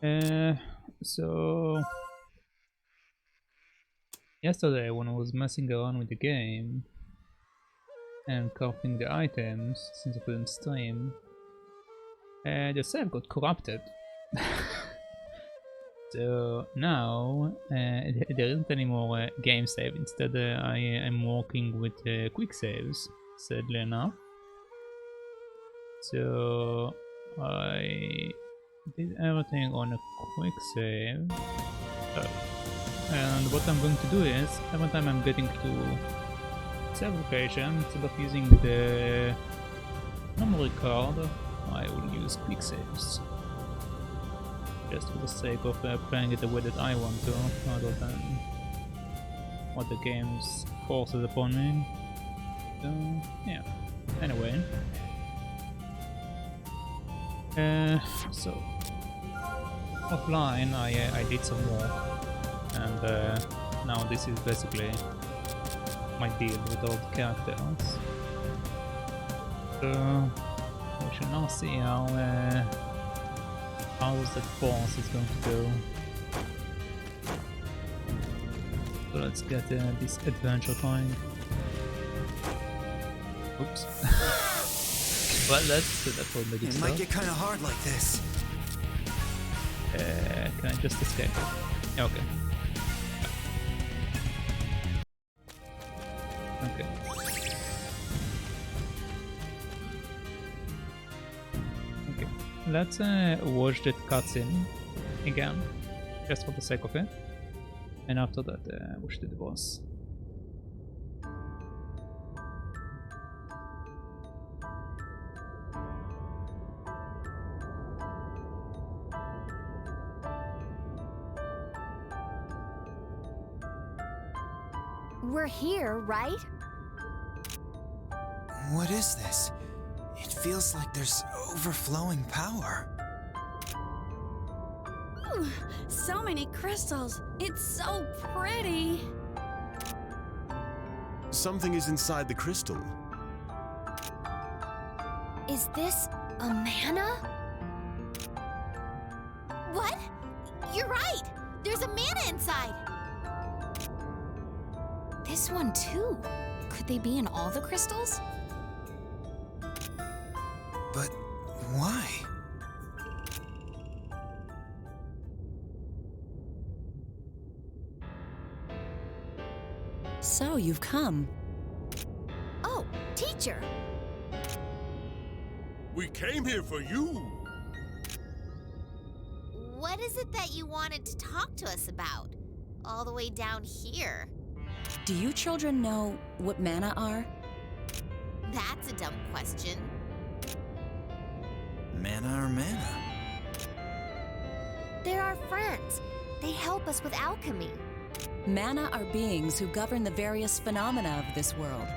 So yesterday when I was messing around with the game and copying the items since I couldn't stream, the save got corrupted. So now there isn't any more game save. Instead, I am working with quick saves, sadly enough. So I did everything on a quick save. And what I'm going to do is, every time I'm getting to save location, instead of using the memory card, I will use quick saves. Just for the sake of playing it the way that I want to, rather than what the game forces upon me. So, yeah. Anyway. So, offline I did some more, and now this is basically my deal with all the characters. So, we shall now see how that boss is going to go. So let's get this adventure going. Oops. Well, that will make it might get kind of hard like this. Can I just escape? Okay. Okay. Okay. Let's watch that cutscene again, just for the sake of it. And after that, we should do the boss. We're here, right? What is this? It feels like there's overflowing power. Ooh, so many crystals. It's so pretty. Something is inside the crystal. Is this a mana? What? You're right! There's a mana inside! This one too. Could they be in all the crystals? But why? So you've come. Oh, teacher! We came here for you. What is it that you wanted to talk to us about? All the way down here? Do you children know what mana are? That's a dumb question. Mana or mana? They're our friends. They help us with alchemy. Mana are beings who govern the various phenomena of this world.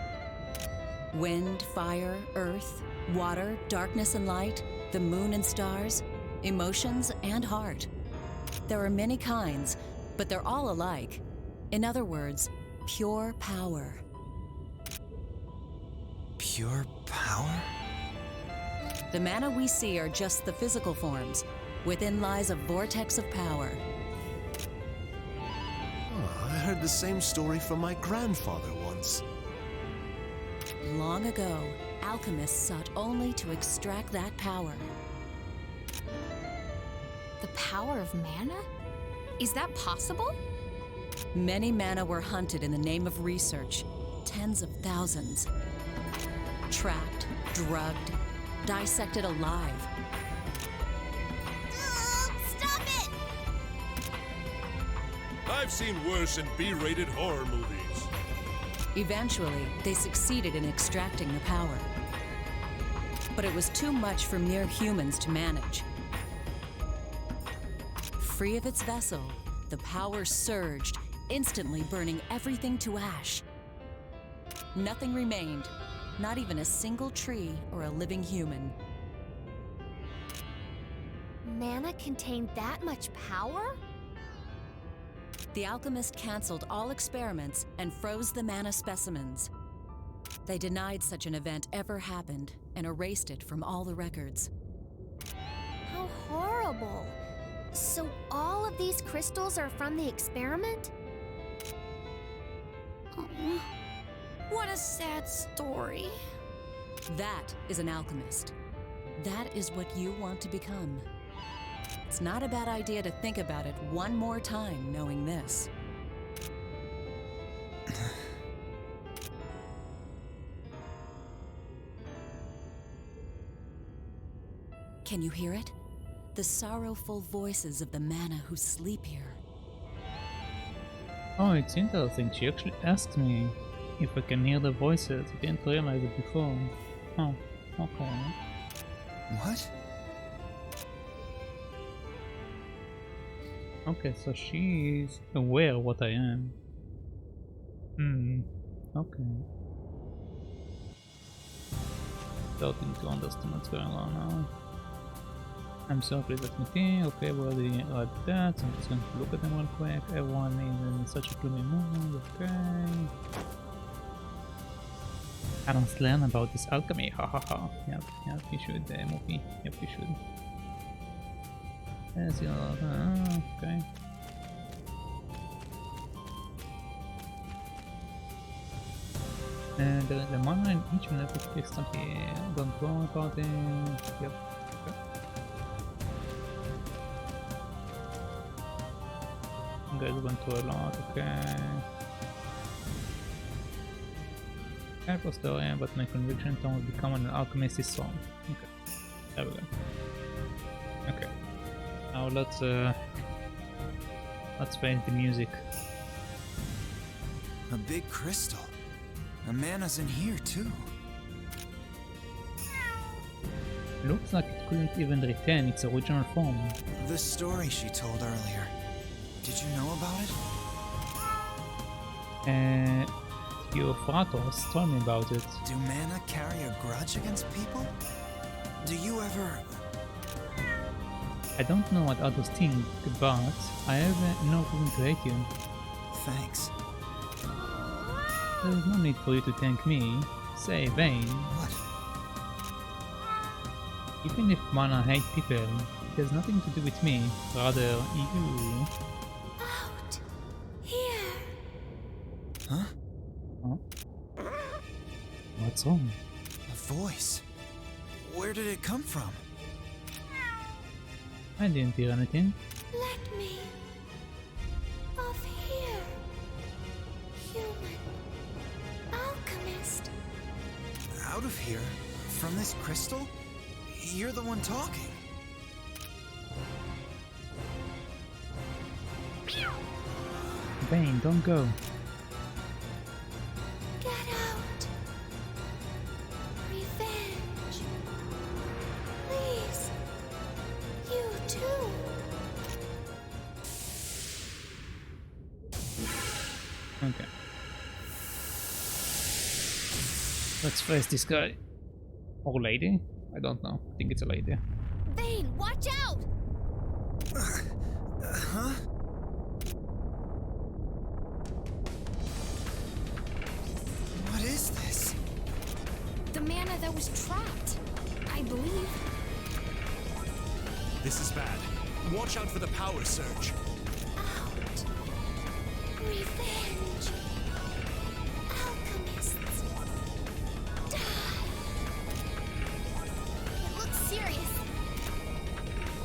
Wind, fire, earth, water, darkness and light, the moon and stars, emotions and heart. There are many kinds, but they're all alike. In other words, pure power. Pure power? The mana we see are just the physical forms. Within lies a vortex of power. Oh, I heard the same story from my grandfather once. Long ago, alchemists sought only to extract that power. The power of mana? Is that possible? Many mana were hunted in the name of research, tens of thousands. Trapped, drugged, dissected alive. Stop it! I've seen worse in B-rated horror movies. Eventually, they succeeded in extracting the power. But it was too much for mere humans to manage. Free of its vessel, the power surged, instantly burning everything to ash. Nothing remained, not even a single tree or a living human. Mana contained that much power? The alchemist canceled all experiments and froze the mana specimens. They denied such an event ever happened and erased it from all the records. How horrible. So all of these crystals are from the experiment? Oh, what a sad story. That is an alchemist. That is what you want to become. It's not a bad idea to think about it one more time knowing this. Can you hear it? The sorrowful voices of the mana who sleep here. Oh, it's interesting. She actually asked me if I can hear the voices. I didn't realize it before. Oh, okay. What? Okay, so she's aware what I am. Okay. Starting to understand what's going on now. I'm so pleased with Nikki. Okay, well, they read that, so I'm just going to look at them real quick. Everyone is in such a gloomy mood. Okay. I don't learn about this alchemy. Ha ha ha. Yep, you should, Muppy. Yep, you should. Yes, okay. And the mana in each map is fixed on here. Don't worry about it. Yep. Okay. You guys went through a lot, okay. I was story, but my conviction to become an alchemist is strong. Okay. There we go. Okay. Now let's face the music. A big crystal. A mana's in here too. Looks like it couldn't even retain its original form. The story she told earlier. Did you know about it? Theofratus told me about it. Do mana carry a grudge against people? Do you ever... I don't know what others think, but I have no reason to hate you. Thanks. There is no need for you to thank me. Say, Vayne. What? Even if mana hate people, it has nothing to do with me, rather you. Out here. Huh? Huh? What's wrong? A voice. Where did it come from? I didn't hear anything. Let me. Off here. Human. Alchemist. Out of here? From this crystal? You're the one talking. Vayne, don't go. Get out. Revenge. Please. You too. Okay. Let's face this guy. Or lady? I don't know. I think it's a lady. Vayne, watch out! Huh? What is this? The mana that was trapped, I believe. This is bad. Watch out for the power surge. Out. Revenge. Alchemists. Die. It looks serious.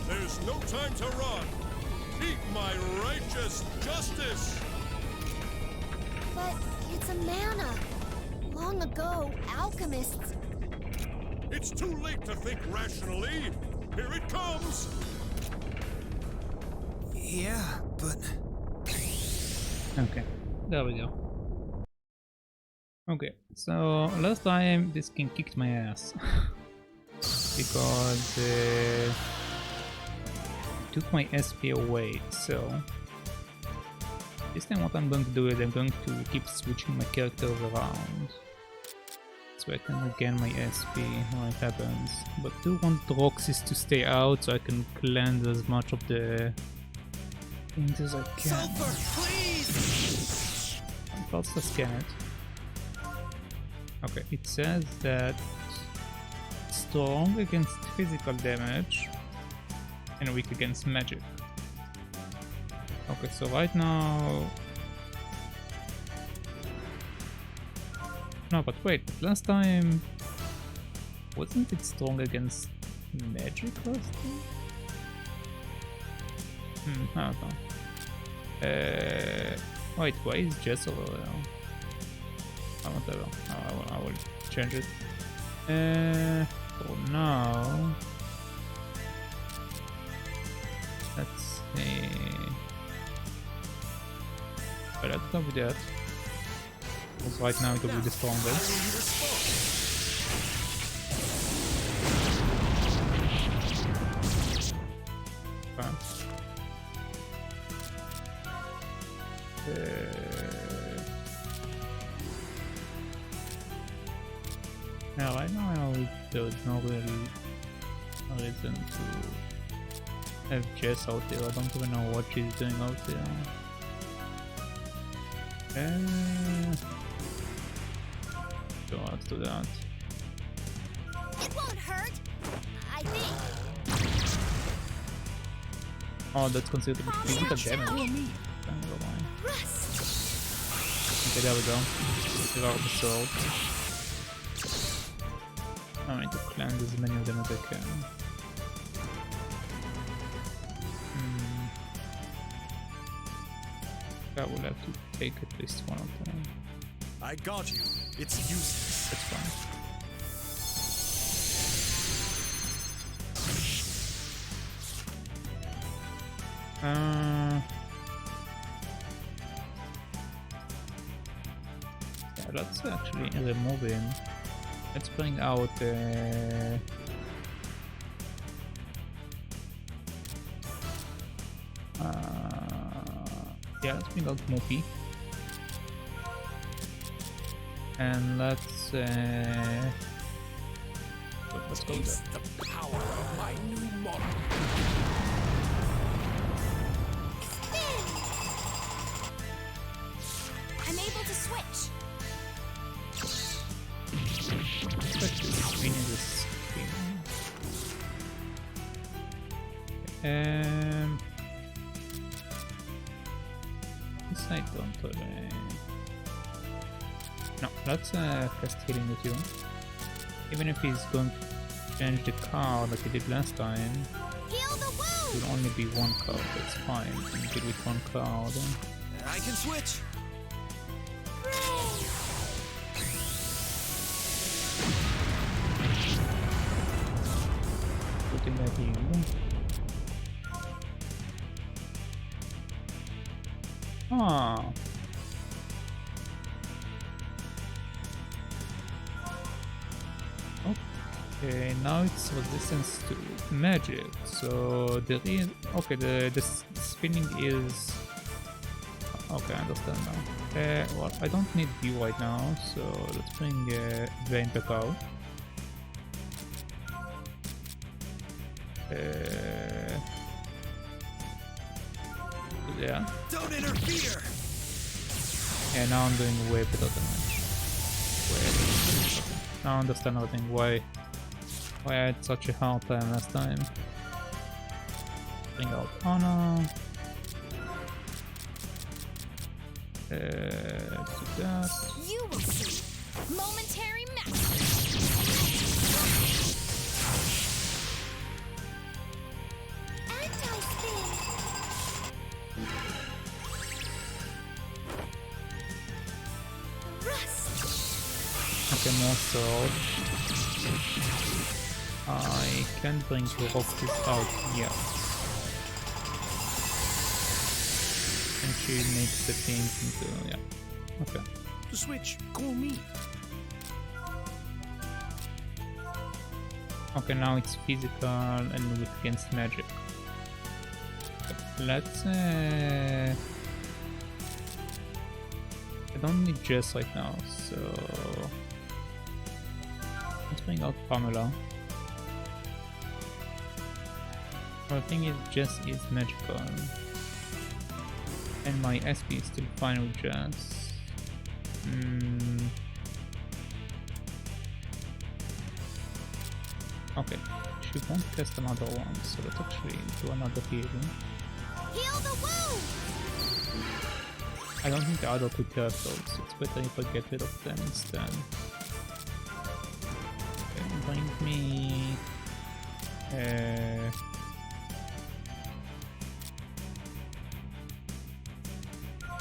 There's no time to run. Keep my righteous justice. But it's a mana. Long ago, alchemists. It's too late to think rationally. Here it comes. Yeah, but... Okay, there we go. Okay, so last time this king kicked my ass. Because it took my SP away, so this time what I'm going to do is I'm going to keep switching my characters around so I can regain my SP when it happens. But I do want Roxis to stay out so I can cleanse as much of the things as I can. Sulpher, please! Let's just scan it. Okay, it says that strong against physical damage and weak against magic. Okay, so right now... No, but wait, last time... Wasn't it strong against magic last time? I don't know. Wait, why is Jess over there? Oh, whatever. I will change it. For now... Let's see... But let's go with that. Because right now it will be the strongest. Yeah, right now there is no real reason to have Jess out there. I don't even know what she's doing out there. Sure, let's do that. It won't hurt, I think. Oh, that's considered to be physical damage. Okay, never mind. Okay, there we go. Give out the sword. I need to cleanse as many of them as I can. I will have to take at least one of them. I got you. It's useless. That's fine. Yeah, let's actually remove him. Let's bring out yeah, let's bring out Muppy. And let's go there. The power of my new model. I'm able to switch. This I don't really... No, let's cast healing with you. Even if he's going to change the card like he did last time, Heal the it wound. will only be one card, that's fine. You can deal with one card. I can switch. Putting that in. Ah. Okay, now it's resistance to magic. So there is the spinning is okay. I understand now. Well, I don't need you right now, so let's bring Vayne back out. Yeah. Don't interfere. Yeah, now I'm doing way better damage. Way better. Now I understand everything. Why I had such a hard time last time. Bring out Anna. Do that. You will see. Momentary mastery. Anti-spin. Rust. Okay, more sword. I can bring Roxis out here. And she makes the things into... yeah. Okay. To switch, call me. Okay, now it's physical and with against magic. Let's I don't need Jess right now, so let's bring out Pamela. The thing is, Jess is magical, and my SP is still fine with Jess. Okay, she won't cast another one, so let's actually do another healing. Heal the wound. I don't think the other two turtles. It's better if I get rid of them instead. Okay, bring me...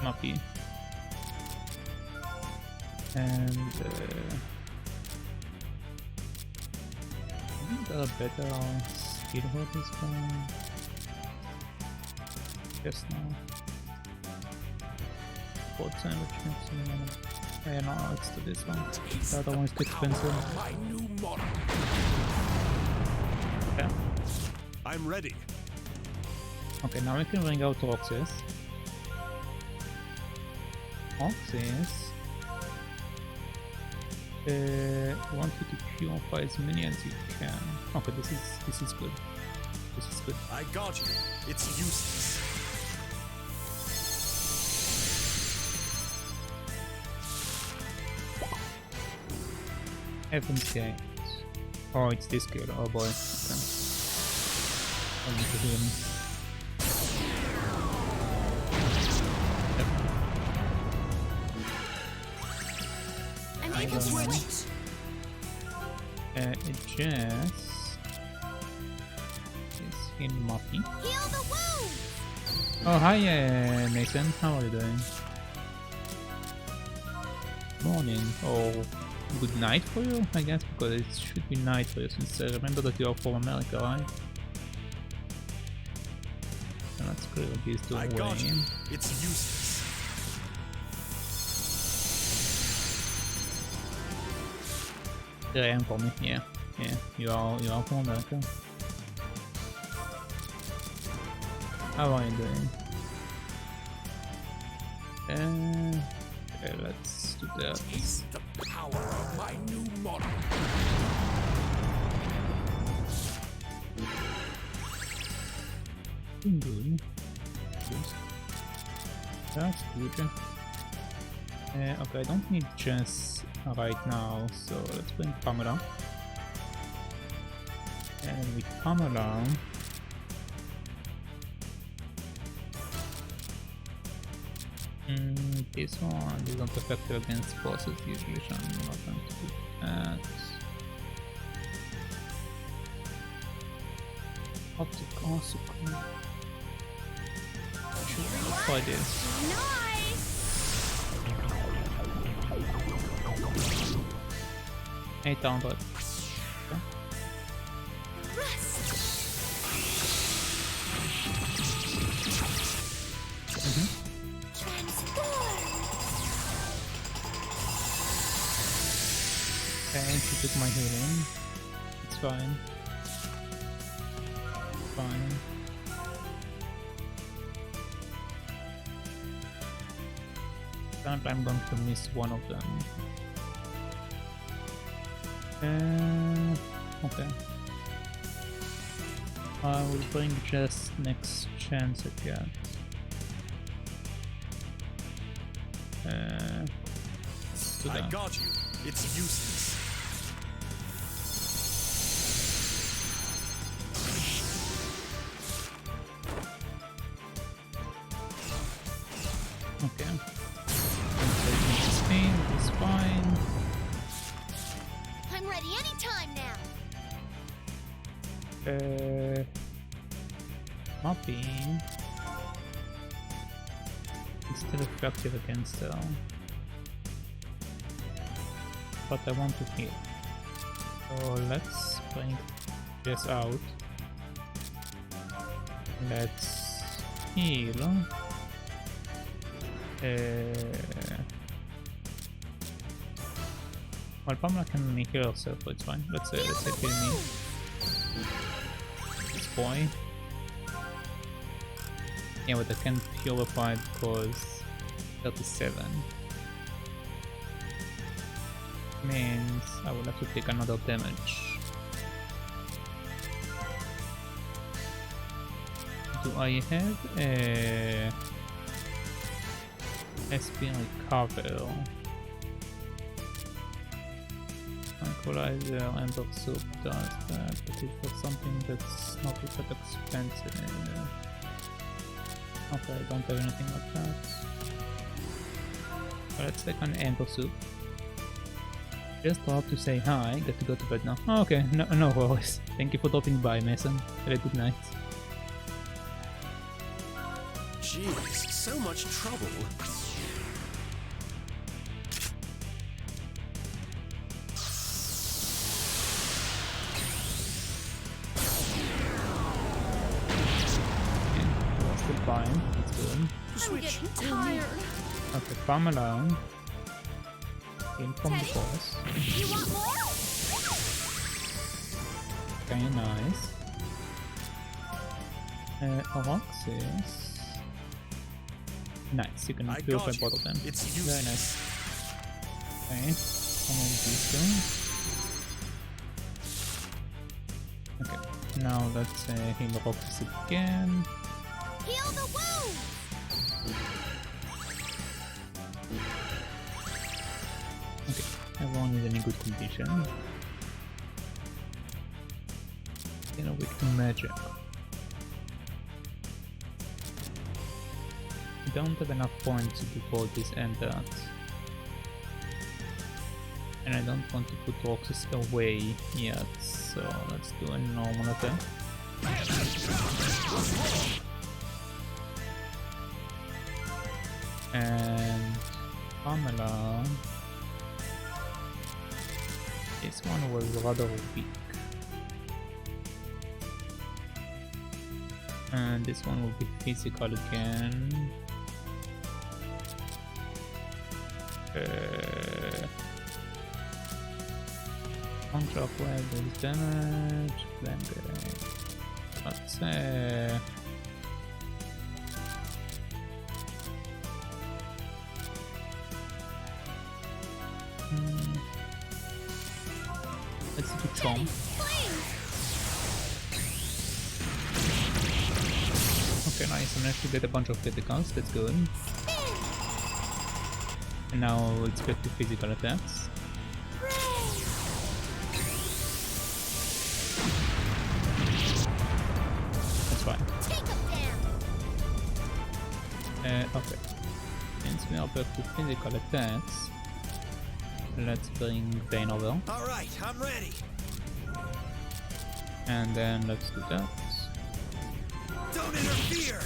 Muppy. And... I think there are better skill for this one. Yes, now. Swordsman, which makes me... Yeah, no, let's do this one. The other one is too expensive. My new model. Okay. I'm ready. Okay, now we can bring out Roxis. Roxis... want you to purify as many as you can. Okay, this is good. This is good. I got you. It's useless. Heaven's Gate. Oh, it's this girl. Oh boy. Okay. I'll need to heal him. I'm making switch. Jess is in Muppy. Heal the wound. Oh, hi, Nathan. How are you doing? Morning. Oh, good night for you, I guess, because it should be night for you, since I remember that you are from America, right? So let's clear these two I away. got you. It's useless. There I am for me. Yeah, you are from America. How are you doing? Okay, let's do that. Taste the power of my new model. Good. That's good. Okay, I don't need Jess right now, so let's bring Pamela. And with Pamela, this one isn't effective against bosses usually, so I'm not going to do that. Optical supply. Sure, let's try this. Nice. 800. Okay. Okay, she took my healing. It's fine. Fine. Apparently I'm going to miss one of them. Okay. I will bring Jess next chance I get. Let's do I that. got you. It's useless. Okay. Spain is fine. I'm ready anytime now. Muppy is still effective against her. But I want to heal. So let's bring this out. Let's heal. Well, Pamela can heal herself, so it's fine. Let's say kill me. This boy. Yeah, but I can't purify because 37 means I will have to take another damage. Do I have a SP recover? Tranquilizer and soup does that, but it's for something that's not that expensive. Okay, I don't have anything like that. So let's take an impulsive. Just dropped to say hi, got to go to bed now. Oh, okay, no worries. Thank you for dropping by, Mason. Have a good night. Jeez, so much trouble. Fine, that's good. I'm getting tired. Okay, Pamela. In from the boss. You want more? Okay, nice. Roxis. Nice, you can purify both of them. It's very nice. Okay, some of these two. Okay, now let's heal Roxis again. Heal the wound! Okay, everyone is in a good condition. Get a weak to magic. I don't have enough points before this enters. And I don't want to put Roxis away yet, so let's do a normal attack. And Pamela, this one was rather weak, and this one will be physical again. Contract weapons damage, blanket. Let's let's do Chomp. Okay, nice. I managed to get a bunch of criticals. That's good. And now it's back to physical attacks. That's fine. Okay. Since we are back to physical attacks, let's bring Vayne over. Alright, I'm ready. And then let's do that. Don't interfere!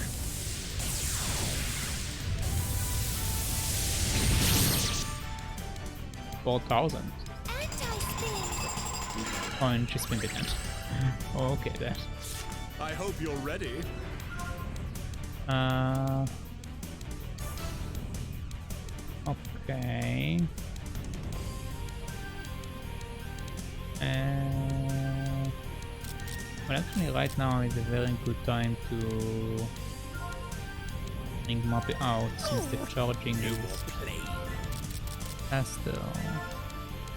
$4,000. Oh, and she spent it. Okay, that. I hope you're ready. Okay. Well, actually, right now is a very good time to bring Muppy out since the charging is faster.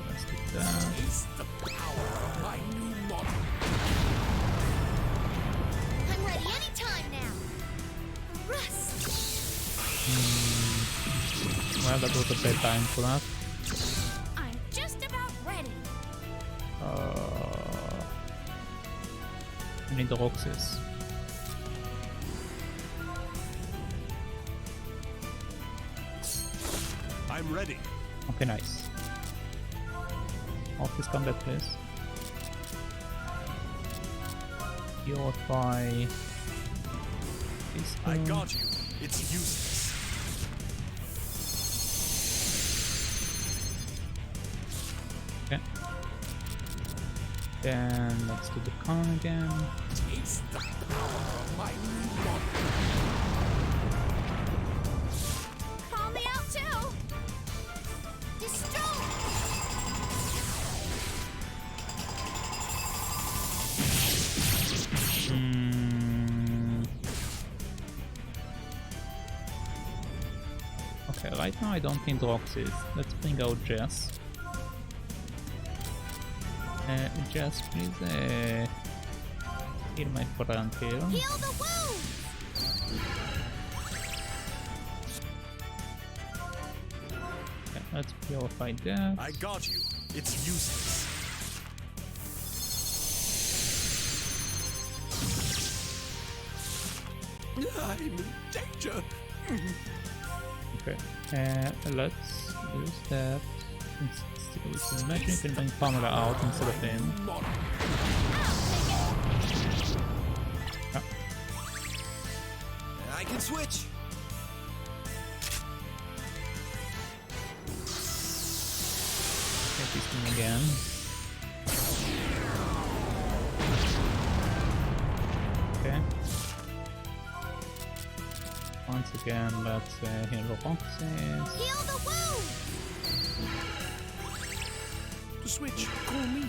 Let's do that. I'm ready anytime now. Rest. Well, that was a bad time for that. I'm just about ready. I need the Roxis. I'm ready. Okay, nice. Off this combat, please. Purify. This I one. got you. It's useless. Okay. Then let's do the con again. Taste the power of my new body. Call me out too. Destroy. Okay, right now I don't need Roxis. Let's bring out Jess. Jess, please heal my friend here. Heal the wound. Okay, let's purify that. I got you. It's useless. I'm in danger. Okay, let's use that. Instead of magic, you can bring Pamela out instead of him. Ah. I can switch. Okay, this thing again. Okay. Once again, let's heal Roxis. Heal the wound! The switch, call me.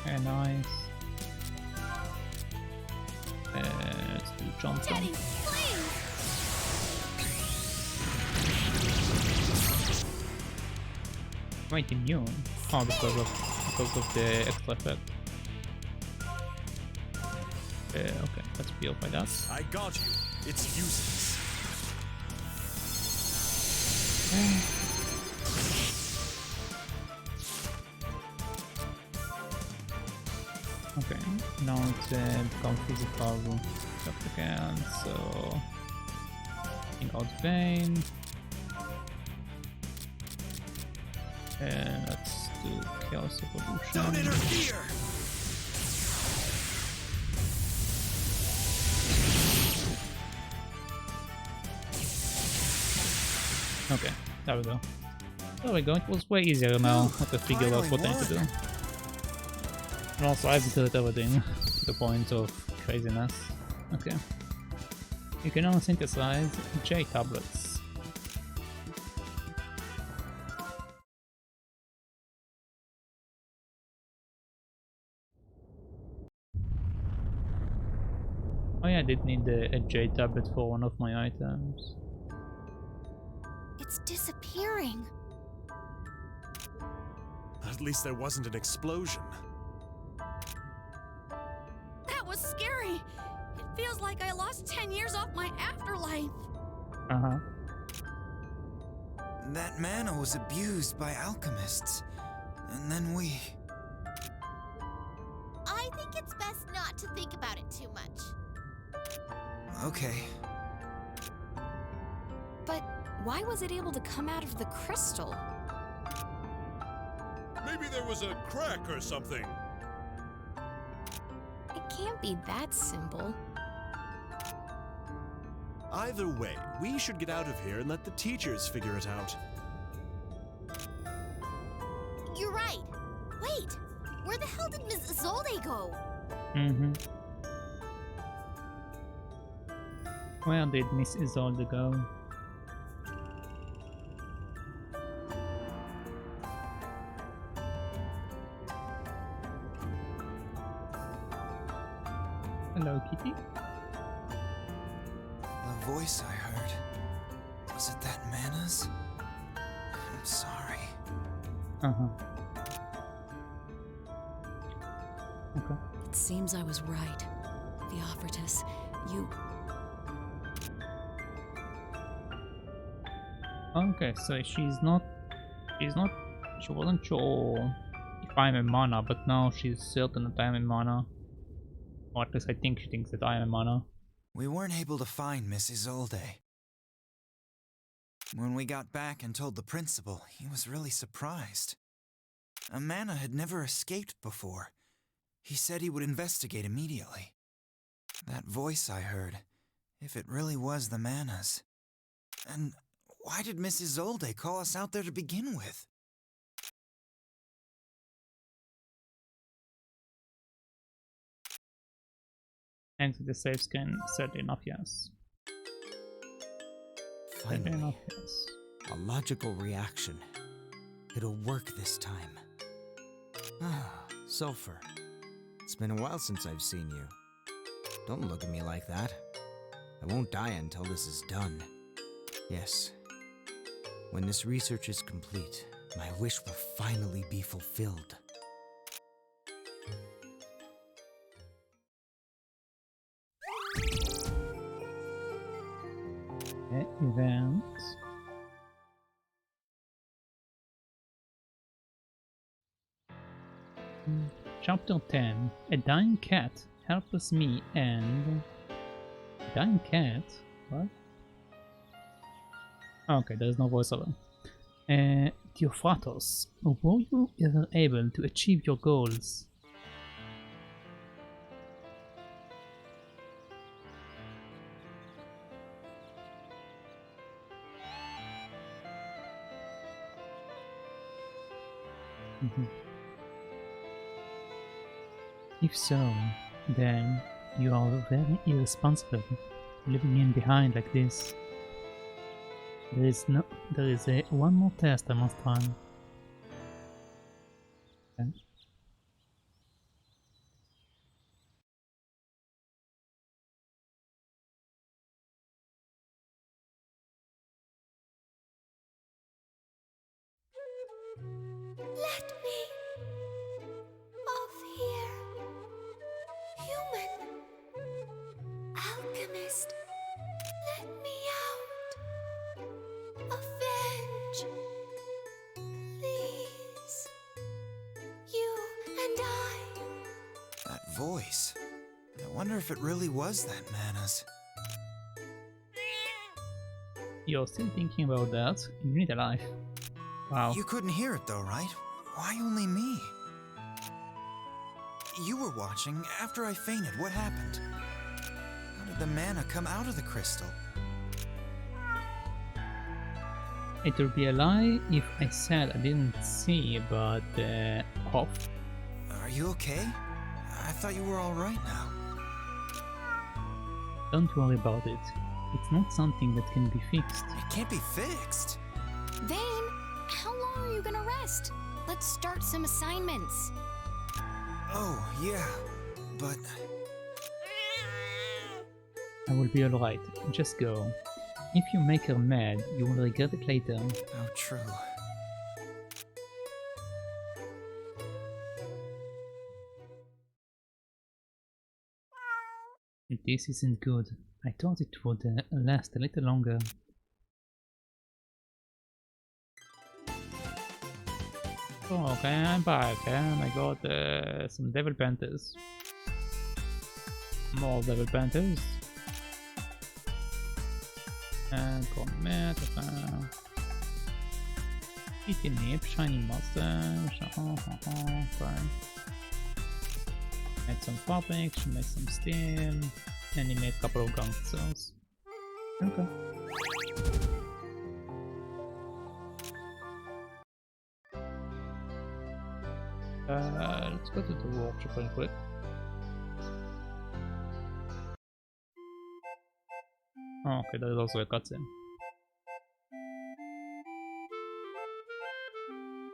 Okay, nice. Let's do jump Teddy, jump. please! Quite immune. Oh, because of the extra effect. Okay, let's purify that. I got you. It's useless. Okay, now it's become physical stuff again, so taking out Vayne. Let's do Chaos Evolution. Don't interfere! Okay, there we go. There we go, it was way easier now to figure out what I need to do. And also I've got everything to the point of craziness. Okay. You can now synthesize J tablets. Oh yeah, I did need a J tablet for one of my items. It's disappearing. At least there wasn't an explosion. That was scary. It feels like I lost 10 years off my afterlife. Uh-huh. That mana was abused by alchemists. And then we... I think it's best not to think about it too much. Okay. But why was it able to come out of the crystal? Maybe there was a crack or something. It can't be that simple. Either way, we should get out of here and let the teachers figure it out. You're right. Wait, where the hell did Miss Isolde go? Mm-hmm. Where did Miss Isolde go? Hello, Kitty. The voice I heard. Was it that mana's? I'm sorry. Uh-huh. Okay. It seems I was right. Theofratus, you... Okay, so she wasn't sure if I'm a mana, but now she's certain that I'm a mana. Or at least I think she thinks that I'm a mana. We weren't able to find Miss Isolde. When we got back and told the principal, he was really surprised. A mana had never escaped before. He said he would investigate immediately. That voice I heard, if it really was the mana's. And why did Miss Isolde call us out there to begin with? Exit the save scan, certainly enough, yes. Certainly Finally, enough, yes. a logical reaction. It'll work this time. Ah, Sulpher. It's been a while since I've seen you. Don't look at me like that. I won't die until this is done. Yes. When this research is complete, my wish will finally be fulfilled. Events. Chapter 10. A dying cat helps me and... Dying cat? What? Okay, there's no voiceover. Theofratus, were you ever able to achieve your goals? If so, then you are very irresponsible, leaving him behind like this. There is one more test I must run. Okay. Let me off here. Human. Alchemist. Let me out. Avenge. Please. You and I. That voice. I wonder if it really was that Mana's. You're still thinking about that? You need a life. Wow. You couldn't hear it though, right? Why only me? You were watching after I fainted. What happened? How did the mana come out of the crystal? It would be a lie if I said I didn't see, but off. Are you okay? I thought you were alright now. Don't worry about it. It's not something that can be fixed. It can't be fixed. Vayne, how long are you gonna rest? Let's start some assignments. Oh, yeah. But I will be alright. Just go. If you make her mad, you will regret it later. oh, true. This isn't good. I thought it would last a little longer. Oh, okay, I'm back, and I got some devil panthers. More devil panthers. And comet, Kitty nip, shiny mustache. Okay. Made some topics, make some steam, and he made a couple of gangsters. Okay. Let's go to the workshop real quick. Oh, okay, there is also a cutscene.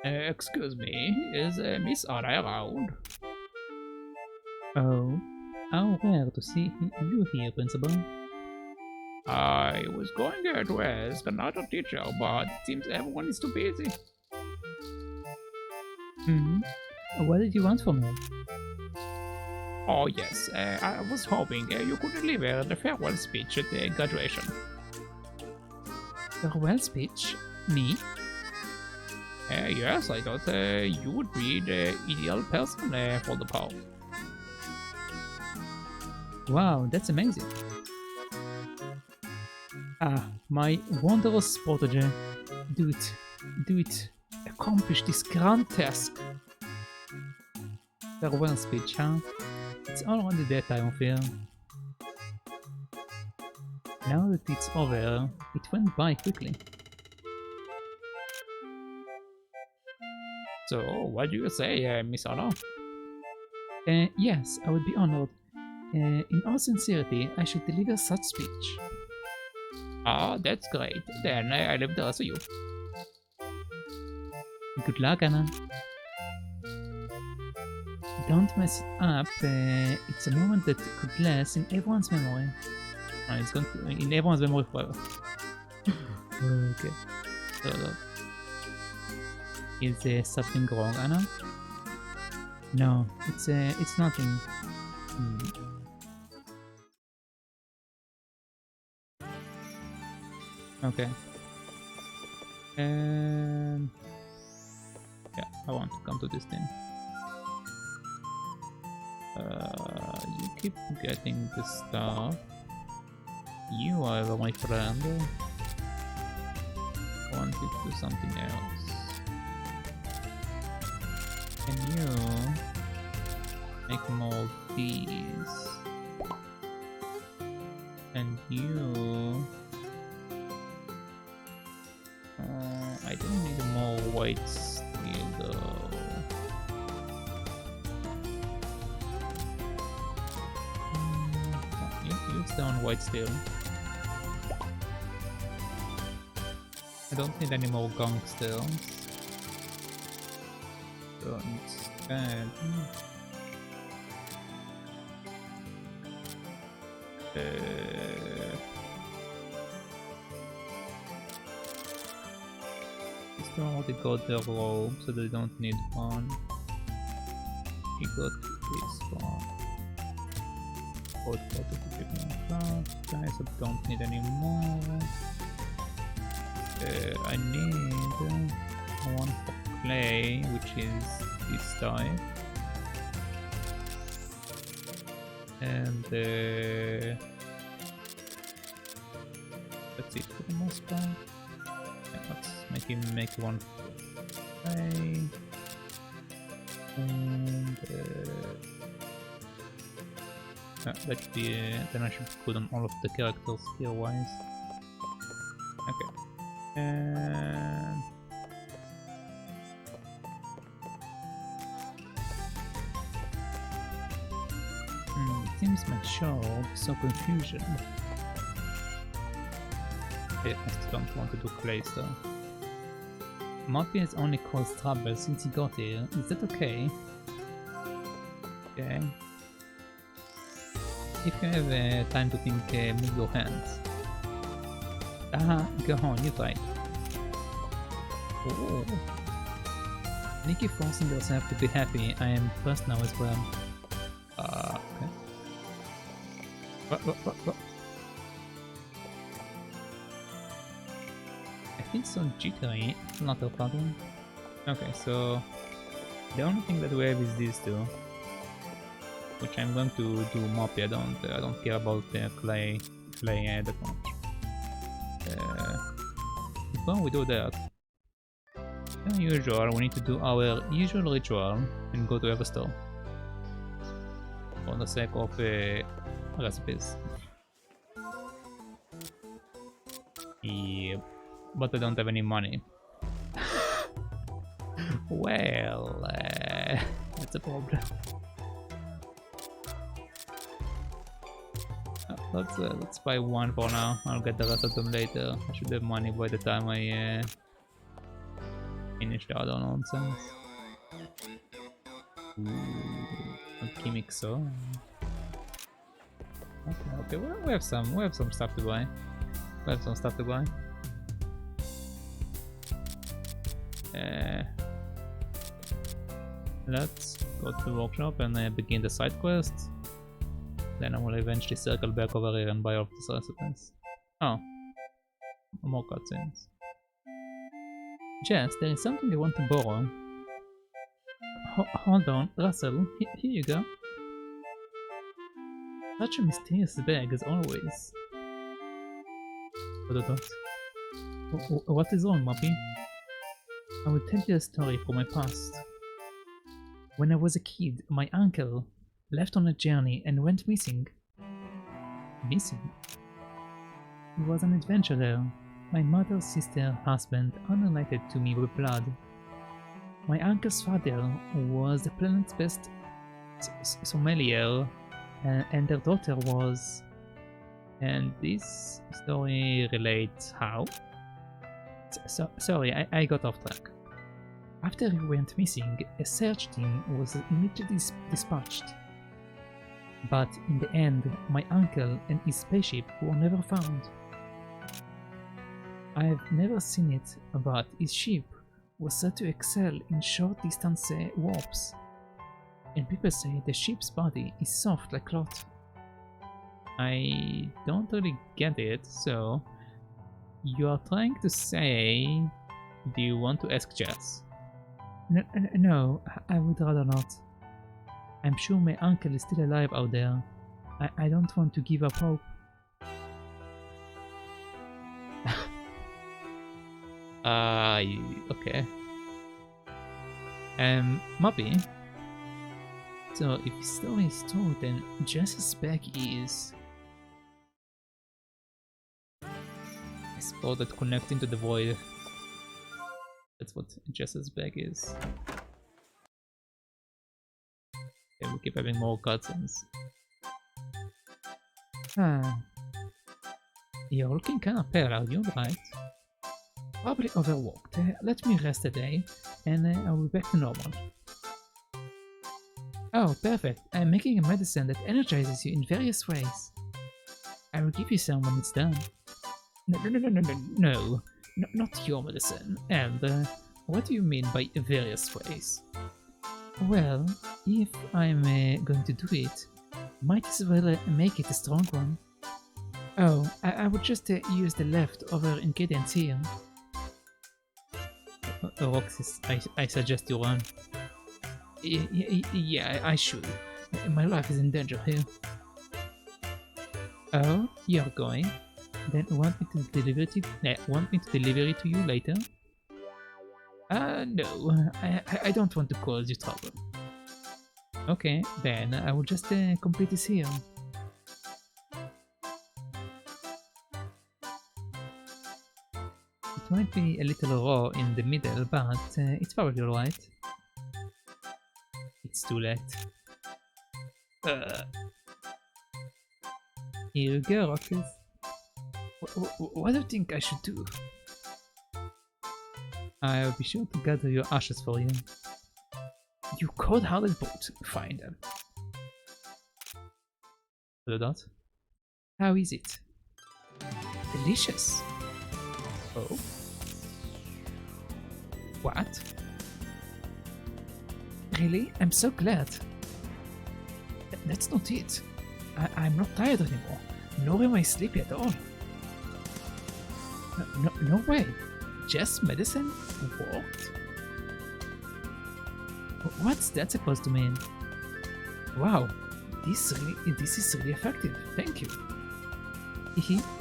Excuse me, is Miss Anna around? Oh, how rare to see you here, Principal. I was going there to ask another teacher, but it seems everyone is too busy. What did you want from me? Oh yes, I was hoping you could deliver the farewell speech at the graduation. Farewell speech? Me? Yes, I thought you would be the ideal person for the part. Wow, that's amazing. Ah, my wondrous protege. Do it. Accomplish this grand task. Farewell speech, huh? It's already that time of year. Now that it's over, it went by quickly. So, what do you say, Miss Anna? Yes, I would be honored. In all sincerity, I should deliver such speech. Ah, that's great. Then I leave the rest of you. Good luck, Anna. Don't mess it up. It's a moment that could last in everyone's memory. It's going to in everyone's memory forever. Okay. So, is there something wrong, Anna? No, it's nothing. Okay. Yeah, I want to come to this thing. You keep getting the stuff. You, however, my friend, want to do something else. Can you make more of these? And you... I don't need more white steel though. Use down white steel. I don't need any more gunk steels. So instead... These two already got their robe, so they don't need one. We got this one. Got water to give me that. Guys, I don't need any more. I need one for clay, which is this type. And that's it for the most part. Yeah, let's make one for clay. And that should be then I should put on all of the characters skill wise. Okay. And it seems my show saw confusion. I still don't want to do clay stuff. Muppy has only caused trouble since he got here. Is that okay? Okay. If you have time to think, move your hands. Go on, you try. Oh. Nikki forcing herself to be happy. I am first now as well. Okay. What? I feel so jittery. It's not a problem. Okay, so the only thing that we have is these two, which I'm going to do Muppy. I don't care about clay that much. Before we do that, as usual, we need to do our usual ritual and go to every store for the sake of recipes. Yep, but I don't have any money. Well, that's a problem. Let's buy one for now. I'll get the rest of them later. I should have money by the time I finish the other nonsense. Ooh, alchemic sword. Okay, well, we have some stuff to buy. Let's go to the workshop and begin the side quest. Then I will eventually circle back over here and buy all of these recipes. Oh, more cutscenes. Jess, there is something I want to borrow. Hold on, Russell, here you go. Such a mysterious bag as always. What is wrong, Muppy? I will tell you a story from my past. When I was a kid, my uncle left on a journey and went missing. Missing? He was an adventurer. My mother's sister, husband, unrelated to me by blood. My uncle's father was the planet's best sommelier, and their daughter was... And this story relates how? Sorry, I got off track. After he went missing, a search team was immediately dispatched. But in the end, my uncle and his spaceship were never found. I've never seen it, but his ship was said to excel in short-distance warps. And people say the ship's body is soft like cloth. I don't really get it, so... You are trying to say... Do you want to ask Jess? No, I would rather not. I'm sure my uncle is still alive out there. I don't want to give up hope. Okay. Muppy. So if his story is told, then Jess's bag is... I suppose that connecting to the void. That's what Jess's bag is. Okay, we keep having more cutscenes. You're looking kinda pale, are you, right? Probably overworked. Let me rest a day, and I'll be back to normal. Oh, perfect. I'm making a medicine that energizes you in various ways. I will give you some when it's done. No, not your medicine. And what do you mean by various ways? Well, if I'm going to do it, might as well make it a strong one. Oh, I would just use the leftover ingredients here. Roxis, I suggest you run. Yeah, I should. My life is in danger here. Oh, you're going? Then want me to deliver it to you later? No, I don't want to cause you trouble. Okay, then I will just complete this here. It might be a little raw in the middle, but it's probably alright. It's too late. Here you go, Roxis. What do you think I should do? I'll be sure to gather your ashes for you. You cold-hearted brute. Find them. The dot. How is it? Delicious. Oh. What? Really? I'm so glad. That's not it. I'm not tired anymore, nor am I sleepy at all. No way. Just medicine worked? What's that supposed to mean? Wow, this is really effective. Thank you.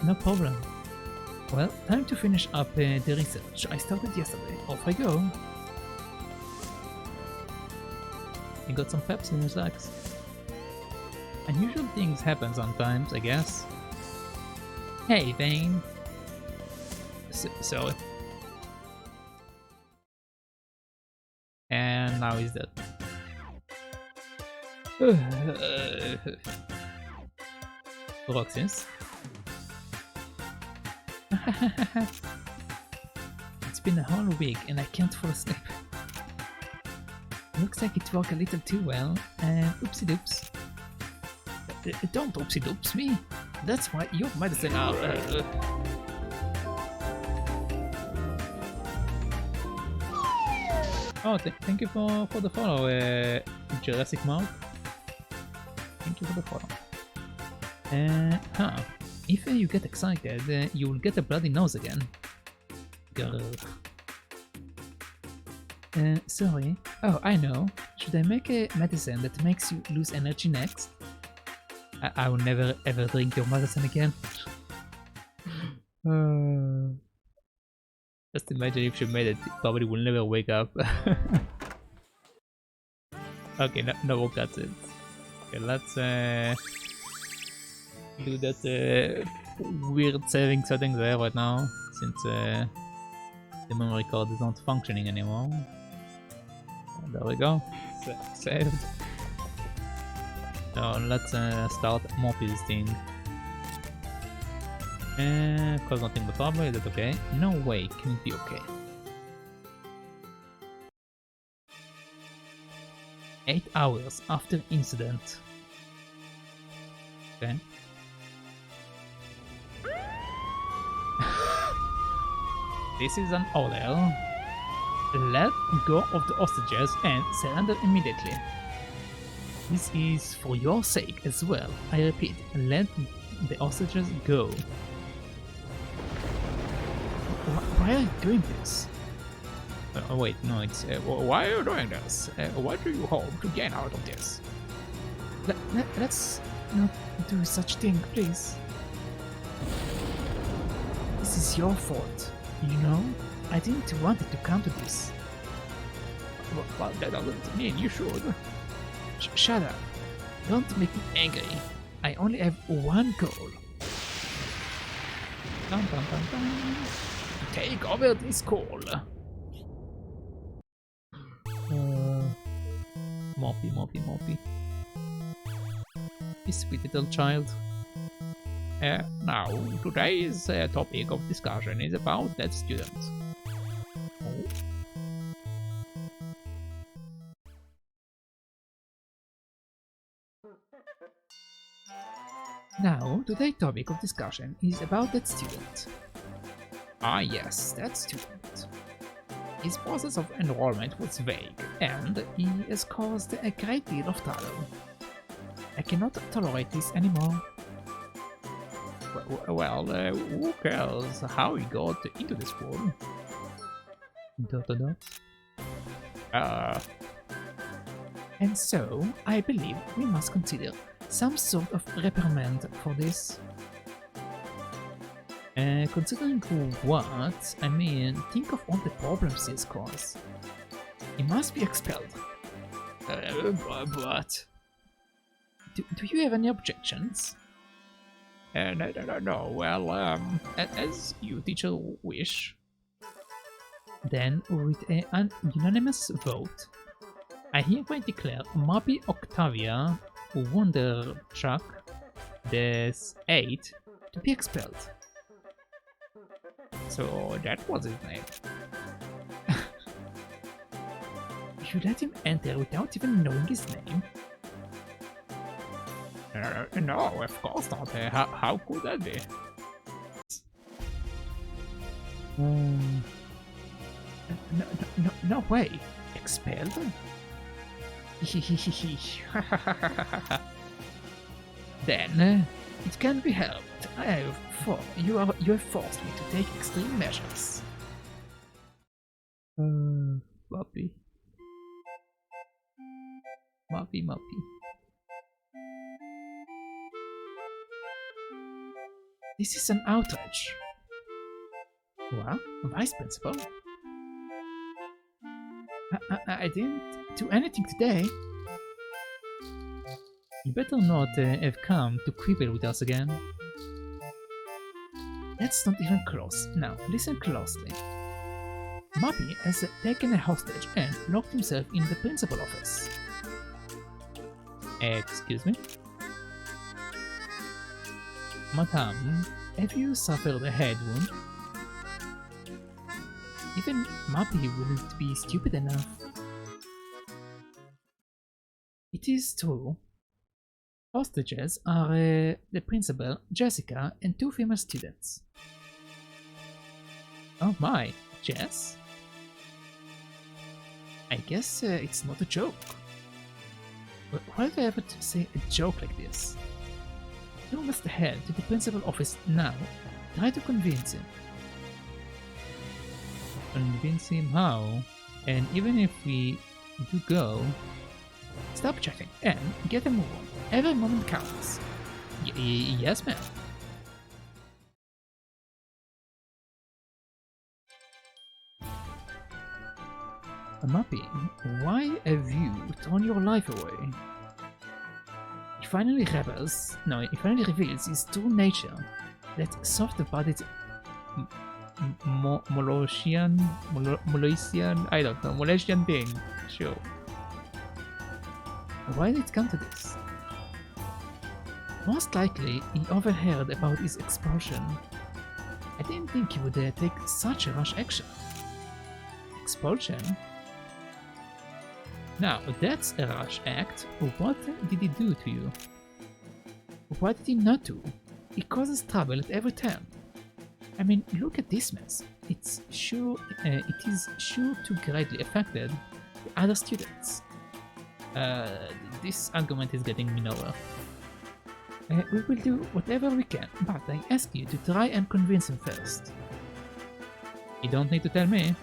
No problem. Well, time to finish up the research I started yesterday. Off I go. He got some peps in his legs. Unusual things happen sometimes, I guess. Hey, Vayne. Sorry. And now he's dead. Roxis. It's been a whole week and I can't fall asleep. Looks like it worked a little too well. Oopsie doops. Don't oopsie doops me. That's why your medicine are. Oh, thank you for the follow, Jurassic Mark. Thank you for the follow. If you get excited, you will get a bloody nose again. Grr. Sorry. Oh, I know. Should I make a medicine that makes you lose energy next? I will never ever drink your medicine again. Just imagine if she made it, probably will never wake up. Okay, no more cutscenes. Okay, let's do that weird saving setting there right now, since the memory card is not functioning anymore. There we go. Saved. So let's start Muppy's thing. Cause nothing but trouble, is that okay? No way, can it be okay? 8 hours after incident. Okay. This is an order. Let go of the hostages and surrender immediately. This is for your sake as well. I repeat, let the hostages go. Why are you doing this? Wait, no, it's... why are you doing this? What do you hope to gain out of this? Let's not do such thing, please. This is your fault, you know? I didn't want it to come to this. But that doesn't mean you should. Shut up. Don't make me angry. I only have one goal. Dun, dun, dun, dun. Take over this call. Muppy. This sweet little child. Now, today's topic of discussion is about that student. Oh. Now, today's topic of discussion is about that student. Ah yes, that student. His process of enrollment was vague, and he has caused a great deal of trouble. I cannot tolerate this anymore. Well, who cares how he got into the school? ... And so, I believe we must consider some sort of reprimand for this. Considering what, I mean, think of all the problems this caused. He must be expelled. But... Do you have any objections? No, well, as you teacher wish. Then, with an unanimous vote, I hereby declare Muppy Octavia Wonderchuck Des 8 to be expelled. So that was his name. You let him enter without even knowing his name? No, of course not. How could that be? No way. Expelled? Then it can't be helped. You have forced me to take extreme measures. Muppy. This is an outrage. Well, Vice Principal. I didn't do anything today. You better not have come to quibble with us again. That's not even close. Now, listen closely. Muppy has taken a hostage and locked himself in the principal office. Excuse me? Madame, have you suffered a head wound? Even Muppy wouldn't be stupid enough. It is true. Hostages are the principal, Jessica, and 2 female students. Oh my, Jess? I guess it's not a joke. Why do I ever say a joke like this? You must head to the principal office now. Try to convince him. Convince him how? And even if we do go, stop chatting and get a move on. Every moment counts. Yes, ma'am. Muppy, why have you thrown your life away? He finally reveals his true nature. That soft-bodied Molosian, I don't know, Molosian thing. Sure. Why did it come to this? Most likely, he overheard about his expulsion. I didn't think he would take such a rash action. Expulsion? Now, that's a rash act. What did he do to you? What did he not do? He causes trouble at every turn. I mean, look at this mess. It is sure to greatly affected the other students. This argument is getting me nowhere. We will do whatever we can, but I ask you to try and convince him first. You don't need to tell me.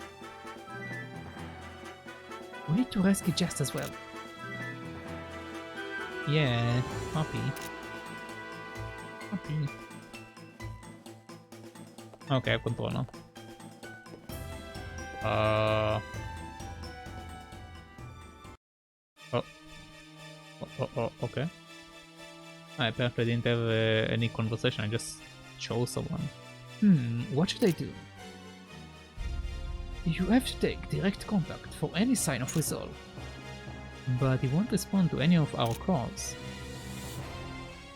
We need to rescue Jess as well. Yeah, Muppy. Ok, controllo. Oh. Okay. I apparently didn't have any conversation, I just chose someone. What should I do? You have to take direct contact for any sign of resolve. But he won't respond to any of our calls.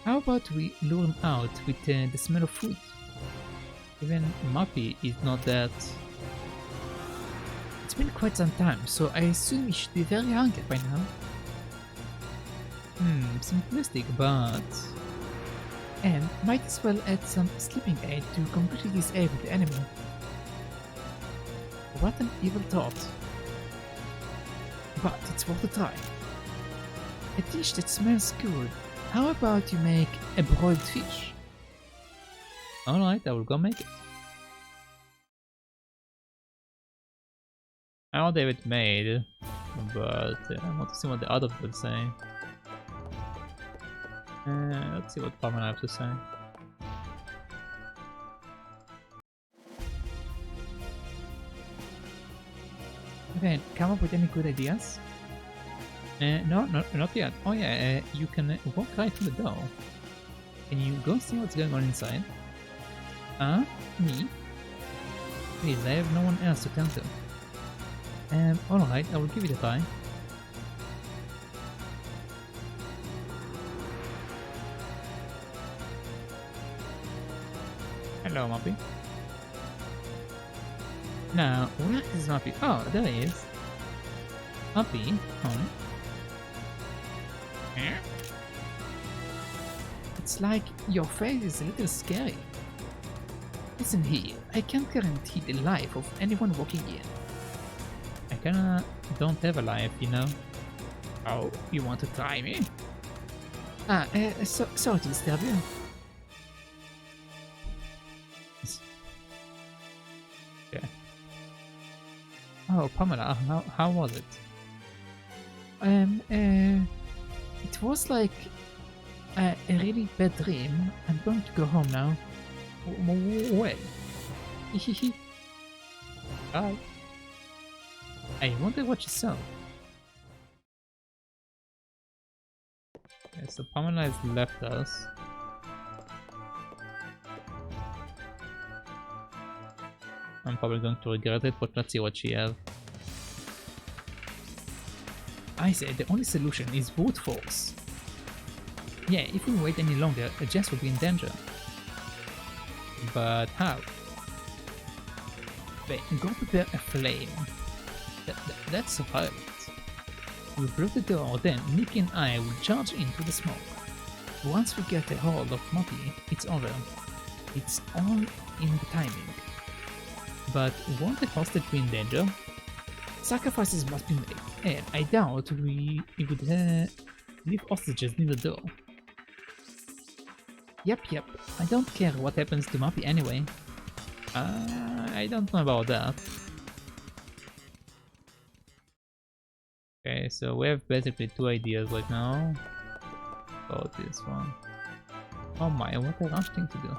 How about we lure him out with the smell of food? Even Muppy is not that... It's been quite some time, so I assume he should be very hungry by now. Simplistic, but... And might as well add some sleeping aid to completely disable the animal. What an evil thought. But it's worth a try. A dish that smells good. How about you make a broiled fish? Alright, I will go make it. I don't have it made, but I want to see what the other people say. Let's see what Pamela has to say. Okay, come up with any good ideas? No, not yet. Oh yeah, you can walk right through the door. Can you go see what's going on inside? Me? Please, I have no one else to tell to. Alright, I will give it a try. Hello, Muppy. Now, where is Muppy? Oh, there he is. Muppy, home. It's like your face is a little scary. Listen here, I can't guarantee the life of anyone walking in. I kinda don't have a life, you know. Oh, you want to try me? Sorry to disturb you. Okay. Oh, Pamela, how was it? It was like a really bad dream. I'm going to go home now. Well, bye. I wonder what you saw. Okay, so Pamela has left us. I'm probably going to regret it, but let's see what she has. I said the only solution is brute force. Yeah, if we wait any longer, Jess will be in danger. But how? Wait, go prepare a flame. That's a pilot. We'll blow the door, then Nikki and I will charge into the smoke. Once we get a hold of Muppy, it's over. It's all in the timing. But won't the hostage be in danger? Sacrifices must be made, and I doubt we would leave hostages near the door. Yep, I don't care what happens to Muppy anyway. I don't know about that. Okay, so we have basically two ideas right now. About this one. Oh my, what a rush thing to do.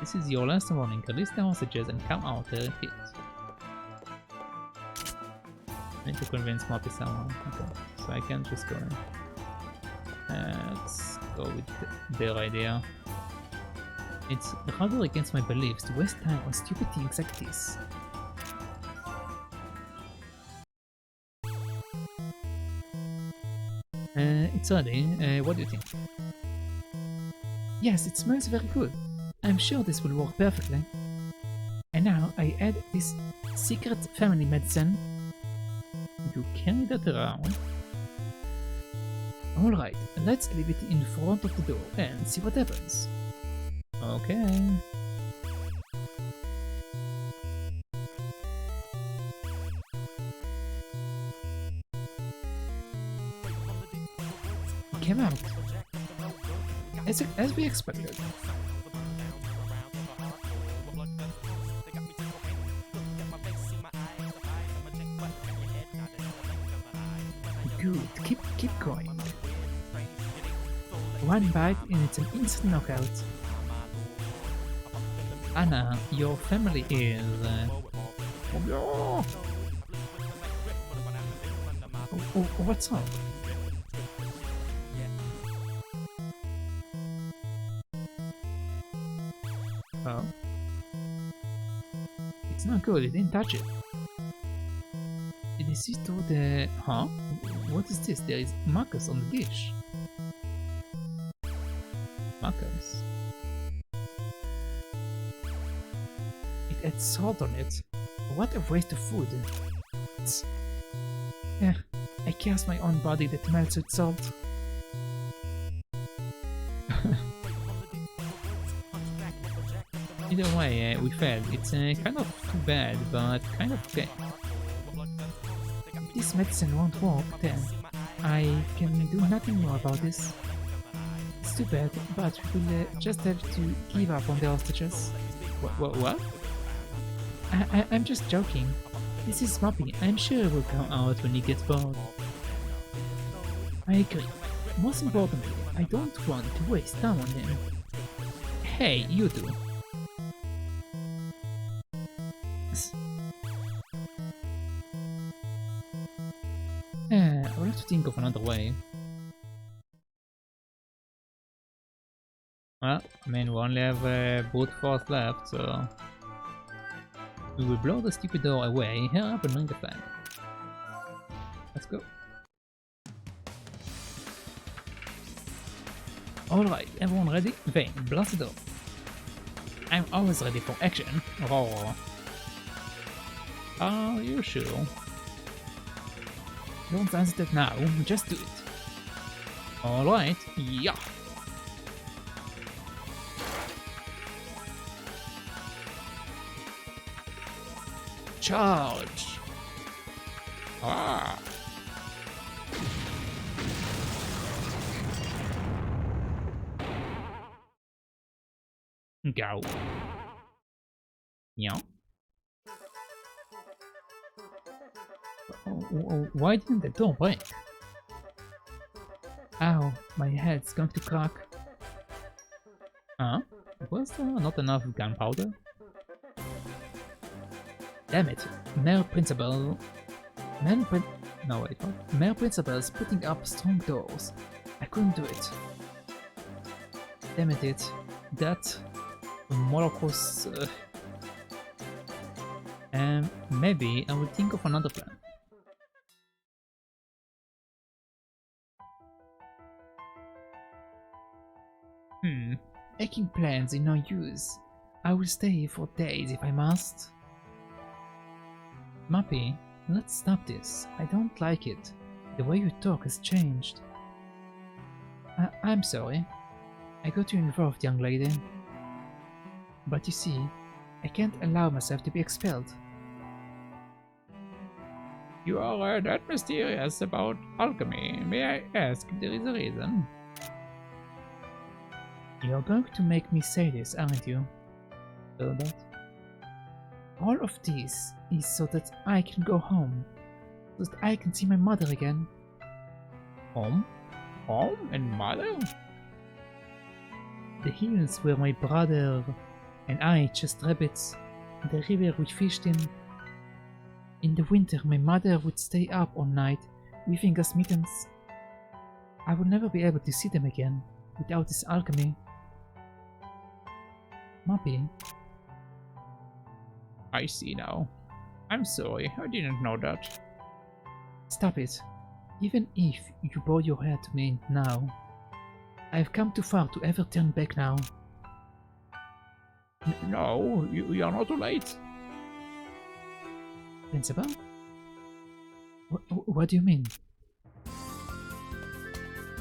This is your last warning. Release the hostages and come out the pit. I need to convince Muppy someone. Okay, so I can't just go in. Let's go with their idea. It's rather against my beliefs to waste time on stupid things like this. It's ready. What do you think? Yes, it smells very good. I'm sure this will work perfectly. And now I add this secret family medicine. You carry that around. Alright, let's leave it in front of the door and see what happens. Okay. Came out. As we expected. Good, keep going. One bite and it's an instant knockout. Anna, your family is... what's up? Oh. It's not good, it didn't touch it. Did you see to the... Huh? What is this? There is Marcus on the dish. Marcus. It adds salt on it. What a waste of food. It's... I curse my own body that melts with salt. Either way, we failed. It's kind of too bad, but kind of okay. If this medicine won't work, then I can do nothing more about this. It's too bad, but we'll just have to give up on the hostages. What? I'm just joking. This is Muppy. I'm sure it will come out when he gets bored. I agree. Most importantly, I don't want to waste time on him. Hey, you two. I'll have to think of another way. Well, I mean, we only have brute force left, so... We will blow the stupid door away, here up and ring the flag. Let's go. Alright, everyone ready? Vayne, blast the door. I'm always ready for action. Roar. Are you sure? Don't answer that now, just do it. Alright, yeah. Charge! Ah! Go. Yeah. Why didn't the door break? Ow, my head's going to crack. Huh? Was there not enough gunpowder? Damn it, Mayor Principal... No wait, what? Mayor Principal's putting up strong doors. I couldn't do it. Damn it, that... Molokos... maybe I will think of another plan. Making plans is no use. I will stay here for days if I must. Muppy, let's stop this. I don't like it. The way you talk has changed. I'm sorry. I got you involved, young lady. But you see, I can't allow myself to be expelled. You are that mysterious about alchemy. May I ask if there is a reason? You're going to make me say this, aren't you, Albert? All of this is so that I can go home, so that I can see my mother again. Home? Home and mother? The hills where my brother and I chased rabbits, the river we fished in. In the winter, my mother would stay up all night, weaving us mittens. I would never be able to see them again without this alchemy. Muppy. I see now. I'm sorry, I didn't know that. Stop it. Even if you bow your head to me now, I have come too far to ever turn back now. No, you are not too late. Principal? What do you mean?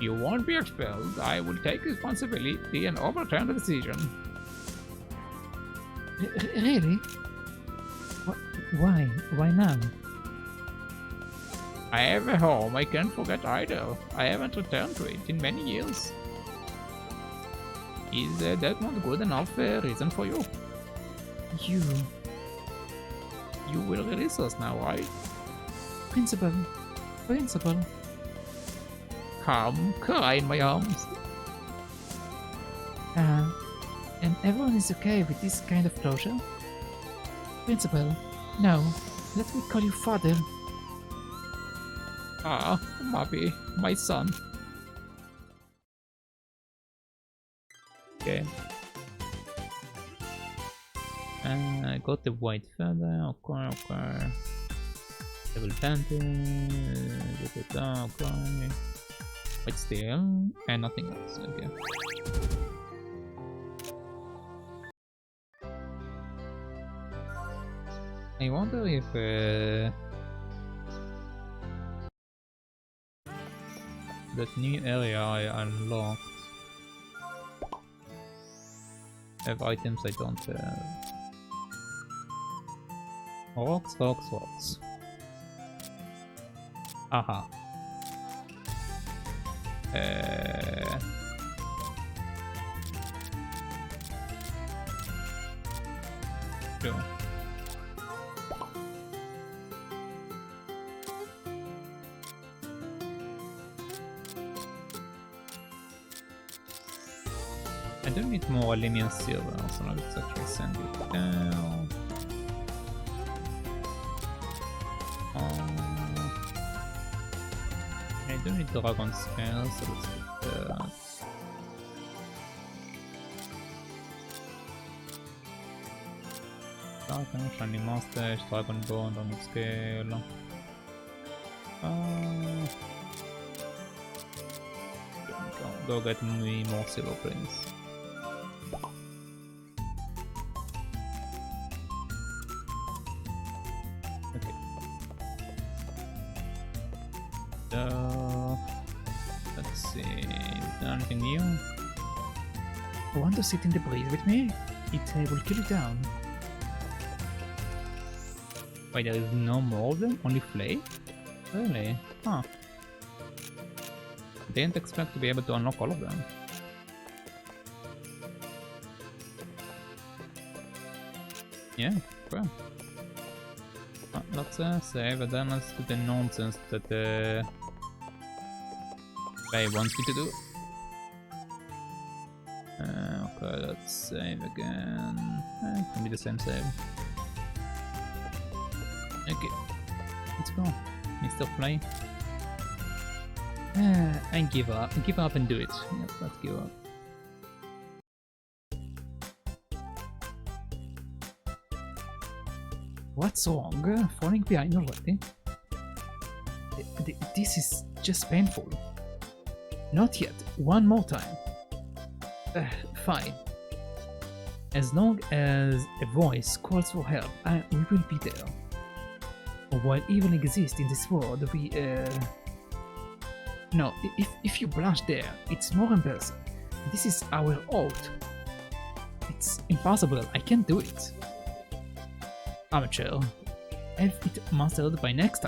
You won't be expelled. I will take responsibility and overturn the decision. Really? Why? Why now? I have a home I can't forget either. I haven't returned to it in many years. Is that not good enough reason for you? You will release us now, right? Principal. Come, cry in my arms. And everyone is okay with this kind of closure? Principal, no. Let me call you father. Ah, Muppy, my son. Okay. And I got the white feather, okay. Double panty, okay. White steel, and nothing else, okay. I wonder if that new area I unlocked have items I don't have. Rocks. Aha. Sure. I don't need more aluminium silver, so let's actually send it down. I don't need dragon scales, so let's get that. Dragon, shiny mustache, dragon bone, dragon scale. Go get me more silver, please. Okay. So let's see. Is there anything new? Want to sit in the breeze with me? It will kill you down. Wait, there is no more of them? Only Flay? Really? Huh. Didn't expect to be able to unlock all of them. Yeah, cool. Let's save and then let's do the nonsense that Flay wants me to do. Okay, let's save again. It can be the same save. Okay, let's go, Mr. Flay. I give up. Give up and do it. Yep, let's give up. What's wrong? Falling behind already? This is just painful. Not yet. One more time. Fine. As long as a voice calls for help, we will be there. While evil exists in this world, we No, if you blush there, it's more embarrassing. This is our oath. It's impossible, I can't do it. Amateur. Have it mastered by next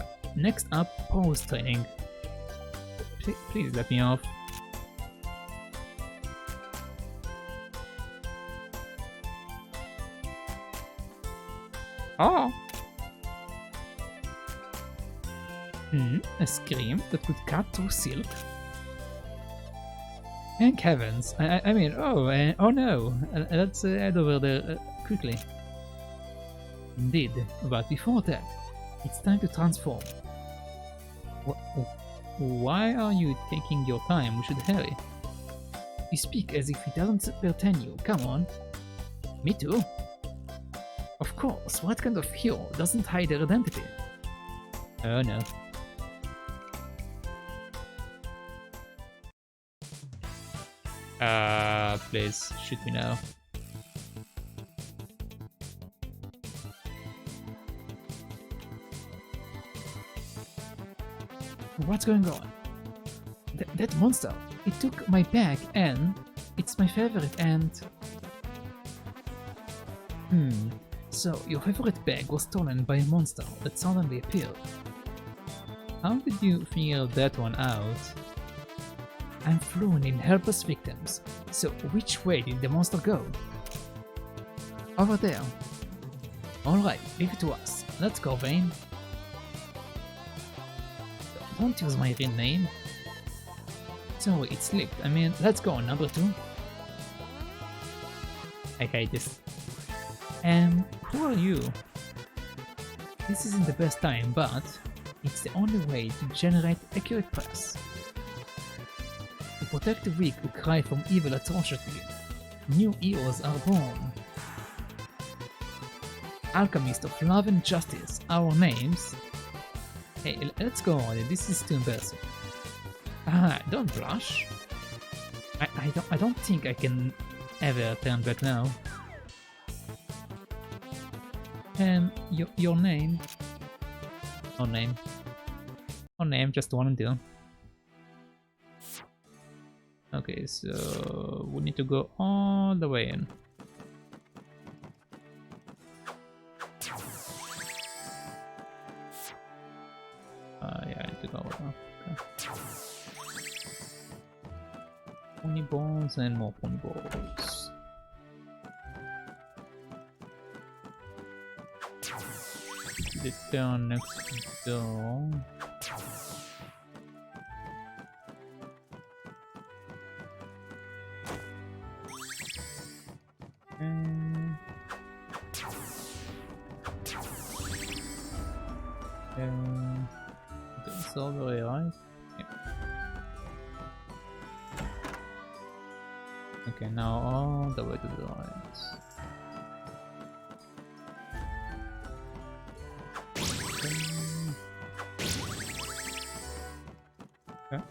up pose training. Please let me off. Oh! A scream that could cut through silk? Thank heavens! I mean, oh no! Let's head over there quickly. Indeed, but before that, it's time to transform. Why are you taking your time? We should hurry. You speak as if it doesn't pertain you. Come on. Me too. Of course, what kind of hero doesn't hide their identity? Oh no. Please, shoot me now. What's going on? That monster, it took my bag and it's my favorite and... So your favorite bag was stolen by a monster that suddenly appeared. How did you figure that one out? I'm fluent in helpless victims, so which way did the monster go? Over there. Alright, leave it to us. Let's go, Vayne. Don't use my real name. Sorry, it slipped. I mean, let's go, number 2. I hate this. Who are you? This isn't the best time, but it's the only way to generate accurate press. To protect the weak who cry from evil atrocity, new heroes are born. Alchemists of love and justice, our names. Hey, let's go on. This is too embarrassing. Ah, don't blush. I don't think I can ever turn back now. Your name? No name. No name, just one and two. Okay, so we need to go all the way in. Yeah, I need to go over. Okay. Pony balls and more pony balls. The turn next door. It's over here, right? Yeah. Okay, now all the way to the right. Okay.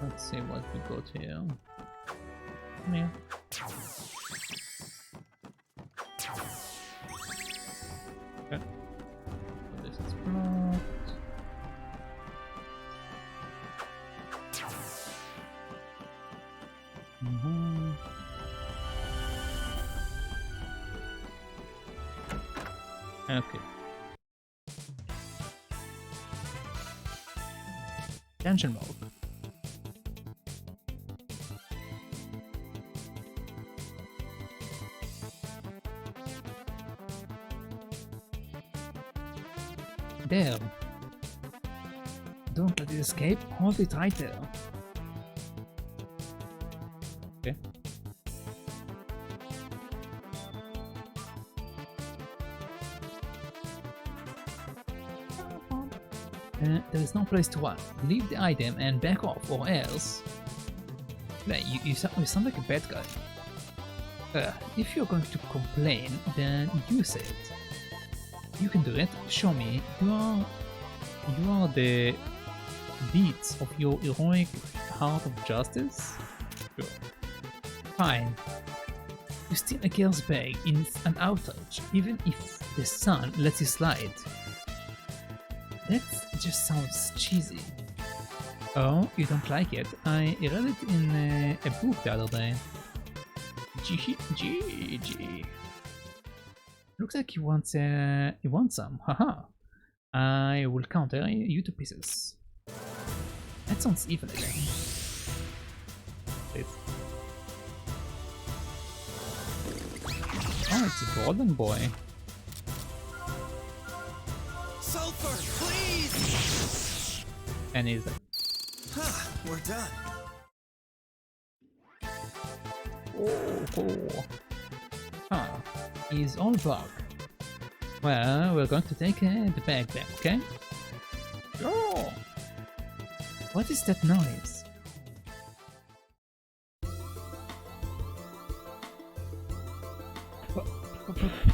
Let's see what we got here. Come here. Okay. So this is blocked. Okay. Tension mode. There. Don't let it escape. Hold it right there. Okay. There is no place to run. Leave the item and back off, or else... You sound like a bad guy. If you're going to complain, then you say it. You can do it. Show me. You are the deeds of your heroic heart of justice? Sure. Fine. You steal a girl's bag in an outrage, even if the sun lets you slide. That just sounds cheesy. Oh, you don't like it? I read it in a book the other day. GG. Looks like you want some. Haha. I will counter you to pieces. That sounds evil again. Please. Oh, it's a golden boy. Sulpher, please! And he's like, we're done. oh. Huh. He's all bark. Well, we're going to take the bag back, okay? Oh! What is that noise?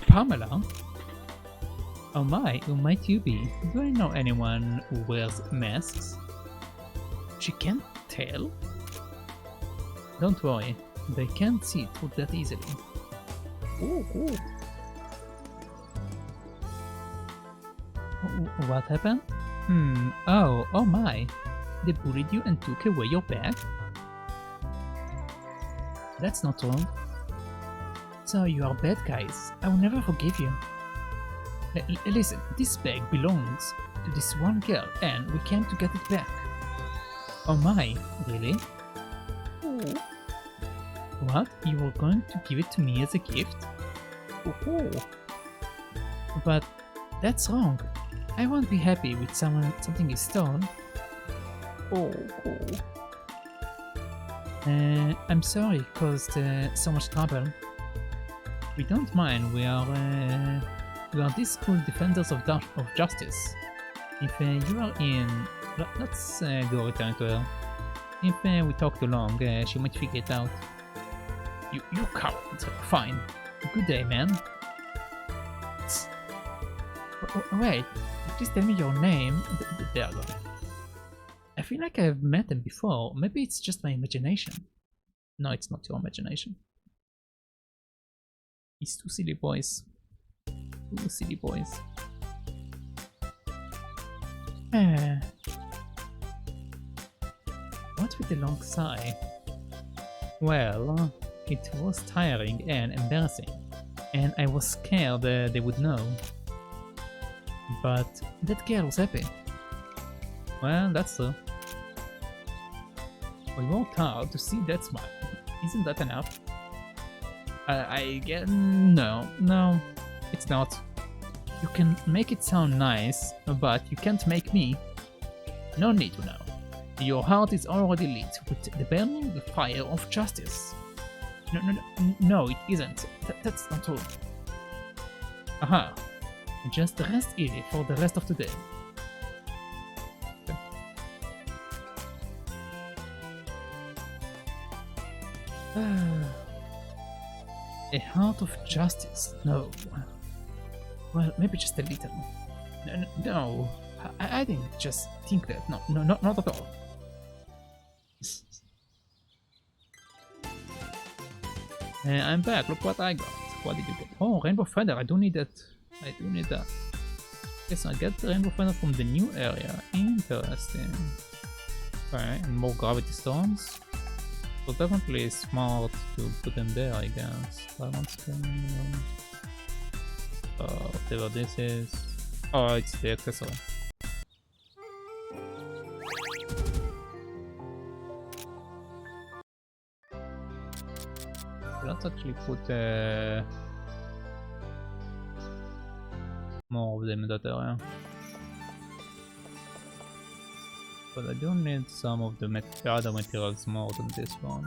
Pamela? Oh my, who might you be? Do I know anyone who wears masks? She can't tell? Don't worry, they can't see through that easily. Ooh. What happened? Oh my. They bullied you and took away your bag? That's not wrong. So you are bad guys. I will never forgive you. Listen, this bag belongs to this one girl and we came to get it back. Oh my, really? Ooh. What? You were going to give it to me as a gift? Ooh. But that's wrong. I won't be happy with something is stolen. Oh, cool. I'm sorry caused so much trouble. We don't mind, we are these cool defenders of justice. If you are in... Let's go return to her. If we talk too long, she might figure it out. You coward. Fine. Good day, man. Wait, please tell me your name. There you go. I feel like I've met him before. Maybe it's just my imagination. No, it's not your imagination. These two silly boys. Two silly boys. What with the long sigh? Well, it was tiring and embarrassing, and I was scared they would know. But that girl was happy. Well, that's true. We worked hard to see that smile. Isn't that enough? I get... No, it's not. You can make it sound nice, but you can't make me. No need to know. Your heart is already lit with the burning fire of justice. No, it isn't. That's not true. Aha. Just rest easy for the rest of today. A heart of justice? No. Well, maybe just a little. No. I didn't just think that. No, not at all. I'm back. Look what I got. What did you get? Oh, rainbow feather. I do need that. Yes, I get the rainbow feather from the new area. Interesting. Okay, and more gravity stones. So definitely smart to put them there, I guess. Whatever this is. Oh, it's the accessory. Let's actually put more of them in that area. But I do need some of the other materials more than this one.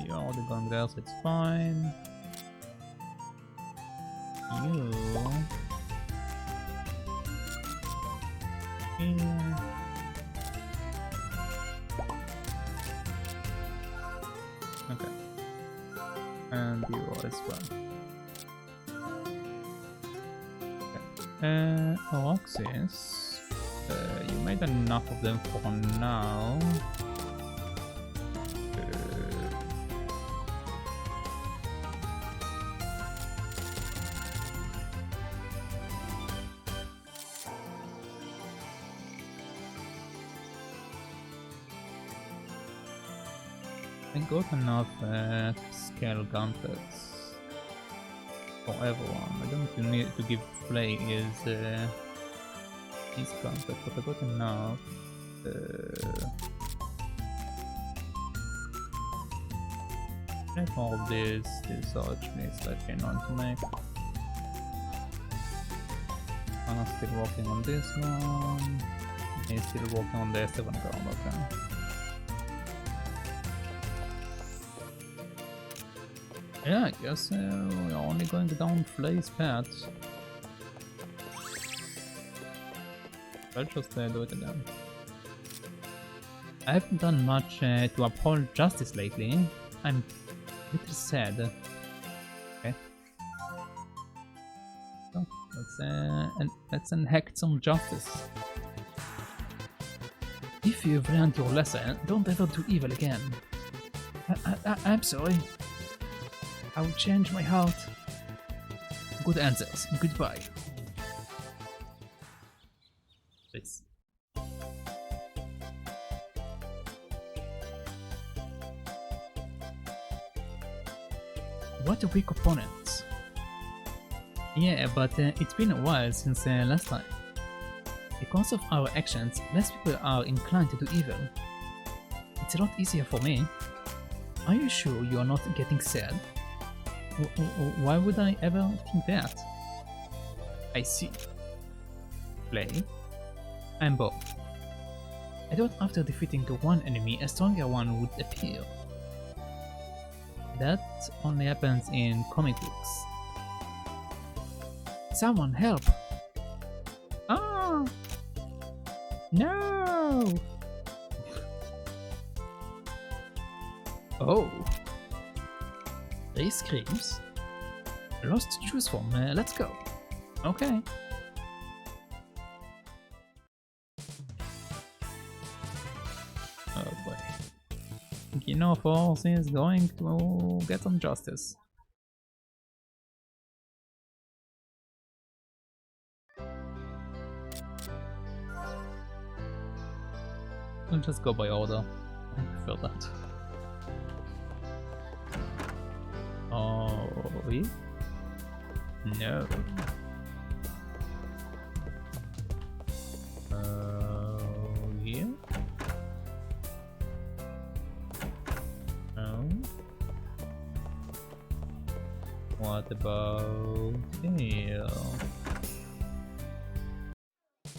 You're already going there, so it's fine. You... Here. Okay. And you as well. Roxis, you made enough of them for now. I got enough scale gauntlets for everyone. I don't need to give Flay his gauntlet, but I got enough. More of this are actually slightly annoying to make. I'm still working on this one. He's still working on the 7 guard, okay. Yeah, I guess we're only going down Flay's path. I'll just do it again. I haven't done much to uphold justice lately. I'm a little sad. Okay. So, let's enact some justice. If you've learned your lesson, don't ever do evil again. I'm sorry. I will change my heart. Good answers. Goodbye. Please. What a weak opponent. Yeah, but it's been a while since last time. Because of our actions, less people are inclined to do evil. It's a lot easier for me. Are you sure you are not getting sad? Why would I ever think that? I see. Flay, I'm bored. I thought after defeating one enemy, a stronger one would appear. That only happens in comic books. Someone help! Ah! No! Oh! 3 screams. Lots to choose from, let's go. Okay. Oh boy. Kino Force is going to get some justice. I'll just go by order. I prefer that. Oh, yeah? No. Yeah? No. What about here?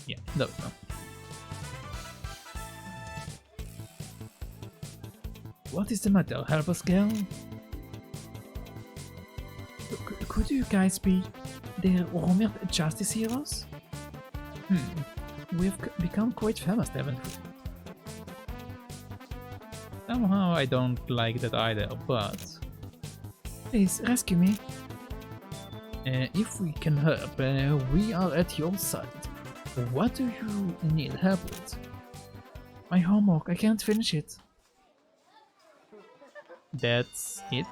Yeah, there we go. What is the matter, help us, girl? Could you guys be the Roman justice heroes? We've become quite famous, haven't we? Somehow I don't like that either, but... Please, rescue me. If we can help, we are at your side. What do you need help with? My homework, I can't finish it. That's it?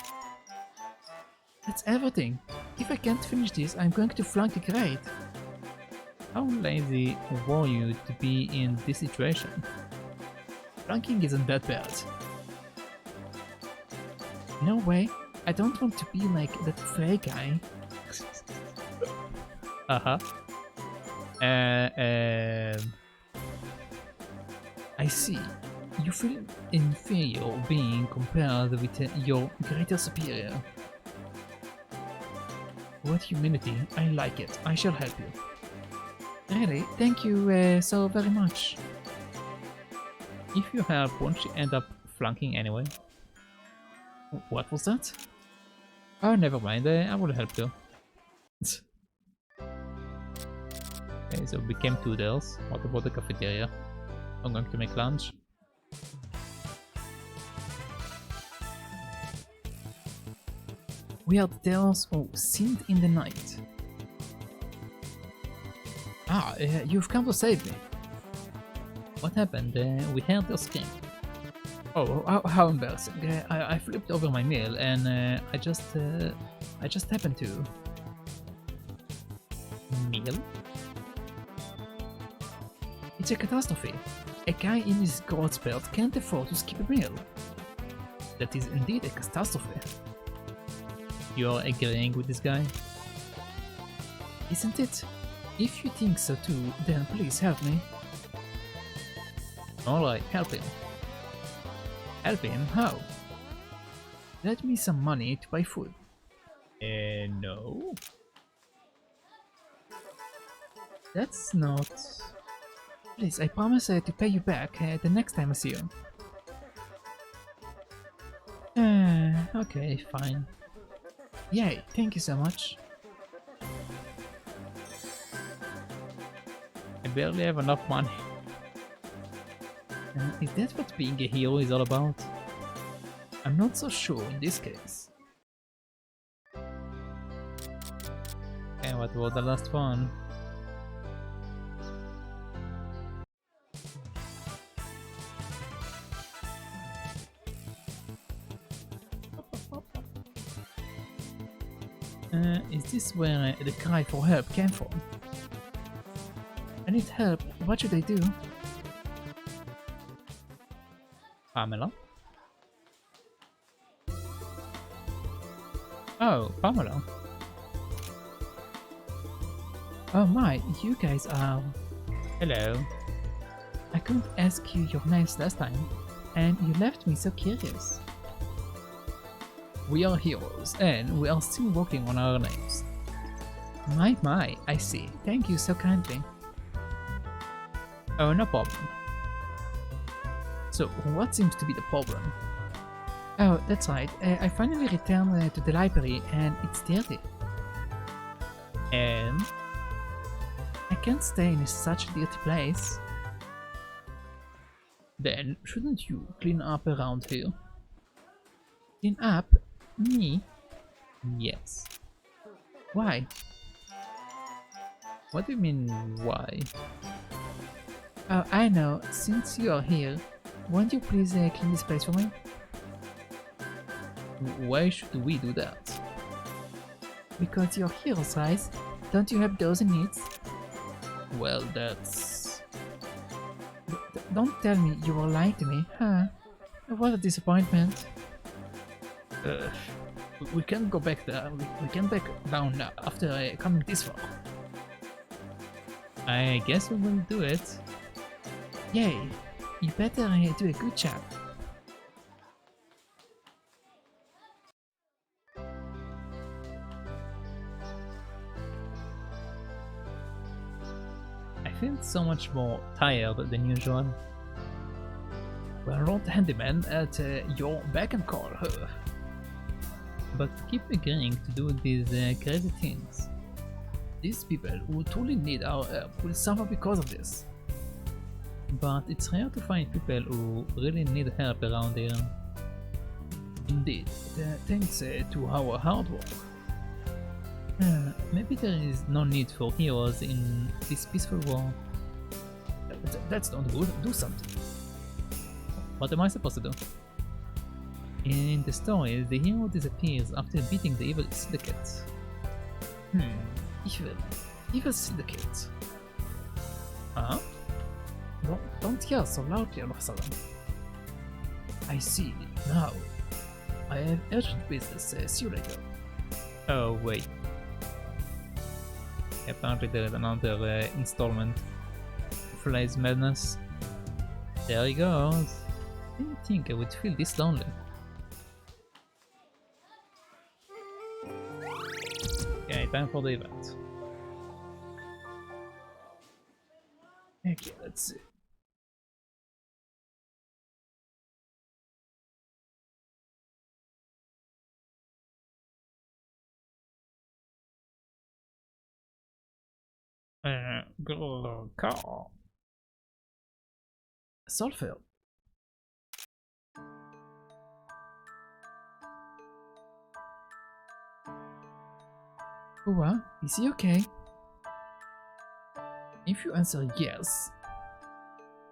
That's everything. If I can't finish this, I'm going to flunk a grade. How lazy were you to be in this situation? Flunking isn't that bad. No way, I don't want to be like that Flay guy. I see. You feel inferior being compared with your greater superior. What humility, I like it, I shall help you. Really, thank you so very much. If you help, won't you end up flunking anyway? What was that? Oh, never mind, I will help you. Okay, so we became Toodles. What about the cafeteria? I'm going to make lunch. Weird tales seemed in the night. Ah, you've come to save me. What happened? We heard your scream. Oh, how embarrassing. I flipped over my meal and I just happened to... Meal? It's a catastrophe. A guy in his growth spurt can't afford to skip a meal. That is indeed a catastrophe. You're agreeing with this guy? Isn't it? If you think so too, then please help me. Alright, help him. Help him? How? Let me some money to buy food. No. That's not... Please, I promise to pay you back the next time I see you. Okay, fine. Yay, thank you so much. I barely have enough money. Is that what being a hero is all about? I'm not so sure in this case. And what was the last one? Is this where the cry for help came from? I need help, what should I do? Pamela? Oh, Pamela. Oh my, you guys are... Hello. I couldn't ask you your names last time, and you left me so curious. We are heroes, and we are still working on our names. My, I see. Thank you so kindly. Oh, no problem. So, what seems to be the problem? Oh, that's right. I finally returned to the library and it's dirty. And I can't stay in such a dirty place. then, shouldn't you clean up around here? Clean up? Me? Yes. Why? What do you mean, why? Oh, I know. Since you are here, won't you please clean this place for me? Why should we do that? Because you're heroes, right? Don't you have those in needs? Well, that's... Don't tell me you were lying to me, huh? What a disappointment. We can't go back there. We can't back down after coming this far. I guess we will do it. Yay! You better do a good job. I feel so much more tired than usual. We're not handyman at your beck and call, but keep agreeing to do these crazy things. These people who truly need our help will suffer because of this. But it's rare to find people who really need help around here. Indeed, thanks to our hard work. Maybe there is no need for heroes in this peaceful world. That's not good. Do something. What am I supposed to do? In the stories, the hero disappears after beating the evil syndicate. Evil syndicate. Huh? Don't yell so loudly, Al-Muhsalam. I see. Now, I have urgent business. See you later. Oh, wait. Apparently there is another installment. Flay's madness. There he goes. Didn't think I would feel this lonely. Okay, time for the event. Okay, let's see. Car. Sulpher. What? Is he okay? If you answer yes,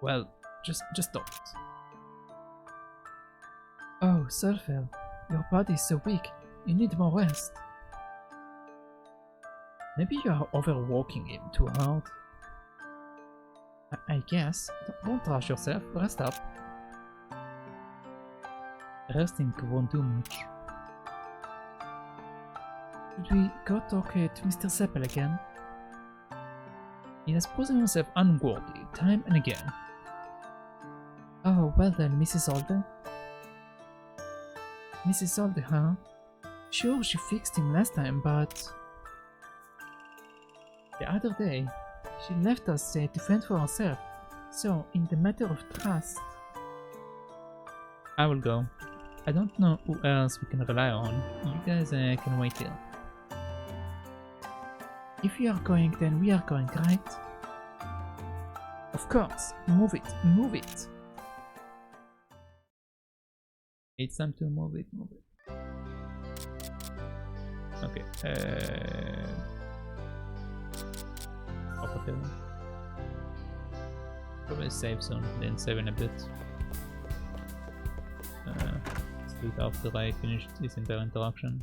well, just don't. Oh, Sulpher, your body is so weak. You need more rest. Maybe you are overworking him too hard. I guess. Don't rush yourself. Rest up. Resting won't do much. Should we go talk to Mr. Zeppel again? He has proven himself unworthy time and again. Oh, well then, Mrs. Alden. Mrs. Alden, huh? Sure, she fixed him last time, but... The other day, she left us to fend for herself. So, in the matter of trust... I will go. I don't know who else we can rely on. You guys can wait here. If you are going, then we are going, right? Of course. Move it, move it. It's time to move it, move it. Okay, probably save soon, then save in a bit. Let's do it after I finish this entire interaction.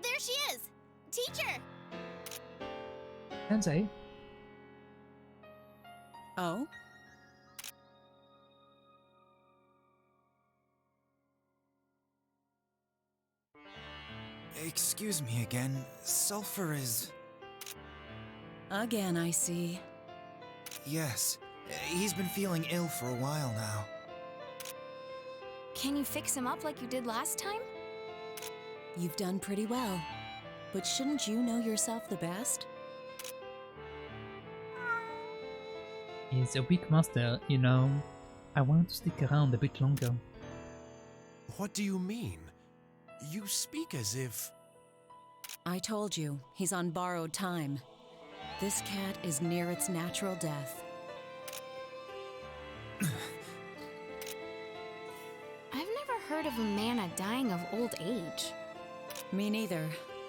There she is! Teacher! Sensei? Oh? Excuse me again. Sulpher is... Again, I see. Yes. He's been feeling ill for a while now. Can you fix him up like you did last time? You've done pretty well. But shouldn't you know yourself the best? He's a weak master, you know. I want to stick around a bit longer. What do you mean? You speak as if... I told you, he's on borrowed time. This cat is near its natural death. I've never heard of a mana dying of old age. Me neither,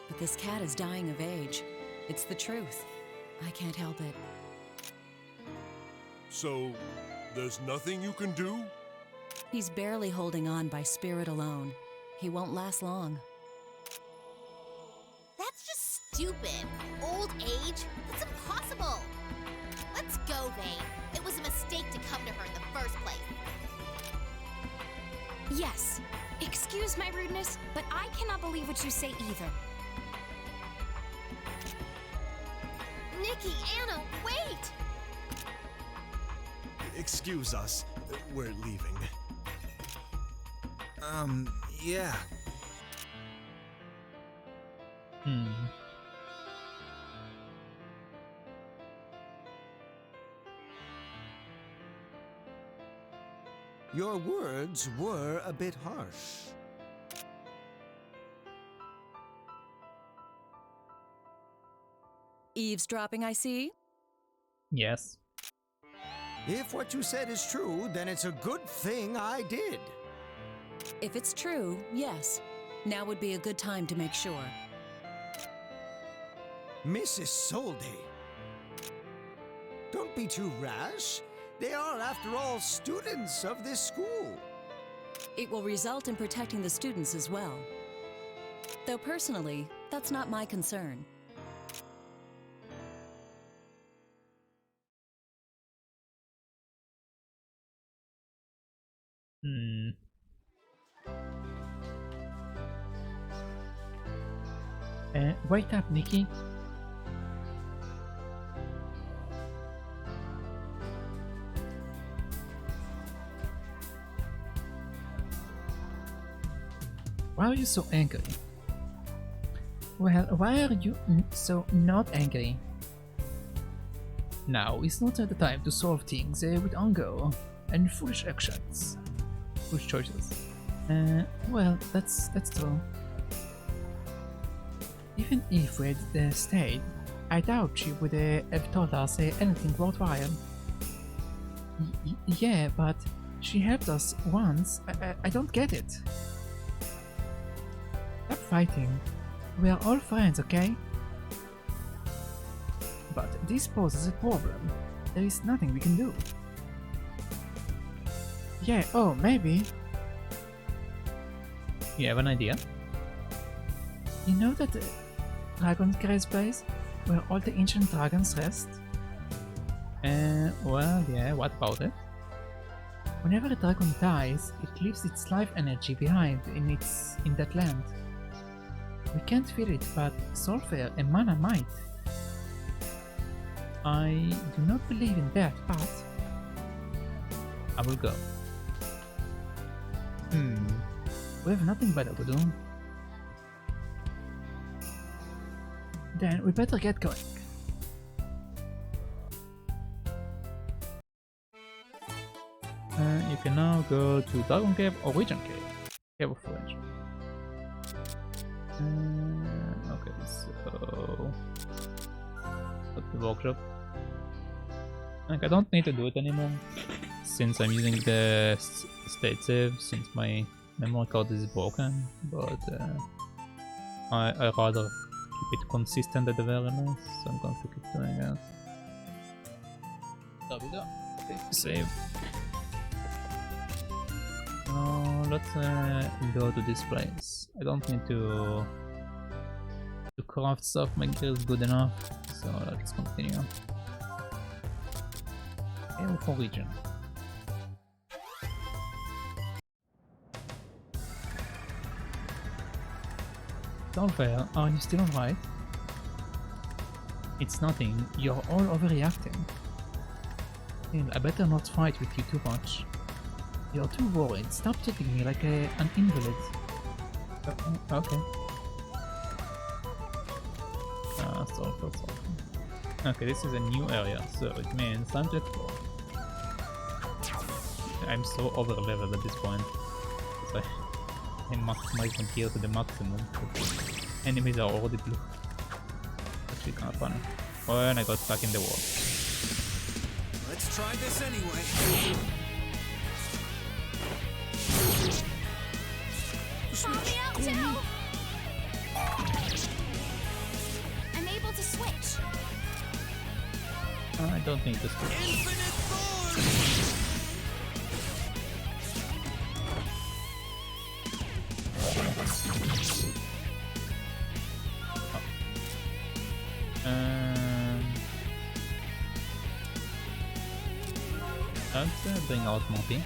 but this cat is dying of age. It's the truth. I can't help it. So, there's nothing you can do? He's barely holding on by spirit alone. He won't last long. That's just stupid. Old age? That's impossible. Let's go, Vayne. It was a mistake to come to her in the first place. Yes. Excuse my rudeness, but I cannot believe what you say either. Nikki, Anna, wait! Excuse us. We're leaving. Yeah. Your words were a bit harsh. Eavesdropping, I see? Yes. If what you said is true, then it's a good thing I did. If it's true, yes. Now would be a good time to make sure. Mrs. Solde. Don't be too rash. They are, after all, students of this school. It will result in protecting the students as well. Though personally, that's not my concern. Wait up, Nikki. Why are you so angry? Well, why are you so not angry? Now is not the time to solve things with anger and foolish actions. Foolish choices. Well, that's true. Even if we had stayed, I doubt she would have told us anything worthwhile. Yeah, but she helped us once. I don't get it. Stop fighting. We are all friends, okay? But this poses a problem. There is nothing we can do. Yeah, oh, maybe. You have an idea? You know that Dragon's Grace place, where all the ancient dragons rest? Well, yeah, what about it? Whenever a dragon dies, it leaves its life energy behind in that land. We can't feel it, but Sulpher and mana might. I do not believe in that, but I will go. We have nothing better to do. Then we better get going. You can now go to Dragon Cave or Region Cave. Cave of French. Okay, so... What's the workshop? Like, I don't need to do it anymore, since I'm using the state save, since my memory card is broken, but I rather keep it consistent at the very least, so I'm going to keep doing that. There we go. Okay, save. Now let's go to this place. I don't need to craft stuff, my gear is good enough, so let's continue. Aim for region. Sulpher, are you still alright? It's nothing, you're all overreacting. Still, I better not fight with you too much. You're too worried, stop treating me like an invalid. Okay. Sulpher. Okay, this is a new area, so it means time to explore. I'm so over leveled at this point. I maximize my gear to the maximum. Enemies are already blue. Actually kind of fun. Oh, and I got stuck in the wall. Let's try this anyway. Help me out too! I'm able to switch. I don't think this will. Infinite Thorn! Let's bring out Muppy.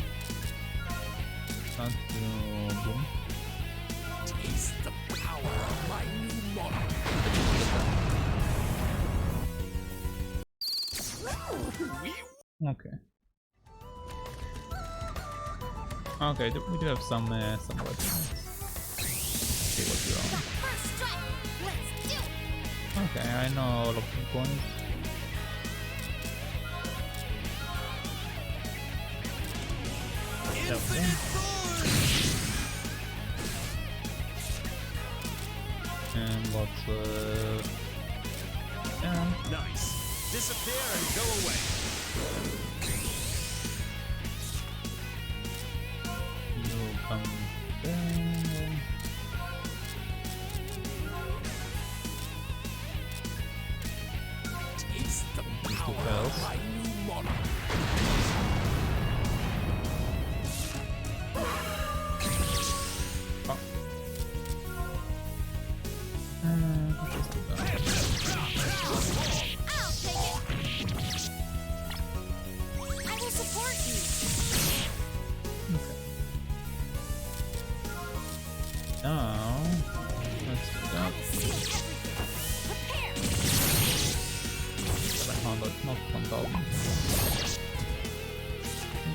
Let's do boom. Taste the power of my new monarch. Okay. Okay, we do have some weapons. Let's see what we're on. First strike. Let's do it. Okay, I know all of the points. And what's yeah. Nice. Disappear and go away. You come there. Taste the These two power fails. of my new monarch. I'll take it. I will support you. Now, let's do I that. will seal everything. Prepare. 700, not 1000.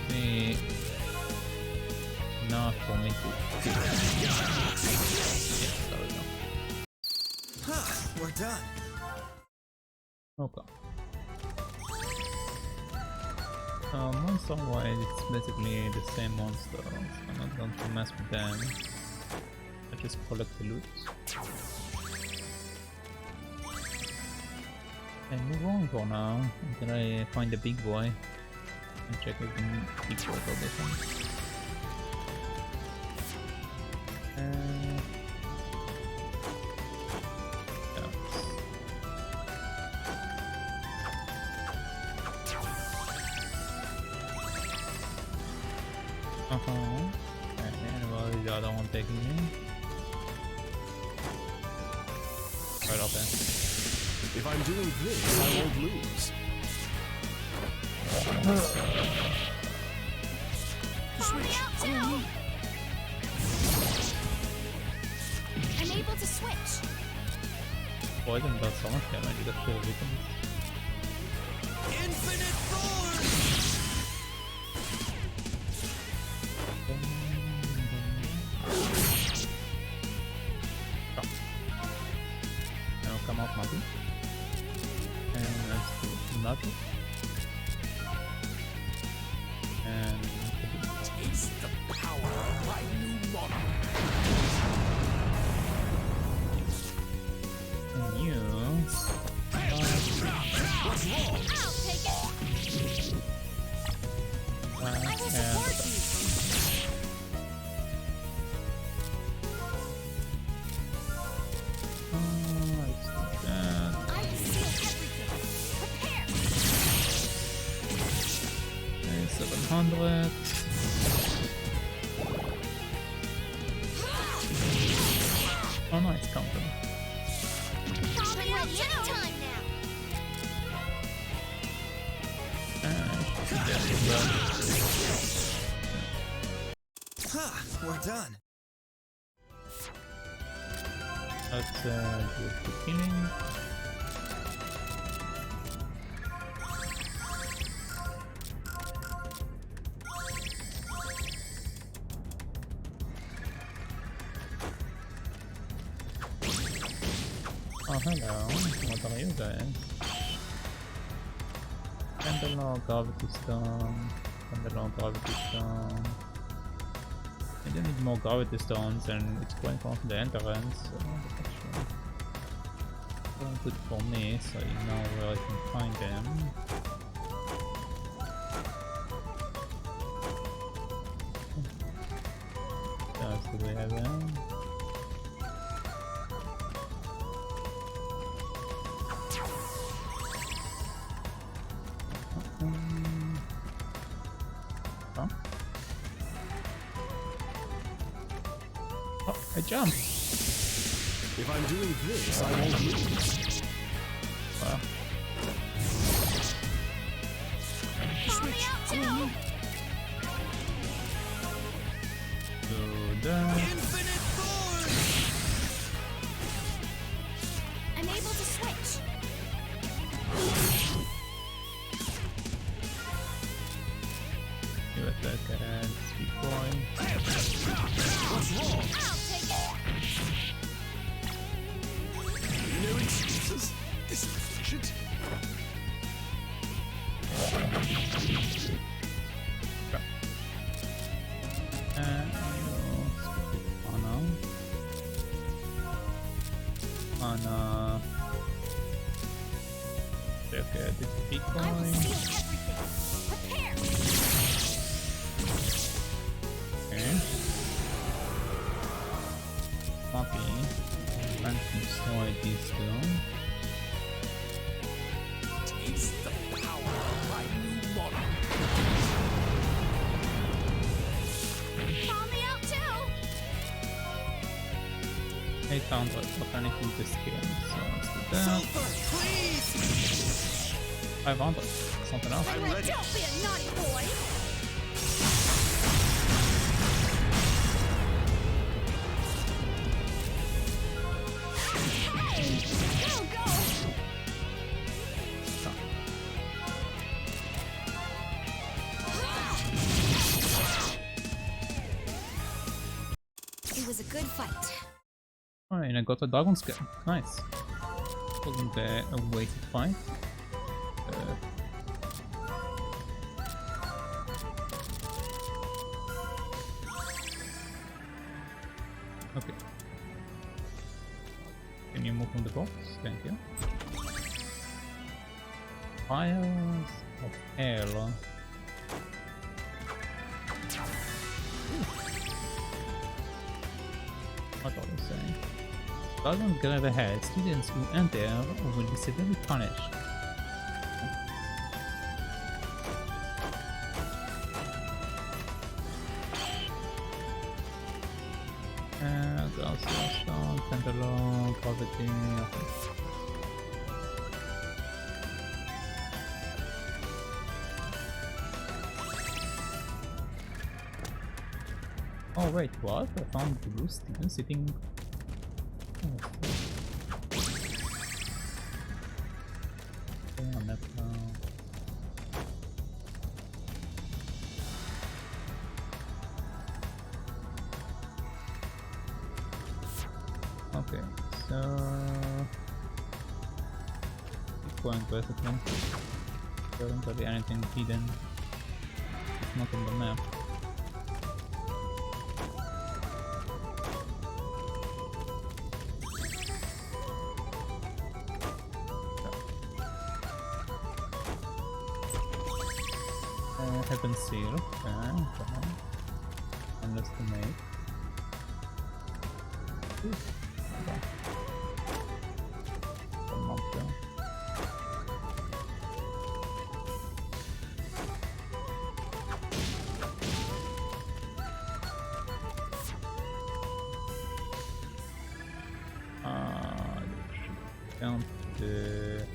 Maybe enough for me to kill. Yes, there we go. Huh, we're done. Okay. Monster-wise, it's basically the same monsters. I'm not going to mess with them. I just collect the loot. And move on for now until I find the big boy and check if the big boy got this one. And what is the other one taking me? Right up there. If I'm doing this, I won't lose. Help me out too. I'm able to switch. Poison does so much damage, that's the weakness. Infinite Thorn! Now come out, Muppy. And let's do Muppy. And Taste the power of my new monarch. you. What's wrong? I'll take it. I will support you. I will seal everything. Prepare. 700. Oh no, it's counted. Call me out anytime now. Huh, we're done. Let's do the healing. Oh, hello. What are you guys? Candle, gravity stone. standalone gravity stone. I don't need more gravity stones, and it's going from the entrance, so that's actually good for me, so you know where I can find them. Just do we have them? Oh, I jumped! If I'm doing this, I won't lose. Wow. Call me out too! Do that. Infinite force! I'm able to switch. You attack at speed point. What's wrong? I'll take it. No excuses. This is efficient. Mana. Okay, the speed I will point. seal everything. Prepare. Okay. Muppy. And destroy these two. Taste the power of my new model. Call me out too. 800, but I need to use the skill, so let's do that. Sulpher, please! 500, something else. I'm ready. Don't be a naughty boy. Go, go. It was a good fight. Alright, I got a dragon skill. Nice. Wasn't there a wasted fight? Okay. Can you move from the box? Thank you. Files of hell. What are you saying? Dragon grave ahead. Students who enter will be severely punished. Glass stone, Tenderloin, poverty. Okay. Oh wait, what? I found the blue student sitting. Oh, okay, on that now. Okay, so keep going basically. There isn't really anything hidden. It's not on the map. Heaven seal, okay. Underestimate. Come on, go. Count the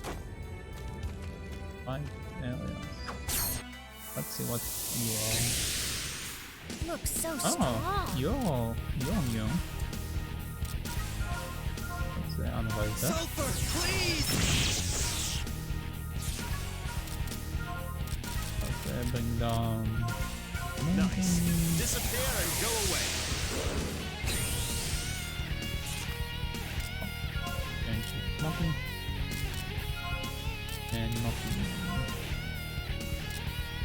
5 areas. Let's see what you Look so are. strong. Oh, yo. Let's analyze that. Sulpher, please! Okay, bring down. Nice. Disappear and go away. And nothing. And nothing.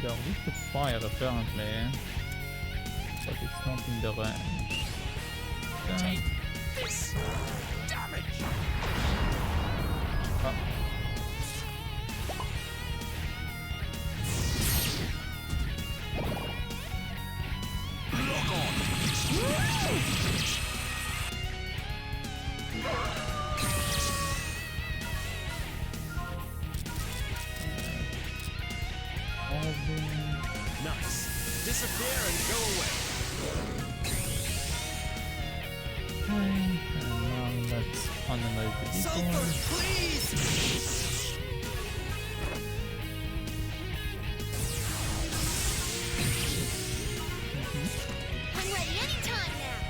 They're weak to fire apparently, but it's not in the range. Take this damage. Lock on. Nice. Disappear and go away. And now let's analyze the Sulpher, decoy. please! I'm ready anytime now.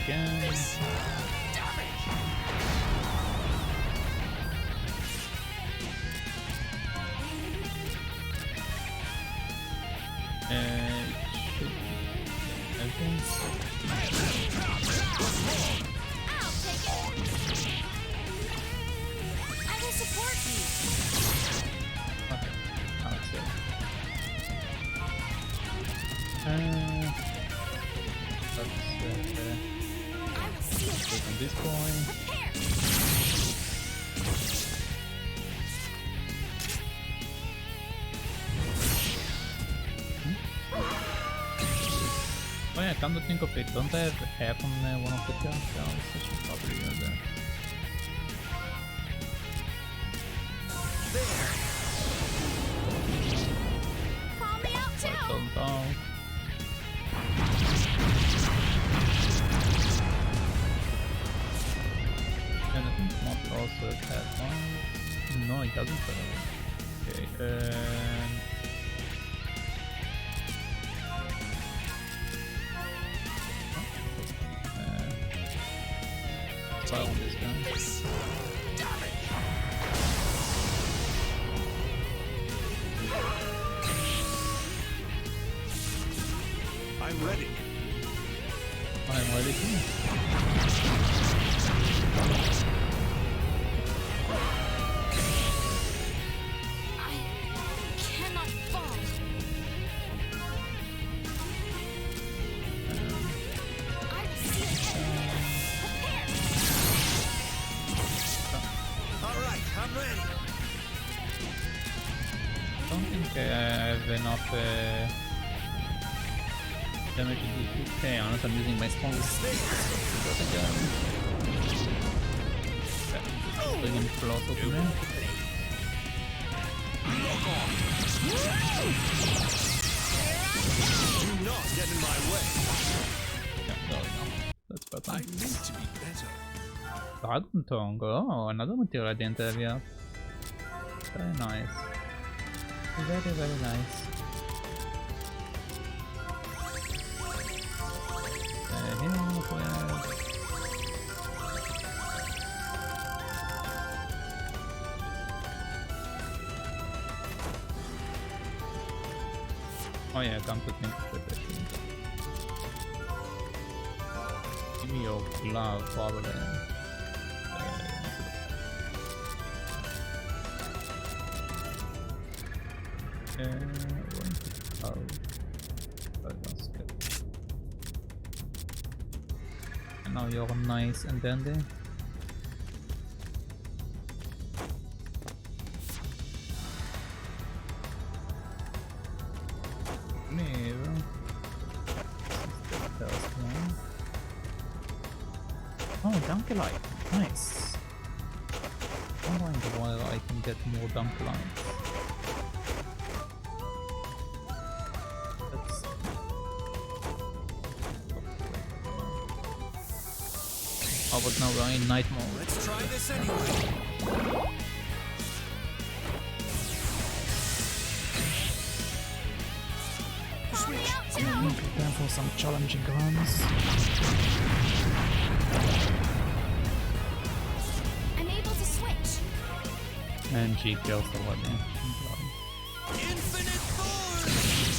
Again. Should be okay. I'll take it. I will support you. Okay, I'll say. I will seal Let's it. open this point. Prepare. Oh yeah, come to think of it, don't I have half on one of the characters? I should probably use that. Call me out too. Don't out. And I think Muppy also has one. No, it doesn't. Okay, try on this guy. I'm ready. I'm ready too. I cannot fall. I will seal it. Prepare. All right, I'm ready. I don't think I have enough damage to do 2k unless I'm using my strongest stick. Again. Bring him closer to me. Do not get in my way. Yeah, there we go. That's better. I need to be better. Dragon Tongue. Oh, another material I didn't have yet. Very nice. Very, very nice. Here we have... Oh yeah, come to think of it, actually. Give me your glove, probably. And now you're nice and dandy. Oh, Dunkelite. Nice. I'm wondering whether I can get more Dunkelites. Oh, but now we're in night mode. Let's try this anyway. Call me out too. Prepare for some challenging runs. I'm able to switch. And she kills already. Infinite thorns!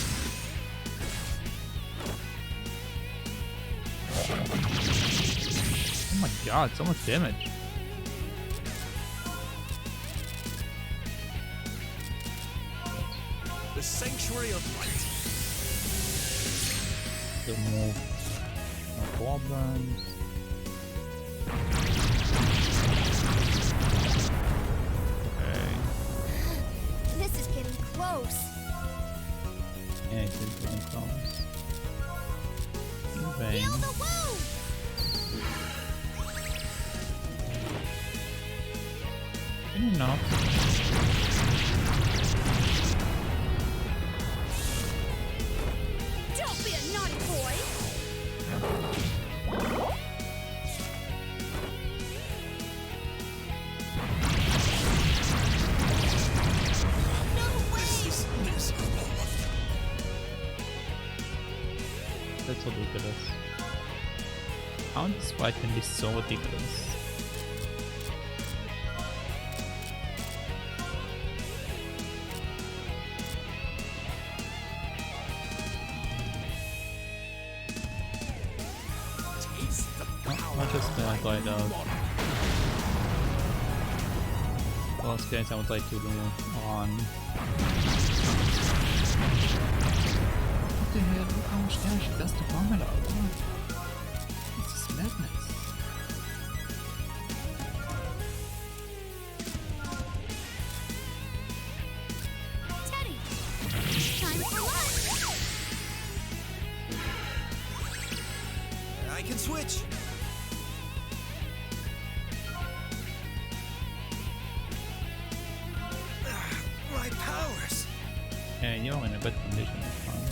God, so much damage. The Sanctuary of Light. Still more problems. Okay. This is getting close. Yeah, it is getting close. Vayne. Heal the wound! Enough. Don't be a naughty boy! No way! That's so ridiculous. How this fight can be so ridiculous? I'll just try it out. Last case I would like to do on. What the hell? Look how much damage it does to Pamela. What? This is madness. Teddy! Time for lunch! I can switch. My powers. Yeah, you're in a bad condition. It's fine.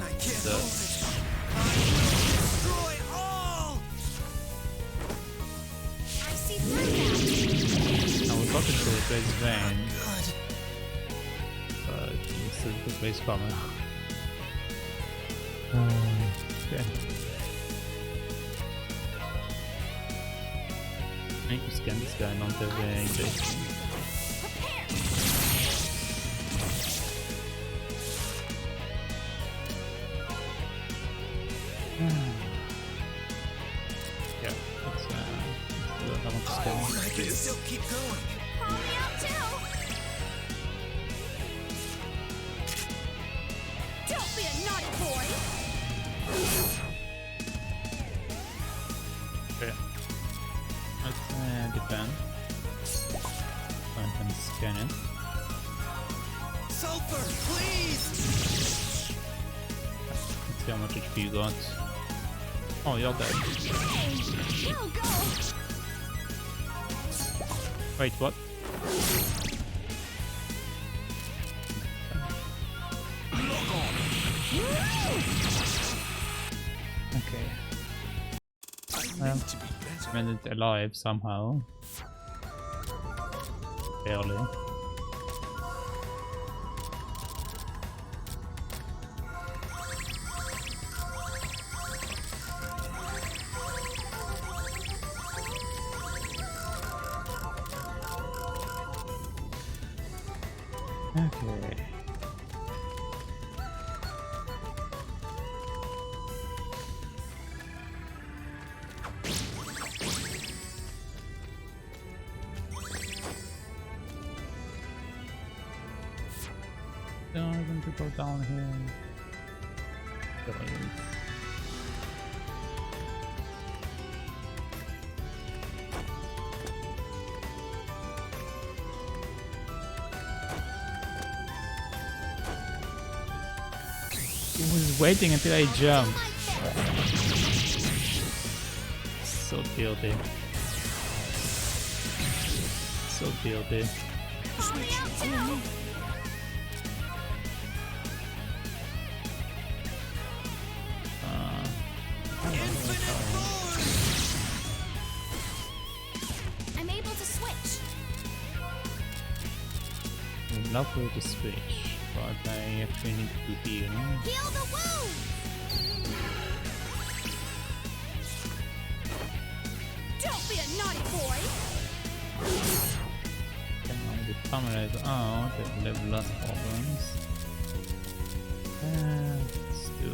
I can't So- hold it. I will destroy all. I see through that! I was hoping to replace Vayne, God. but instead to replace Pamela. Okay. I need to scan this guy, not have a Jason. Prepare! Yeah, let's do that. I want to scan. I can still keep going. Call me out too! Don't be a naughty boy! Okay. Let's defend. I can scan it. Sulpher, please. Let's see how much HP you got. Oh, you're dead. Go, go! Wait, what? Okay. Well, made it alive somehow. Barely. Okay. Don't even to go down here. Brilliant. He was waiting until I jumped. So guilty. So guilty. Call me out too! I'm able to switch. I'd love for you to switch, but I actually need to heal. Heal the wound! Don't be a naughty boy! Can I defend? Pamela is out, they have less problems. Let's do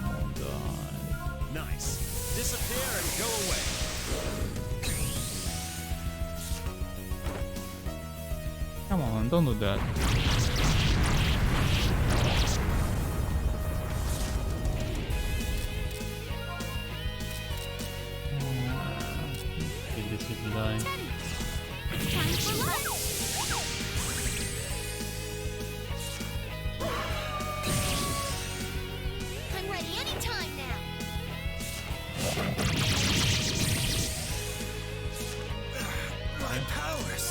more die. Nice. Disappear and go away. Come on, don't do that. This will die. Time for lunch! I'm ready anytime now! My powers!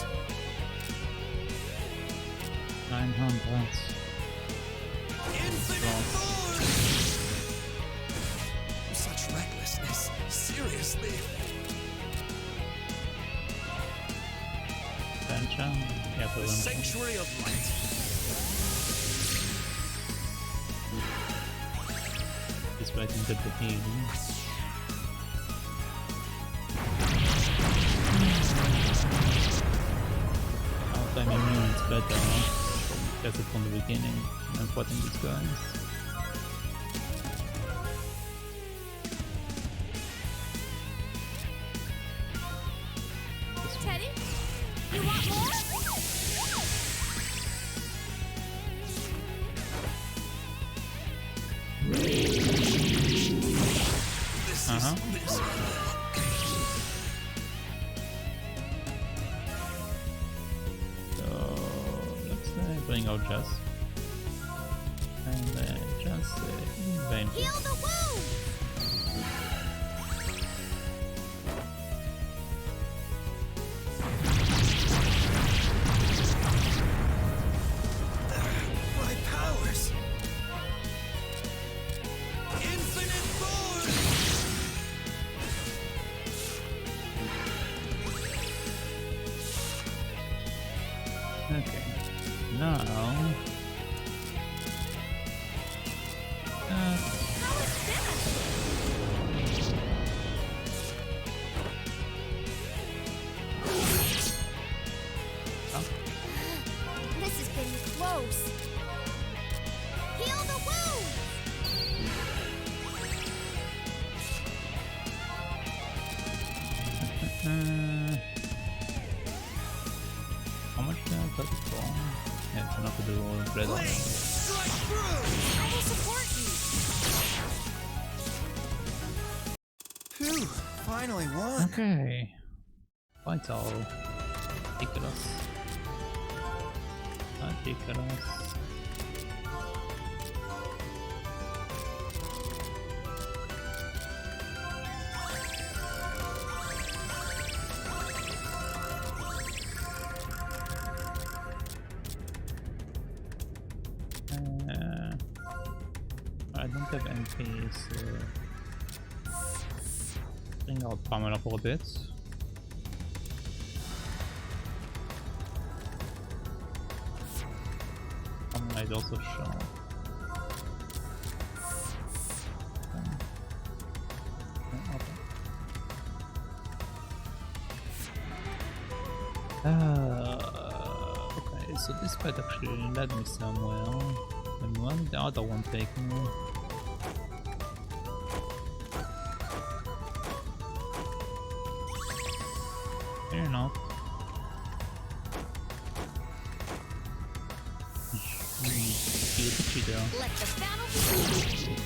900. Infinite force! Such recklessness. Seriously. Attention. Yeah, for The them. sanctuary of light. This way I can get the heal. Time immune is better, huh? Guess it from the beginning. I'm fighting these guys. Teddy, you want more? Bring out Jess. And then just Vayne. Heal the wound! My powers! Infinite force! Okay. Now, This has been close. Heal the wound! how much can I touch it for? Yeah, it's enough to do all the bread. Strike through! I will support you. Phew, finally won. Okay. Fights all ridiculous. Ridiculous. I don't have MP, so bring out Pamela for a bit. Pamela is also sharp. Okay, so this fight actually led me somewhere. And where did the other one take me? Fair enough. Let the battle begin.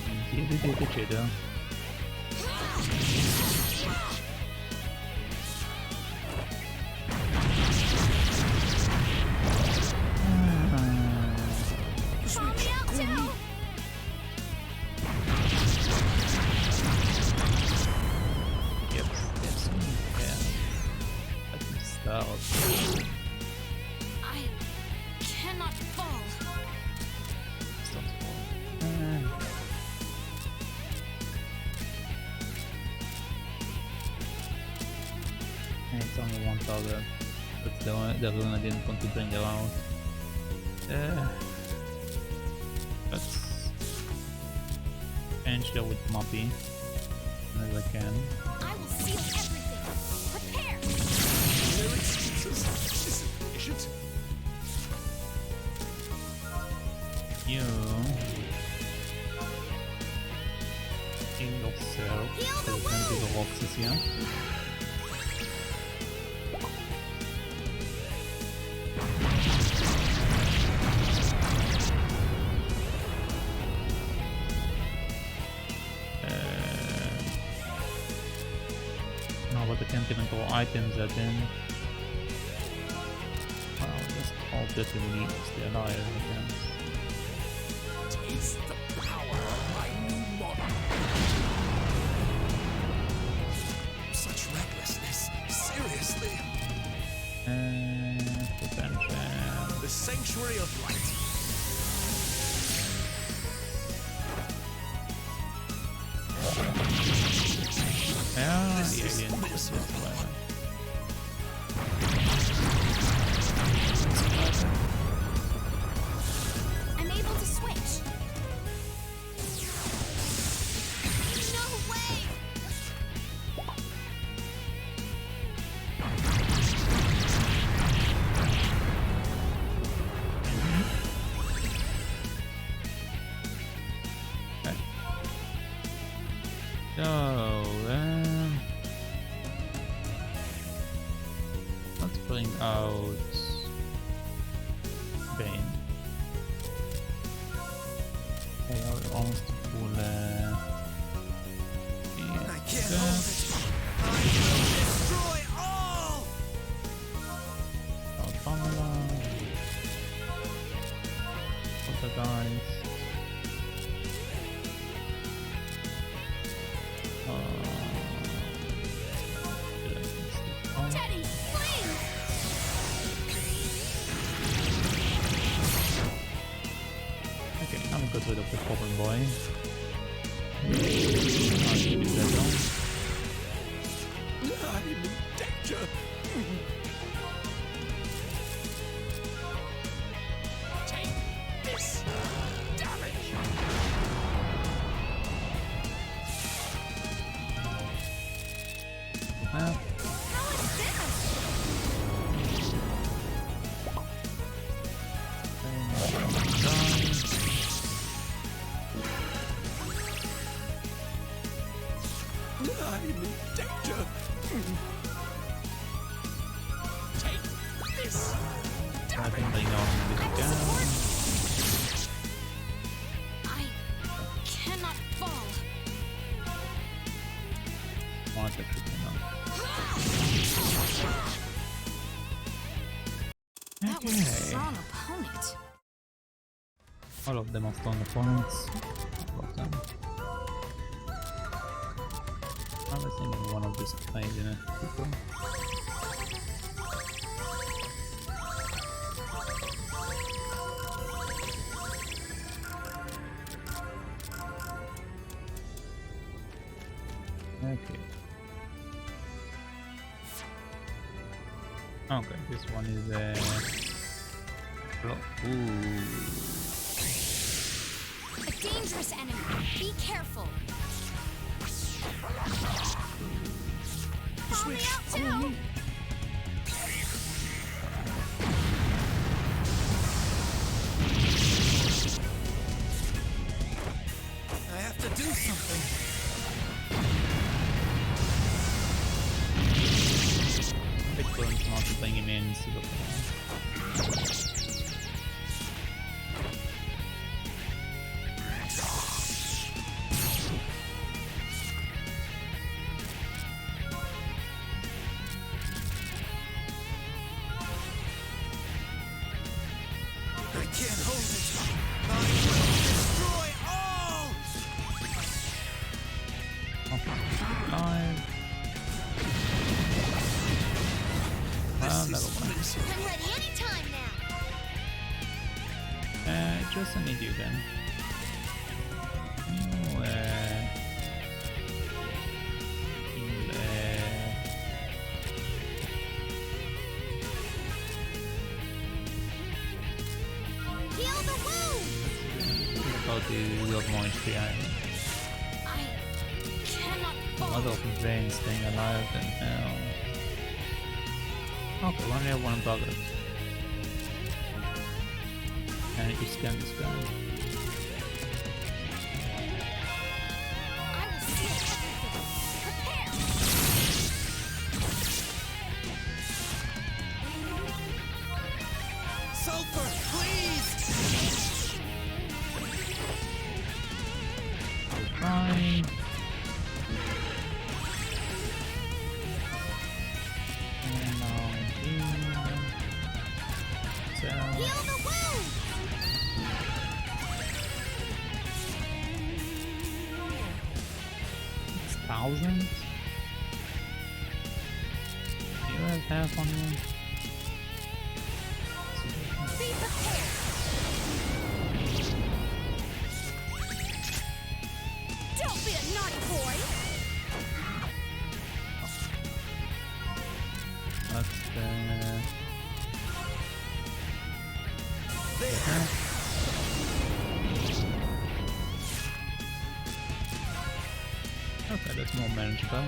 Call me out too! Yep, yes, yeah. Let me start. I cannot fall. Start fall. It's only one target. That's the rune I didn't want to bring around. Let's change there with Muppy as I can. I will seal everything. Prepare! No excuses. This is patient. in yourself. So you can do the Roxis here. No, but I can't even throw items at him. Well, just hope that he will stay alive again. Taste the power of my new model. Such recklessness. Seriously. Prevention. The Sanctuary of Light. Yeah, This the is alien is miserable. I'm able to switch. No way! So, let's bring out Vayne. Okay, I want to pull I can't hold it. I will destroy all! Pamela. Protagonist. Teddy, please! Okay, I'm good rid of the problem boy. I'll give you that one. I'm in danger. Take this damage. Well, How is this? I'm in danger. Take this I think damage. they know I'm I'm gonna down. support. I cannot fall. Want to put them out. That was a Okay. strong opponent. All of them are strong opponents. All of them. I was thinking one of these crazy people. Okay. Okay, this one is ooh. A dangerous enemy. Be careful. Call me out too. I have to do something. Big burns not to bring him in. I can't hold it. I will destroy all! Live. This Level is one. miserable. I'm ready anytime now. Just I need you then. No, Heal the wound. about the real more HP. I cannot fall. Other of Vayne staying alive than hell. Okay, we only have one target. And you scan this guy. I will 1,000? Do you have half on you? Be prepared. Don't be a naughty boy. Okay, that's more manageable.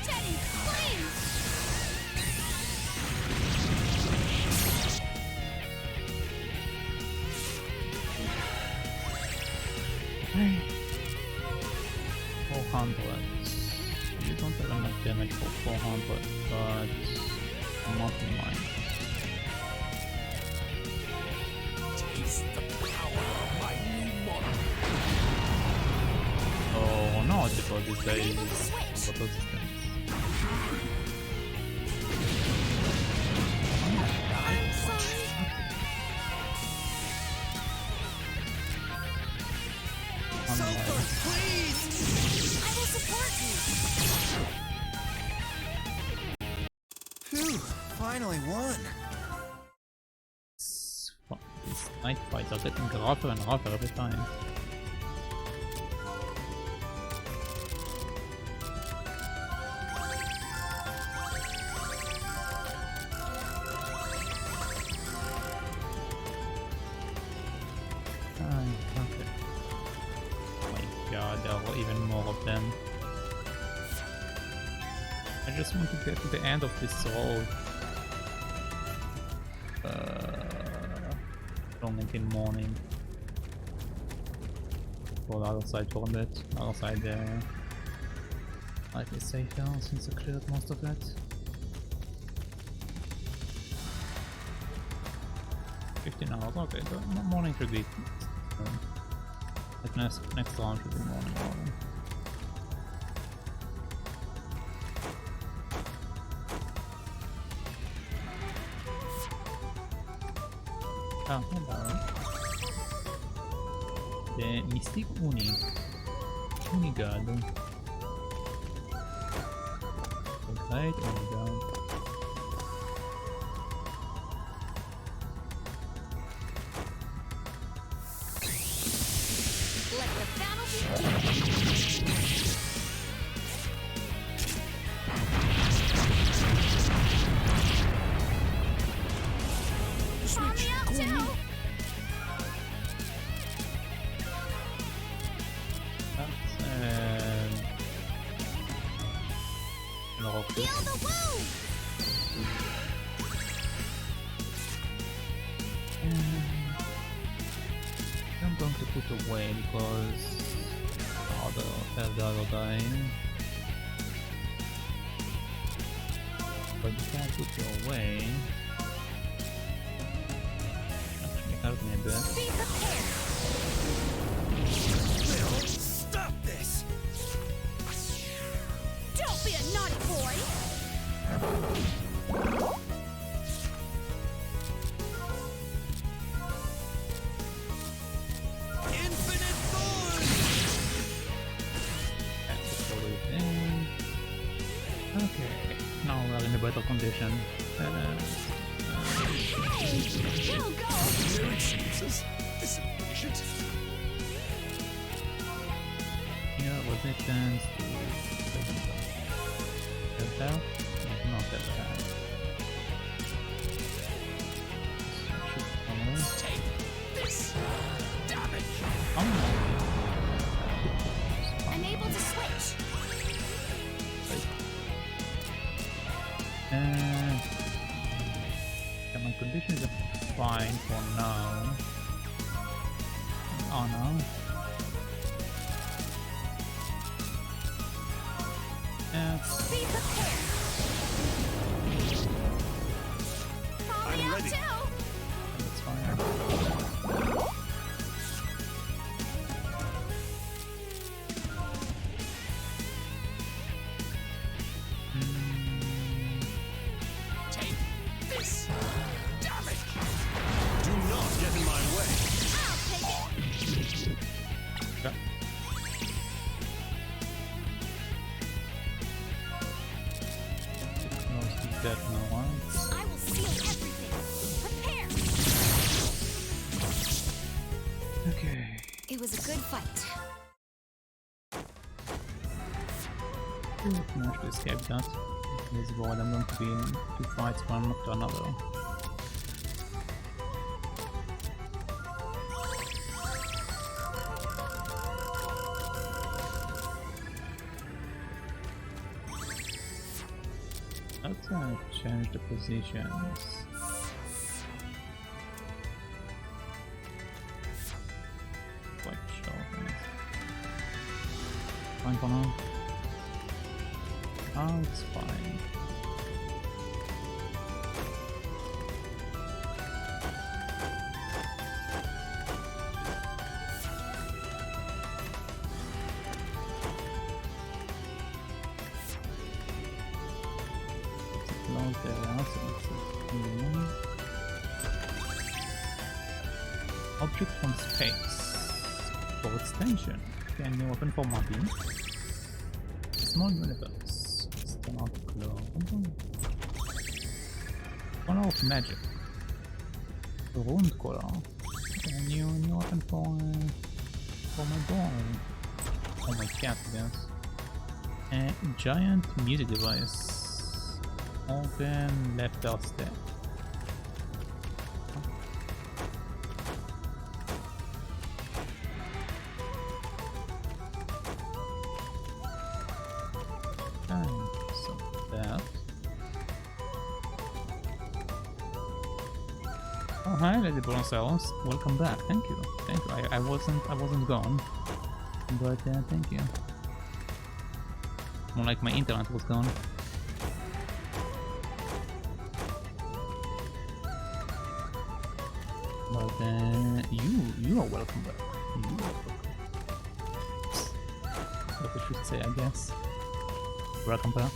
Teddy, please. Okay. 400. You don't have enough damage for 400, but not mine. Taste the power of my new model. Oh no, it's because this guy Able to is switch. auto resistance. I'm sorry. Sulpher, please! I will support you. Phew, finally won. These night fights are getting rougher and rougher every time. Okay. Oh my god, there are even more of them. I just want to get to the end of this road. Long until morning. Go the other side for a bit. Other side slightly safer since I cleared most of it. 15 hours, okay, the morning should be next round should be morning hour. Ah, hello. The Mystic Unigod. The Great Unigod. Let the battle begin. Call me out too. Roxis. Feel the wound. I'm going to put away because the other guy. But if I put you away, actually help me a bit. Be prepared. Will, stop this! Don't be a naughty boy. Infinite thorns! Okay, now we're in a better condition. Go, go. No excuses. This impatient. Here resistance to Zeppel? No, not Zeppel. Take this damage. I'm able to switch. Yeah, my conditions are fine for now. Oh no. Be prepared. Call me I'm out ready. too. That's fine. Take this damage. Do not Okay. It was a good fight. Managed to escape that. This is what I'm going to be in 2 fights, one after another. Let's change the positions. Quite sure. Fine for now. Oh, it's fine. Object from space. For extension. Okay, new weapon for Muppy. Small universe. Start globe. Color of magic. Rune color. Okay, new weapon for my dog. For my cat, I guess. A giant music device. Open left or step. Hi, Lady Broncells. Welcome back. Thank you. Thank you. I wasn't gone, but thank you. More like my internet was gone. But you are welcome back. You are welcome. That's what I should say, I guess. Welcome back.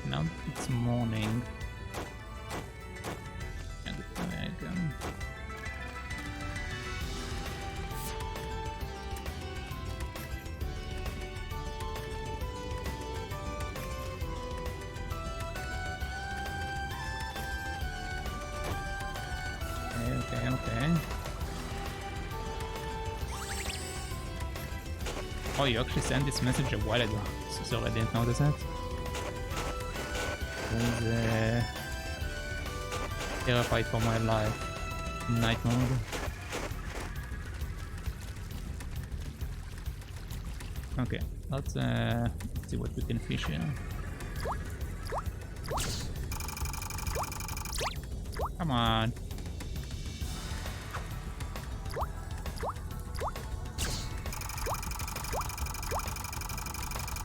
Now it's morning. And the dragon. Okay. Oh, you actually sent this message a while ago. So sorry, I didn't notice that. I was terrified for my life in night mode. Okay, let's see what we can fish here. Come on.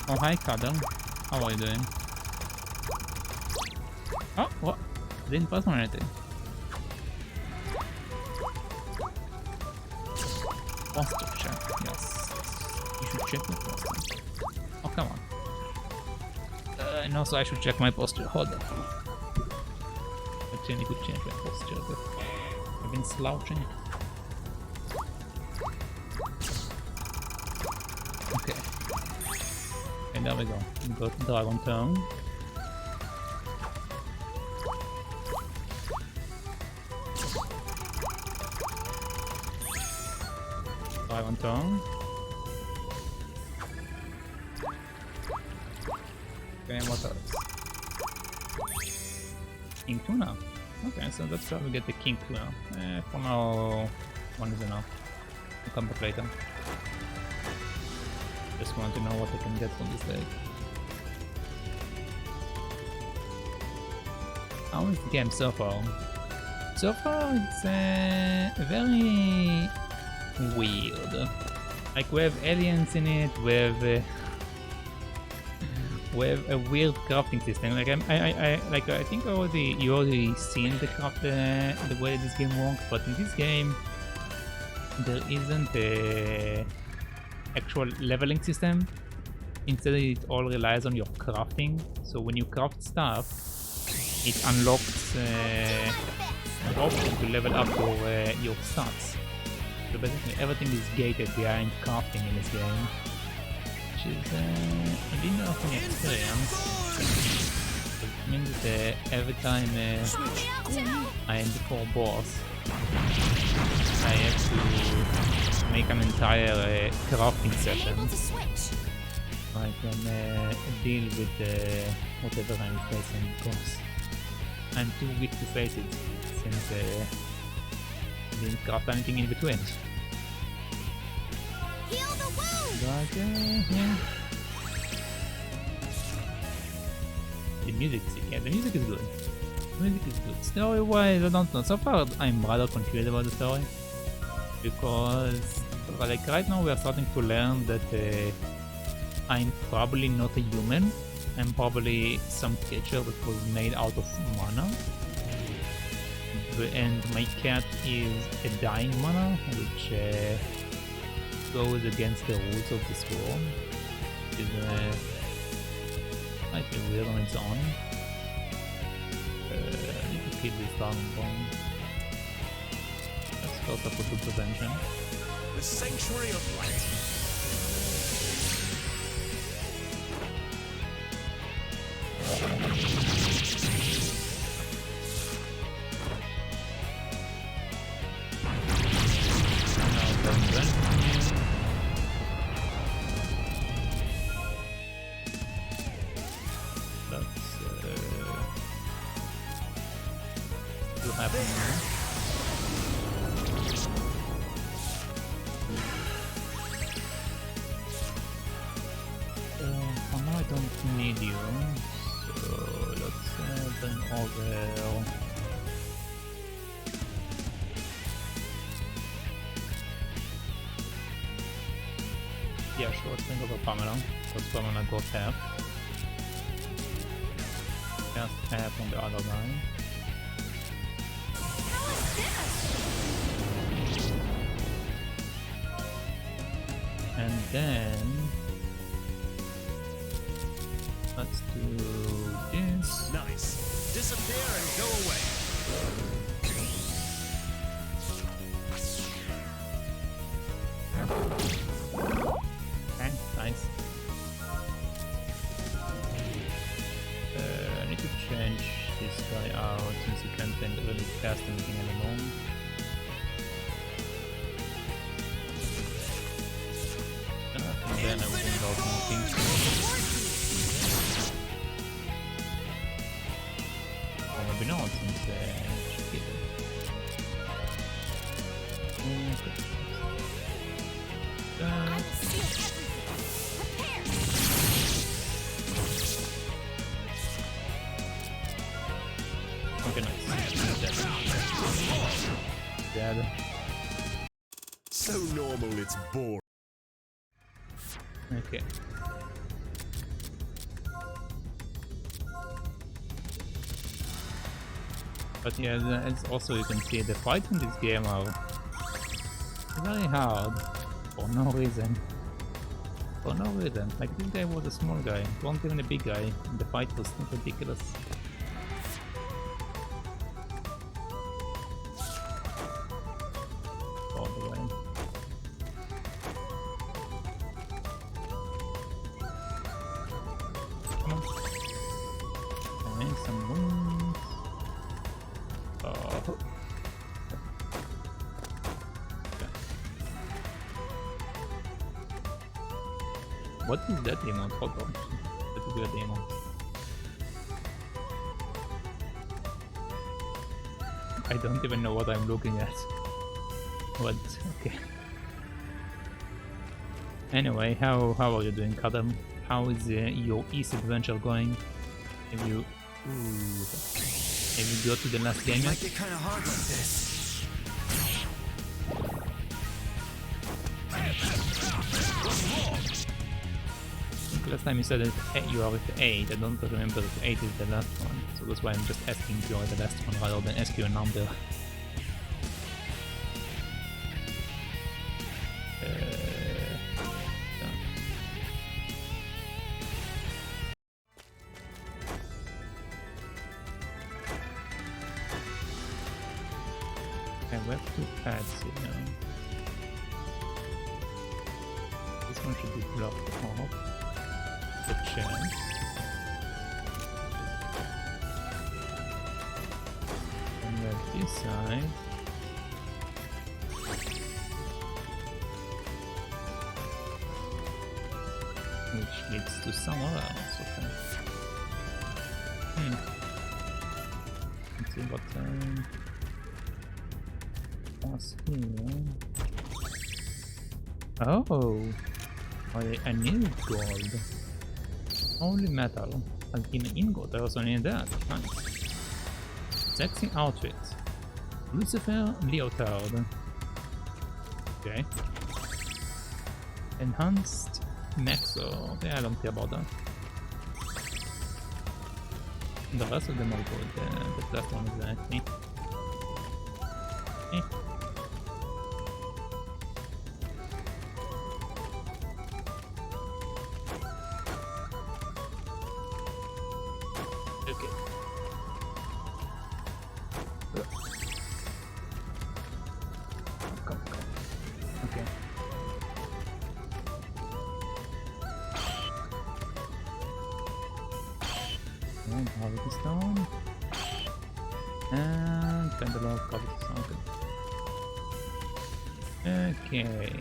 Oh, hi Cuddle. How are you doing? Oh, what? Didn't pass on anything. Posture check, yes. You should check your posture. Oh, come on. And also I should check my posture. Hold on. Actually, I could change my posture, but I've been slouching. Okay. And there we go. We got Dragon Tongue. Dragon Tongue. Okay, what else? King Tuna. Okay, so that's how we get the King Tuna. For now, one is enough. I'll come back later. Just want to know what I can get from this lake. How is the game so far? So far, it's very weird. Like, we have aliens in it, we have a weird crafting system. Like, I think you already seen the way this game works, but in this game there isn't a actual leveling system. Instead, it all relies on your crafting. So when you craft stuff, it unlocks an option to level up your stats. So basically everything is gated behind crafting in this game, which is a bit of an experience. It means every time I end for boss, I have to make an entire crafting session. I can deal with whatever I'm facing, because I'm too weak to face it, since I didn't craft anything in between. But yeah. The music is good. Story-wise, I don't know. So far, I'm rather confused about the story, because like right now we are starting to learn that I'm probably not a human. I'm probably some creature that was made out of mana. And my cat is a dying mana, which goes against the rules of this world. Which is slightly weird on its own. I need to kill this dragon bone. Let's first up with the prevention. The Sanctuary of Light. Yeah, sure, let's bring over Pamela. Because Pamela got half. Just half on the other guy. And then let's do this. Nice. Disappear and go away. Okay, nice. I need to change this guy out since he can't really cast anything anymore. And then I will build more things. Or maybe not, since she killed it. Okay. Okay, nice. Dead. So normal, it's boring. Okay. But yeah, it's also, you can see the fights in this game are very hard for no reason. For no reason. Like, this guy was a small guy, it wasn't even a big guy, and the fight was ridiculous. All the way. Come on. And some wounds. Oh. What is that emote? Hold on. That's a good emote. I don't even know what I'm looking at. What? Okay. Anyway, how are you doing, Kadam? How is your East adventure going? Have you... Ooh. Have you got to the last game yet? It might get kind of hard like this. Last time you said that you are with 8, I don't remember if 8 is the last one, so that's why I'm just asking if you are the last one rather than ask you a number. Okay, we have 2 pads here. This one should be blocked off. The chance. side. Which leads to somewhere else, okay. Let's see what was here. Oh! I need gold. Only metal. Alchemy ingot, I also need that. Nice. Sexy outfit. Lucifer leotard. Okay. Enhanced Nexo. Yeah, I don't care about that. The rest of them are good. The last one is me. Okay. Come. Okay. And Harvest Stone. And Pendulum of Harvest Stone. Okay.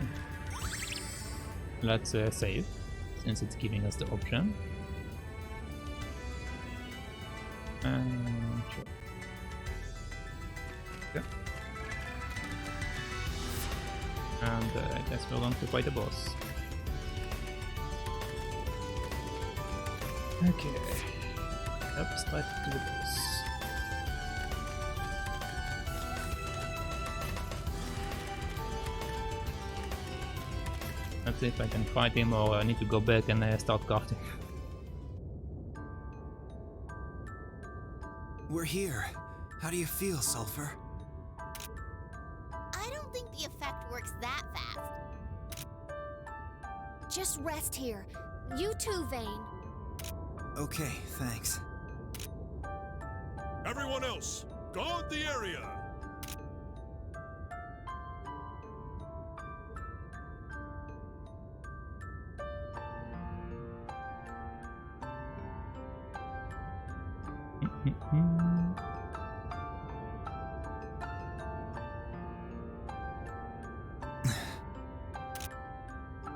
Let's save, since it's giving us the option. Sure. Okay. And I guess we're going to fight the boss. Okay. Up straight to the boss. Let's see if I can fight him or I need to go back and start crafting. We're here. How do you feel, Sulpher? I don't think the effect works that fast. Just rest here. You too, Vayne. Okay, thanks. Everyone else, guard the area!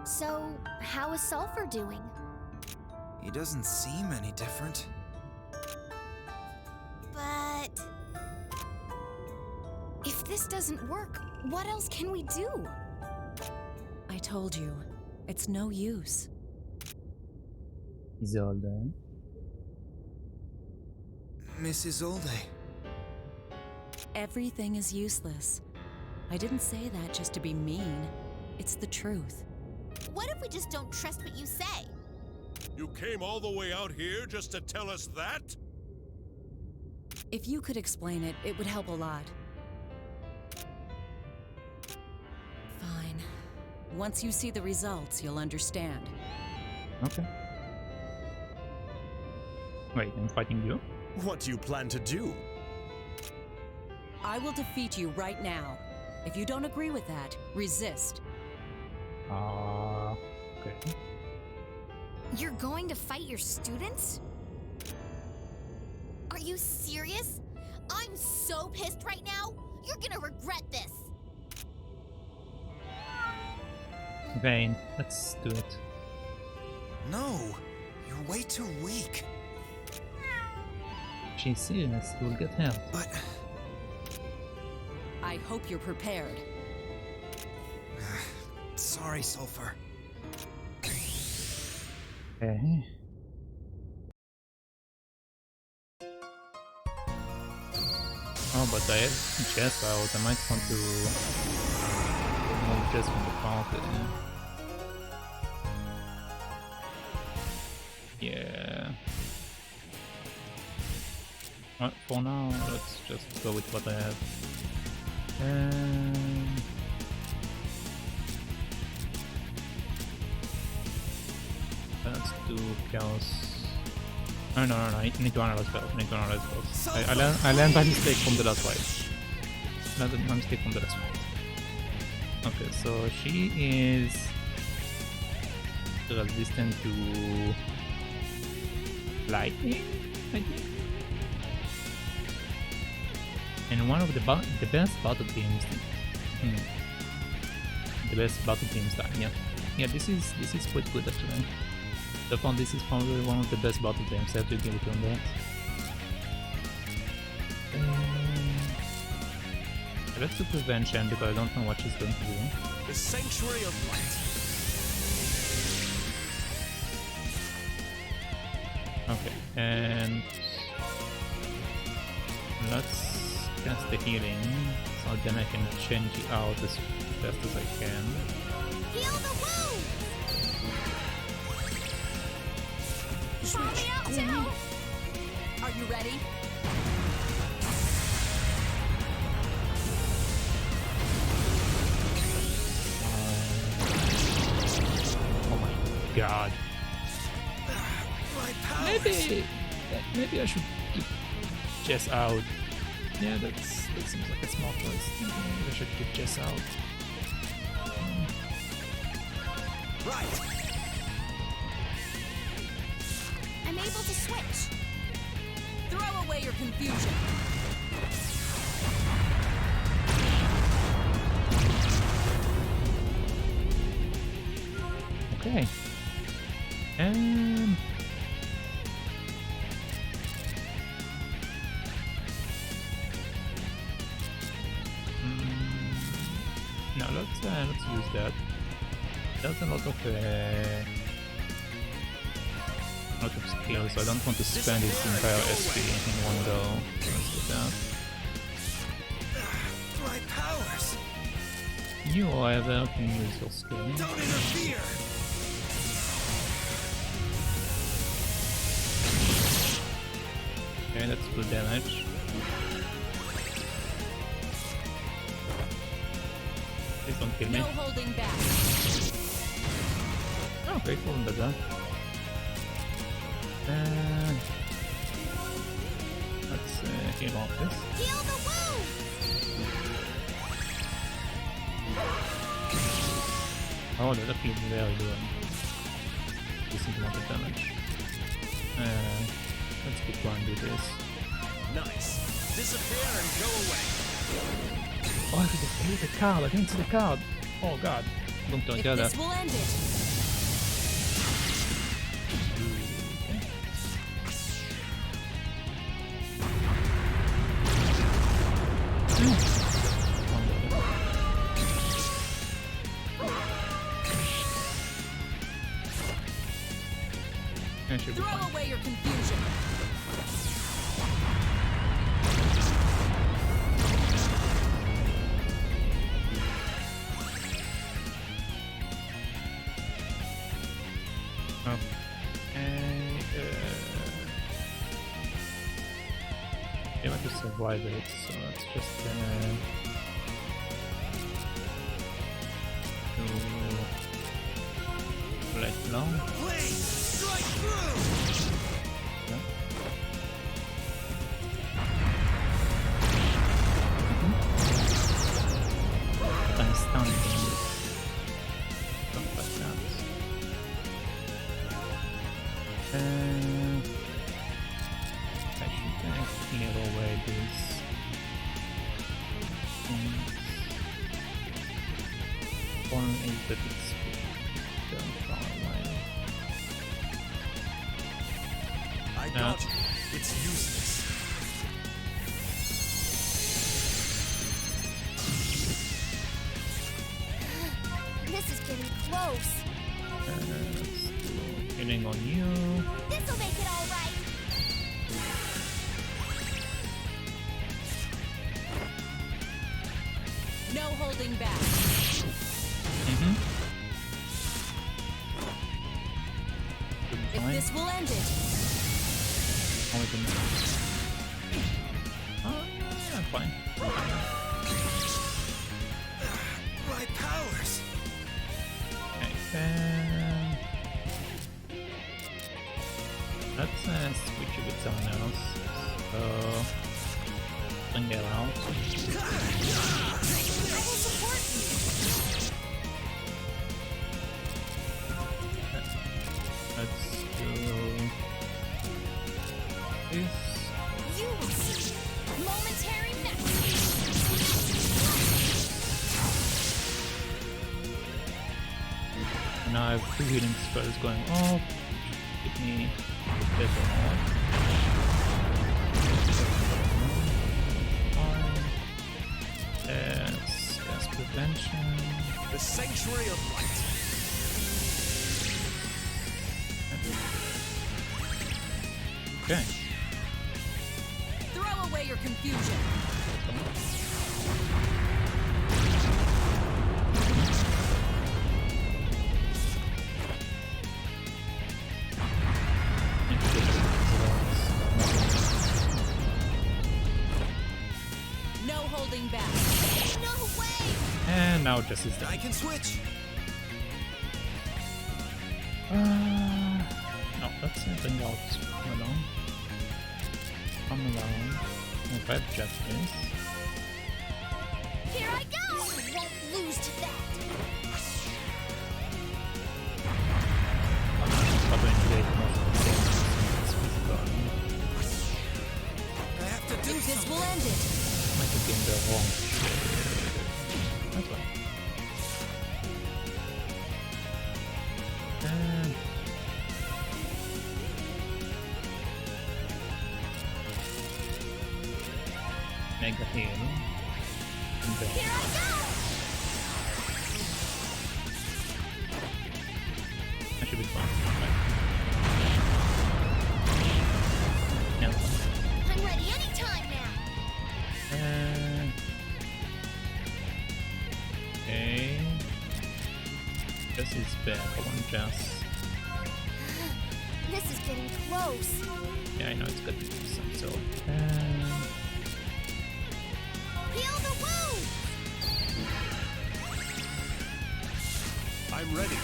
So, how is Sulpher doing? He doesn't seem any different. But If this doesn't work, what else can we do? I told you, it's no use. Isolde. Miss Isolde. Everything is useless. I didn't say that just to be mean. It's the truth. what if we just don't trust what you say? You came all the way out here just to tell us that? If you could explain it, it would help a lot. Fine. Once you see the results, you'll understand. Okay. Wait, I'm fighting you? What do you plan to do? I will defeat you right now. If you don't agree with that, resist. Okay. You're going to fight your students? Are you serious? I'm so pissed right now. You're gonna regret this. Vayne, let's do it. No, you're way too weak. She's serious, you'll get help. But I hope you're prepared. sorry, Sulpher. Okay. Oh, but I have Jess out. I might want to remove Jess from the party. Yeah. For now, let's just go with what I have. Let's do chaos. No, I need to analyze spells. I learned my mistake from the last fight. Learned my mistake from the last fight. Okay, so she is resistant to lightning, I think. And one of the best battle themes. The best battle themes that yeah, this is quite good actually. I found this is probably one of the best battle themes. I have to give it on that. Let's do prevention because I don't know what she's going to do. The Sanctuary of Light. Okay, and let's cast the healing, so then I can change it out as best as I can. Heal the wound! Call me out too! Are you ready? Oh my god. Maybe I should keep Jess out. Yeah, that seems like a smart choice. Maybe I should keep Jess out. Right. I'm able to switch. Throw away your confusion. Okay. No, let's use that. That's a lot of skills, so I don't want to spend his entire SP in one go. Let's do that. My powers! You, however, can use your skill. Don't interfere! Okay, that's full damage. Please don't kill me. No holding back. Okay, cool, better. Let's heal off this. Heal the wound! Oh, that feels very good. Decent amount of damage. Let's keep going and do this. Nice. Disappear and go away. Oh, I hit the card. I didn't see the card. Oh god. Don't If get this that. will end it. Should be Throw fine. away your confusion. I want to survive it, so let's just do let long. Please, strike through! Yeah. I'm stunned. Stuff like that. I should clear away these things. One is that it's very far away. I got you. It's useless. This is getting close. Healing on you. This'll make it all right. No holding back. If Fine. this will end it. Only the oh, yeah, fine. My powers! Okay, let's switch it with someone else. So, bring it out. I will support you. Let's do this. You will see. Momentary nexus. I have 2 healing spells going off. Give me better off. Yes, gas prevention. The Sanctuary of Light. Okay. Throw away your confusion. No holding back. No way! And now Jess is done. I can switch. No, let's bring out Pamela. Pamela. If I have Jess, please. Here I go! You won't lose to that! Probably engage most of the things. I have to do This something. will end it. Might have been the wrong shit. That's fine. Mega heal. And then Here I go! that should be fine. Right. Cancel. I'm ready anytime now! Okay. Jess is back. I want Jess. This is getting close. Yeah, I know it's good to do some, so. Heal the wound! I'm ready.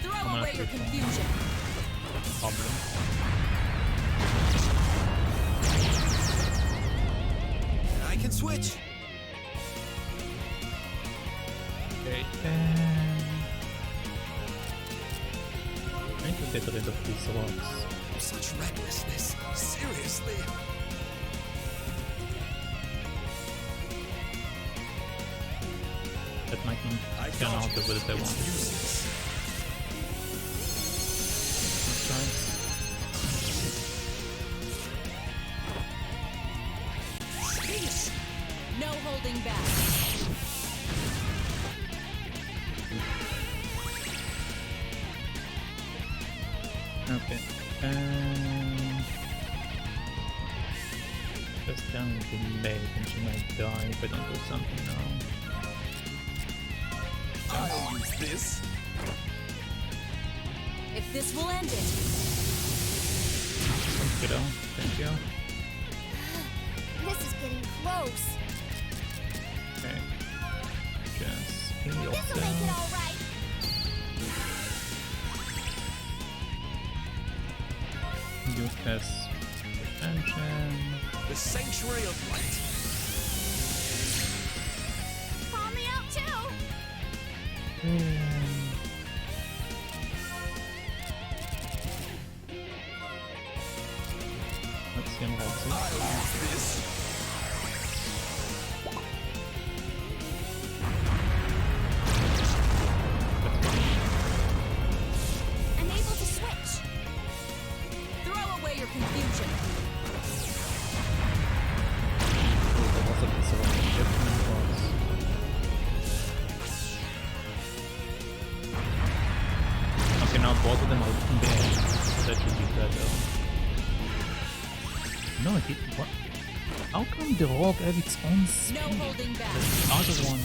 Throw away your confusion. Problem. I can switch. Okay, I need to get rid of these rocks. Such recklessness. Seriously. That might not turn out the way that I wanted. Useless. Peace. No holding back. Okay. Just down to late and she might die if I don't do something now. I'll use this. If this will end it. Kiddo, thank you. This is getting close. Okay. Just heal This'll make it yourself. all right. Use this prevention. The Sanctuary of Light. Call me out too. Let's see Roxis. I'll use this. I'm able to switch. Throw away your confusion. There was a piece of different rocks. Okay, now both of them are in there. That should be better. No, it didn't. What? How come the rock have its own speed? No holding back. The other one.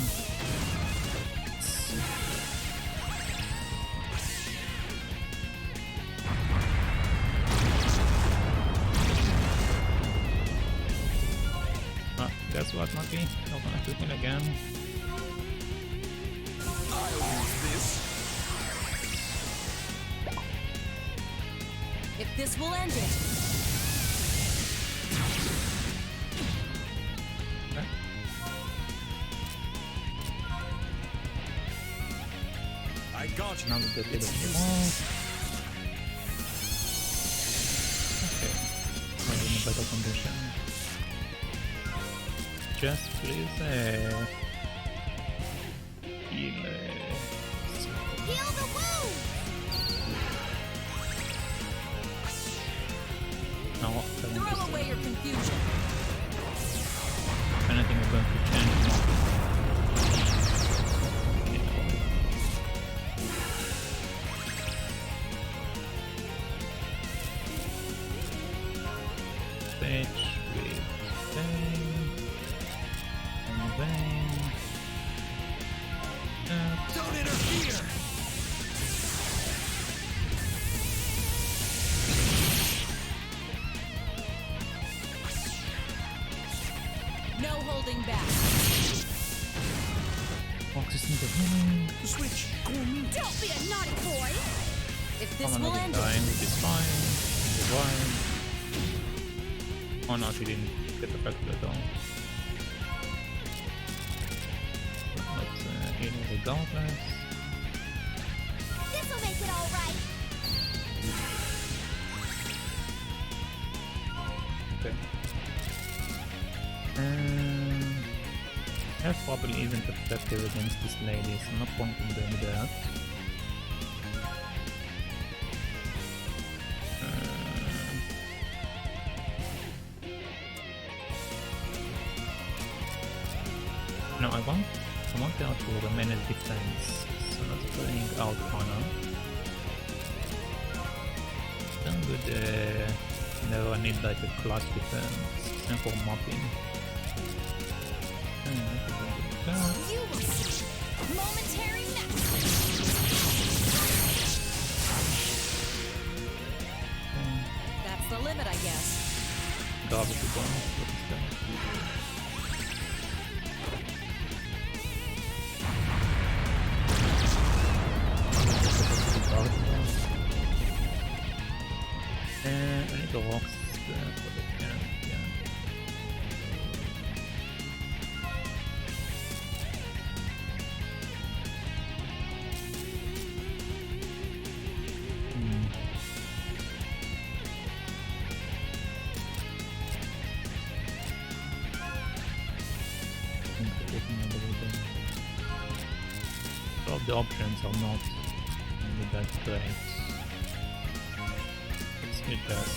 Guess what, Muppy? Not gonna shoot me again. I'll use this. If this will end it. Okay. I got you. Now we get rid of the wall. better condition. Jess, please heal. Heal the wound! Now, Throw away your confusion. if anything, we're going to change more. Stage with Vayne and Vayne. Don't interfere! No holding back. Roxis in the room. Switch! Don't be a naughty boy! If this Pamela will is end dying, it. which is fine. Divine. Oh no, she didn't get affected at all. Let's heal regardless. This'll make it all right. Okay. Health probably isn't effective against this lady, so no point in doing that. No, I want her to remain as defense, so not playing out honor. Then good, never need like a class defense, and for mopping. You will see. Momentary mastery. That's the limit, I guess. Garbage bonus, what is that? I need the rocks for the camp, yeah. All of the options are not really that great. Let's hit that.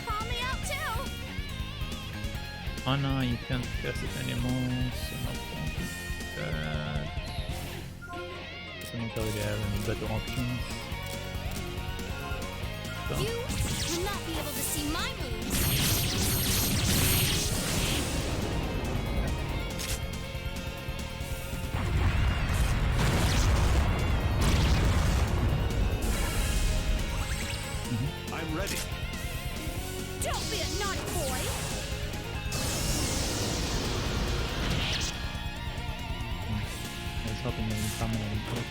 Call me out too! Oh no, you can't cast it anymore, so no point in that. So not really have any better options. So, You will not be able to see my moves. I'm ready. Don't be a naughty boy! I was hoping they would come in and talk.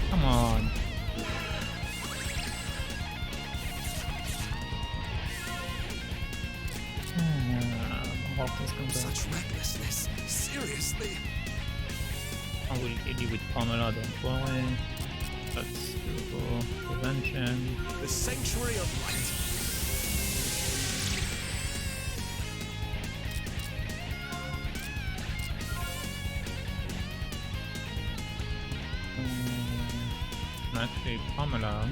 Come on. Roxis comes back. Such recklessness. Seriously. I will hit you with Pamela, don't worry. Let's do prevention. The Sanctuary of Light. Actually, Pamela,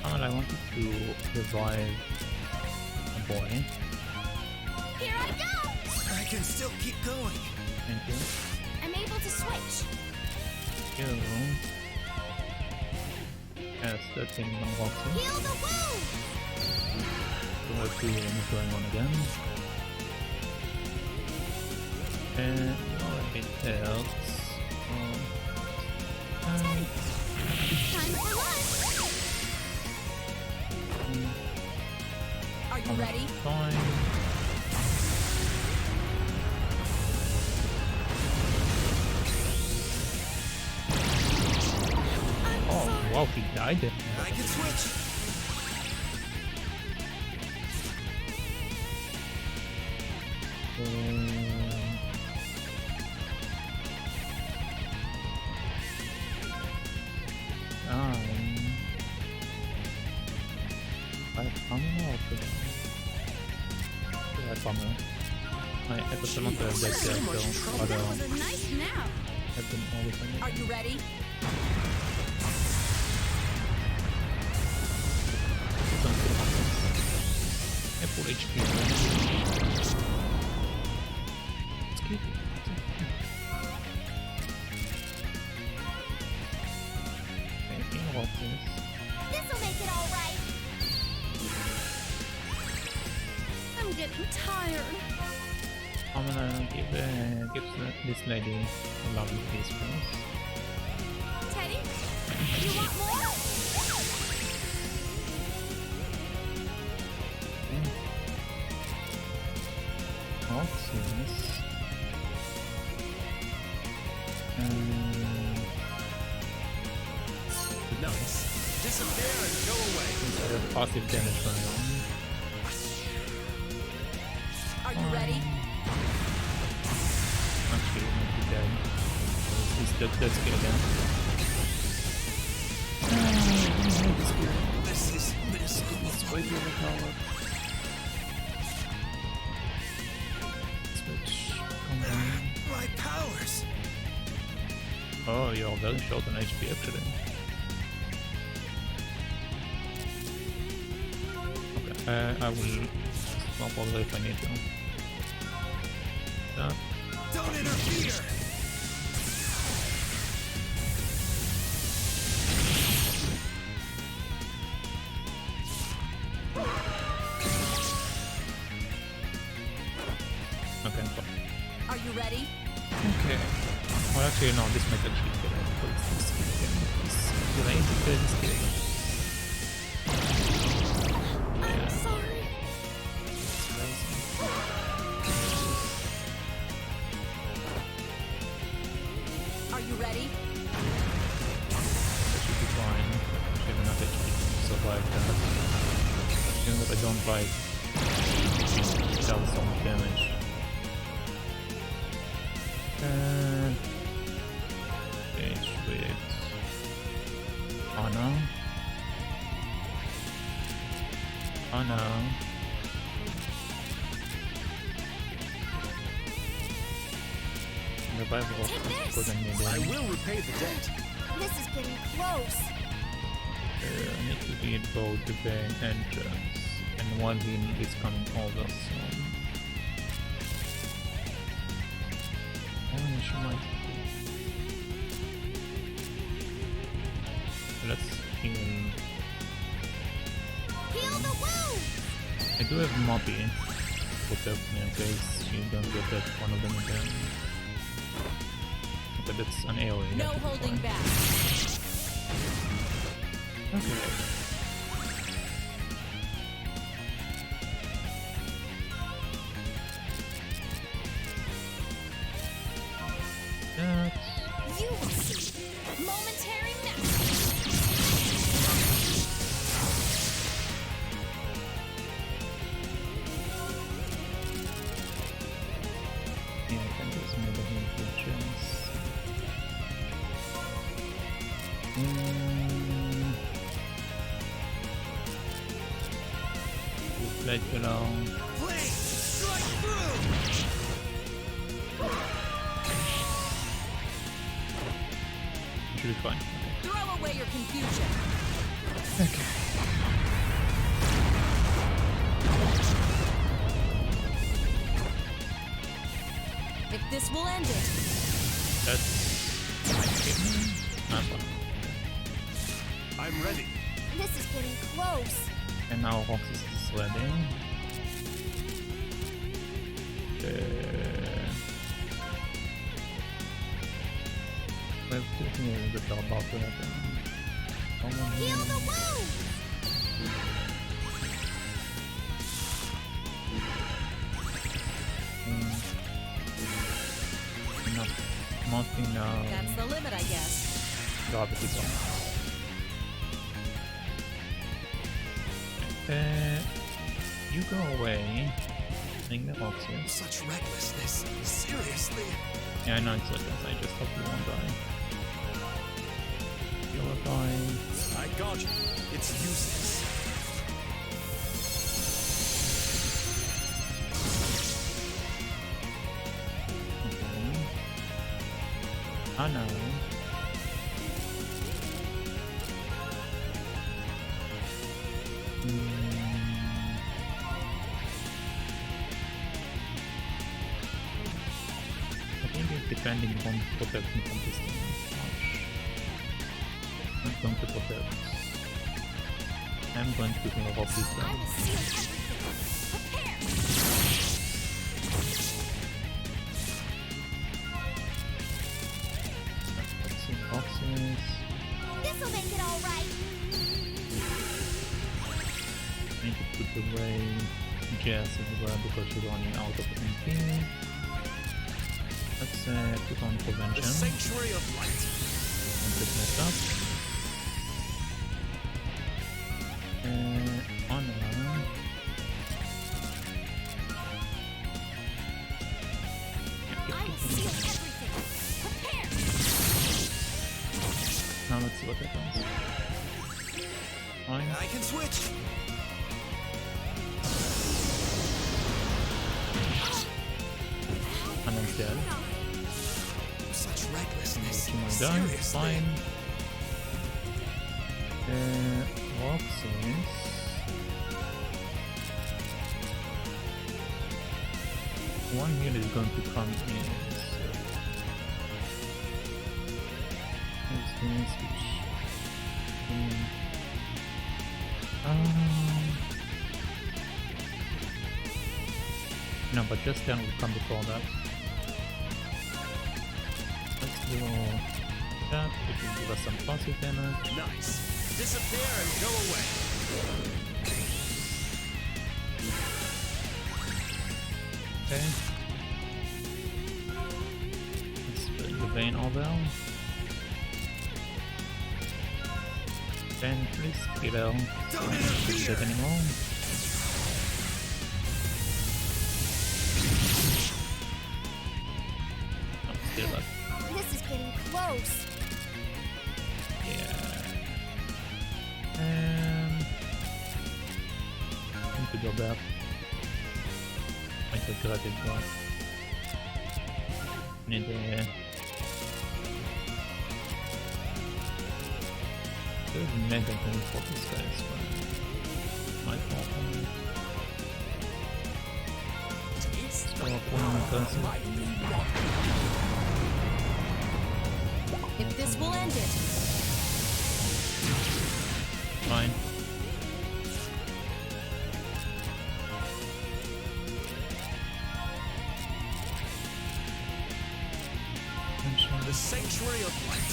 I wanted to revive a boy. Here I go! I can still keep going. Thank you. I'm able to switch. You. Yes, that's in Roxis. Heal the wound! So let's see what's going on again. And it helps. Time for lunch! Are you ready? Fine. Oh, wow, he died there. I can switch. By Pamela or Pamela? I thought not the dead So much so trouble. That was a nice nap. I've been all the time. Are you ready? Full HP. Let's keep it. Okay, Roxis. This'll make it all right. I'm getting tired. I'm gonna give this lady a lovely face first. Teddy, you want more? Roxis. Nice. Disappear and go away. Instead of passive damage for him. Are you ready? Actually, he might be dead. He's that's good again. This is It's way too overpowered. Switch. My powers! Oh, you're very short on HP actually. Okay, I will swap over if I need to. Don't interfere! Okay, fine. Are you ready? Okay. Well, actually, no, this might actually be better because this skill again. This range is very scary. I'm sorry. It's crazy. Are you ready? That should be fine. I should have enough HP to survive that. Even if I don't like dealt so much damage. Engage with Honor. Honor. Revival of Take this. good and I needed. will repay the debt. This is getting close. Need to be both the entrance and one healing is coming over soon. She might. Let's heal. Heal the wound! I do have Muppy protect me in case she don't get that one of them again. Okay, that's an AoE. No that should be holding fine. back. Okay. That's You will see. Momentary mastery. yeah, I can just move it into Jess. Flay Gunnar. Flame! Strike through! Should be fine. Throw away your confusion. Okay. If this will end it, That's my kidney. I'm fine. I'm ready. This is getting close. And now Roxis is ready. We have to heal that are about to happen. Someone Heal heal. the wound! Not enough. that's the limit, I guess. Gravity bomb. You go away. Bring the Roxis. Such recklessness. Seriously. Yeah, I know it's like this. I just hope you won't die. You'll die. I got you. It's useless. Oh no. I think it's depending on protect me from this thing. I'm going to protect. I'm going to rob this I down. will seal everything. Prepare! Let's see boxes. This'll make it all right. I need to put away Jess as well because she's running out of MP. Let's put on The prevention. Sanctuary of Light. Don't get messed up. Honor. I will seal everything. Prepare! Now let's see what happens. Fine. I can switch. And I'm dead. Such recklessness. She might die. Seriously. Fine. Roxis. One unit is going to come in. So. What's this? Which? No, but just then will come before that. Let's do that, which will give us some passive damage. Nice. Disappear and go away. Okay. Let's bring the Vayne Aurelius. Then please get out. Don't Not interfere. dead anymore. Oh, still alive. This is getting close. Yeah. I need to go back. I took it back. Need a... There's mega thing for this guy as well. My fault. So opponent person. If this will end it, Fine. The Sanctuary of Light.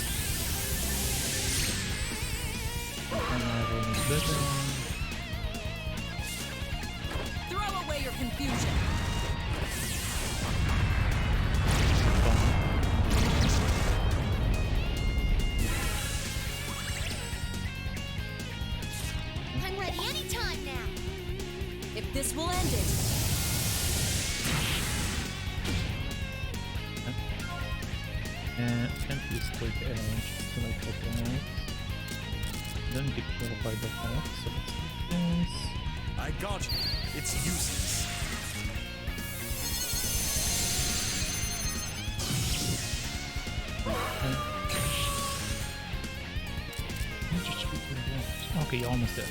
throw away your confusion. I'm ready anytime now. If this will end it, Can't use quick edge to like open. Then get killed by the health, so let's do this. I got you. It's useless. Okay, you're almost dead.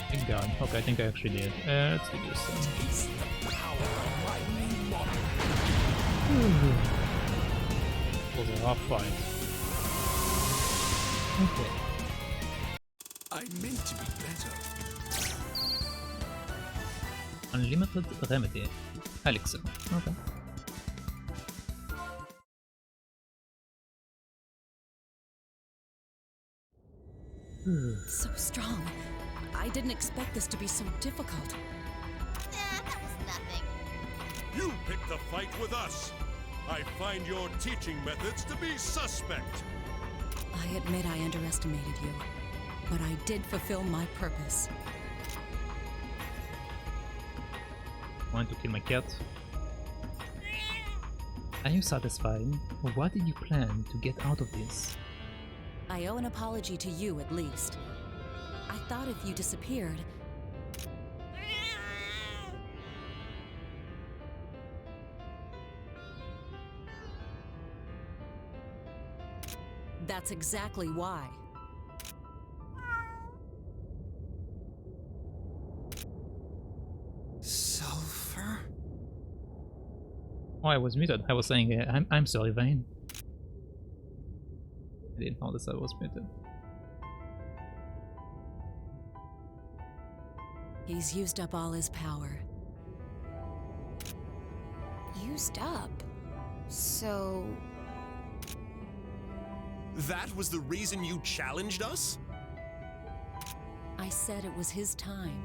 Thank God. Okay, I think I actually did. Let's do this then. It was a rough fight. Okay. I meant to be better. Unlimited remedy. Elixir. Okay. so strong. I didn't expect this to be so difficult. Nah, that was nothing. You picked the fight with us. I find your teaching methods to be suspect. I admit I underestimated you, but I did fulfill my purpose. Want to kill my cat? Are you satisfied? Or what did you plan to get out of this? I owe an apology to you at least. I thought if you disappeared, That's exactly why. Sulpher? Oh, I was muted. I was saying, I'm sorry, Vayne. I didn't notice I was muted. He's used up all his power. Used up? So... That was the reason you challenged us? I said it was his time.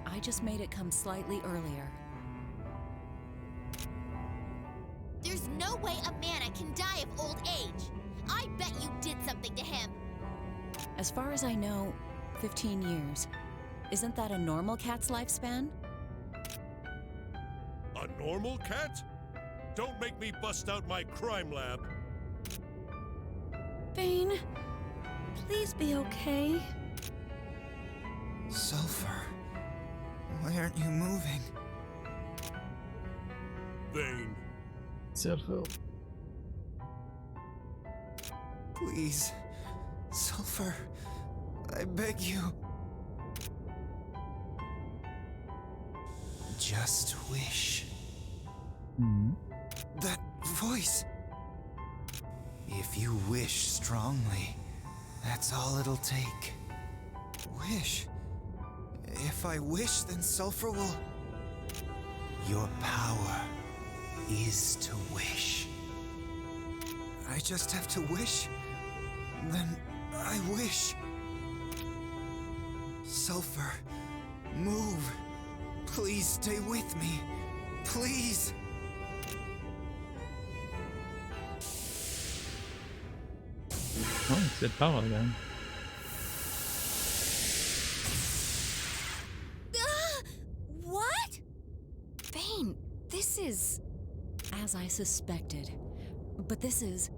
I just made it come slightly earlier. There's no way a mana can die of old age. I bet you did something to him. As far as I know, 15 years. Isn't that a normal cat's lifespan? A normal cat? Don't make me bust out my crime lab. Vayne, please be okay. Sulpher, why aren't you moving? Vayne. Sulpher. Please, Sulpher, I beg you. Just wish. That voice. If you wish strongly, that's all it'll take. Wish. If I wish, then Sulpher will... Your power is to wish. I just have to wish. Then I wish. Sulpher, move. Please stay with me. Please. Oh, it's that power again. What? Vayne, this is... As I suspected. But this is...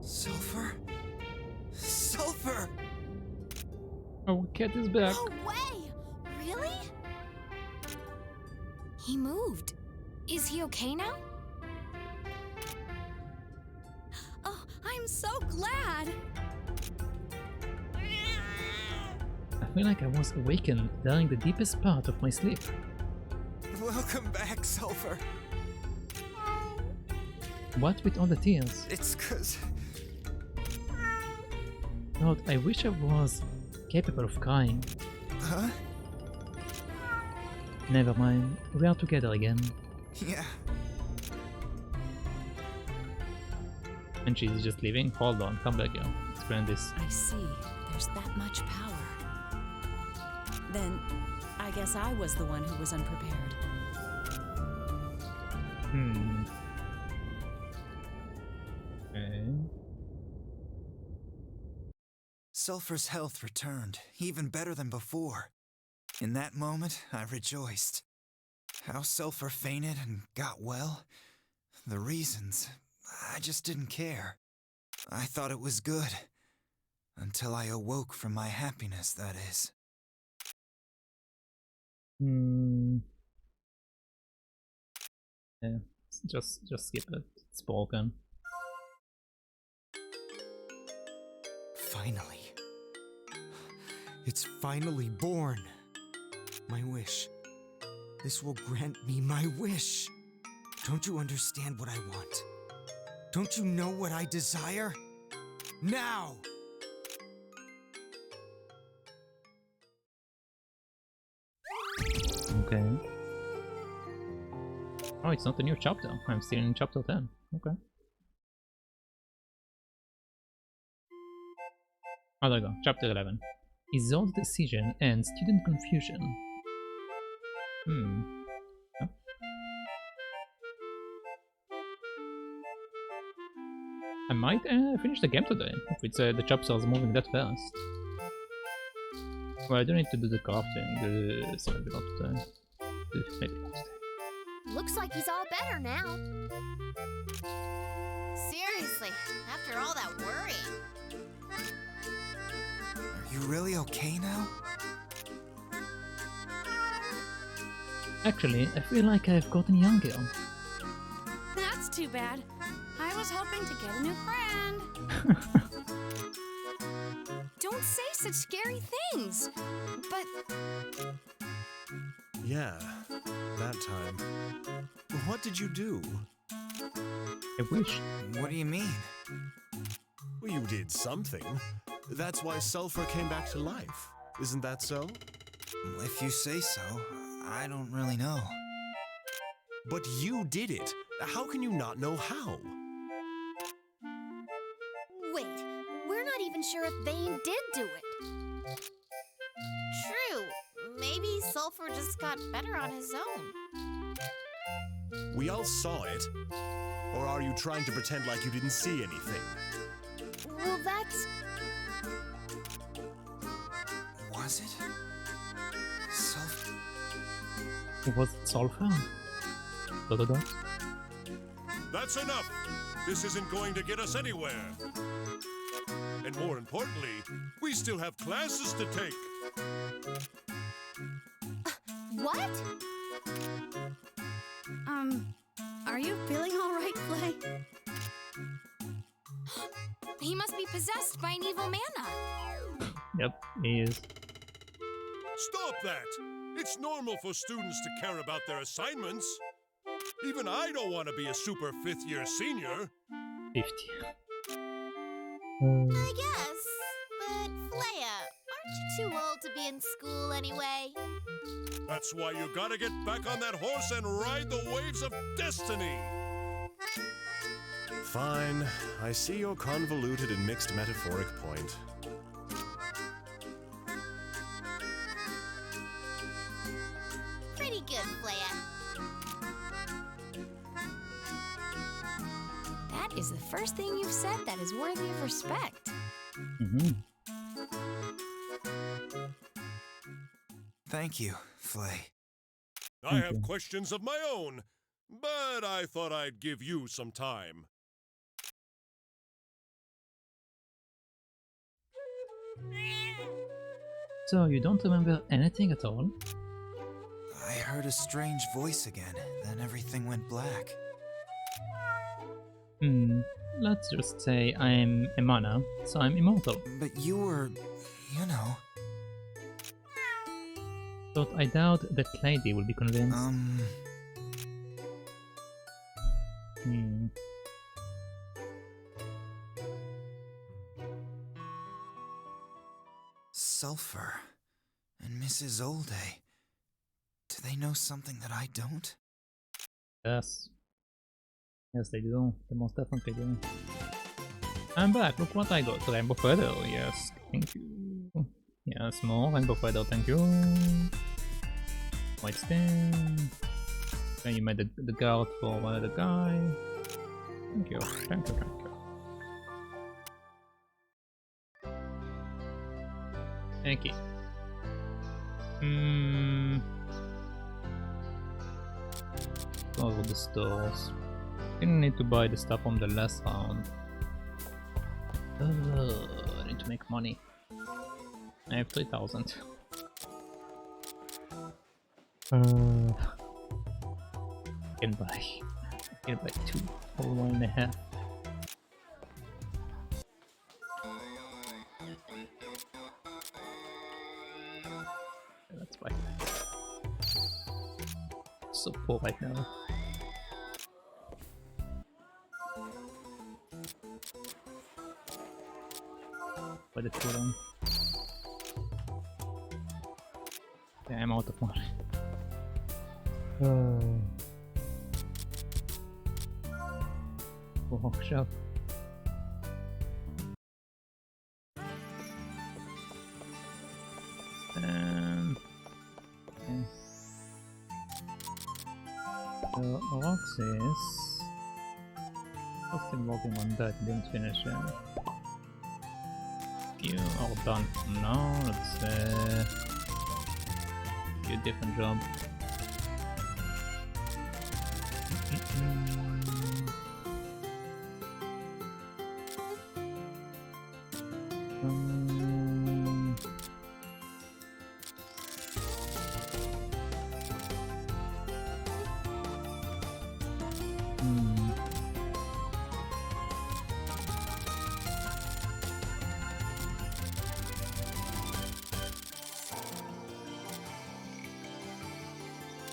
Sulpher? Sulpher! Oh, cat is back. No way! Really? He moved. Is he okay now? Oh, I'm so glad. I feel like I was awakened during the deepest part of my sleep. Welcome back, Sulpher. What with all the tears? It's 'cause... God, I wish I was capable of crying. Huh? Never mind, we are together again. Yeah. And she's just leaving? Hold on, come back here. Explain this. I see. There's that much power. Then, I guess I was the one who was unprepared. Okay. Sulpher's health returned, even better than before. In that moment, I rejoiced. How Sulpher fainted and got well, the reasons, I just didn't care. I thought it was good. Until I awoke from my happiness, that is. Yeah, just skip it. It's broken. Finally. It's finally born. My wish. This will grant me my wish. Don't you understand what I want? Don't you know what I desire? Now! Okay. Oh, it's not a new chapter. I'm still in chapter 10. Okay. Oh, there we go. Chapter 11. Isolde decision and student confusion. Yeah. I might finish the game today, if it's the chapters are moving that fast. Well, I don't need to do the crafting, so maybe not today. Maybe not today. Looks like he's all better now. Seriously, after all that worrying. Are you really okay now? Actually, I feel like I've gotten younger. That's too bad. I was hoping to get a new friend. Don't say such scary things. But Yeah, that time. What did you do? I wish. What do you mean? Well, you did something. That's why Sulpher came back to life. Isn't that so? If you say so, I don't really know. But you did it. How can you not know how? Wait, we're not even sure if Vayne did do it. True. Maybe Sulpher just got better on his own. We all saw it. Or are you trying to pretend like you didn't see anything? Well, that's... Was it? Sulpher? Was it Sulpher? Dot. That's enough! This isn't going to get us anywhere. And more importantly, we still have classes to take. What? Are you feeling all right, Flay? He must be possessed by an evil mana. Yep, he is. Stop that! It's normal for students to care about their assignments. Even I don't want to be a super 5th-year senior. 50. I guess. But, Flaya, aren't you too old to be in school anyway? That's why you gotta get back on that horse and ride the waves of destiny! Fine. I see your convoluted and mixed metaphoric point. Pretty good, Flaya. That is the first thing you've said that is worthy of respect. Thank you, Flay. I have questions of my own, but I thought I'd give you some time. So, you don't remember anything at all? I heard a strange voice again, then everything went black. Let's just say I'm a mana, so I'm immortal. But you were, you know... But I doubt that lady will be convinced. Sulpher and Mrs. Olday. Do they know something that I don't? Yes. Yes, they do. They most definitely do. I'm back. Look what I got. Rainbow Feather. Yes, thank you. Yes, more Rainbow Feather. Thank you. White Stain. Then you made the guard for the guy. Thank you. Thank you. Thank you. Nikki. Over the stores. Didn't need to buy the stuff from the last round. I need to make money. I have 3,000. Can buy 2 or 1.5. That's fine. So poor right now. By the cooldown. Yeah, I'm out of money. Oh, shop. Okay. So, Roxis. I'm still working on that, didn't finish it. You are done for now. Let's do a different job.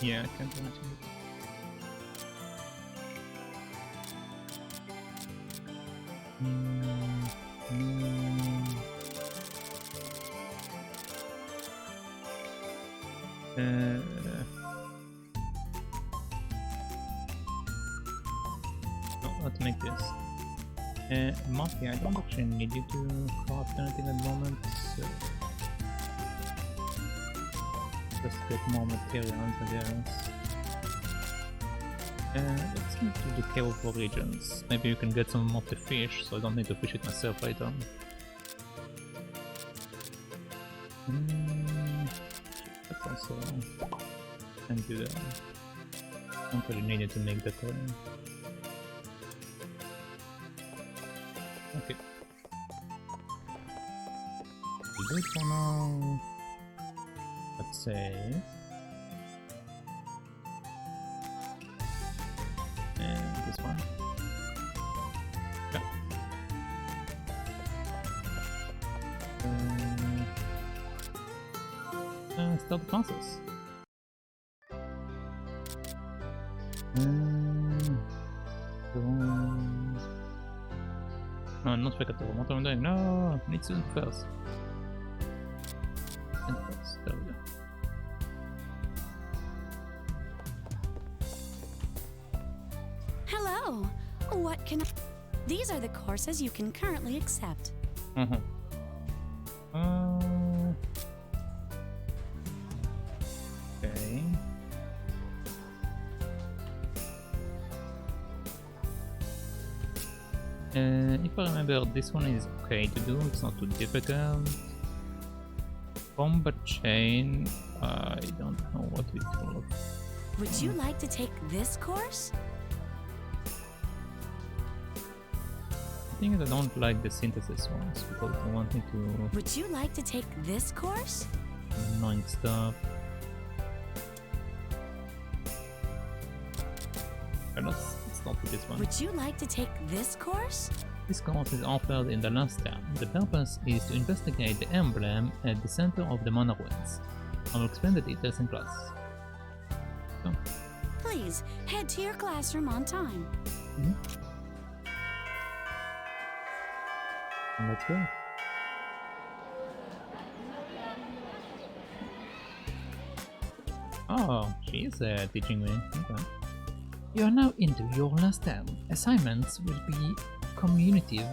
Yeah, I can't imagine it. Let's make this. Muppy, I don't actually need you to craft anything at the moment, so just get more materials, I guess. Let's move to the Cave of Origins. Maybe you can get some of the fish, so I don't need to fish it myself later. That's also can do that. Don't really need it to make that. Okay. We'll do it for now. Let's say. And this one. Yeah. Start the process. No, not Pikachu. What am I doing? No, I need to do first. And first, there we go. Hello. What can I... These are the courses you can currently accept. Okay. If I remember, this one is okay to do, it's not too difficult. Combat chain, I don't know what it will. Would you like to take this course? The thing is, I don't like the synthesis ones because I want me to. Would you like to take this course? Annoying stuff. Let's not do this one. Would you like to take this course? This course is offered in the last term. The purpose is to investigate the emblem at the center of the mana ruins. I will explain the details in class. So. Please, head to your classroom on time. Let's go. Oh, she's teaching me. Okay. You are now into your last term. Assignments will be cumulative,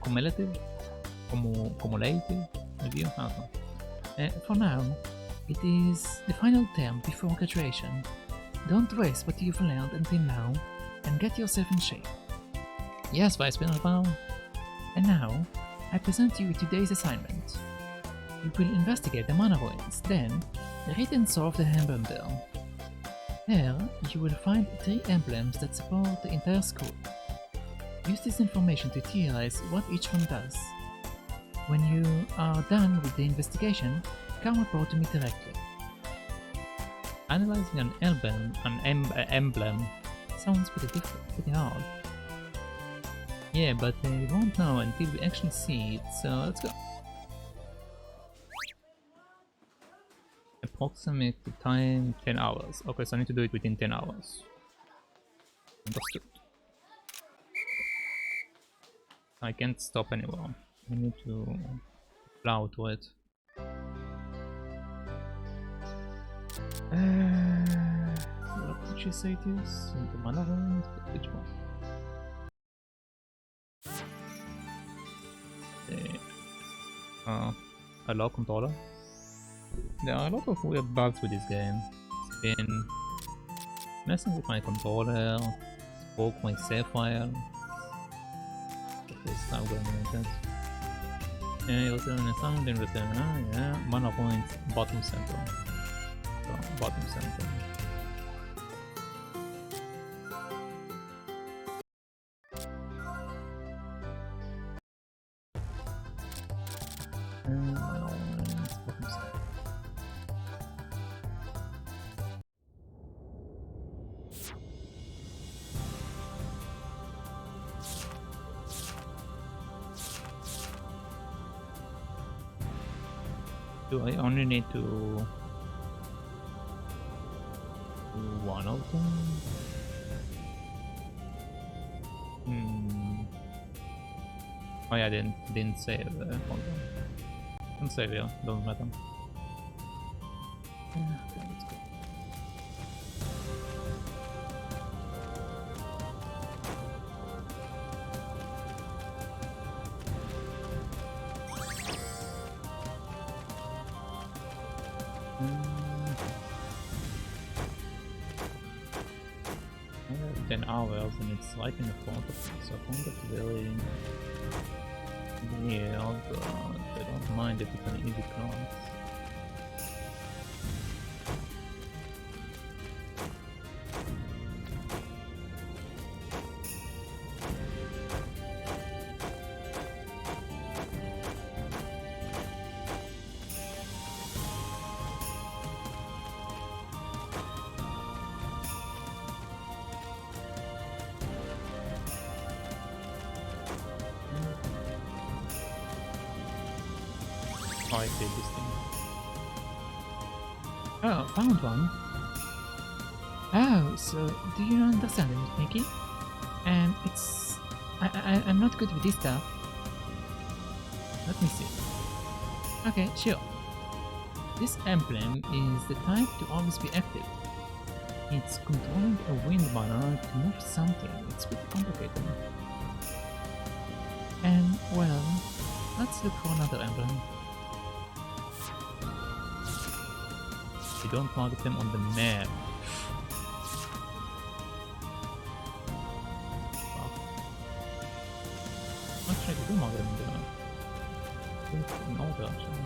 cumulative, maybe, I don't know. For now, it is the final term before graduation. Don't waste what you've learned until now, and get yourself in shape. Yes, Vice Principal. And now, I present you with today's assignment. You will investigate the mana ruins, then read and solve the emblem there. There, you will find 3 emblems that support the entire school. Use this information to theorize what each one does. When you are done with the investigation, come report to me directly. Analyzing an emblem sounds pretty hard. Yeah, but we won't know until we actually see it, so let's go. Approximate time 10 hours. Okay, so I need to do it within 10 hours. Understood. I can't stop anymore. I need to plow to it. What did she say it is? In the mana ruins? Which one? Hello, controller. There are a lot of weird bugs with this game. It's been messing with my controller, broke my save file. It's now going like that. Yeah, you'll see an assignment in return. Yeah, mana points, bottom center. So, bottom center. Do I only need to one of them. Oh yeah, I didn't save. Hold on. Don't save here. Doesn't matter. Okay, let's go. I have 10 hours and it's right in the front of me, so I found it really weird, but I don't mind if it's an easy class. Oh, I see this thing. Oh, found one. Oh, so do you understand it, Nikki? It's... I'm not good with this stuff. Let me see. Okay, sure. This emblem is the type to always be active. It's controlling a wind banner to move something. It's pretty complicated. And, well, let's look for another emblem. You don't mark them on the map. Wow. Actually, I do mark them on the map. In order, actually.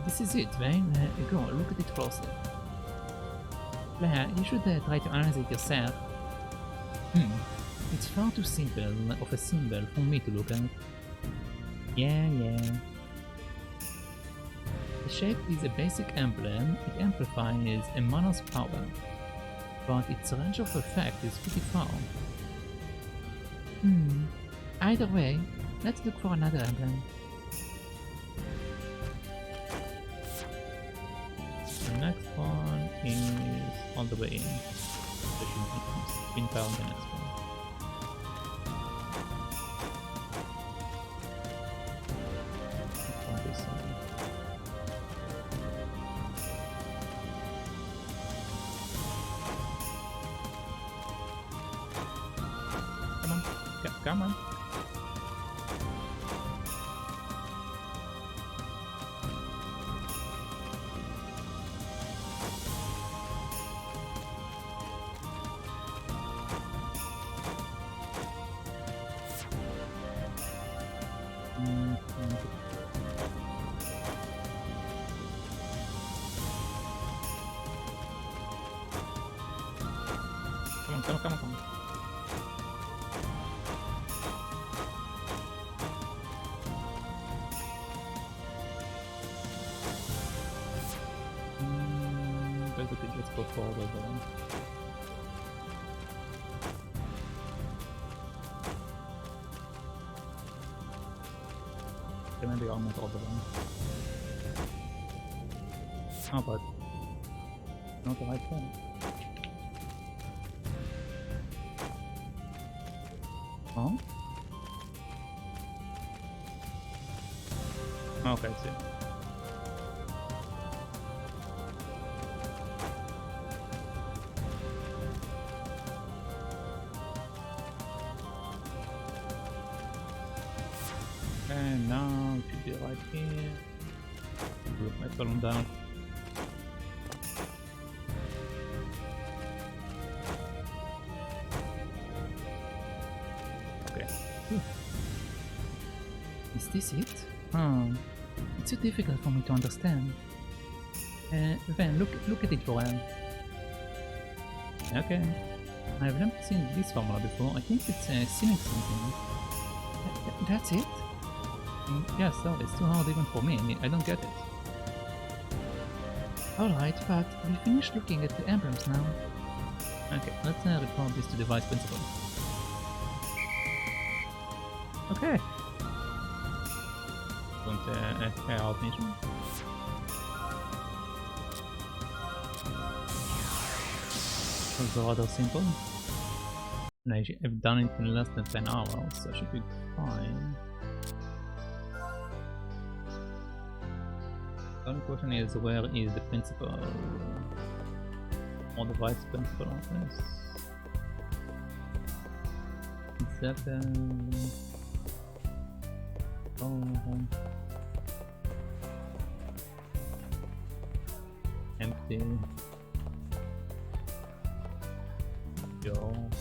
This is it, Vayne. Go, look at it closely. Flay, you should try to analyze it yourself. It's far too simple of a symbol for me to look at. Yeah. The shape is a basic emblem. It amplifies a mana's power, but its range of effect is pretty far. Either way, let's look for another emblem. The next one is all the way in. There should be spin pile the next one. On this side. Come on, come on. Come on. Basically, let's go forward then. Okay, maybe almost all the way. Oh, but not the right thing. Oh? Okay, I see. And now it should be right here. Put my column down. Is this it? It's so difficult for me to understand. Vayne, look at it for a while. Okay. I've never seen this formula before. I think it's cynic something. That's it? Yeah, so it's too hard even for me. I don't get it. Alright, but we finished looking at the emblems now. Okay, let's report this to the vice principal. Okay. Und out mission. Also rather simple. No, I've done it in less than 10 hours, so I should be fine. The only question is, where is the principal? Or the vice principal office? Zeppel. Empty. Job.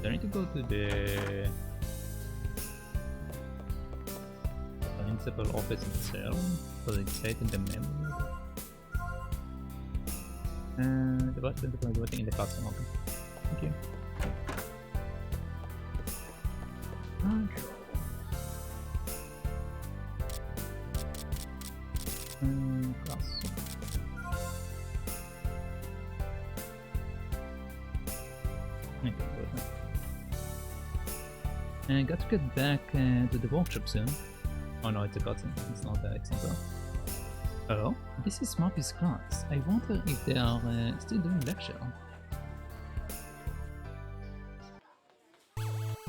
Do I need to go to the principal office itself? Does it say it in the memo? The vice principal is waiting in the custom office. Thank you. Class. I got to get back to the workshop soon. Oh no, it's a cutscene. It's not an example. Oh, this is Muppy's class. I wonder if they are still doing lecture.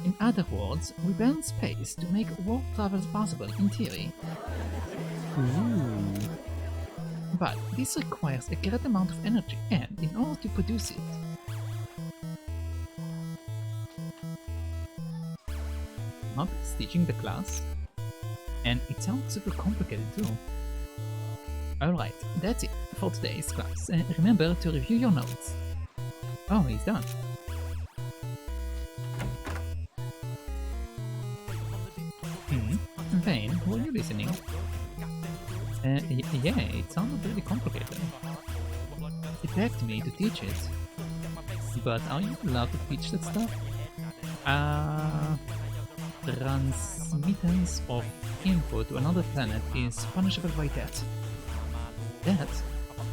In other words, we burn space to make warp travel possible, in theory. Ooh. But this requires a great amount of energy, and in order to produce it, Muppy is teaching the class, and it sounds super complicated too. Alright, that's it for today's class. Remember to review your notes. Oh, he's done. Vayne, were you listening? Yeah, it sounded really complicated. It begged me to teach it. But are you allowed to teach that stuff? Transmittance of info to another planet is punishable by death. That?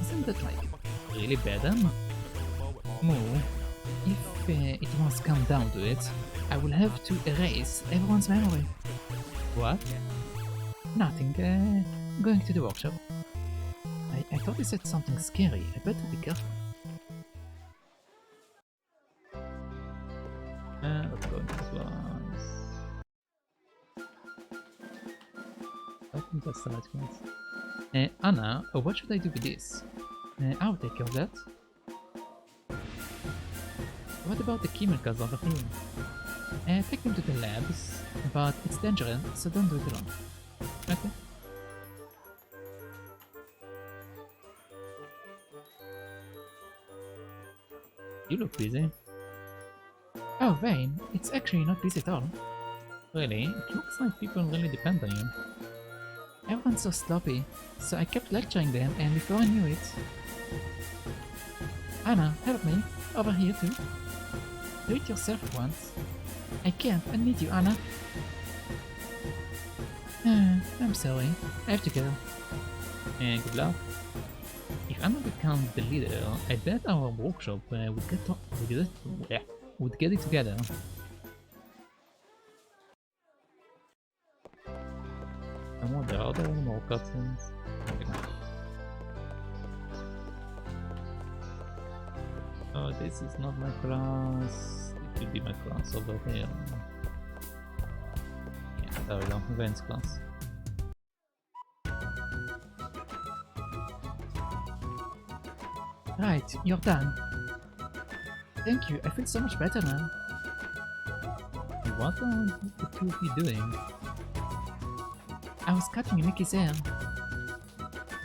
Isn't that like really bad then? Moo, if it must come down to it, I will have to erase everyone's memory. What? Nothing, going to the workshop. I thought he said something scary, I better be careful. Let's go into the class. I think that's the right class. Anna, what should I do with this? I'll take care of that. What about the chemicals over here? Take them to the labs, but it's dangerous, so don't do it alone. Okay. You look busy. Oh, Vayne, it's actually not busy at all. Really? It looks like people really depend on you. Everyone's so sloppy, so I kept lecturing them, and before I knew it... Anna, help me. Over here too. Do it yourself once. I can't, I need you, Anna. I'm sorry, I have to go. And good luck. If Anna becomes the leader, I bet our workshop would get it together. And there are more cutscenes. Oh, this is not my class. It should be my class over here. Yeah, there we go. Vayne's class. Right, you're done. Thank you, I feel so much better now. What are the two of you doing? I was cutting Nikki's hair.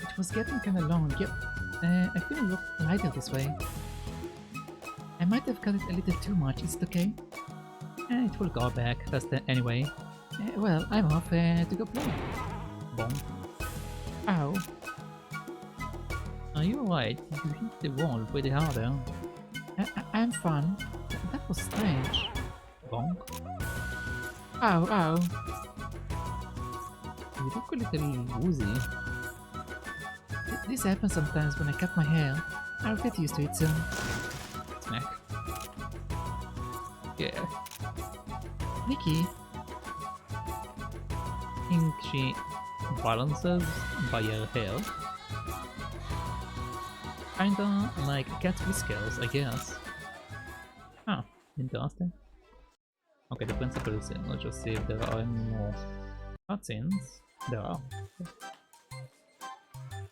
It was getting kinda long, yep. I feel a lot lighter this way. I might have cut it a little too much, is it okay? It will go back faster anyway. Well, I'm off to go play. Bomb. Ow. You're right, you hit the wall pretty harder. I'm fine. That was strange. Bonk. Ow, ow. You look a little woozy. This happens sometimes when I cut my hair. I'll get used to it soon. Smack. Yeah. Nikki. Think she balances by her hair. Kinda like cat whiskers, I guess. Ah, interesting. Okay, the principal is in. Let's just see if there are any more cutscenes. There are.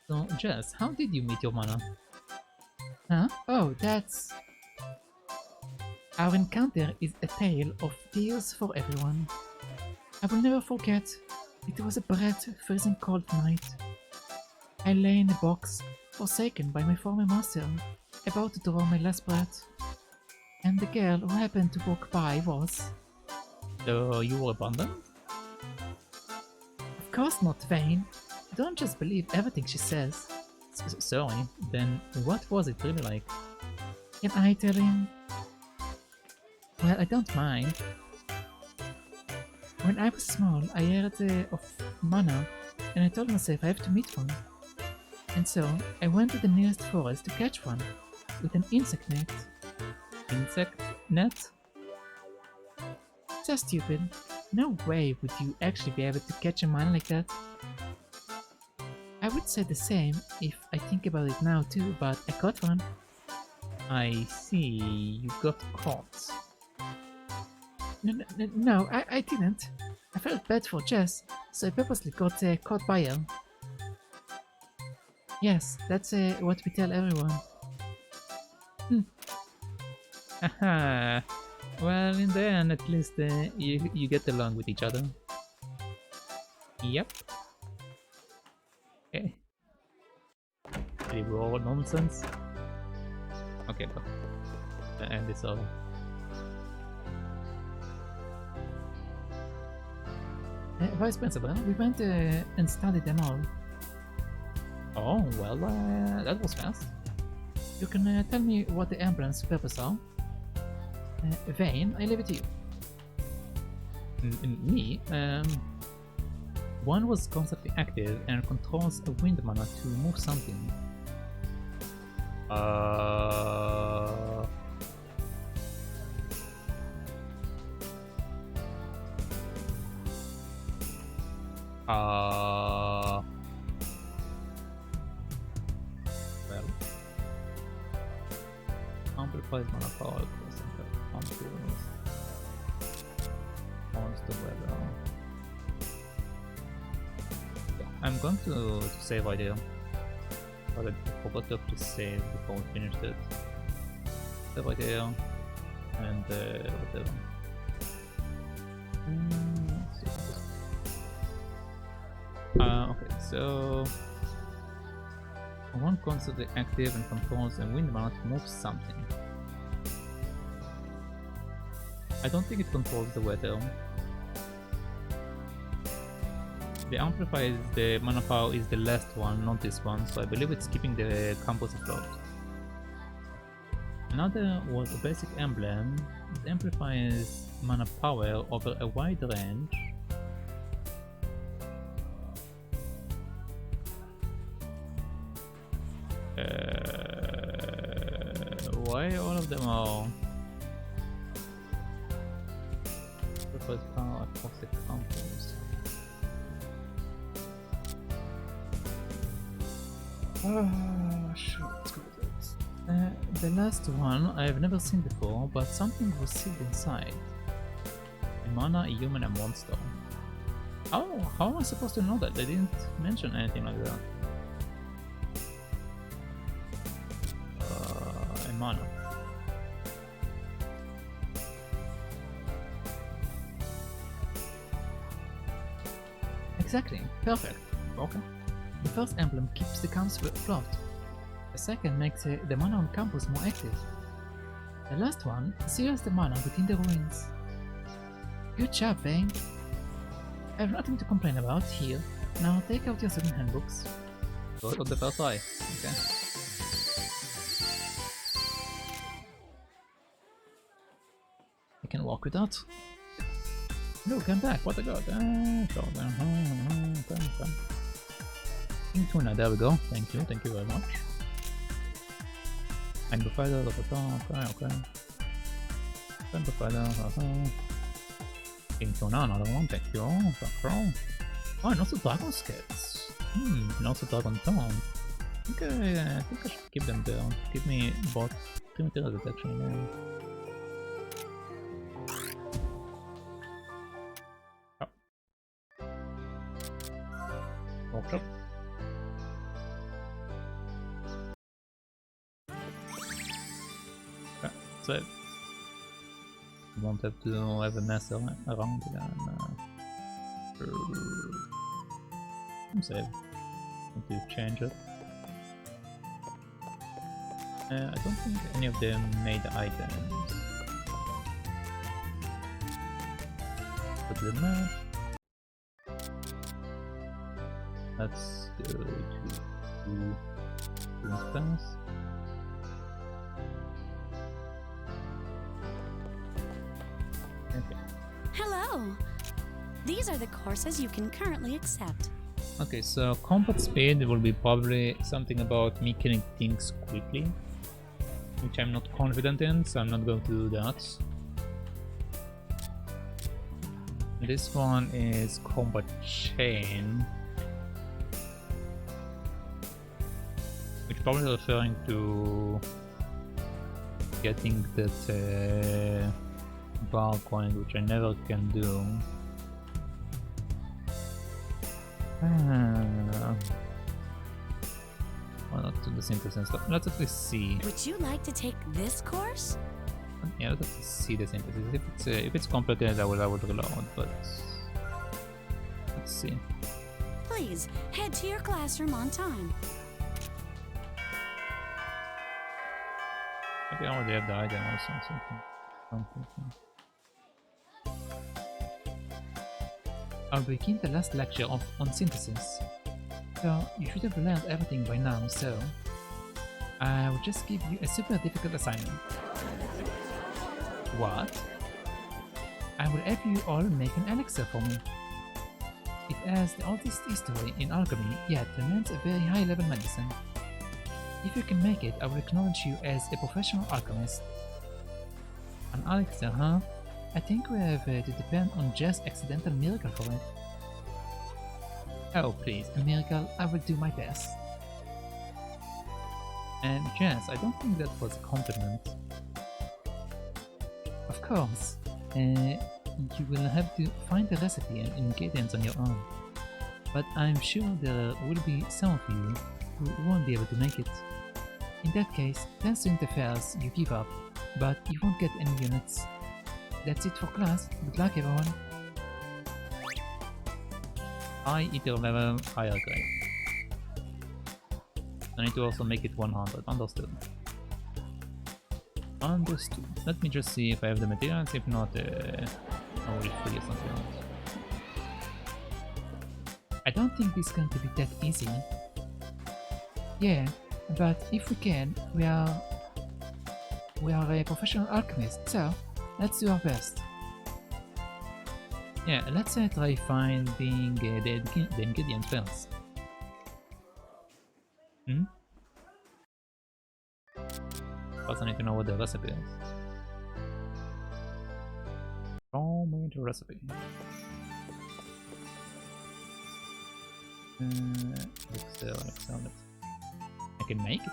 So, Jess, how did you meet your mana? Huh? Oh, that's... Our encounter is a tale of tears for everyone. I will never forget. It was a bright, freezing cold night. I lay in a box, forsaken by my former master, about to draw my last breath. And the girl who happened to walk by was... So you were abandoned? Of course not, Vayne. Don't just believe everything she says. Sorry, then what was it really like? Can I tell him? Well, I don't mind. When I was small, I heard of mana, and I told myself I have to meet one. And so, I went to the nearest forest to catch one, with an insect net. Insect net? So stupid. No way would you actually be able to catch a mana like that. I would say the same if I think about it now too, but I caught one. I see, you got caught. No, I didn't. I felt bad for Jess, so I purposely got caught by her. Yes, that's what we tell everyone. Haha. Well, in the end, at least you get along with each other. Yep. Okay. Pretty raw nonsense. Okay, but end this all. Vice Principal, we went and studied them all. Oh, well, that was fast. You can tell me what the emblem's purpose are? Vayne, I leave it to you. Me? One was constantly active and controls a wind mana to move something. Well, amplifies mana power across monster weather. I'm going to save right here, but I forgot to save before we finished it. Save right here, and whatever. Let's see. Okay, so one constantly active and controls a wind mana to move something. I don't think it controls the weather. The amplifier is the mana power is the last one, not this one, so I believe it's keeping the campus afloat. Another was a basic emblem that amplifies mana power over a wide range. Why all of them are power across the campus? Shoot, let's go with this. The last one I've never seen before, but something was sealed inside. A mana, a human, a monster. How am I supposed to know that? They didn't mention anything like that. A mana. Exactly, perfect. Okay. The first emblem keeps the campus afloat. The second makes the mana on campus more active. The last one seals the mana within the ruins. Good job, Vayne. I have nothing to complain about here. Now take out your student handbooks. Go on the first eye. Okay. work with that. Look, I'm back. What I got? Come. King tuna. There we go. Thank you very much. I'm the fighter. Okay. I'm the fighter. King tuna. Another one. Thank you. Oh, and also dragon skits. And also dragon tongue. I think I should keep them there. Give me both primitive detection. Workshop. Okay, so I won't have to have a mess around again. Save. Need to change it. I don't think any of them made items. Put the map. Let's go to instance. Okay. Hello! These are the courses you can currently accept. Okay, so combat speed will be probably something about me killing things quickly, which I'm not confident in, so I'm not going to do that. This one is combat chain, which probably referring to getting that bar coin, which I never can do. Why not do the synthesis stuff? Let's at least see. Would you like to take this course? Yeah, let's see the synthesis. If it's complicated, I would reload, but let's see. Please head to your classroom on time. Maybe I already have the item or something. I'll begin the last lecture on synthesis. So, you should have learned everything by now, so I will just give you a super difficult assignment. What? I will have you all make an elixir for me. It has the oldest history in alchemy, yet remains a very high level medicine. If you can make it, I will acknowledge you as a professional alchemist. An elixir, huh? I think we have to depend on Jess' accidental miracle for it. Oh please, a miracle, I will do my best. And Jess, I don't think that was a compliment. Of course, you will have to find the recipe and ingredients on your own. But I'm sure there will be some of you who won't be able to make it. In that case, thanks to interferes, you give up, but you won't get any units. That's it for class. Good luck, everyone. High ether level, higher grade. I need to also make it 100. Understood. Understood. Let me just see if I have the materials. If not, I will figure something out. I don't think this is going to be that easy. Yeah, but if we can, we are a professional alchemist, so let's do our best. Yeah, let's try finding the ingredients first. First I need to know what the recipe is. Show me the recipe. Let's I can make it.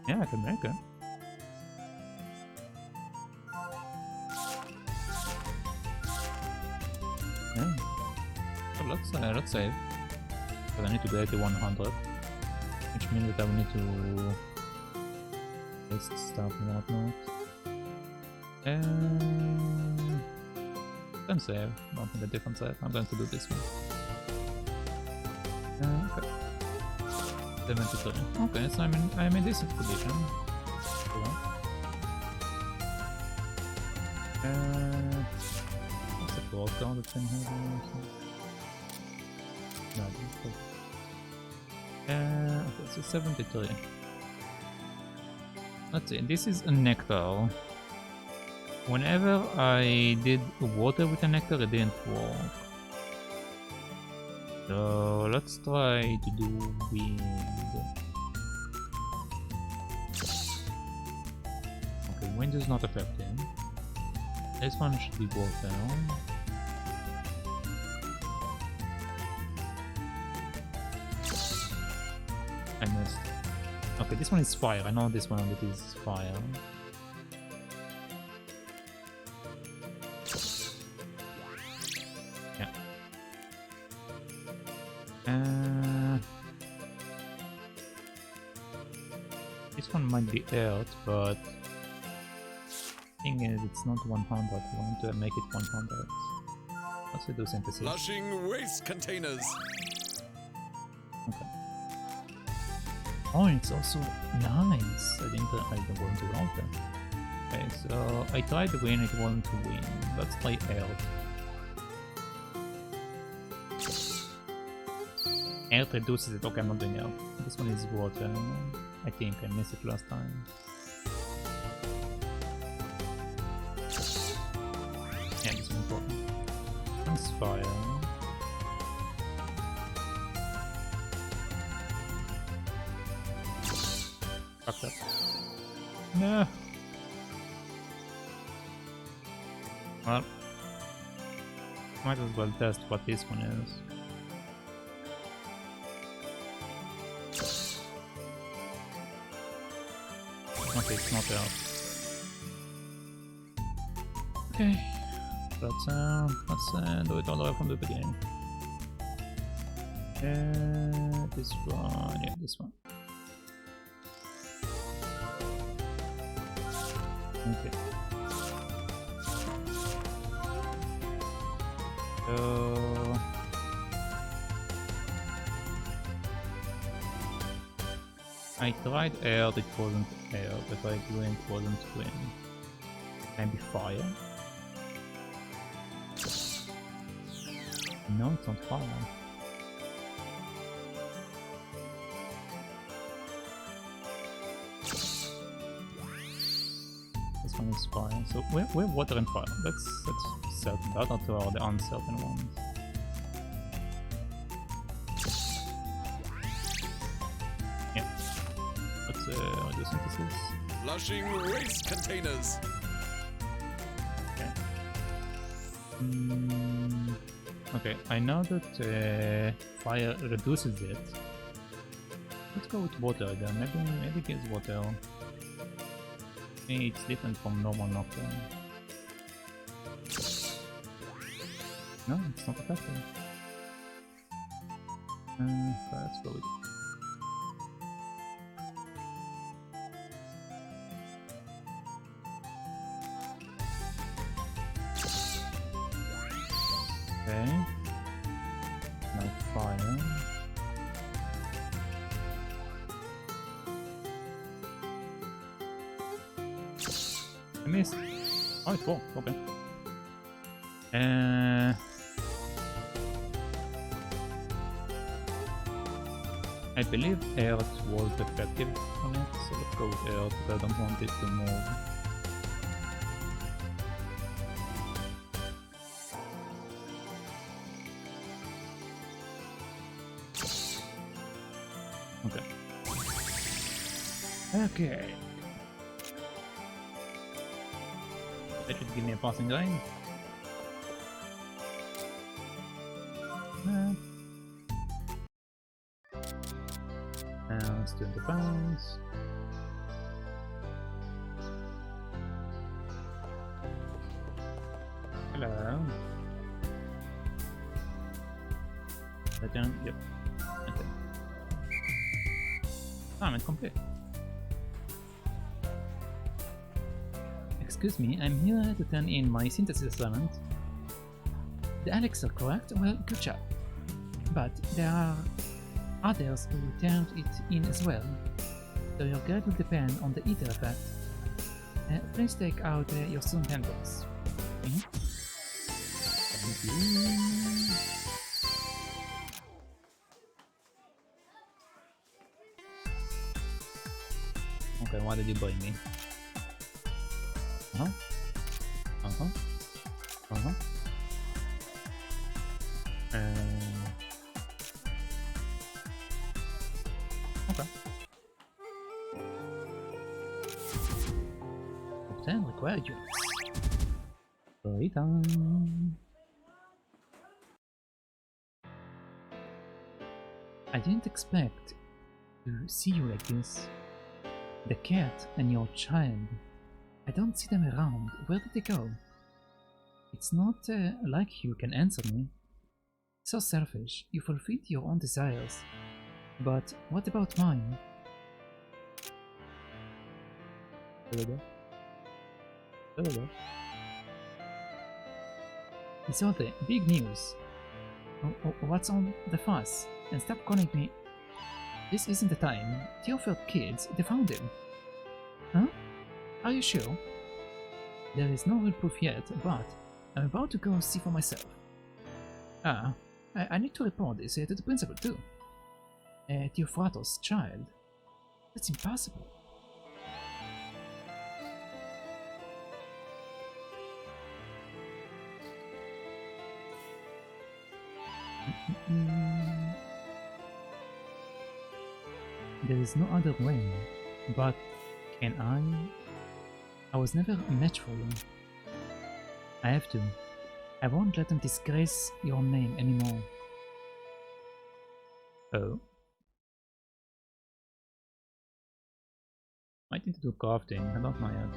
Yeah, I can make it. Yeah. So let's save. But I need to get to 100, which means that I will need to list stuff and whatnot. Then save. Don't need a different save. I'm going to do this one. Okay. 73. Okay, so I'm in decent position. What's the gold count that's in here? No, okay, so 73. Let's see, this is a nectar. Whenever I did water with a nectar, it didn't work. So let's try to do wind. Okay, wind is not effective. This one should be water. I missed. Okay, this one is fire. I know this one that is fire. Yeah. This one might be earth, but thing is, it's not 100. I want to make it 100. Let's do synthesis. Flushing waste containers. Okay. Oh, it's also nice. I didn't want to roll that. Okay, so I tried to win, it wasn't to win. Let's play earth. Earth reduces it. Okay, I'm not doing earth. This one is water. I think I missed it last time. Yeah, this one's water. One's fire. Fucked up. No. Well, might as well test what this one is. Okay, it's not out. Okay, let's do it all the way from the beginning. This one, yeah, this one. Okay. So I tried air, it wasn't air. I tried wind, it wasn't wind. Maybe fire? No, it's not fire. This one is fire. So we're water and fire. Let's certain that, or are the uncertain ones. Yeah. Let's do synthesis. Flushing waste containers. Okay. Okay, I know that fire reduces it. Let's go with water again. Maybe it gives water. Maybe it's different from normal nocturne. No, it's not effective. Okay, let's go with it. Okay. Now fire. I missed. Oh, it's 4. Okay. I believe earth was effective on it, so let's go with earth because I don't want it to move. Okay. Okay. That should give me a passing grade. Let's do the bounce. Hello. Return. Yep. Okay. Assignment complete. Excuse me, I'm here to turn in my synthesis assignment. The Alex are correct? Well, good job. But there are others who turned it in as well, so your grade will depend on the ether effect. Please take out your student handbooks. Thank you. Okay, why did you buy me? Huh? Uh-huh. Uh-huh. Okay. Obtain required units. Playtime. I didn't expect to see you like this. The cat and your child. I don't see them around. Where did they go? It's not like you can answer me. So selfish. You fulfilled your own desires. But what about mine? Isolde, big news. What's on the fuss? And stop calling me. This isn't the time. Theofratus kids, they found him. Huh? Are you sure? There is no real proof yet, but I'm about to go see for myself. Ah, I need to report this to the principal too. Theofratus' child. That's impossible. There is no other way, but can I? I was never a match for you. I have to. I won't let them disgrace your name anymore. Oh. Might need to do crafting, I don't know yet.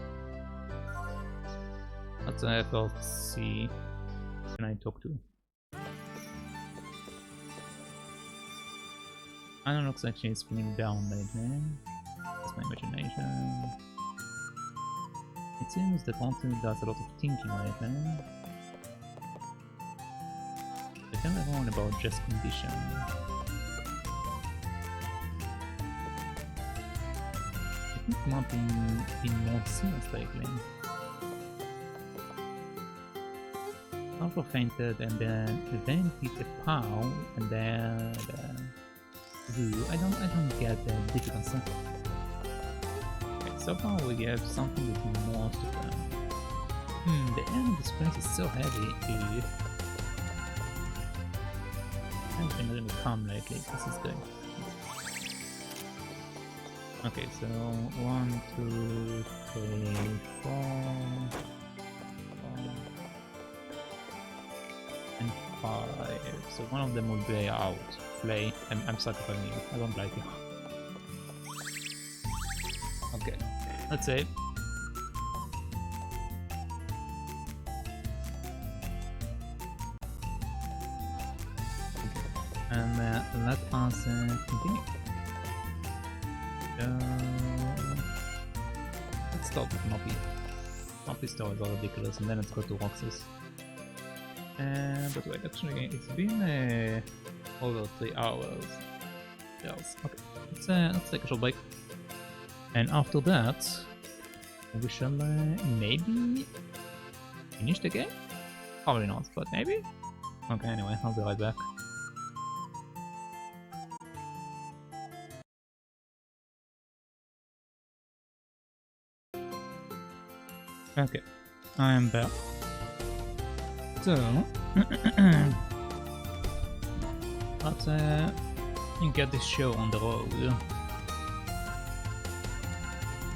Let's first see who can I talk to. I don't looks like she's feeling down lately. That's my imagination. It seems that Monty does a lot of thinking lately. I tell everyone about Jess' condition. I think Muppy been more serious lately. Sulpher fainted and then hit a pow and then I don't get the difficult stuff. Okay, so far we have something with most of them. The air in this place is so heavy. I've been really calm lately. This is good. Okay, so 1, 2, 3, 4, and 5. So one of them will be out. Flay, I'm sacrificing you. I don't like you. Okay, let's save. And let us continue. Let's start with Muppy. Muppy's stories are ridiculous, and then let's go to Roxis. But wait, actually, it's been over 3 hours. Yes. Okay, let's take a short break. And after that, we shall maybe finish the game? Probably not, but maybe? Okay, anyway, I'll be right back. Okay, I am back. So, let's get this show on the road.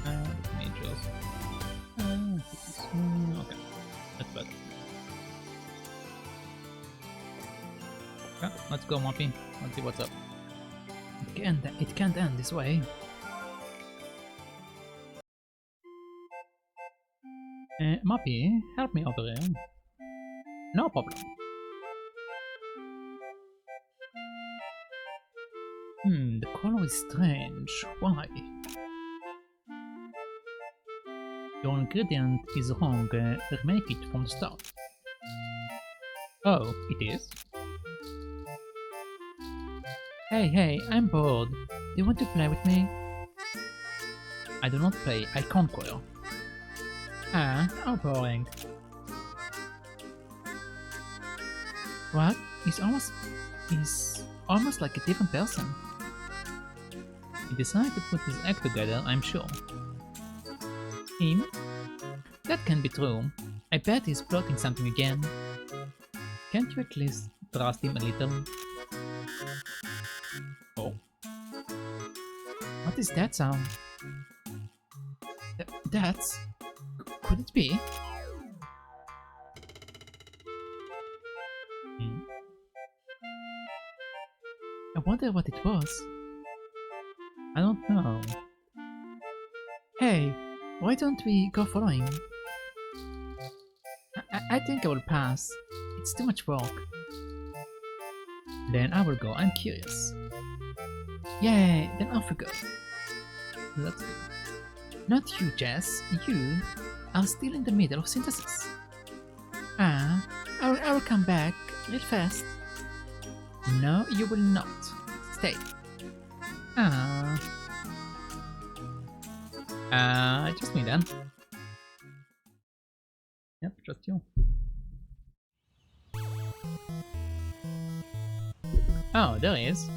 Let me just... okay, that's better. Okay, let's go, Muppy. Let's see what's up. It can't end this way. Muppy, help me over here. No problem. The color is strange. Why? Your ingredient is wrong. Remake it from the start. Oh, it is? Hey, I'm bored. Do you want to play with me? I do not play, I conquer. Ah, how boring. What? He's almost like a different person. He decided to put his act together, I'm sure. Him? That can be true. I bet he's plotting something again. Can't you at least trust him a little? Oh. What is that sound? That's... Could it be? I wonder what it was. I don't know. Hey, why don't we go following? I think I will pass. It's too much work. Then I will go. I'm curious. Yay, then off we go. Let's go. Not you, Jess. You are still in the middle of synthesis. I will come back real fast. No, you will not. Stay. Just me then. Yep, just you. Oh, there he is.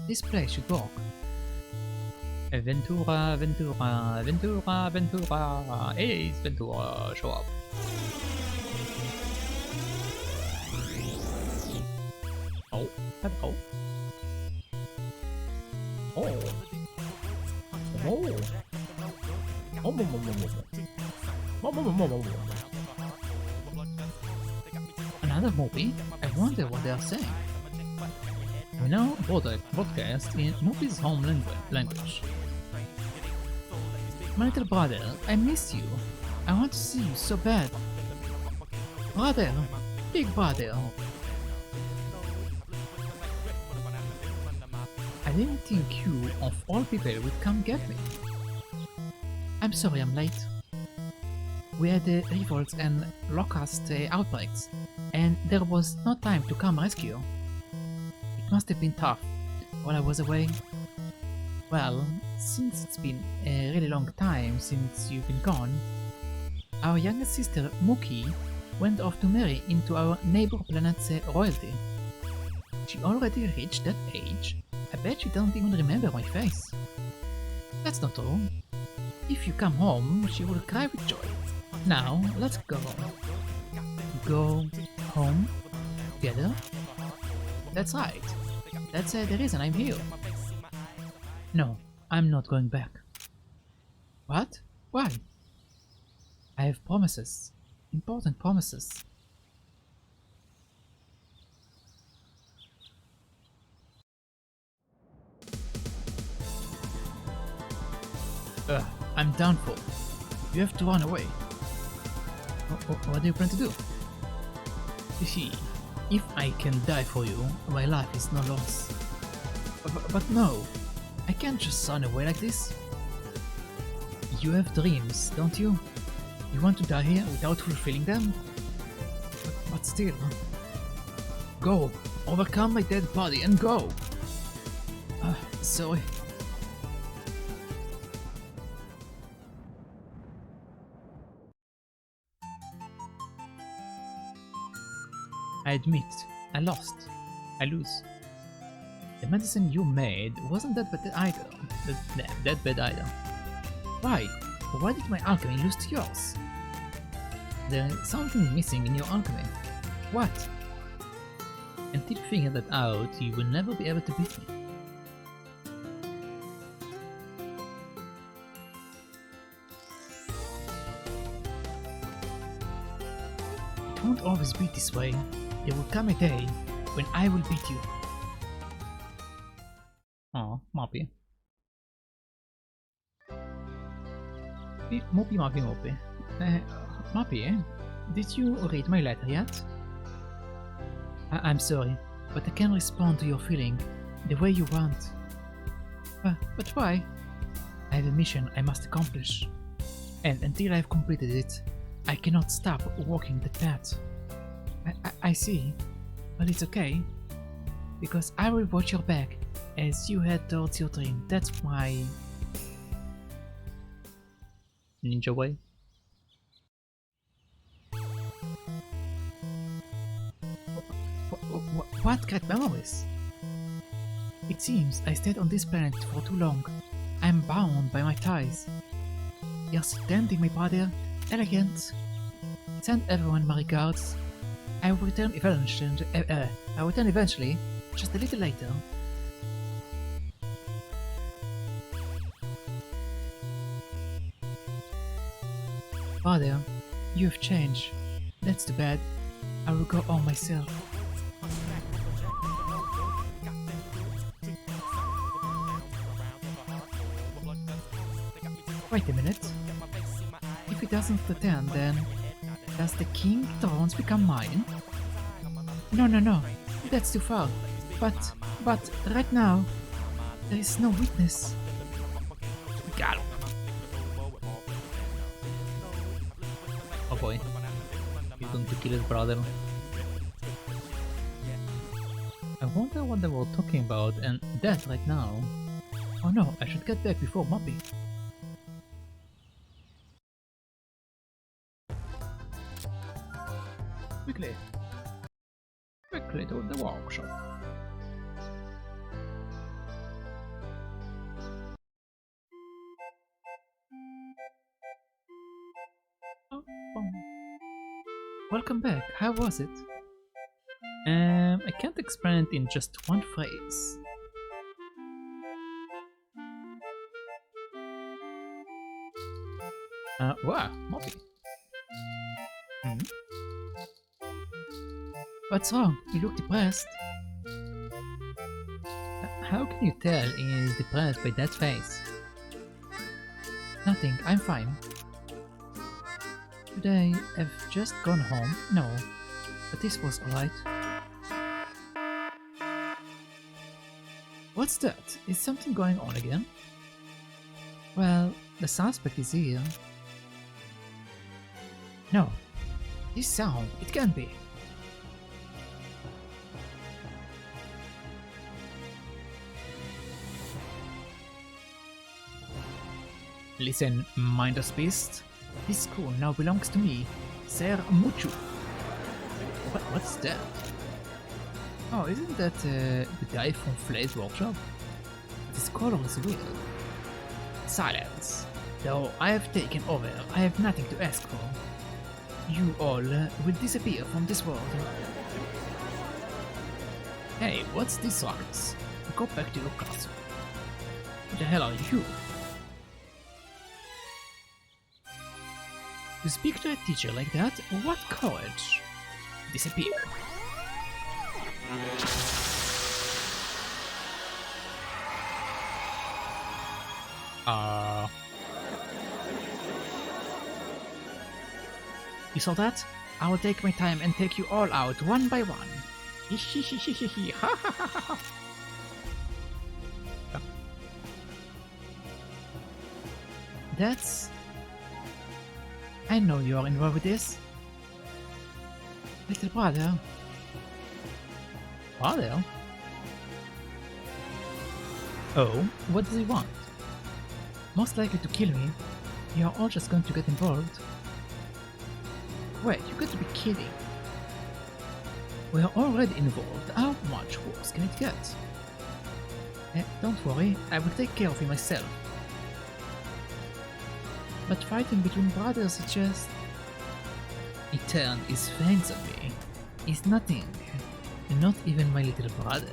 This place should work. Ventura, Ventura, Ventura, Ventura. Ace Ventura, show up. Oh, hello. Oh. Another movie? I wonder what they are saying. We now broadcast in Muppy's home language. My little brother, I miss you. I want to see you so bad. Brother, big brother. I didn't think you, of all people, would come get me. I'm sorry I'm late. We had revolts and locust outbreaks, and there was no time to come rescue. It must have been tough while I was away. Well, since it's been a really long time since you've been gone, our youngest sister, Nikki, went off to marry into our neighbor planet's royalty. She already reached that age. I bet you don't even remember my face. That's not true. If you come home, she will cry with joy. Now, let's go. Go home together? That's right. That's the reason I'm here. No, I'm not going back. What? Why? I have promises. Important promises. I'm done for. You have to run away. What do you plan to do? You see, if I can die for you, my life is no loss. But no, I can't just run away like this. You have dreams, don't you? You want to die here without fulfilling them? But still. Go! Overcome my dead body and go! Sorry. I admit, I lost. I lose. The medicine you made wasn't that bad either. That bad either. Why? Why did my alchemy lose to yours? There's something missing in your alchemy. What? Until you figure that out, you will never be able to beat me. It won't always be this way. There will come a day when I will beat you. Oh, Muppy. Muppy. Muppy, did you read my letter yet? I'm sorry, but I can't respond to your feeling the way you want. But why? I have a mission I must accomplish, and until I've completed it, I cannot stop walking the path. I see, but it's okay, because I will watch your back as you head towards your dream. That's my ninja way. What great memories! It seems I stayed on this planet for too long. I am bound by my ties. You're standing, my brother. Elegant. Send everyone my regards. I will return eventually, just a little later. Father, you've changed. That's too bad. I will go on myself. Wait a minute. If he doesn't return, then does the king thrones become mine? No. That's too far. But right now, there is no witness. Gallop. Oh boy. He's going to kill his brother. I wonder what they were talking about and that right now. Oh no, I should get back before Muppy. Quickly to the workshop. Welcome back, how was it? I can't explain it in just one phrase. Wow, Muppy. What's wrong? You look depressed. How can you tell he is depressed by that face? Nothing, I'm fine. Today, I've just gone home. No, but this was alright. What's that? Is something going on again? Well, the suspect is here. No. This sound, it can't be. Listen, mindless beast. This school now belongs to me, Sir Muchu. What's that? Oh, isn't that the guy from Flay's workshop? This color is weird. Silence. Though I have taken over, I have nothing to ask for. You all will disappear from this world. Hey, what's this Roxis? Go back to your castle. Who the hell are you? To speak to a teacher like that? What courage! Disappear. You saw that? I will take my time and take you all out one by one. That's... I know you are involved with this. Little brother. Brother? Oh, what does he want? Most likely to kill me. You are all just going to get involved. Wait, you got to be kidding. We are already involved. How much worse can it get? Don't worry, I will take care of you myself. But fighting between brothers is just... He turned his fangs on me. He's nothing. Not even my little brother.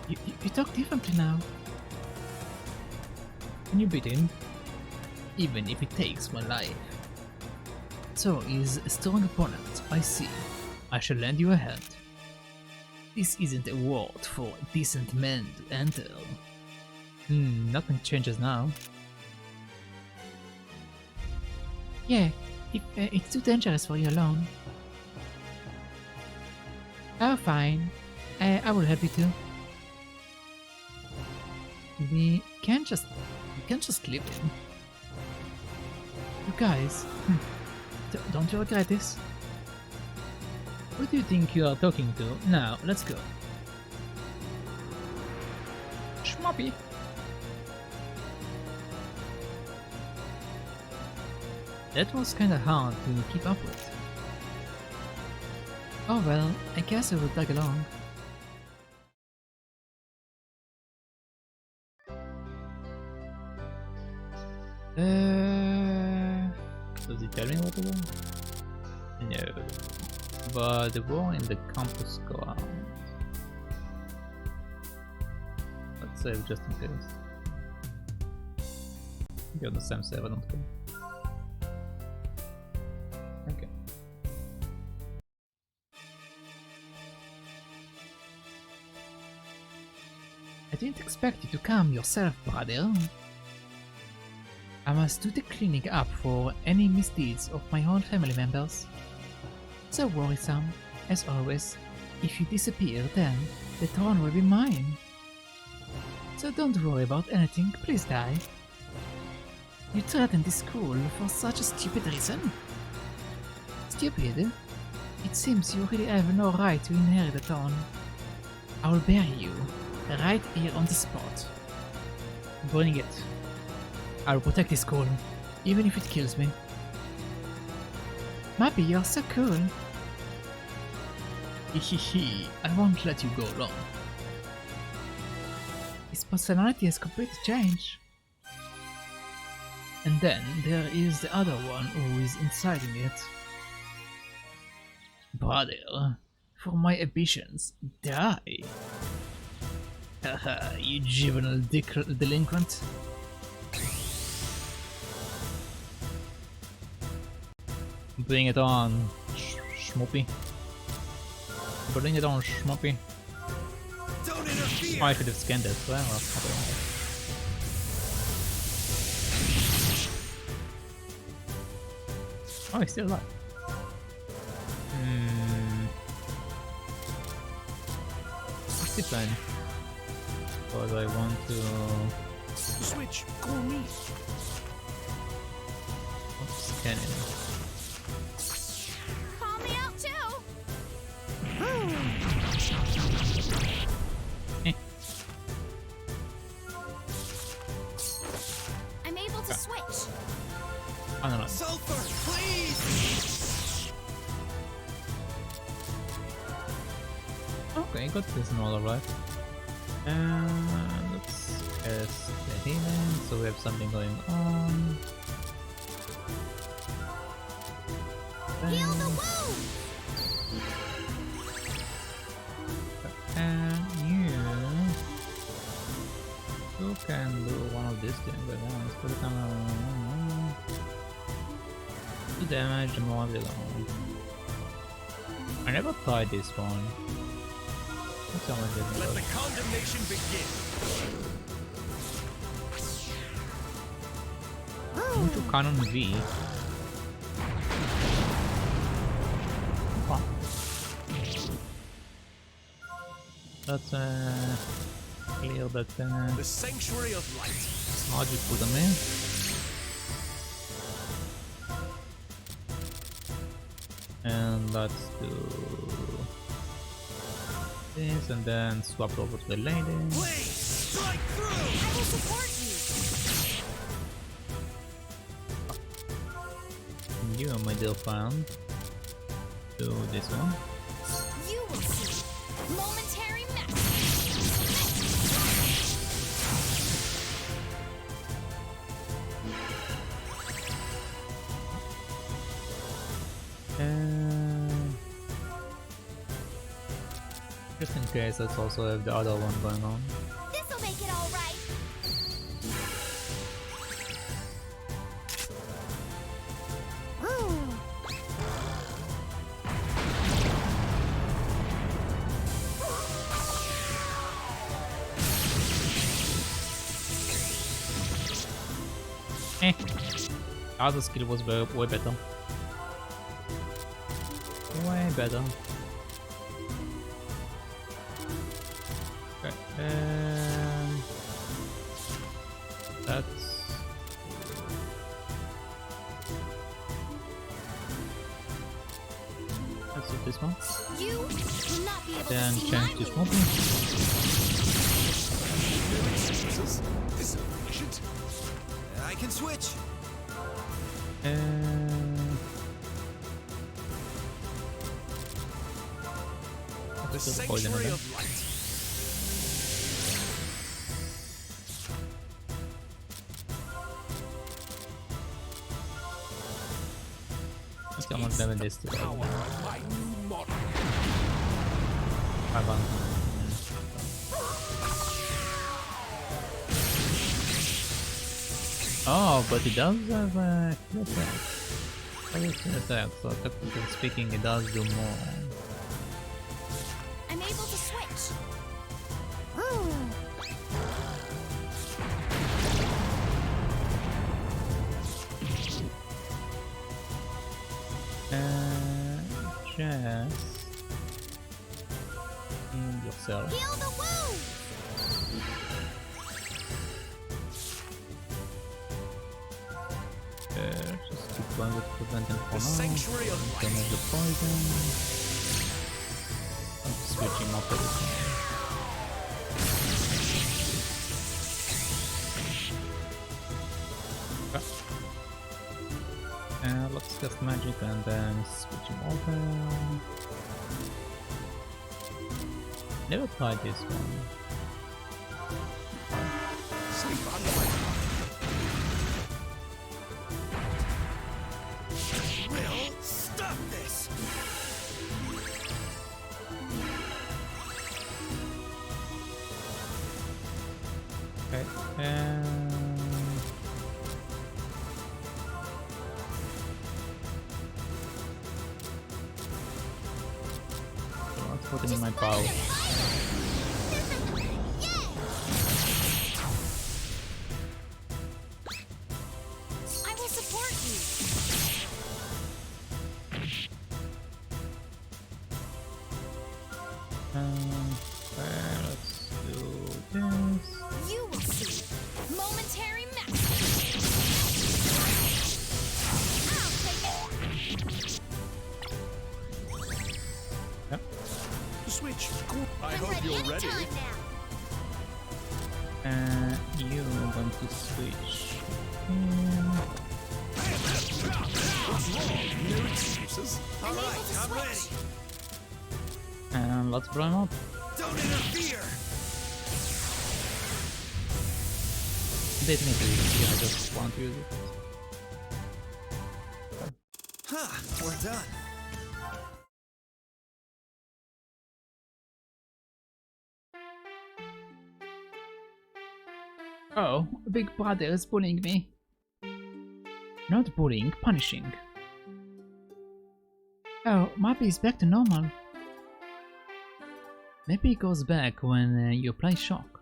You talk differently now. Can you beat him? Even if it takes my life. So he's a strong opponent, I see. I shall lend you a hand. This isn't a world for decent men to enter. Nothing changes now. Yeah, it's too dangerous for you alone. Oh, fine. I will help you too. We can't just leave him. You guys, don't you regret this? Who do you think you are talking to? Now, let's go. Schmoppy. That was kinda hard to keep up with. Oh well, I guess I will tag along. Does he tell me what to do? No. But the war in the campus go out. Let's save just in case. You're on the same server, don't care. Okay. I didn't expect you to come yourself, brother. I must do the cleaning up for any misdeeds of my own family members. So worrisome, as always. If you disappear, then the throne will be mine. So don't worry about anything, please die. You threatened this school for such a stupid reason? Stupid? It seems you really have no right to inherit the throne. I will bury you, right here on the spot. Bring it. I will protect this school, even if it kills me. Muppy, you're so cool. Hehehe, I won't let you go alone. His personality has completely changed. And then there is the other one who is inciting it. Brother, for my ambitions, die. Haha, you juvenile delinquent. Bring it on, Schmuppy. Bring it on, Schmuppy. Don't interfere! Oh, I should have scanned it. Well, oh, he's still alive. What's the plan? But I want to Switch, call me. scan it. Call me out too. I'm able to switch. I don't know. Sulpher, please! Okay, got this model right. Let's cast the healing, so we have something going on. Heal the wound! And you can do one of these things, but let's put it on. 2 damage, more of the long. I never tried this one. Let the condemnation begin. Into Canon V. Okay. Let's clear that The sanctuary of light. logic for the man. And let's do this and then swap over to the lady. Please, strike through! I will support you! You, my dear friend, do this one. You will see. Momentary max. Just in case, let's also have the other one going on. This'll make it all right. The other skill was way better. Way better. Okay, and that's do this one. You will not be able Then to see change my to moves. smoking. Jesus, this is efficient. I can switch. bit of poison on them. Let's come on 7 days to go. Oh, but it does have a attack, so technically speaking it does do more. I'm able to switch. Jess. Heal yourself. Heal the wound! Just keep going with preventing for now. Sanctuary of Then there's the poison. I'm switching off everything. Let's cast magic and then switch him over. Never tried this one. Will stop this. Okay. Let's put him in my bow. I will support you. Let's do this. You will see. Momentary mastery. I'll take it. Yep. Switch. I I'm hope ready you're ready. anytime now. You're going to switch. No excuses. I'm able to I'm ready. switch. And let's blow him up. Don't interfere. Definitely, yeah, I just want to use it. Huh, we're done. Oh, Big Brother is bullying me. Not bullying, punishing. Oh, Muppy is back to normal. Maybe it goes back when you apply shock.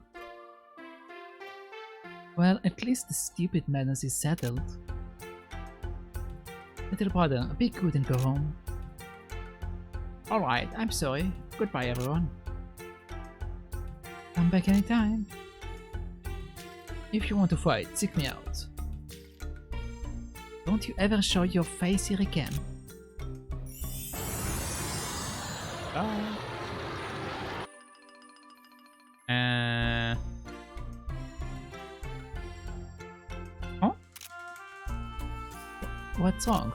Well, at least the stupid madness is settled. Little brother, be good and go home. Alright, I'm sorry. Goodbye everyone. Come back anytime. If you want to fight, seek me out. Don't you ever show your face here again. Bye. Huh? What's wrong?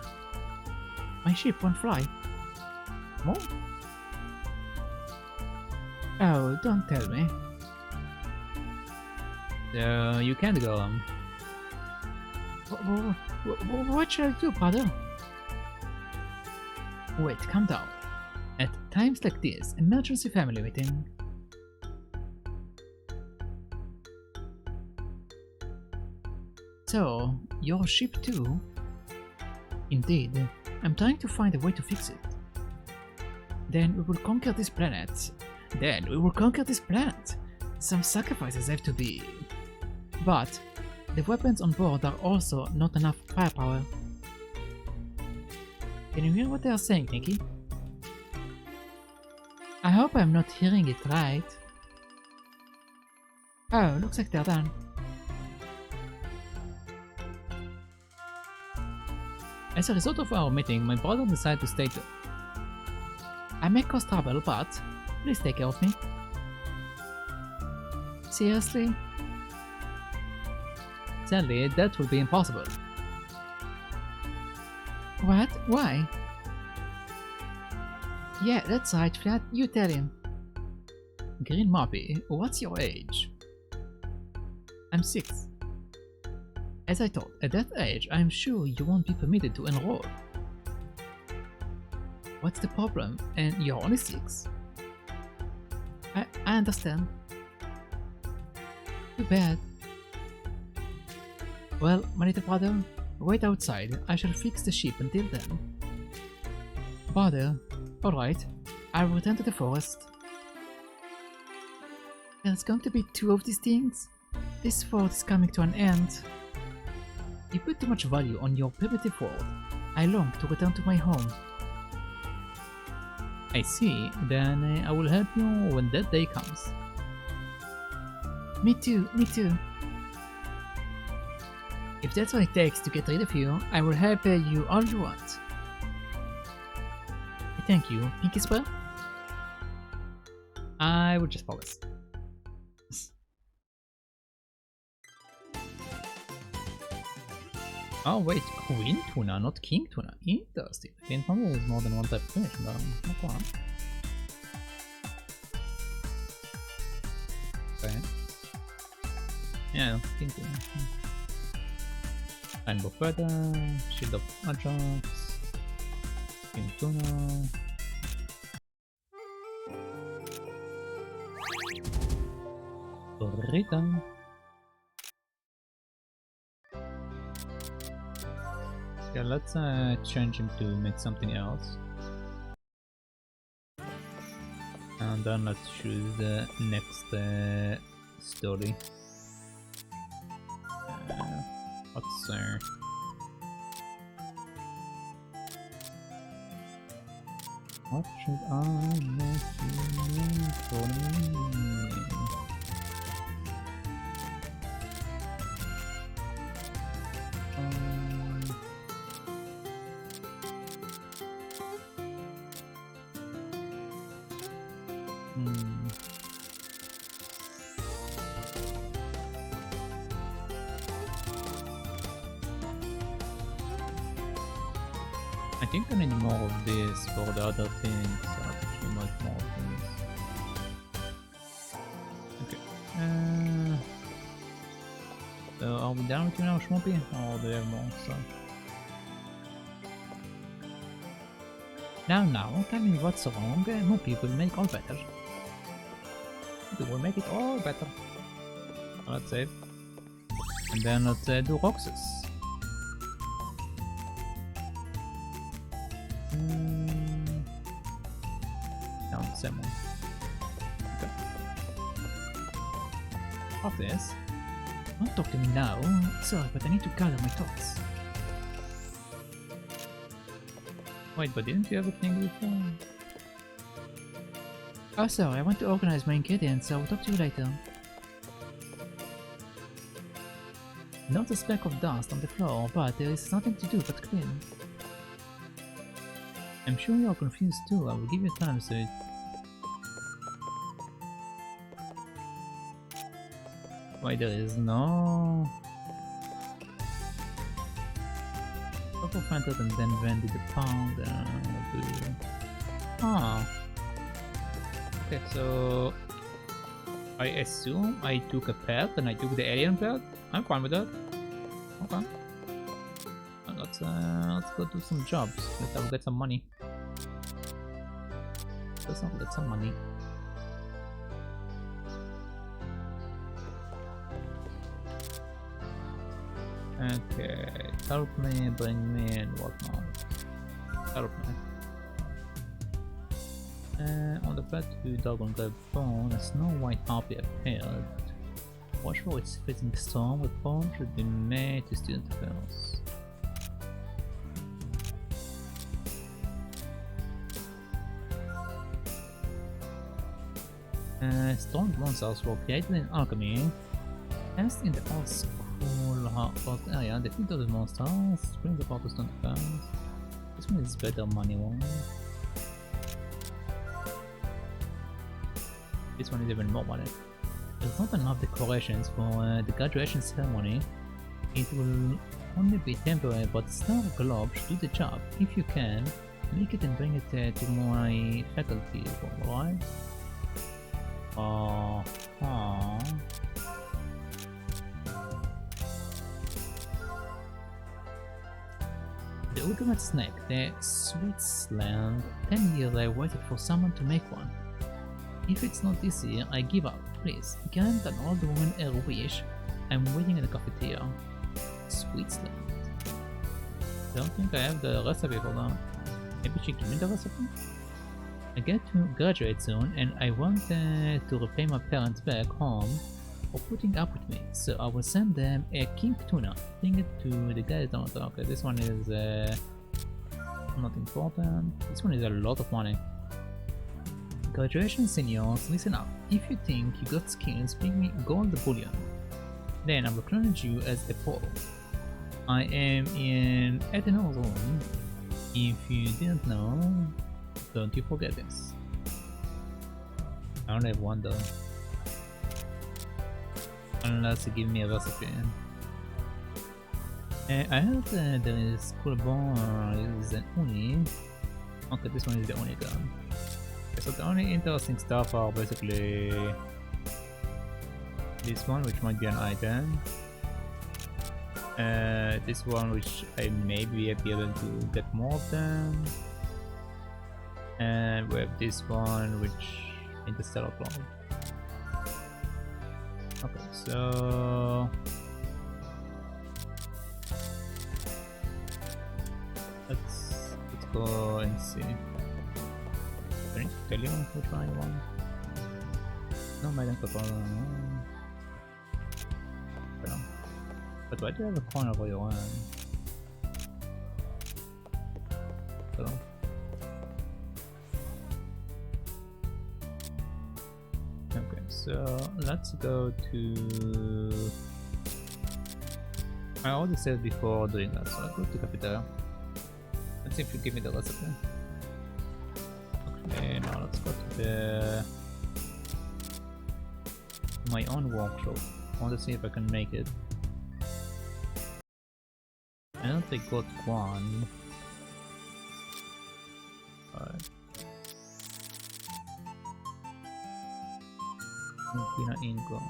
My ship won't fly. What? Oh, don't tell me. So you can't go on. What should I do, brother? Wait, calm down. At times like this, emergency family meeting. So, your ship too? Indeed, I'm trying to find a way to fix it. Then we will conquer this planet. Some sacrifices have to be. But the weapons on board are also not enough firepower. Can you hear what they are saying, Nikki? I hope I'm not hearing it right. Oh, looks like they're done. As a result of our meeting, my brother decided to stay too. I may cause trouble, but please take care of me. Seriously? Sadly, that will be impossible. What? Why? Yeah, that's right, Flat. You tell him. Green Muppy, what's your age? I'm 6. As I thought, at that age, I'm sure you won't be permitted to enroll. What's the problem? And you're only 6. I understand. Too bad. Well, my little brother, wait outside. I shall fix the ship until then. Brother, alright. I'll return to the forest. There's going to be 2 of these things. This world is coming to an end. You put too much value on your primitive world. I long to return to my home. I see. Then I will help you when that day comes. Me too, me too. If that's what it takes to get rid of you, I will help you all you want. Thank you, Pinky Square. I will just pause. Oh wait, Queen Tuna, not King Tuna. Interesting. I didn't know there was more than one type of fish, but no problem. Okay. Yeah, King Tuna. Rainbow Feather, Shield of Ajax, King Tuna. Burrito. Yeah, let's change him to make something else. And then let's choose the next story. What's what should I make you for me? I think I need more of this for the other things, so I'll accumulate more things. Okay. So are we done with you now, Schmuppy? Or do we have more stuff? Now, tell me what's wrong. Muppy will make all better. We will make it all better. Let's save. And then let's do Roxis. Down the same one. Okay. Of this. Don't talk to me now. Sorry, but I need to gather my thoughts. Wait, but didn't you have a thing before? Oh, sorry, I want to organize my ingredients, so I'll talk to you later. Not a speck of dust on the floor, but there is nothing to do but clean. I'm sure you're confused too. I will give you time so it... Why there is no... Couple planted and then vended the pound Ah. Okay, so... I assume I took a pet and I took the alien pet? I'm fine with that. Okay. Let's go do some jobs. Let's get some money. Let's get some money. Okay, help me, bring me, and whatnot. Help me. On the path to Dragon Bone, a snow white harpy appeared. Watch for its fitting storm. The phone should be made to student affairs. Strong monsters were created in alchemy. As in the old school forest area, defeat those monsters, bring the power to student affairs. This one is better money one. This one is even more money. There's not enough decorations for the graduation ceremony. It will only be temporary, but Star Globe should do the job. If you can, make it and bring it to my faculty, alright? Oh, oh. The ultimate snack, the Switzerland. 10 years I waited for someone to make one. If it's not this year, I give up. Please, grant an old woman her wish. I'm waiting in the cafeteria. Switzerland. Don't think I have the recipe for that. Maybe she gave me the recipe? I get to graduate soon and I want to repay my parents back home for putting up with me, so I will send them a king tuna. Bring it to the guy down. Okay, this one is not important. This one is a lot of money. Graduation seniors, listen up. If you think you got skills, bring me gold bullion. Then I will acknowledge you as a pro. I am in Atelier room. If you didn't know, don't you forget this. I only have one though. Unless you give me a recipe. I heard there is Coolborn is an Uni. Okay, this one is the Uni gun. Okay, so the only interesting stuff are basically this one, which might be an item. This one, which I may be able to get more of them. And we have this one, which Interstellar Cloud. Okay, so let's go and see. I need to tell you which one I want. No, I don't know. But why do you have a corner for your own? So. Okay, so let's go to... I already said before doing that, so I'll go to cafeteria. Let's see if you give me the recipe. Okay, now let's go to the... my own workshop. I want to see if I can make it. I don't think I got one. Alright. Not ingot.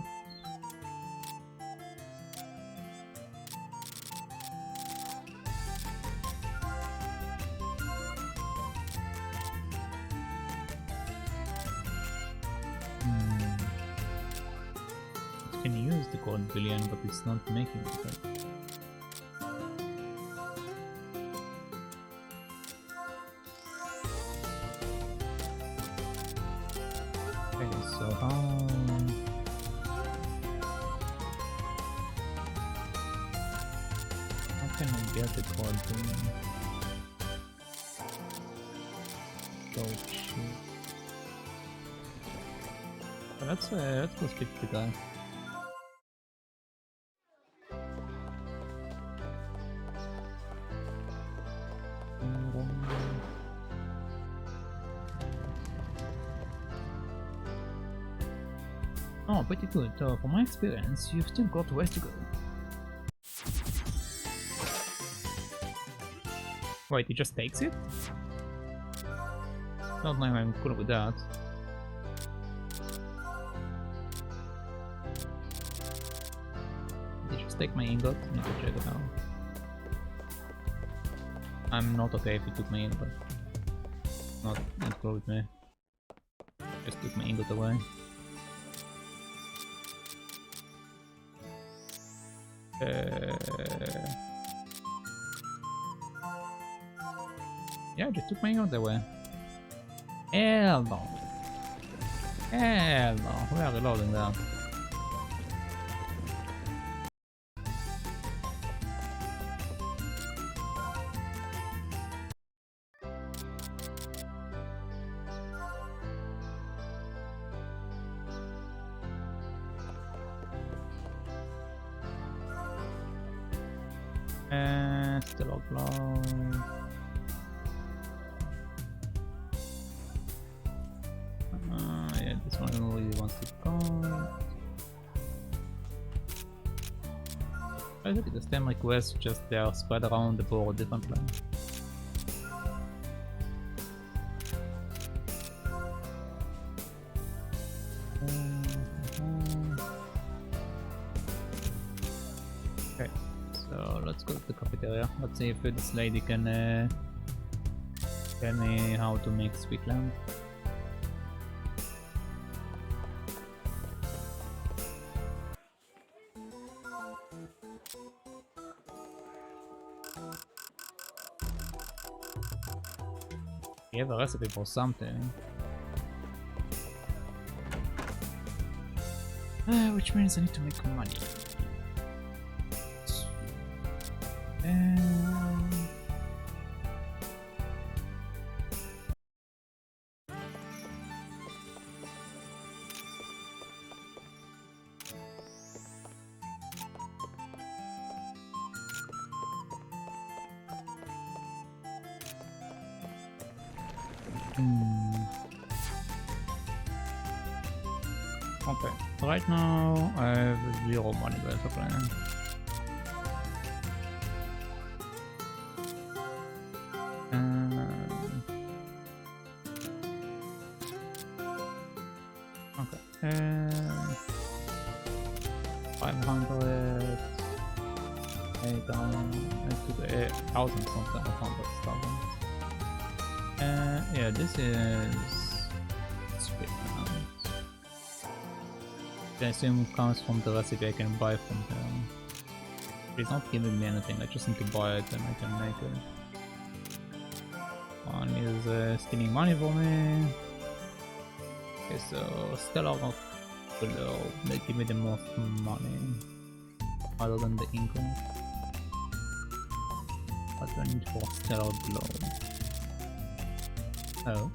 It can use the gold billion, but it's not making it. The gold billion. Gold shoe. But let's go speak to the guy. Oh, pretty good. So, from my experience, you've still got ways to go. Wait, he just takes it? Not like I'm cool with that. Did you just take my ingot? I need to check it out. I'm not okay if he took my ingot. Not cool with me. Just took my ingot away. Yeah, I just took my ingot away. Hell no. Hell no. We are reloading that. Still upload. Yeah, this one really wants to go. I think the stem requests just they are spread around the board differently. So let's go to the cafeteria. Let's see if this lady can tell me how to make sweet lamb. You have a recipe for something. Which means I need to make money. Okay, right now I have 0 money basically. Okay, 500, 8,000 something, 100,000. Yeah, this is sweet. I assume comes from the recipe I can buy from them. It's not giving me anything, I just need to buy it and I can make it. One is stealing money for me. Okay, so Stellar Glow, they give me the most money. Other than the income. What do I need for Stellar Glow? Oh.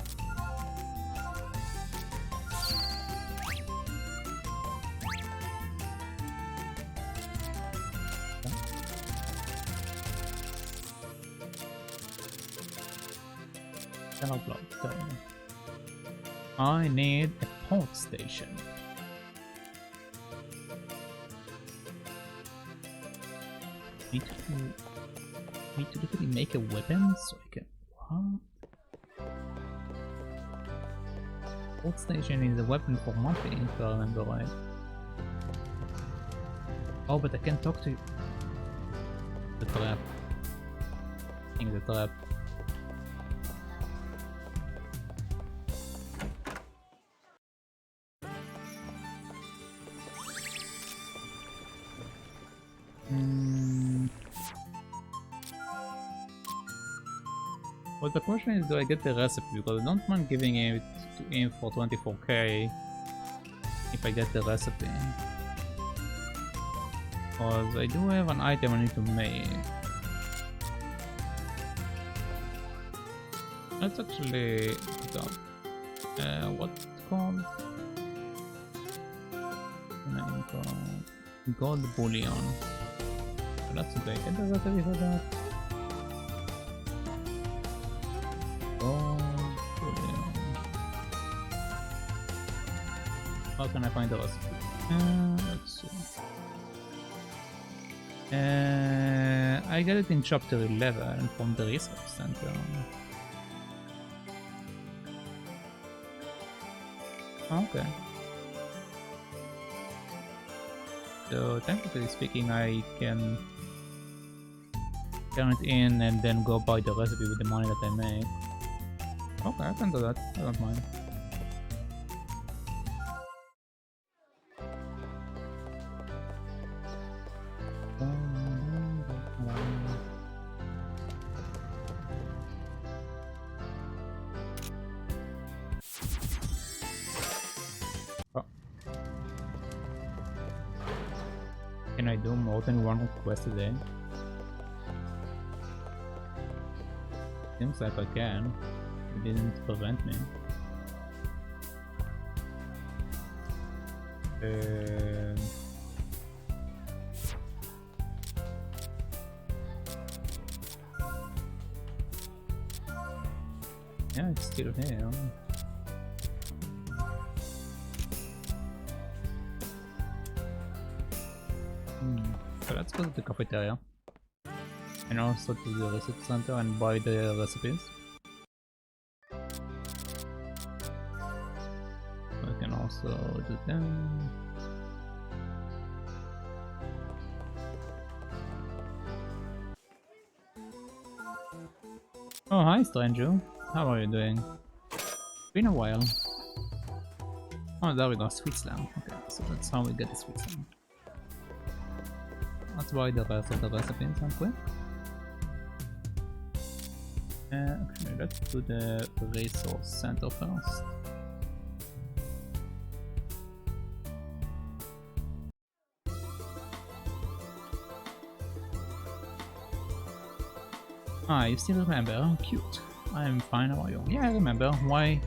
I need a port station. Need to literally make a weapon so I can. What? Port station is a weapon for Muppy, if I remember right. Oh, but I can talk to the trap. I think the trap. Well, the question is, do I get the recipe? Because I don't mind giving it to him for 24k if I get the recipe. Because I do have an item I need to make. That's actually what's it called? Gold bullion. So that's okay. Get the recipe for that. How can I find the recipe? Let's see. I got it in chapter 11 from the research center. Okay. So technically speaking, I can turn it in and then go buy the recipe with the money that I make. Okay, I can do that. I don't mind. Can I do more than one quest a day? Seems like I can. It didn't prevent me. Yeah, it's still here. So let's go to the cafeteria and also to the research center and buy the recipes. We can also do them. Oh, hi, stranger. How are you doing? Been a while. Oh, there we go, Switzerland. Okay, so that's how we get to Switzerland. Let's buy the rest of the recipes real quick. Actually, let's do the resource center first. Ah, you still remember? Cute. I'm fine, how are you? Yeah, I remember. Why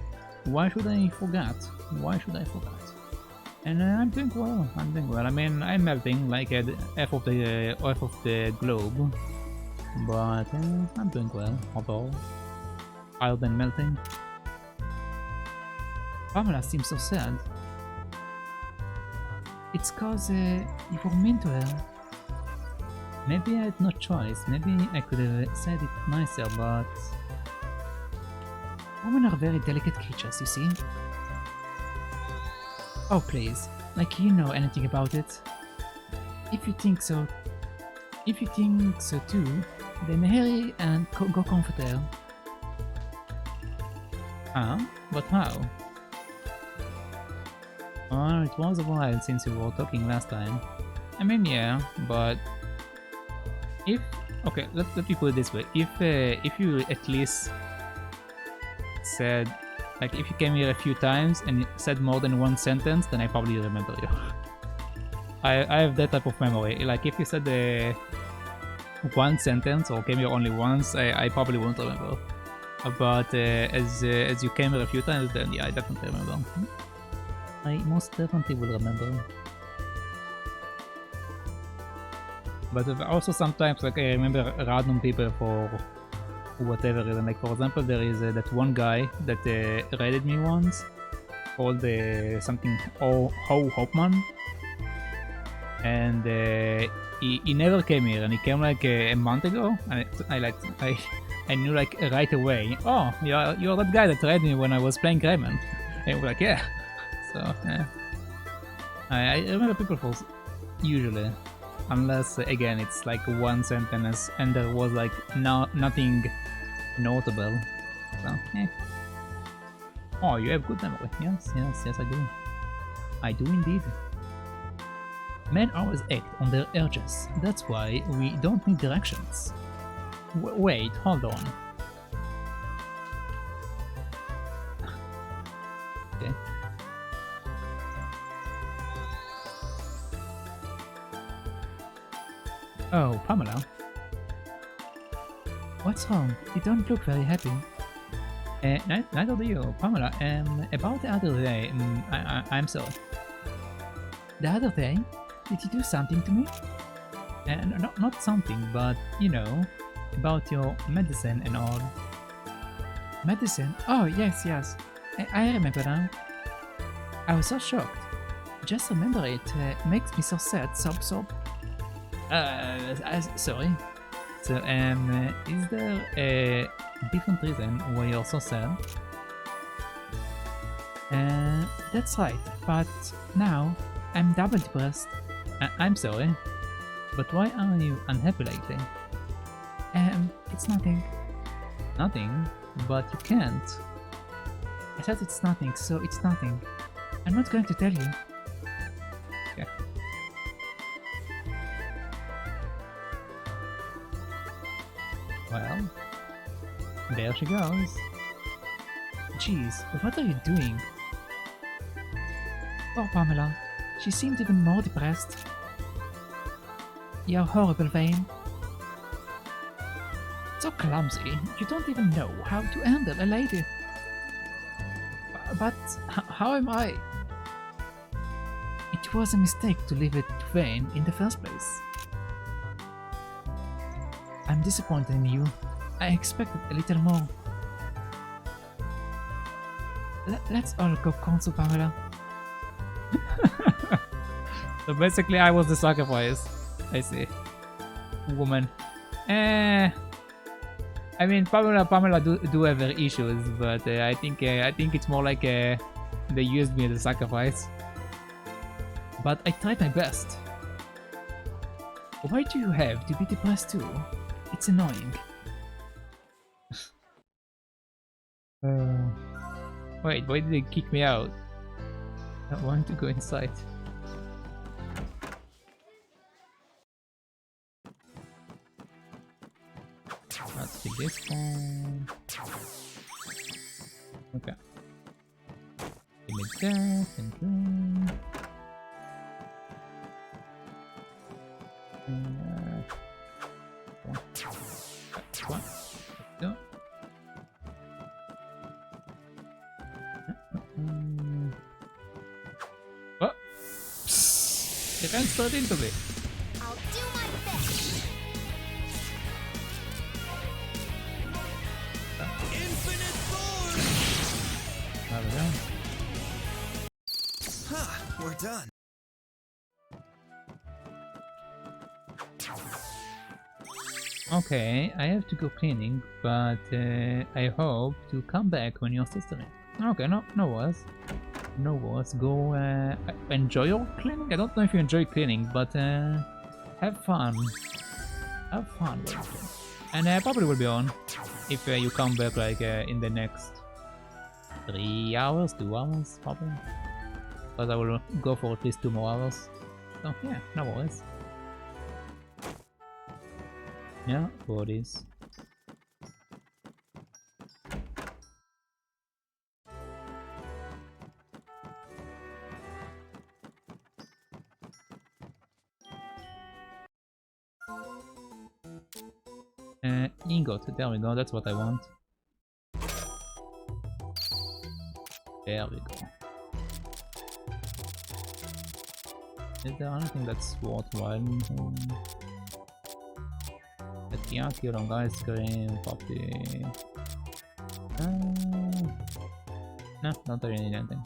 should I forget? Why should I forget? And I'm doing well. I'm doing well. I mean, I'm melting like at half of the globe, but I'm doing well overall. Other than melting. Pamela seems so sad. It's cause you were mean to her. Maybe I had no choice. Maybe I could have said it nicer, but women are very delicate creatures, you see. Oh please, like you know anything about it. If you think so too, then hurry and go comfort her. Huh? But how? Oh, it was a while since we were talking last time. I mean, yeah, but if okay, let me put it this way: if you at least said, like, if you came here a few times and said more than one sentence, then I probably remember you. I have that type of memory. Like, if you said one sentence or came here only once, I probably won't remember. But as you came here a few times, then yeah, I definitely remember. I most definitely will remember. But also sometimes, like, I remember random people for whatever reason. Like, for example, there is that one guy that raided me once, called something Hopman, and he never came here, and he came like a month ago, and I knew like right away. Oh, you're that guy that raided me when I was playing Greyman. And we're like, yeah. So yeah, I remember people for usually. Unless, again, it's like one sentence and there was like nothing notable. So, yeah. Oh, you have good memory. Yes, I do. I do indeed. Men always act on their urges. That's why we don't need directions. Wait, hold on. Okay. Oh, Pamela. What's wrong? You don't look very happy. Neither do you, Pamela. About the other day, I'm sorry. The other day? Did you do something to me? Not something, but, you know, about your medicine and all. Medicine? Oh, yes. I remember now. I was so shocked. Just remember it makes me so sad, sob. Sorry. So, is there a different reason why you're so sad? That's right, but now I'm double depressed. I'm sorry, but why are you unhappy lately? It's nothing. Nothing? But you can't. I said it's nothing, so it's nothing. I'm not going to tell you. Okay. Well, there she goes. Jeez, what are you doing? Poor Pamela. She seemed even more depressed. You're horrible, Vayne. So clumsy. You don't even know how to handle a lady. But how am I? It was a mistake to leave it to Vayne in the first place. I'm disappointed in you. I expected a little more. Let's all go console Pamela. So basically I was the sacrifice. I see. Woman. I mean, Pamela do have her issues, but I think it's more like they used me as a sacrifice. But I tried my best. Why do you have to be depressed too? It's annoying. Wait, why did they kick me out? I want to go inside. Let's take this one. Okay. Give me that and then... one. Go. Oh! They ran straight into me. I'll do my best. Infinite force! There we go. Ha! We're done. Okay, I have to go cleaning, but I hope to come back when you're sistering. Okay, no worries. No worries. Go enjoy your cleaning. I don't know if you enjoy cleaning, but have fun. Have fun with it. And I probably will be on if you come back like in the next 3 hours, 2 hours probably. But I will go for at least 2 more hours. So yeah, no worries. Yeah, bodies. Ingot, there we go, that's what I want. There we go. Is there anything that's worthwhile? Tykirou, ice cream, Poppy. No, don't really need anything.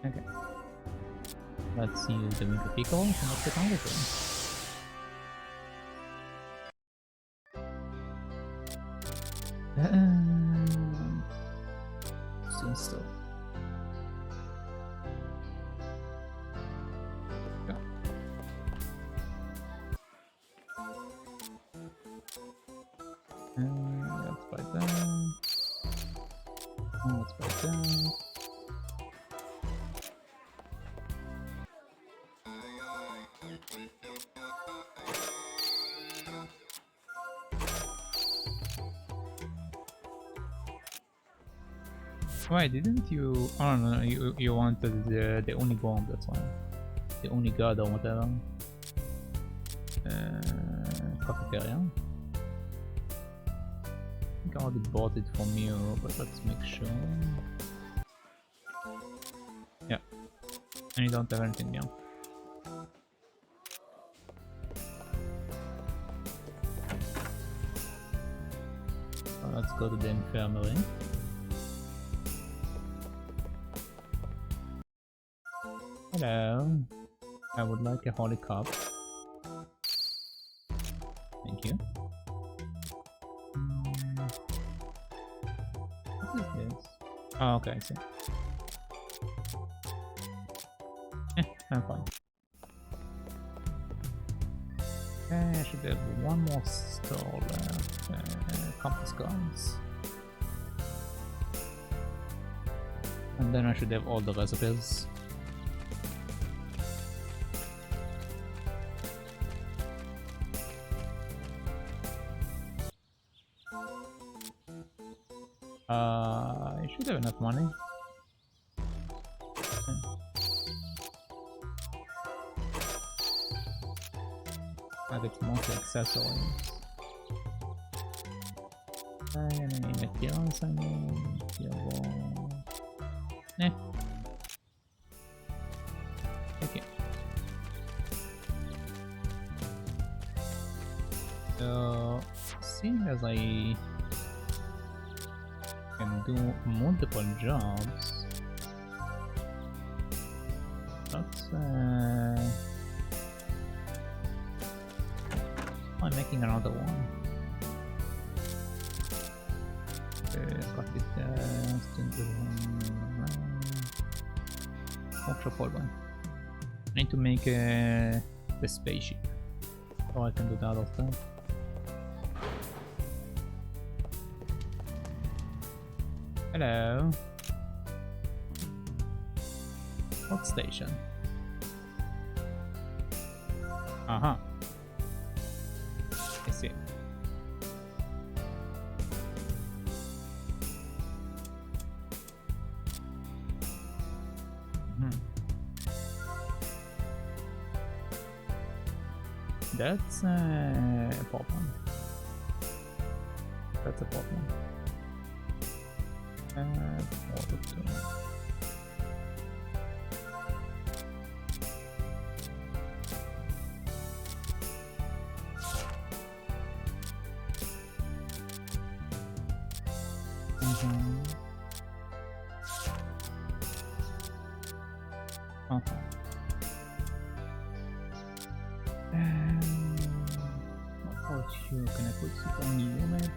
Okay. Let's use the winter pickle and let's get on with it. Still. Let's buy that. Let's buy that. Why didn't you? Oh no, you wanted the only bomb. That's why. The only god or whatever. Cafeteria. I think I already bought it from you, but let's make sure. Yeah. And you don't have anything now. So let's go to the infirmary. Hello. I would like a holy cup. Thank you. What is this? Oh, okay, I see. I'm fine. Okay, I should have one more stall left. Compass guns. And then I should have all the recipes. I should have enough money. I get mostly accessories. Any materials I need? Nah. Okay. So, seeing as I can do multiple jobs, let's I'm making another one. Copy test into workshop hold on. I need to make the spaceship so I can do the other stuff. Hello. What station? Aha. I see. That's a problem. That's a problem. What about you? Can I put it on you maybe?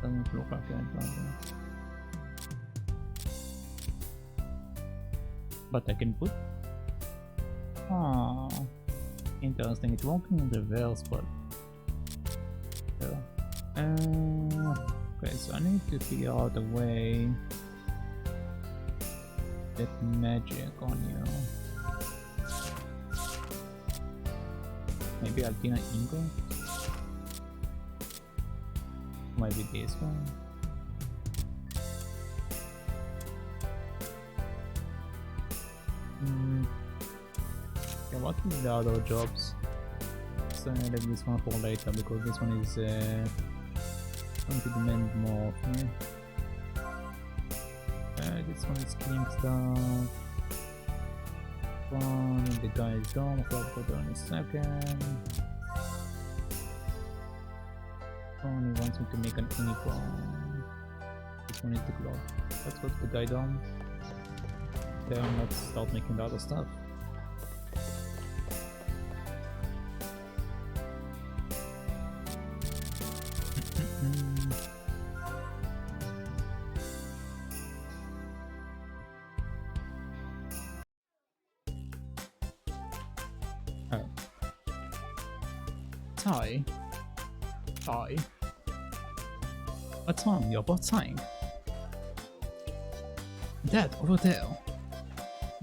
Doesn't look like it, but I can put. Ah, interesting. It's working in reverse, but okay. So I need to figure out a way to get magic on you. Maybe Altina Ingo. Maybe this one. Okay, what is the other jobs? So I leave this one for later because this one is going to demand more of me. This one is killing stuff. One in the guy's dome, so I'll put on a second. He wants me to make an unicorn. This one is the glove. Let's go to the guy dome. Then let's start making the other stuff. Ty? What's wrong? You're both sighing. That over there.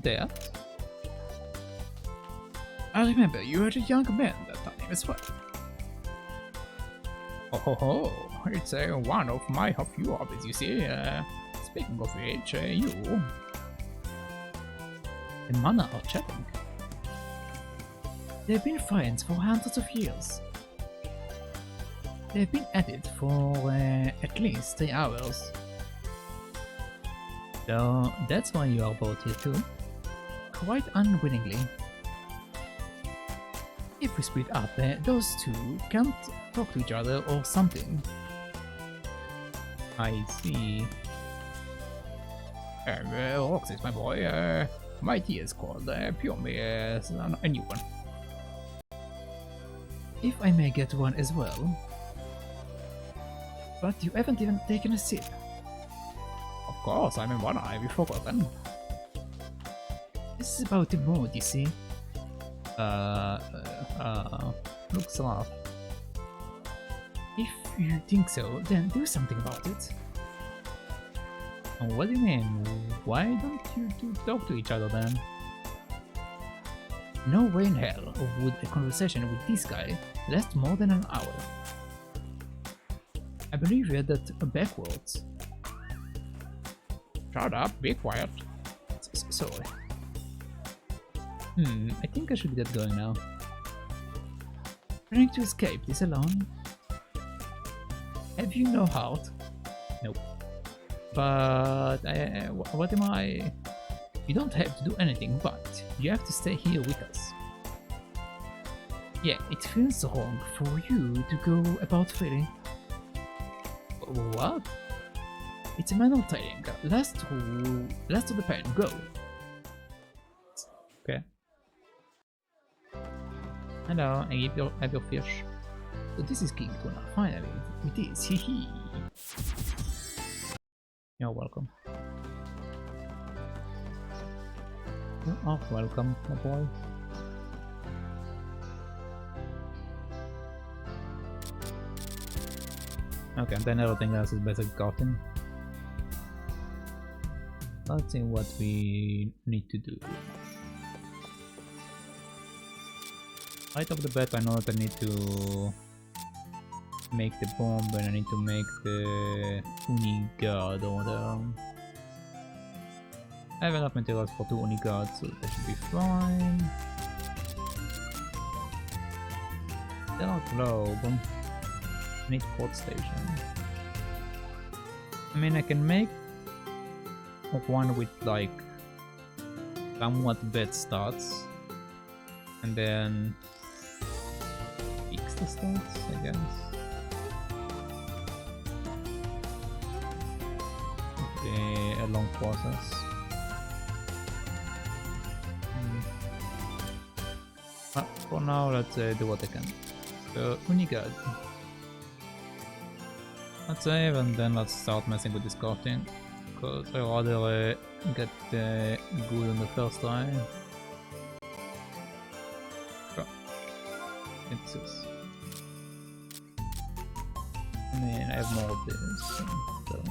There? I remember you were a young man that time as well. Oh ho ho! It's one of my few hobbies, you see. Speaking of which, you and Mana are chatting. They've been friends for hundreds of years. They've been at it for at least 3 hours. So that's why you are both here too. Quite unwillingly. If we split up, those two can't talk to each other or something. I see. Roxis, my boy. My tea is called Pure Me, a new one. If I may get one as well. But you haven't even taken a sip. Of course, I'm in one eye, have you forgotten? This is about the mood, you see. Looks rough. If you think so, then do something about it. What do you mean? Why don't you two talk to each other then? No way in hell would a conversation with this guy last more than an hour. I believe you had that backwards. Shut up, be quiet. Sorry. I think I should get going now. Trying to escape this alone? Have you no heart? Nope. But what am I? You don't have to do anything, but you have to stay here with us. Yeah, it feels wrong for you to go about freely. What? It's a manual training. Last to the pen, go. Okay. Hello, I have your fish. So this is King Tuna, finally. It is, hee. You're welcome. You are welcome, my boy. Okay, and then everything else is basically cutting. Let's see what we need to do. Right off the bat, I know that I need to make the bomb and I need to make the Uniguard or whatever. I have enough materials for 2 Uniguards, so that should be fine. Dark globe. I need port station. I mean, I can make one with like somewhat bad stats and then fix the stats, I guess. Okay, a long process. For now, let's do what I can. So, Uniguard. Let's save and then let's start messing with this carting. Because I rather get good on the first try. Sure. It's this. I mean, I have more of this. So.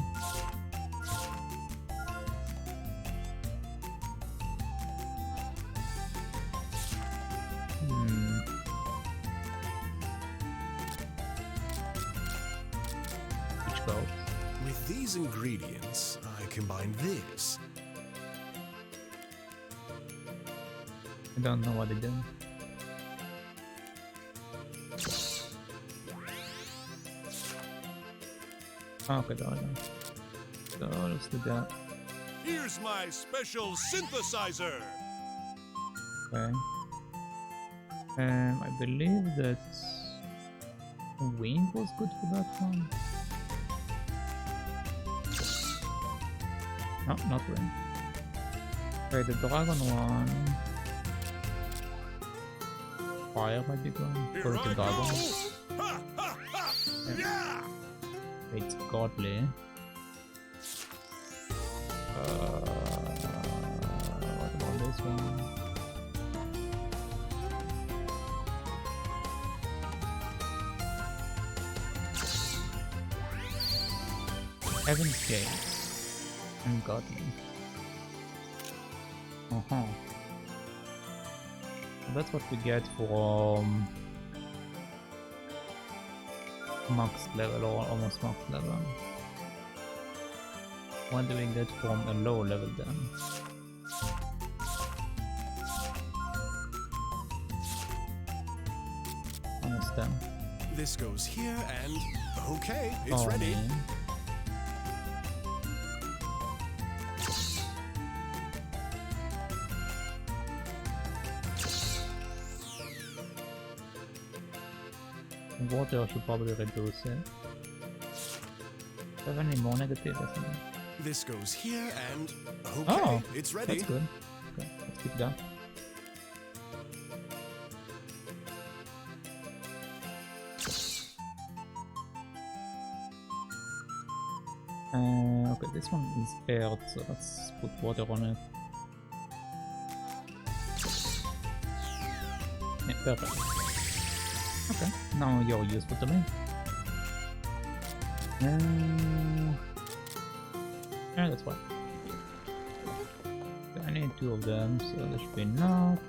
With these ingredients, I combine this. I don't know what they do. Okay, there we go. So let's do that. Here's my special synthesizer. Okay. I believe that wind was good for that one. No, not wind. Okay, the dragon one. Fire might be good. Go to dragon. Ha, ha, ha. Yeah. It's godly. What about this one? Heaven's Gate and godly. So that's what we get from max level or almost max level. What do we get from a low level then? Almost done. This goes here and okay, it's ready. Man. Water should probably reduce it. Do you have any more negative? This goes here and okay, oh, it's ready. That's good. Okay, let's keep that. Okay, this one is aired, so let's put water on it. Yeah, perfect. Okay, now you're useful to me. Yeah, that's fine. Okay, I need 2 of them, so there should be enough.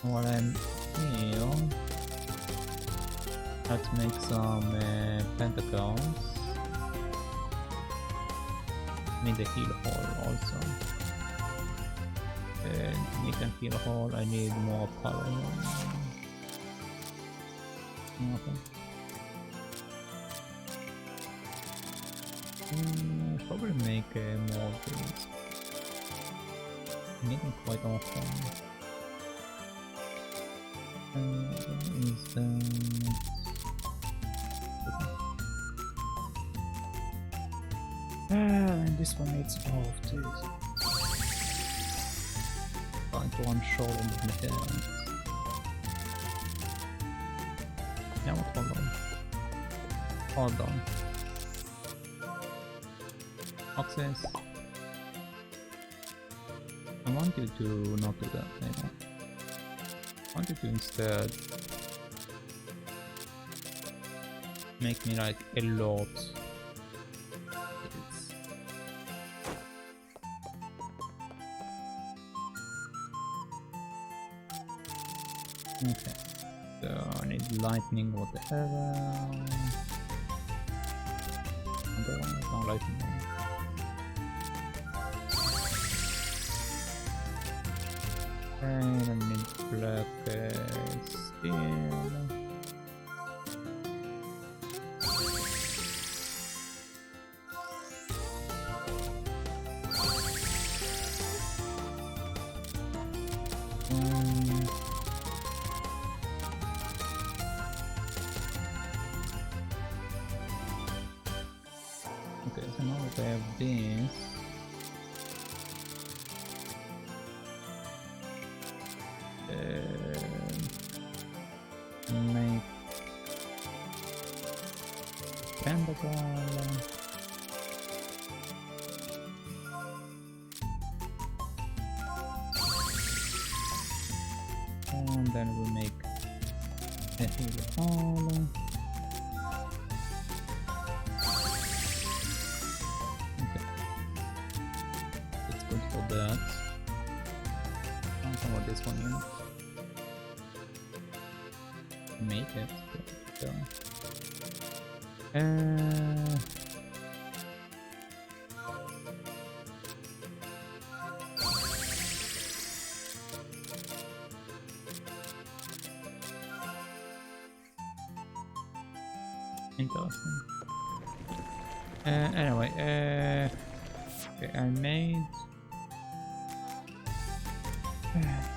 While I'm here, let's make some pentacles. Need a heal hole also. And you can heal hole, I need more power. Okay. Probably make more of these. I need them quite often. Is that... and this one needs more of these. Trying to run short on the materials. Yeah, what? Hold on. Hold on. Roxis. I want you to not do that anymore. I want you to instead make me like a lot. Okay, so I need lightning, whatever. No lightning. And I need black steel. Okay, so now that I have this, make pentacle, and then we make a healer. That. I don't know what this one is. Make it. Interesting. Anyway, okay, I made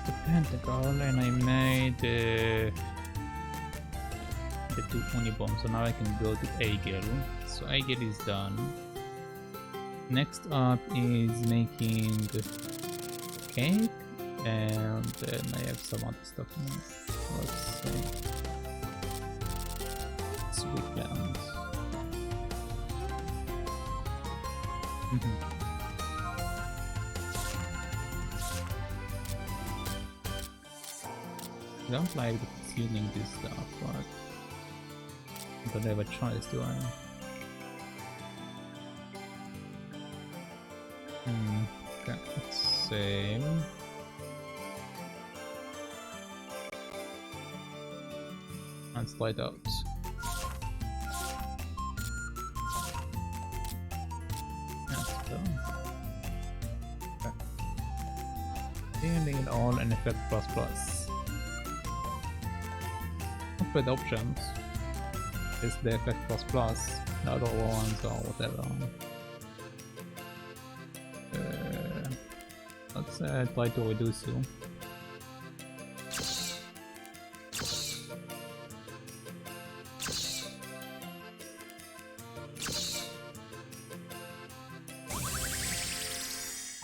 the pentacle and I made the two Oni bombs, so now I can go to Agel. So Agel is done. Next up is making cake, and then I have some other stuff in it. Let's see. Sweet plants. I don't like sealing this stuff, but I don't have a choice, do I? Okay, let's save. And slide out. That's done. Okay. Sealing it all and effect ++. With options is the effect ++, the other ones or whatever. Let's try to reduce you.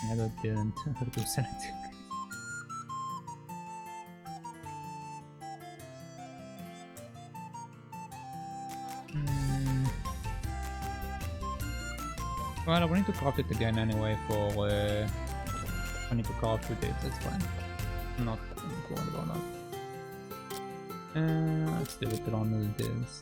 I didn't reduce anything. Well, we need to craft it again anyway for I need to craft with it, that's fine. I'm not worried about that. Let's do it on with this.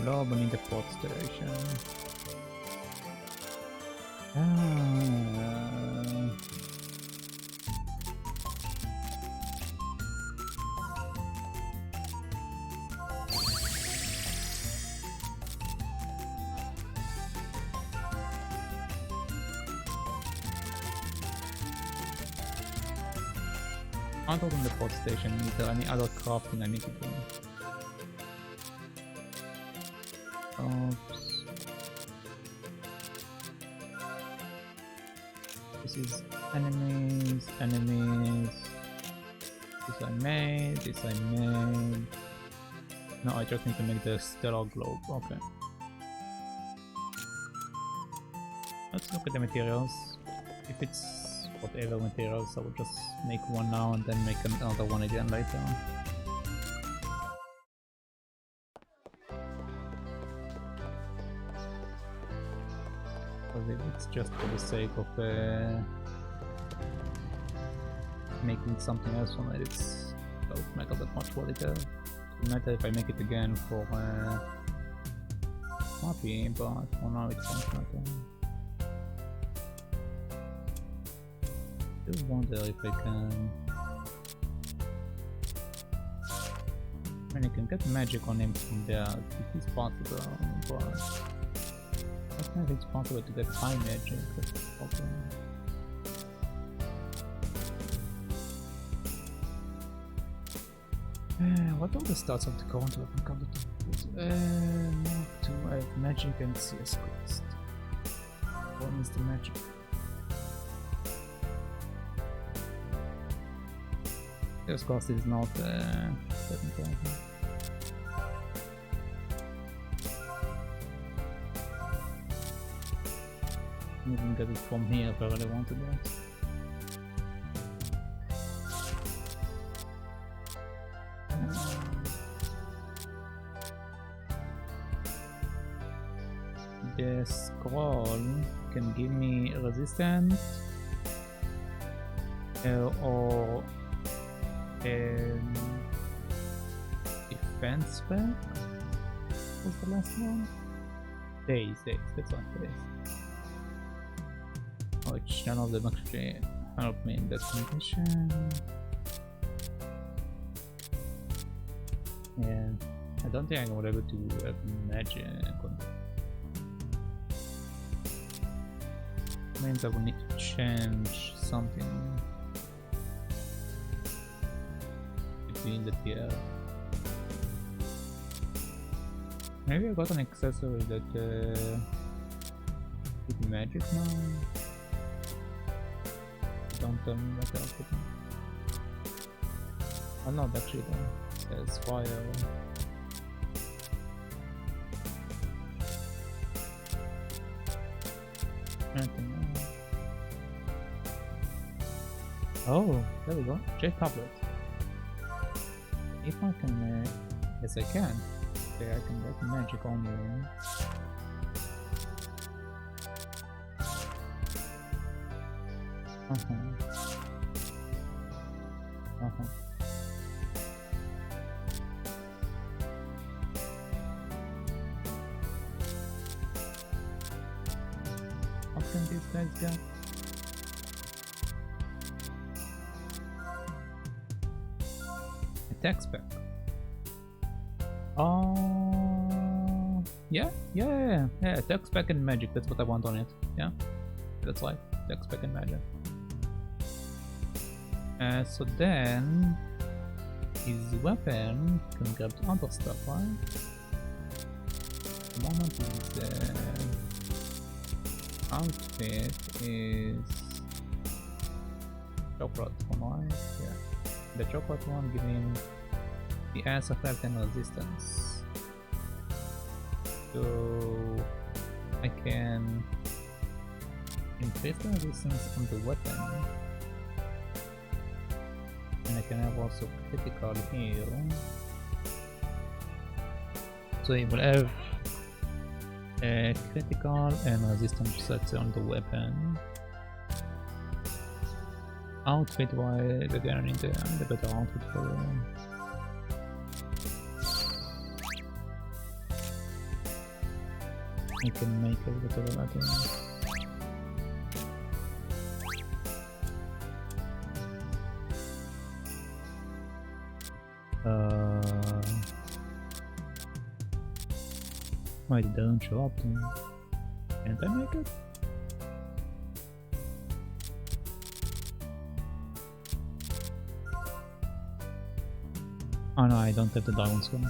Globe in the port station. Other than the port station, is there any other crafting I need to do? Oops. This is enemies, enemies. This I made, this I made. No, I just need to make the stellar globe, okay. Let's look at the materials. If it's whatever materials, I will just make one now and then make another one again later. Because if it's just for the sake of making something else from it, it doesn't matter that much what it is. It doesn't matter if I make it again for Muppy, but for now it doesn't matter. I do wonder if I can... I mean, I can get magic on him from there, it is possible, but... I don't think it's possible to get high magic, that's the problem. What are the stats of the current weapon counter to Mark 2, I have magic and CS quest. What is the magic? CS cost is not 7,000. You can get it from here if I really wanted that. The scroll can give me resistance or defense spec. What's the last one? Days, that's one, days. Which none of them actually help me in that condition. Yeah, I don't think I'm able to have magic. Means I will need to change something between the tier. Maybe I got an accessory that with magic now. Don't tell me what else it is. Oh no, actually don't. It says fire. Nothing. Oh, there we go. J tablet. If I can, yes I can. Okay, I can get magic on you. What can these guys get? Attack spec. Oh, yeah, attack spec and magic, that's what I want on it. Yeah, that's why, attack spec and magic. So then, his weapon can grab other stuff, right? The moment his outfit is chocolate one, right? Yeah. The chocolate one giving the answer effect and resistance. So I can increase the resistance on the weapon. And I can have also critical here. So it will have a critical and resistance sets on the weapon. Outfit wise, again I need the better outfit for you. I can make it whatever that is. Why it doesn't show up then? Can't I make it? Oh no, I don't have the diamond skin.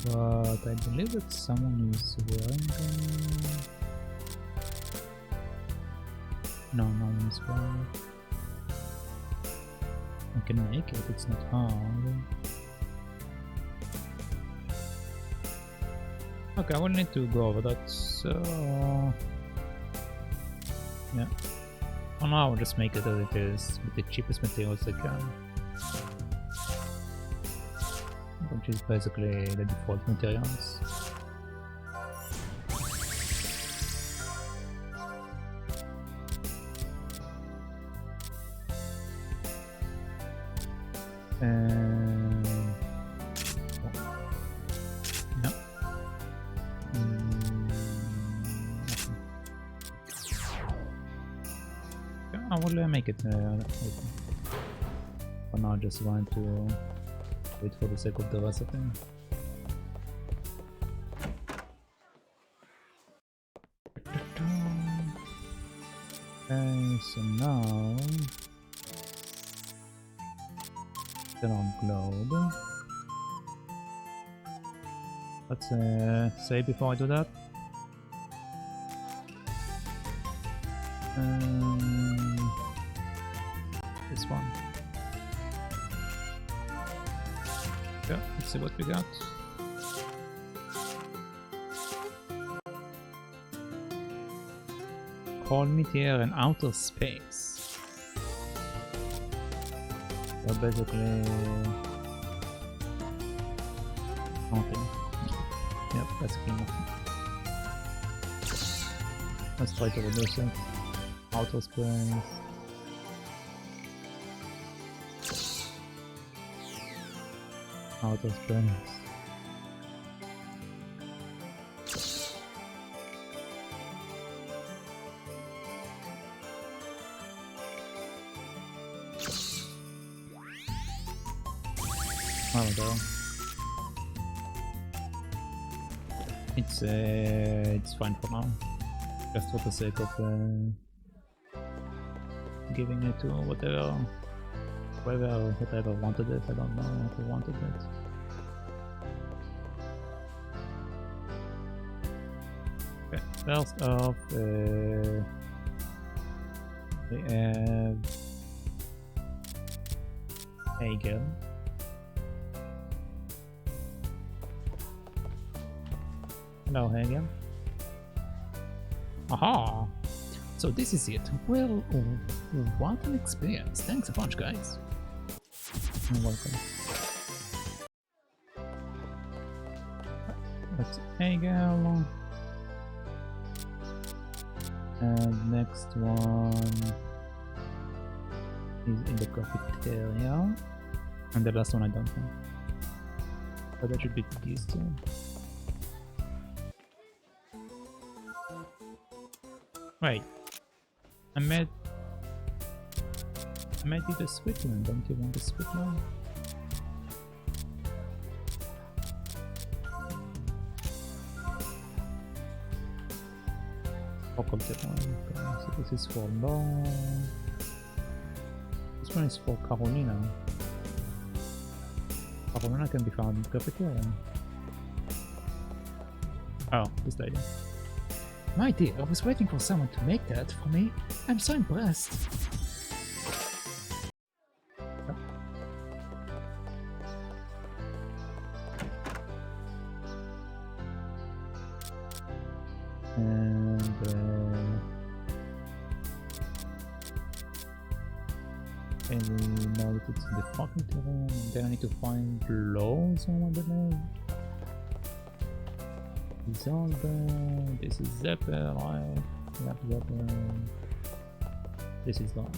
But I believe that someone is wearing no one is wearing it. I can make it, it's not hard. Okay, I will need to go over that, so... yeah. For now, I'll just make it as it is, with the cheapest materials I can. Which is basically the default materials. No. I will make it later. For now, I just want to wait for the sake of the recipe. Okay, so now turn on globe. Let's say before I do that. This one. Yeah, let's see what we got. Call me here in outer space. So basically nothing. Yep, basically nothing. Let's try to reduce it. Outer space. Outer space. There we go. It's fine for now. Just for the sake of giving it to whatever wanted it. I don't know who wanted it. Okay, first off, we have Hegel. Hello, Hegel. Aha! So this is it. Well, what an experience. Thanks a bunch, guys. You're welcome. That's Hegel. And next one is in the cafeteria. And the last one I don't know. But that should be these two. Wait, I made it a sweet one, don't you want a sweet one? Faculty one, okay, so this is for law. This one is for Carolina. Carolina can be found in the cafeteria. Oh, this lady. My dear, I was waiting for someone to make that for me. I'm so impressed. And we know that it's in the fucking room. Then I need to find laws on what it is. This is Zeppel, right? Yep, Zeppel. This is done.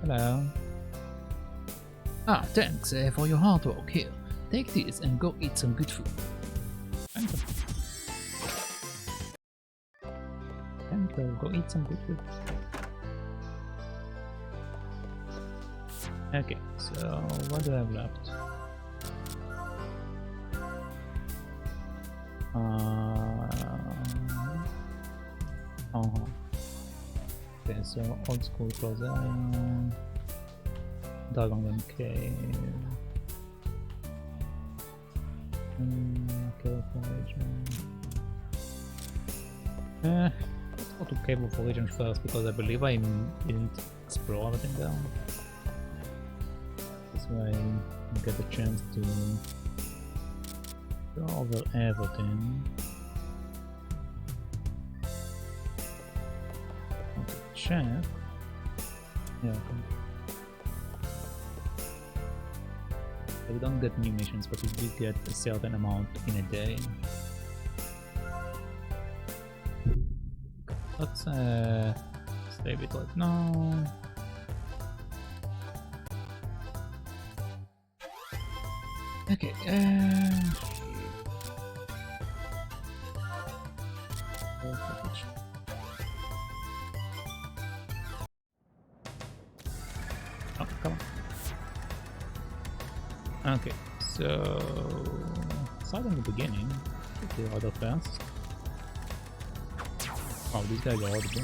Hello. Ah, thanks for your hard work. Here, take this and go eat some good food. Thank you. Thank you, go eat some good food. Okay, so what do I have left? Okay, so old school closet, Dragon Cave, okay, forage. Let's go to Cave of Origin first, because I believe I didn't explore everything there. This way I get a chance to go over everything. Check. Yeah. We don't get new missions, but we do get a certain amount in a day. Let's stay a bit like now. Okay. Oh, come on. Okay, so start in the beginning. The order first. Oh, these guys are audible.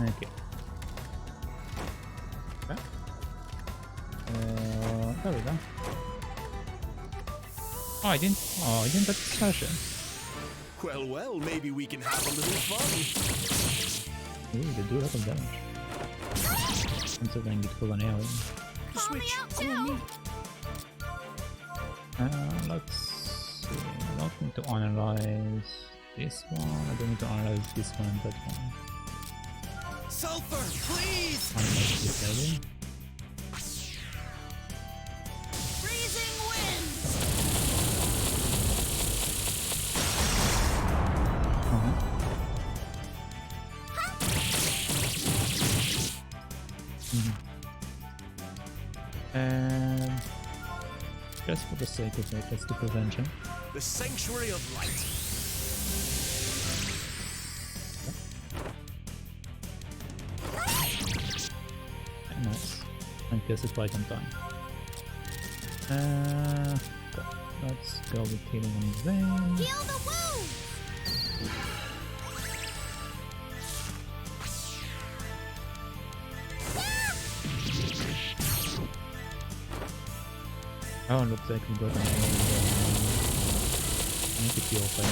Okay. There we go. Oh, I didn't get the session. Well, well, maybe we can have a little fun. Ooh, they do a lot of damage. Considering it full an alien. Call me out too. Let's see. I don't need to analyze this one. I don't need to analyze this one and that one. Sulpher, please! Analyze this alien. Freezing winds. And just for the sake of it, let's do prevention. The Sanctuary of Light. Nice. I guess it's right on time. Okay. Let's go with healing on Vayne. Heal the wound! Oh, looks like we got an Nikki open.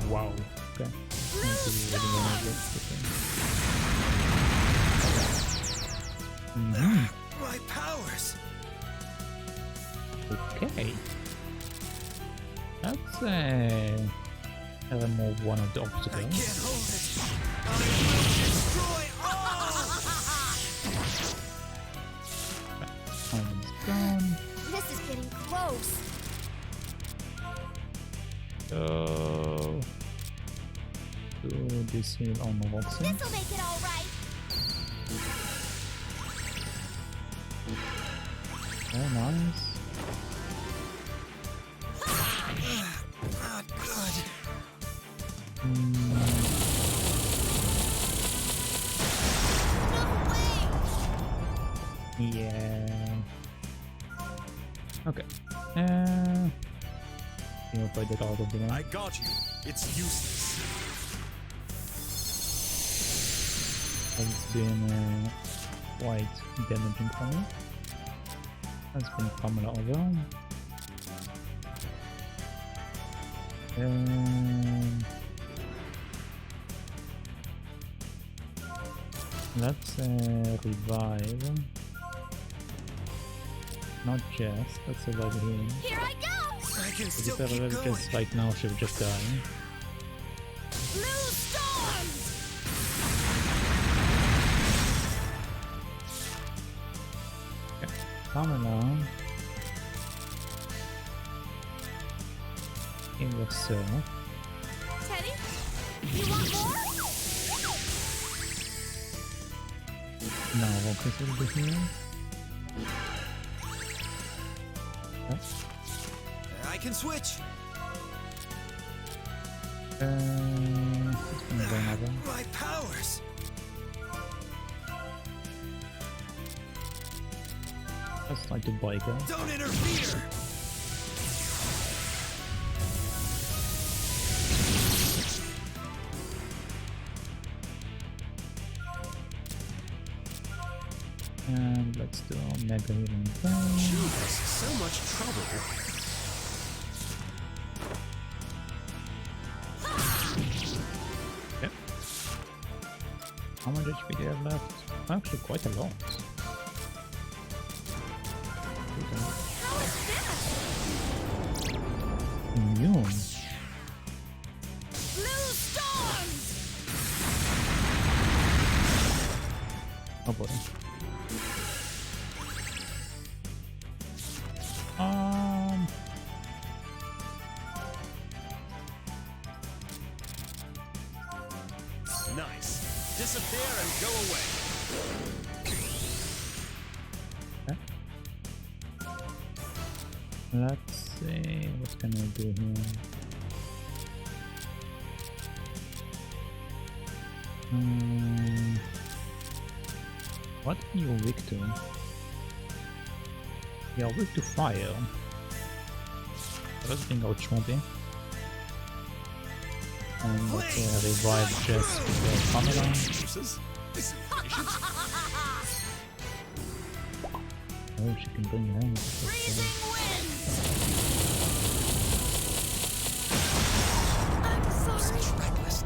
Wow. Okay. My powers! Okay. Let's remove one of the I obstacles. can't hold it! I will destroy all! Almost done. This is getting close. So do this heal on Roxis. This'll make it all right. Oh, nice. Not good. Yeah. Okay. You know, if I did all of them. I got you. It's useless. It's been quite damaging for me. Let's bring Pamela over. Let's revive. Not Jess, let's revive him. Here I go! I can If still I keep revive going. Jess right now, she'll just die. Blue storms! Okay. Pamela. In yourself. Teddy? You want more? Now Roxis will be here. Okay. I can switch. Just gonna go another. My powers! Let's try to bike her. Don't interfere! let's do Mega Healing. Jeez, so much trouble. Yep. How much HP do you have left? Actually, quite a lot. Immune. Blue storms! Oh boy. Nice. Disappear and go away. Let's see, what can we do here? What are you weak to? You're weak to fire. Let's bring out Muppy. And let's revive Jess with the Pamela. Oh, she can bring her own.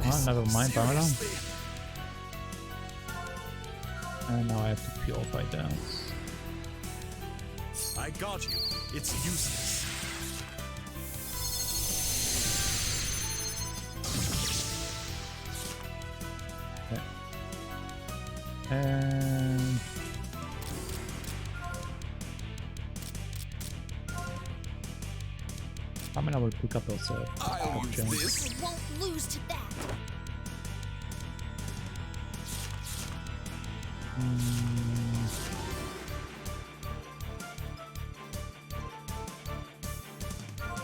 Oh, never mind, Pamela. And now I have to purify that. I got you. It's useless. Okay. And Pamela will pick up herself. I'll use this. I won't lose to that.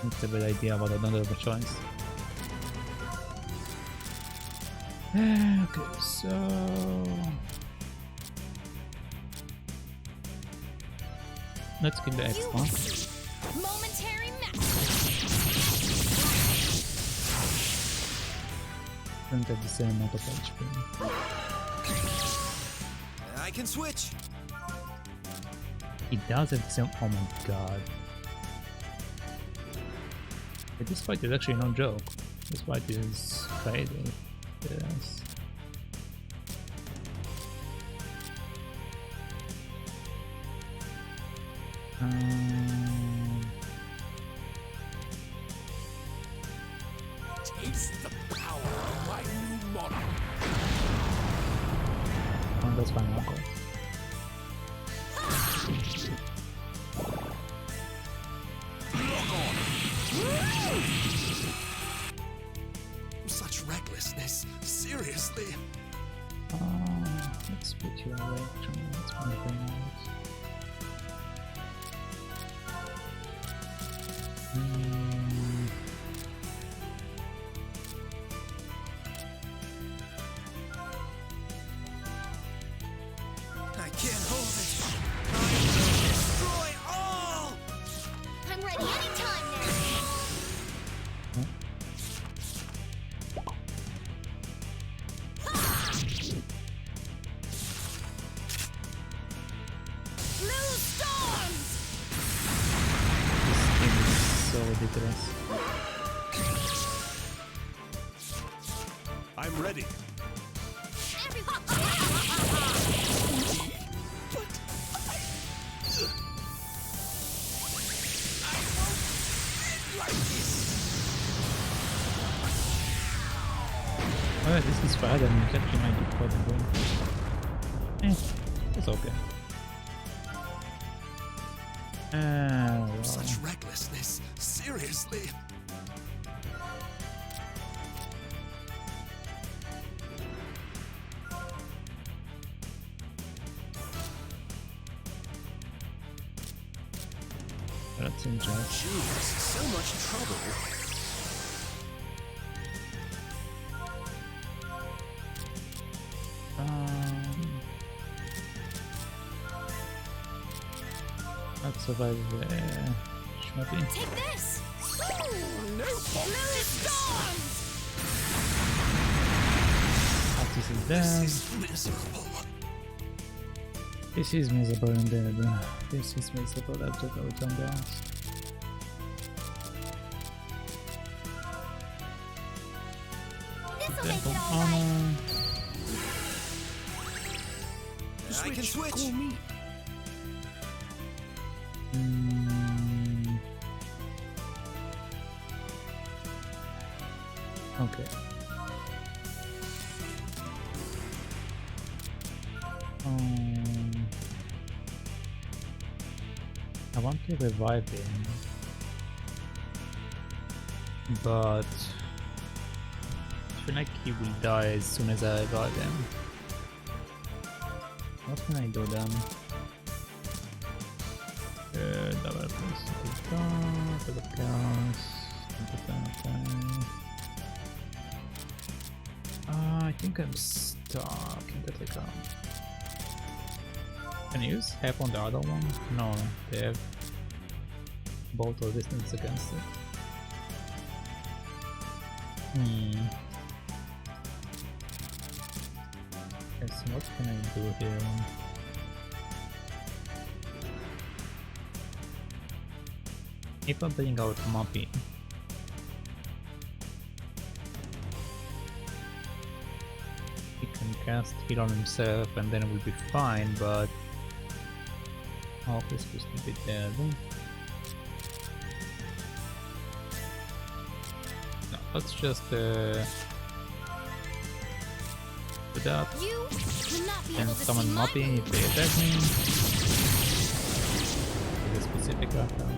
It's a bad idea, but I don't have a choice. Okay, so let's get the extra. Momentary Don't have the same amount of HP. I can switch. It does have the same. Oh my god. But this fight is actually no joke. This fight is crazy. Yes. Taste the power of my new model. Oh, that's fine, I'll go. Such recklessness. Seriously. Let's put you away. Let's find the thing out. I can't hold it. I will destroy all. I'm ready anytime now. Blue storms! This game is so ridiculous. I'm ready. Oh, yeah, this is bad. I mean, it actually might be quite good. It's okay. Well. Such recklessness. Seriously. That's in Jess. Jeez, so much trouble. Let's survive Muppy. Take this! No Blue storms! Roxis is This dead. is miserable. This is miserable indeed. This is miserable, that's the outcome, guys. This'll make it all right. I can switch. Okay. I want to revive him, but I feel like he will die as soon as I revive him. What can I do then? Double plus, double chaos, I think I'm stuck in the Tykirou. Can I use half on the other one? No, they have both resistance against it. Yes, what can I do here? If I bring out Muppy, he can cast heal on himself and then it will be fine, but half is supposed to be dead. No, let's just put that You will not be and able to summon see my Muppy if they attack me. With a specific weapon.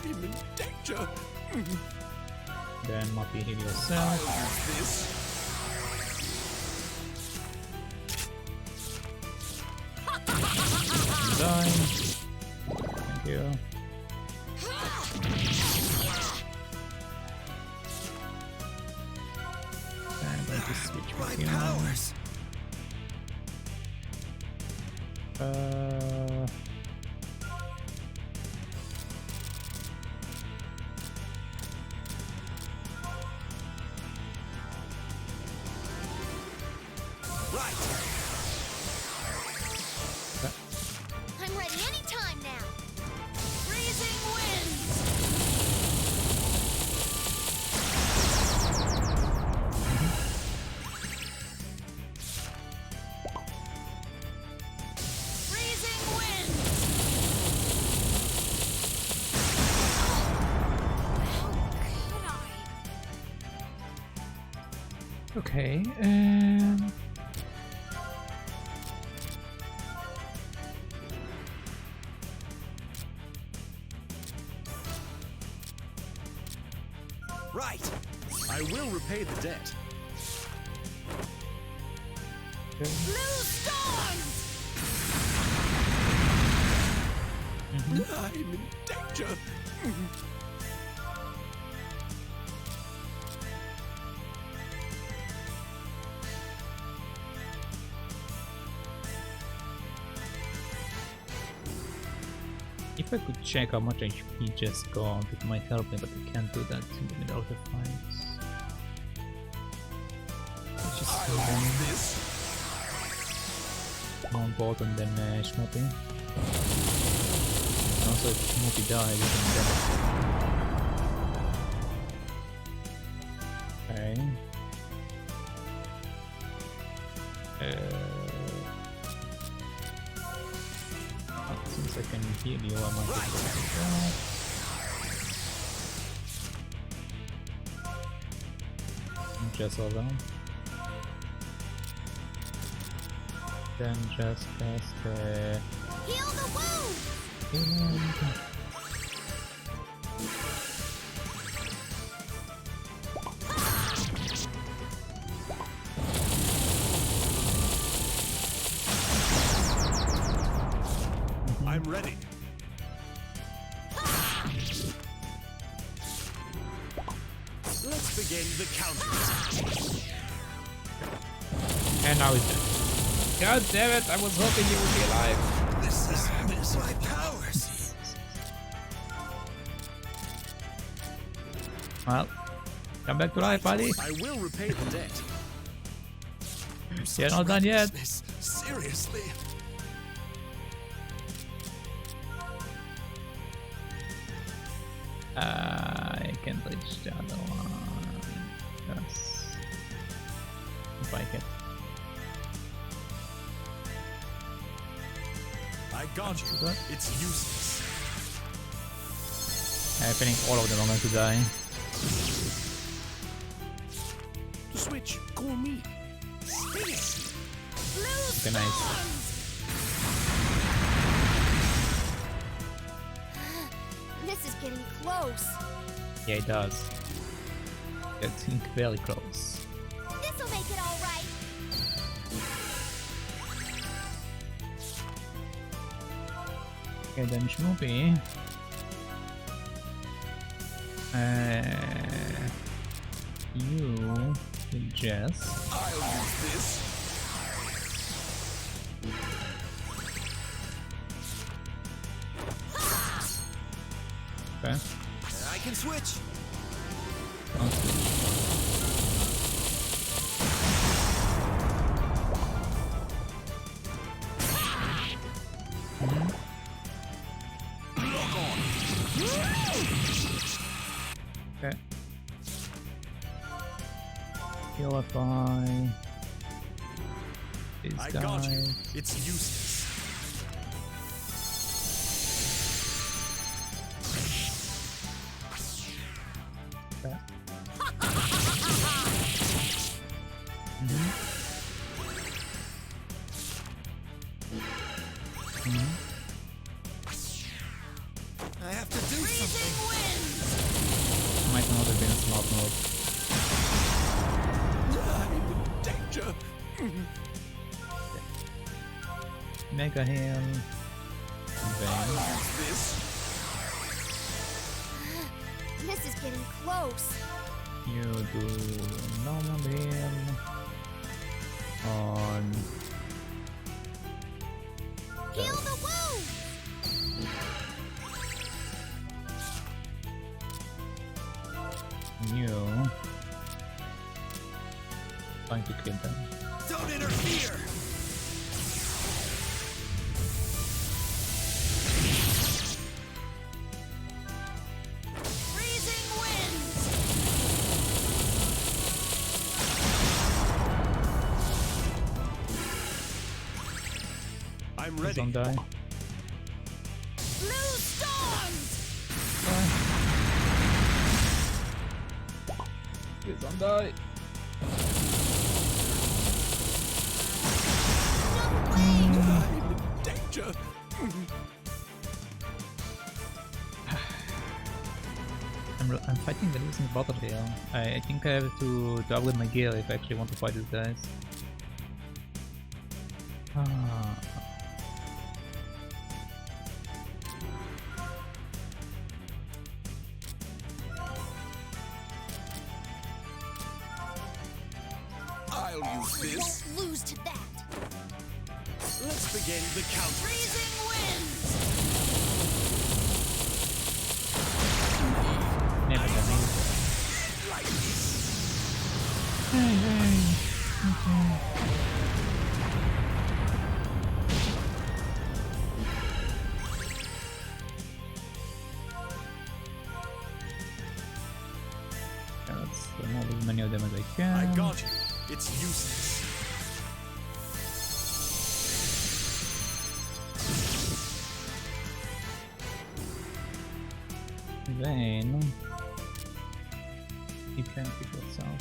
I'm in danger. Then Muppy heal yourself. This. Die. Thank you. I'm going to switch My with you. powers. I'm ready anytime now. Freezing winds! Freezing winds! How could I? Okay, Right. I will repay the debt. Blue storms! I'm in danger. if I could check how much HP Jess got, it might help me, but I can't do that in the middle of the fights. Let's just This. more important than Muppy. And also, if Muppy dies, you can get it. Okay. Since I can heal you, I might just do that. Just around. Then just cast Heal the wound! healing. I'm ready. Let's begin the countdown. And now he's dead. God damn it, I was hoping you would be alive. This is my powers. Well, Come back to life, buddy. I will repay the debt. You're not done yet. Seriously. I can't reach the other one. Yes. If I can. I got you. It's useless. I think all of them are going to die. Switch. Call me. Okay, nice. This is getting close. Yeah, it does. Getting very close. This'll make it all right. Okay, then Muppy. You, Jess. I'll use this. Okay. I can switch. Okay. Purify. These I guys. got you. It's useless. Okay. I have to do something. Might not have been a smart move. Danger. Mega heal. Vayne. This is getting close. You do normal heal on Heal the wound. you. Trying to kill them. Don't interfere. Freezing winds! I'm Please ready. don't die. Blue storms! Please don't die. Danger. I'm fighting the losing battle here. I think I have to upgrade my gear if I actually want to fight these guys. Ah. I'll use this. Won't lose to that. Let's begin the count. Freezing winds! Never done let's not as many of them as I can. I got you. It's useless. Vayne, you can heal yourself.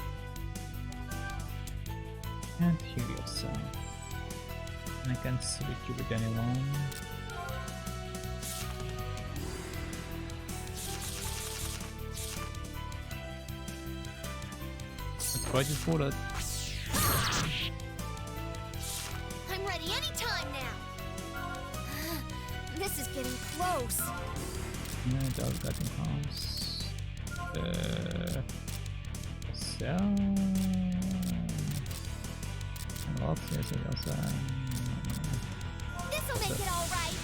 Can't heal yourself. And I can't switch you with anyone. Let's try this bullet. I'm ready anytime now. This is getting close. Yeah, dog got in house. Cell. Roxis outside. This'll make it all right.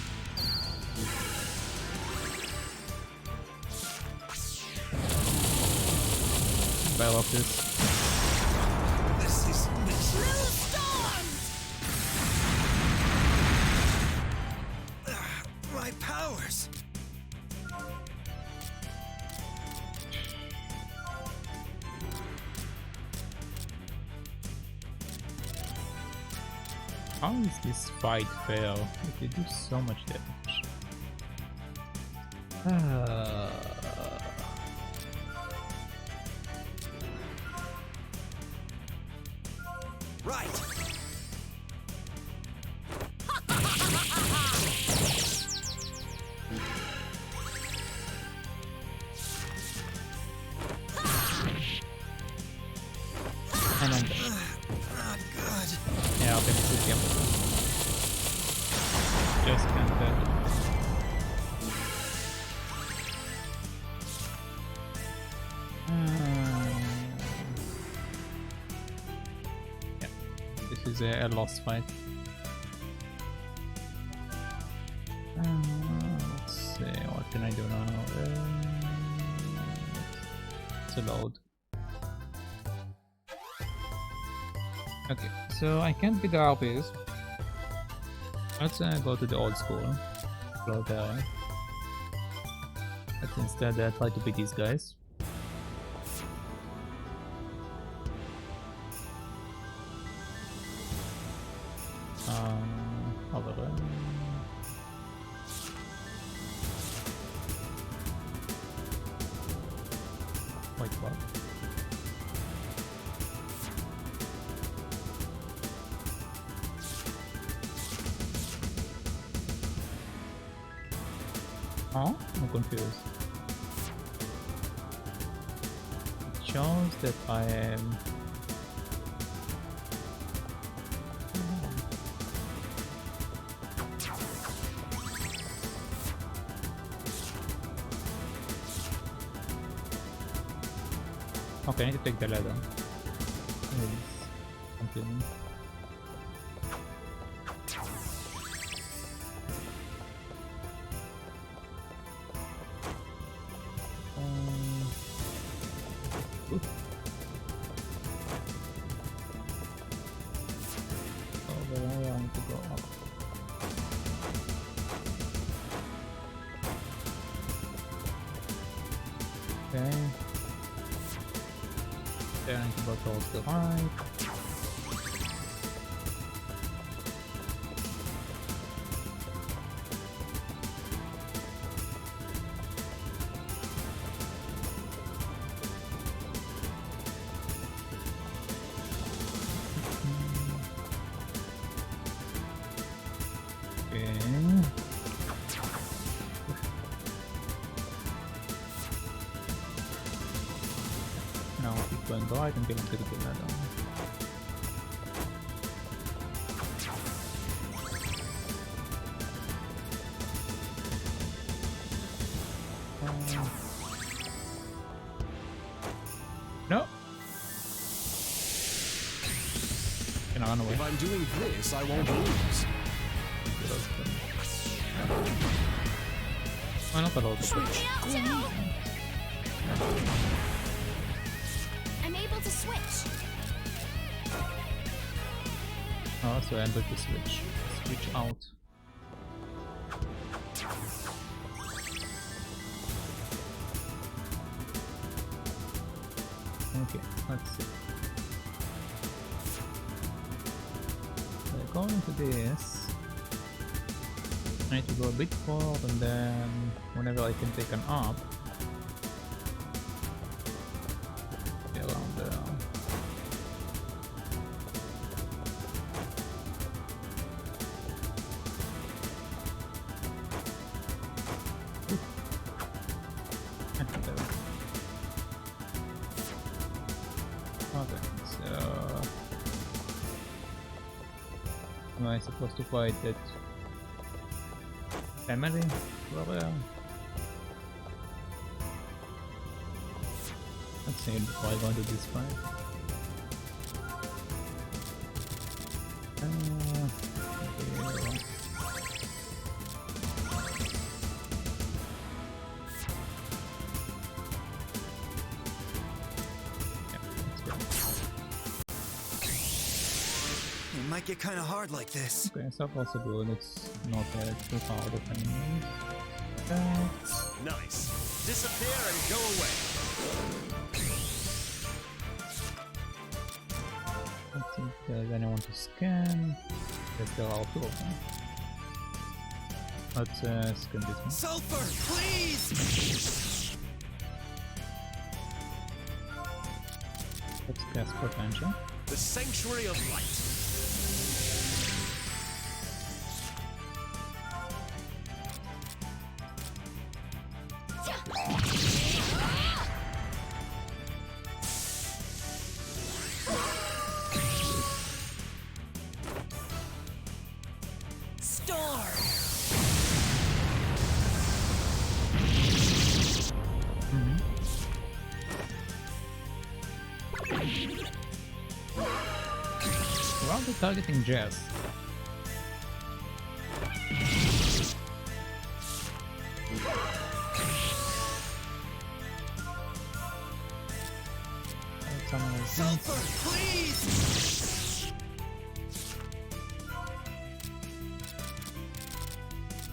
by Roxis. This is my powers. How is this fight fair? They do so much damage. Right. And I'm dead. Not good. Yeah, I'll finish this game. Just can't dead. Yeah, this is a lost fight. Let's see, what can I do now? It's a load. Okay, so I can't beat the RPs. Let's go to the old school. Go there. Let's instead try to beat these guys. Over there. Wait, what? Huh? I'm confused. It shows that I am... Okay, I need to take the ladder. Continue. Towards the right. Okay. Now keep going right and get into the ladder. No. Can I run away? If I'm doing this, I won't lose. Why not allowed to Shoot switch? me out too! I'm able to switch. Oh, so I enter the switch. Switch out. Okay, let's see. So going to this, I need to go a bit forward and then whenever I can take an up, get around there. Okay, so am I supposed to fight that family? Well, let's see before I go into this fight. Okay. might get kinda hard like this. Okay, so possible. It's not too hard of anything. Nice. Disappear and go away. Let's see if there's anyone to scan. Yes, there are two of them. Let's scan this one. Sulpher, please! Let's cast potential. The Sanctuary of Light. Targeting Jess. Sulpher, please!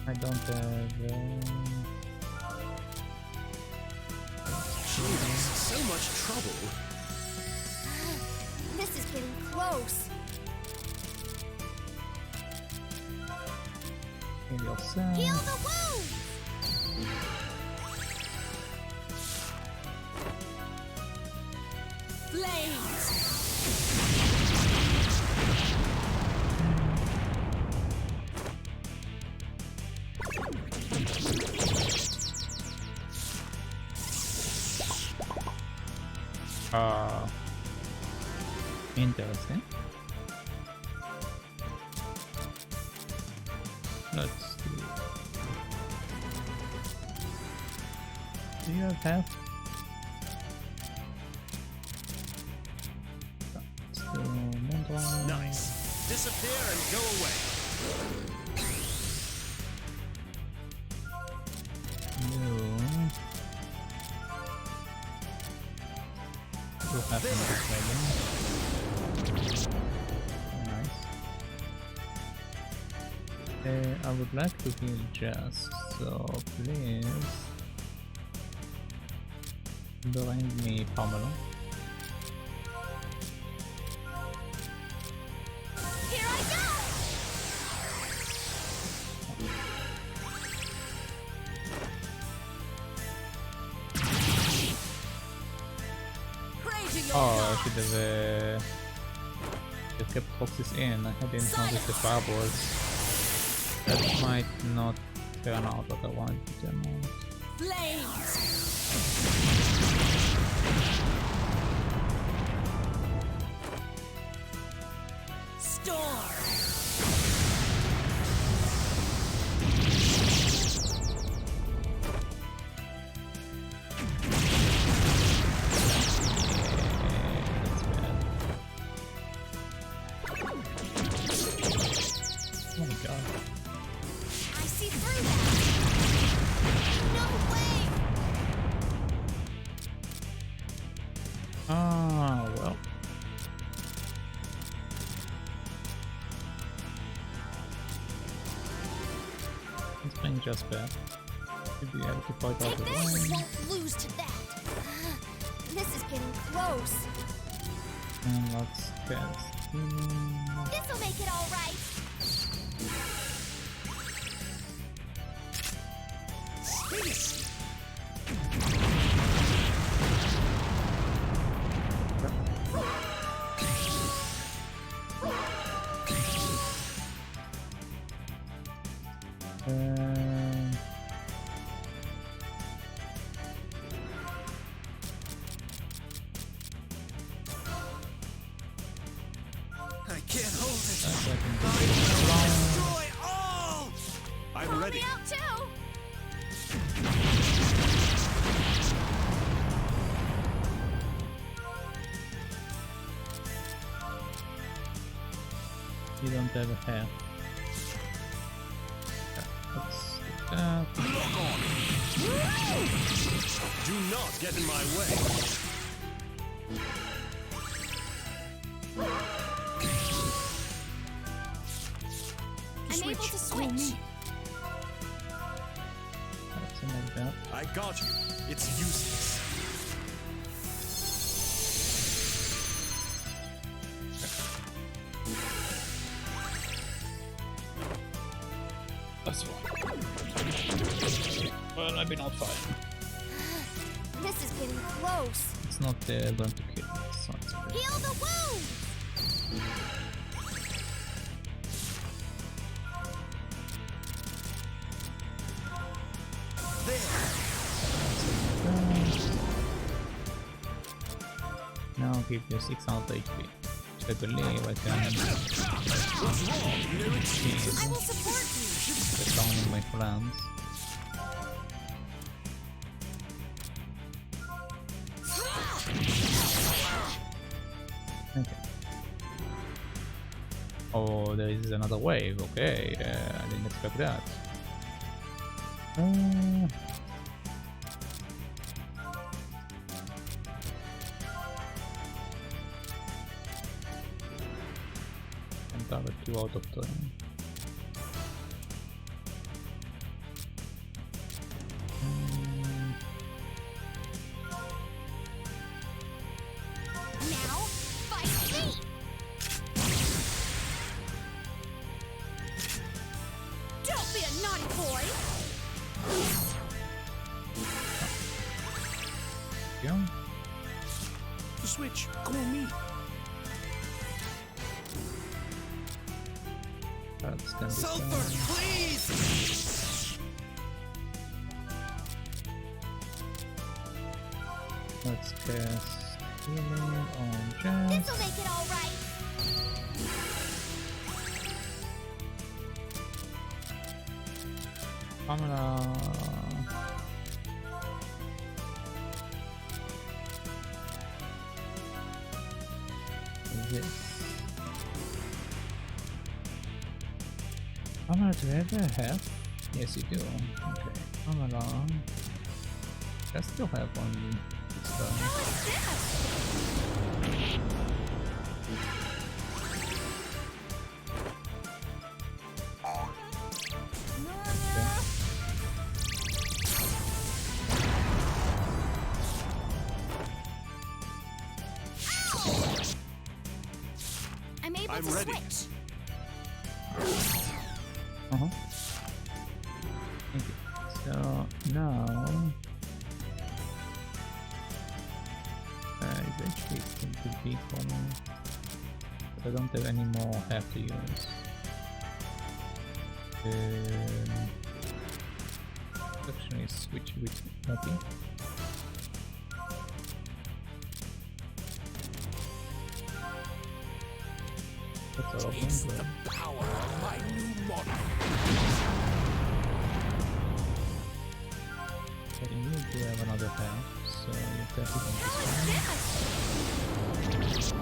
I don't have. Jeez, so much trouble. This is getting close. Heal yourself. Heal the wound! Flames! Interesting. Let's do. Do you have half? Let's do Moonlight. Nice. Disappear and go away. You have another dragon. Nice. I would like to heal Jess, so please bring me Pamela. Here I go! Oh, I should have kept Roxis in. I didn't notice the fireballs. That might not turn out what I wanted to turn out. Flames! Storm! Just bad. Should be able to fight out the We won't lose to that. This is getting close. And let's cast healing. This'll make it all right. I can't hold it. Destroy all! I'm ready. Out too. You don't have a hair. Let's do that. Do not get in my way. switch. Something like that. I got you. It's useless. That's fine. Well, maybe not fine. This is getting close. It's not going to kill us, so it's okay. Heal the wound! Now give you 600 HP. I believe I can I will support you. get down on my friends. Okay. Oh, there is another wave. Okay, I didn't expect that. And target 2 out of 10. Now, fight me! Don't be a naughty boy. Yeah. The switch. Come on, me. That's gonna be Sulpher, fun. please! Let's cast healing on Jess. This'll make it all right. Pamela. This. Pamela, do you ever have? Yes, you do. Okay. Pamela. I still have one. How is this? I'm able I'm to ready. switch. Uh-huh. Thank you. So now it's actually going to be for me. But I don't have any more I have to use. Actually switch with Muppy. That's all It's open. the power of my new model. Okay, you do have another path, so you can How this is this?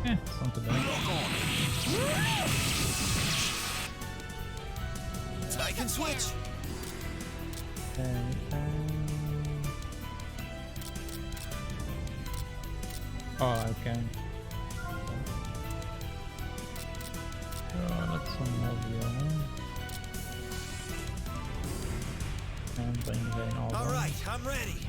it's not too bad. I can switch! Oh, I can. So let's unmove you. And bring Vayne over. Alright, I'm ready!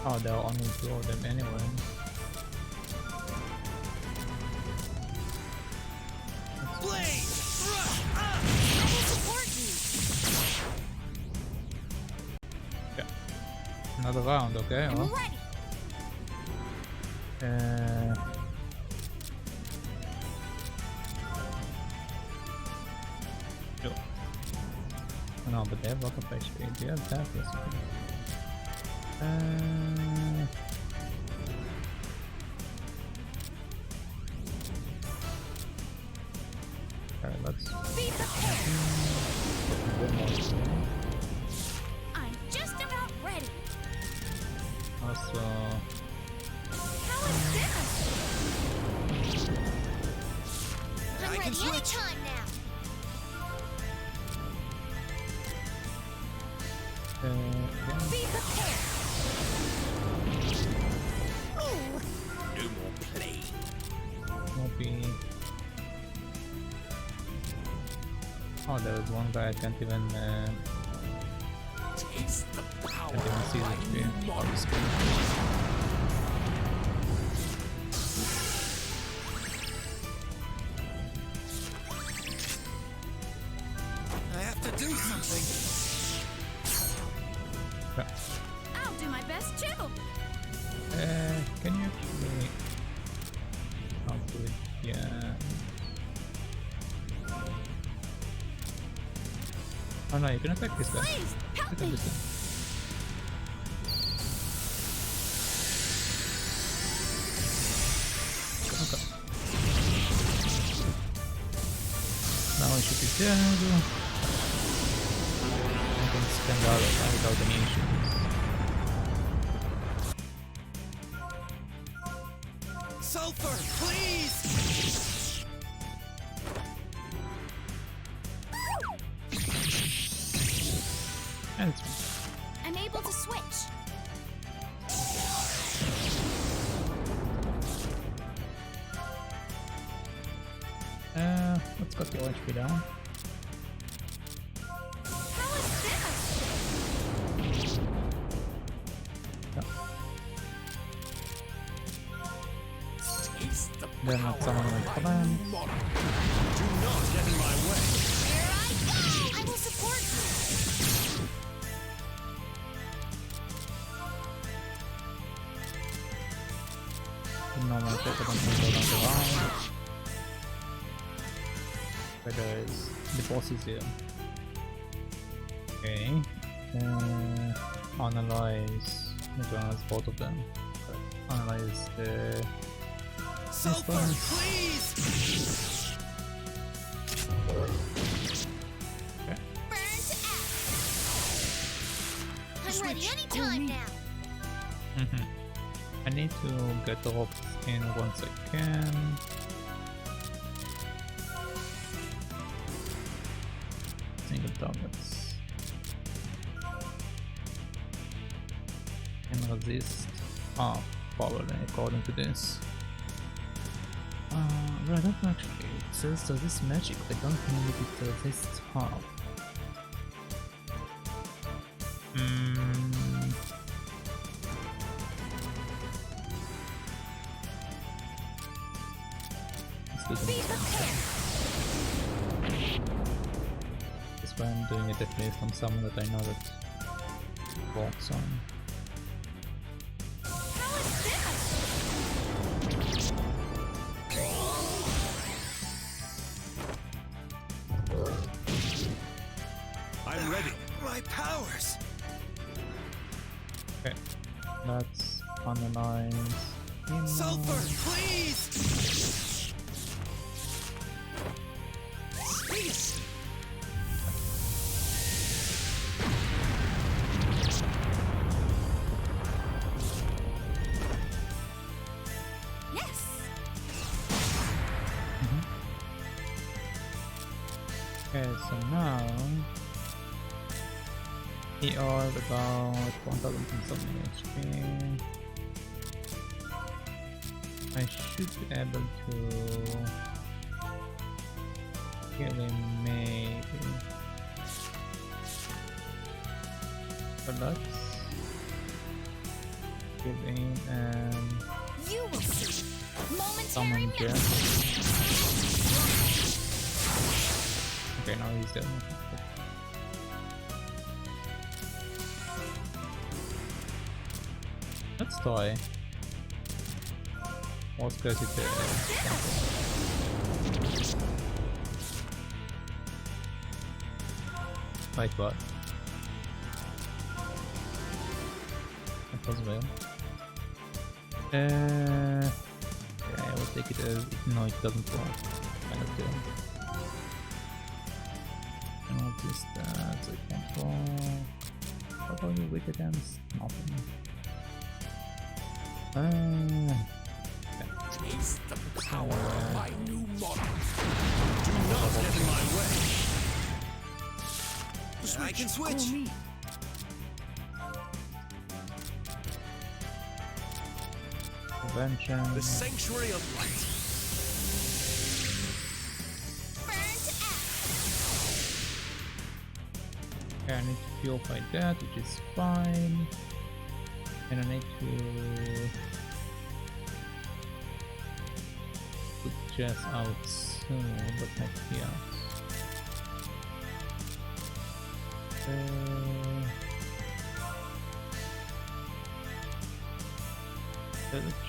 Oh, they'll only draw them anyway. Blade! I will support you. Yeah. Another round, okay? I'm Well, ready. sure. No, but they have a lot of HP. Do you have that? Yes, you do. Alright, let's Be prepared. I'm just about ready. Also, How is this? I'm ready anytime now. Be prepared. Ooh. No more play. Muppy. Oh, there was one guy I can't even Taste the power see of the my monster. I have to do something. I'll do my best too. Can you actually... I'll do it, yeah. Oh no, you can attack this guy. Please help Attack me. this guy. Okay. Now I should be dead. I can spend all of that without any issues. Sulpher, please! And it's I'm able to switch. let's cut your HP down. How is this? Taste the Then let's summon my command. monarch. Do not get in my way. Here I go! I will support you. Normal attack against the round. Where there is the boss is here. Okay. Analyze. Need to analyze both of them. Analyze the Sulpher, please! Burn to ash. I'm ready anytime now. I need to get the ropes in once I can. Single targets. Can resist. Ah, probably according to this. Right, not actually. It says that this magic, I don't need it to resist harm. Be prepared. That's why I'm doing it at least on someone that I know that works on. How is this? I'm ready. My powers! Okay, let's analyze. Sulpher, please! Space. Yes. Okay, so now he are about 1000 something HP. I should be able to kill him maybe. But let's kill him and You will see. Momentary summon memory. Jess. Okay, now he's dead. Let's try. Let's go to the temple. Wait, what? That was well. Yeah, I will take it as no, it doesn't work. Kind of do. Resistance, control. What are you weak against? Nothing. Taste the power of my new model. Do not get in my way. I can switch. Prevention. The Sanctuary of Light. Burn to ash. Okay, I need to purify that, which is fine. And I need to put Jess out soon, but not yet.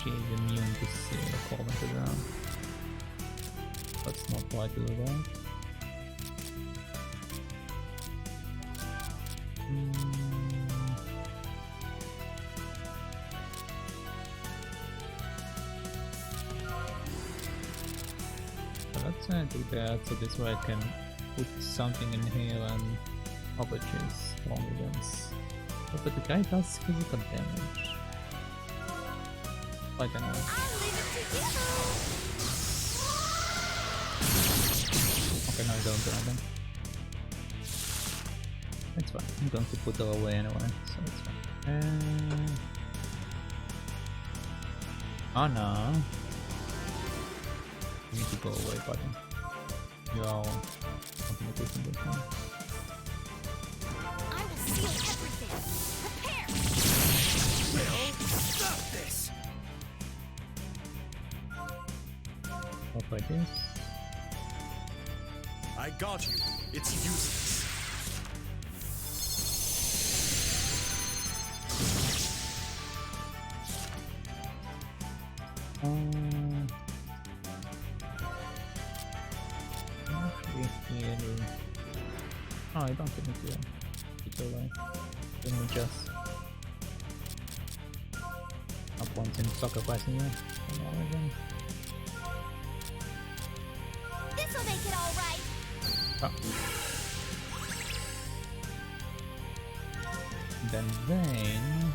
She is immune to seal according to them. Let's not try to do that. Let's do that, so this way I can put something in here and hope it is strong against. But the guy does physical damage. I don't know. I'll leave it to you. Okay, no, I don't do anything. It's fine. I'm going to put her away anyway, so it's fine. Oh no. You need to go away, buddy. You are something different this one. I will seal everything. Prepare. Will, stop this! What like this? I got you. It's useless. Actually, here. Oh, I don't think it's it's alright. Then we just up once in sacrificing you. This'll make it all right. Oh. Then Vayne.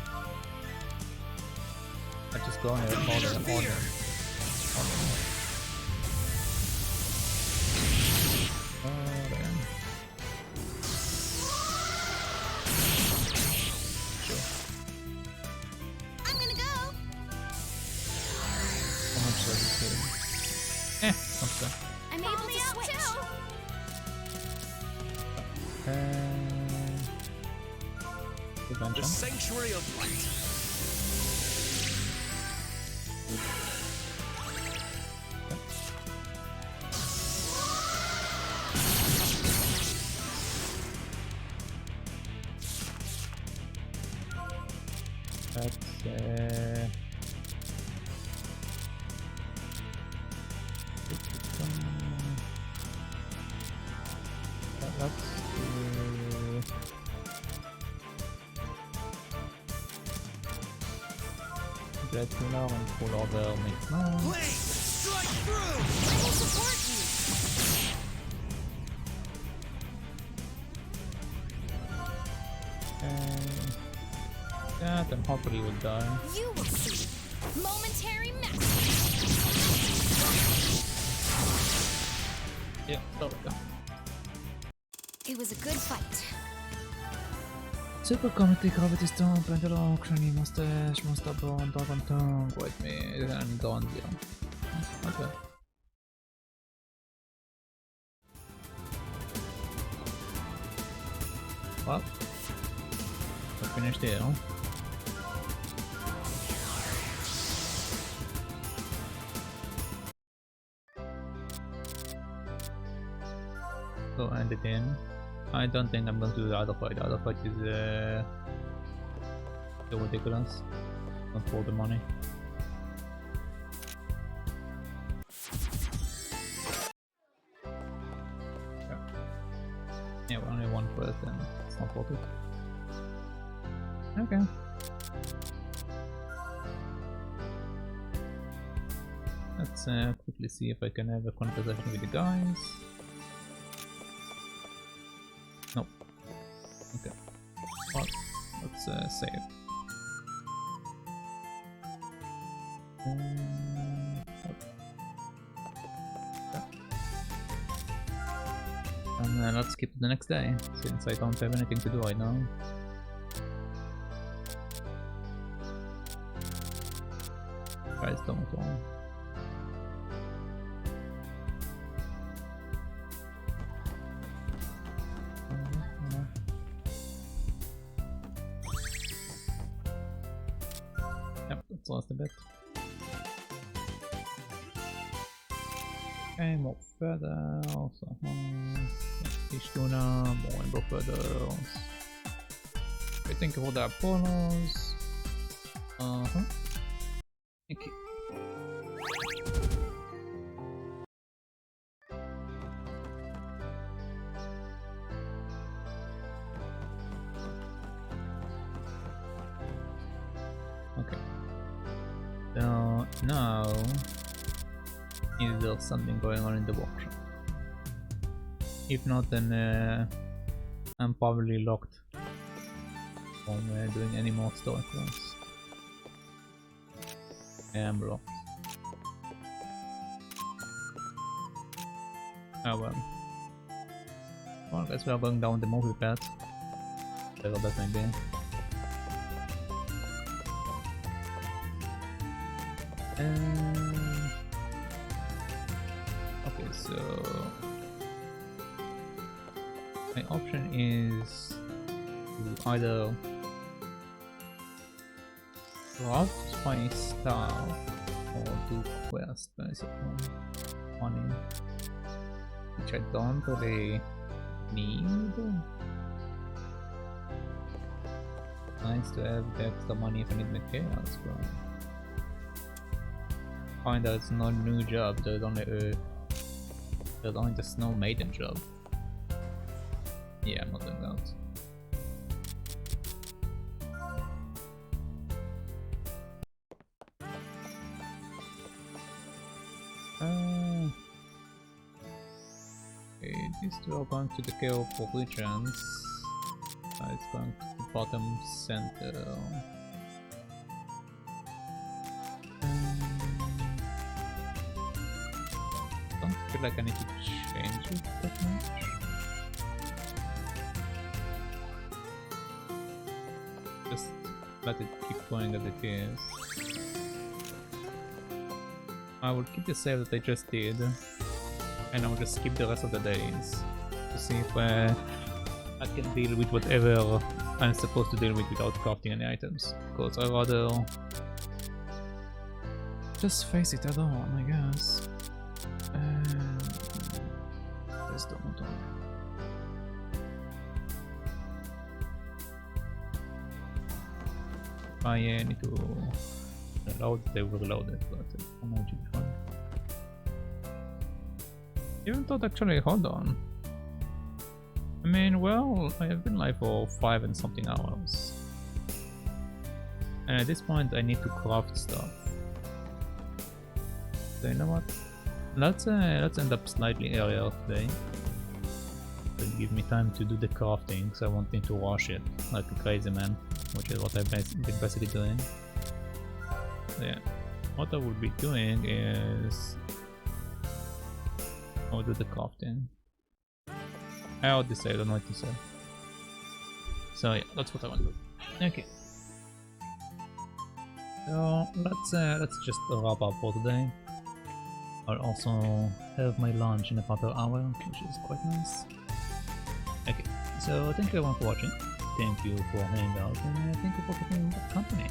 I just go in here and order. I'm gonna go. How much does it do? Okay. I'm able to switch. The Prevention. Sanctuary of Light. That's let's do Vayne Aurelius and pull over maintenant. Please, strike through! I will support you. That and hopefully will die. You will see. Momentary mastery. Yeah, there we go. It was a good fight. Super comedy, gravity stone, pendulum, shiny mustache, monster bone, dragon tongue, white maid, and Gonzio. Okay. Well, we're finished here. So end it in. I don't think I'm going to do the other fight. The other fight is so ridiculous. Not for the money. Yeah, we're only one first and it's not worth it. Okay. Let's quickly see if I can have a conversation with the guys. Okay. Well, let's save. And let's skip to the next day, since I don't have anything to do right now. Guys, don't. Yep, that's lost a bit. Okay, more feathers. Fish tuna, more rainbow feathers. Okay, thank you for the Apollos. Nikki. Okay. So now, is there something going on in the workshop? If not, then I'm probably locked from doing any more story quests. I am locked. Oh well. Well, I guess we are going down the movie path. Whatever that may be. Okay, so my option is to either craft my stuff or do quest basically. Money, which I don't really need. Nice to have the extra money if I need materials, bro. Find that it's not a new job, there's only the Snow Maiden job. Yeah, I'm not doing that. Okay, these two are going to the Care for Regions. It's going to the bottom center. I don't feel like I need to change it that much. Just let it keep going as it is. I will keep the save that I just did, and I will just skip the rest of the days to see if I can deal with whatever I'm supposed to deal with without crafting any items. Because I rather just face it head on, I guess. Just don't. I need to reload, they will reload it, but I know it should be fine. Even thought actually, hold on. I mean, well, I have been live for 5 and something hours. And at this point I need to craft stuff. So you know what? Let's end up slightly earlier today. It'll give me time to do the crafting, so I won't need to rush it like a crazy man, which is what I've been basically doing. So yeah, what I will be doing is I'll do the crafting. I already say, I don't know what to say. So yeah, that's what I want to do. Okay. So let's just wrap up for today. I'll also have my lunch in about an hour, which is quite nice. Okay, so thank you everyone for watching. Thank you for hanging out, and thank you for keeping company.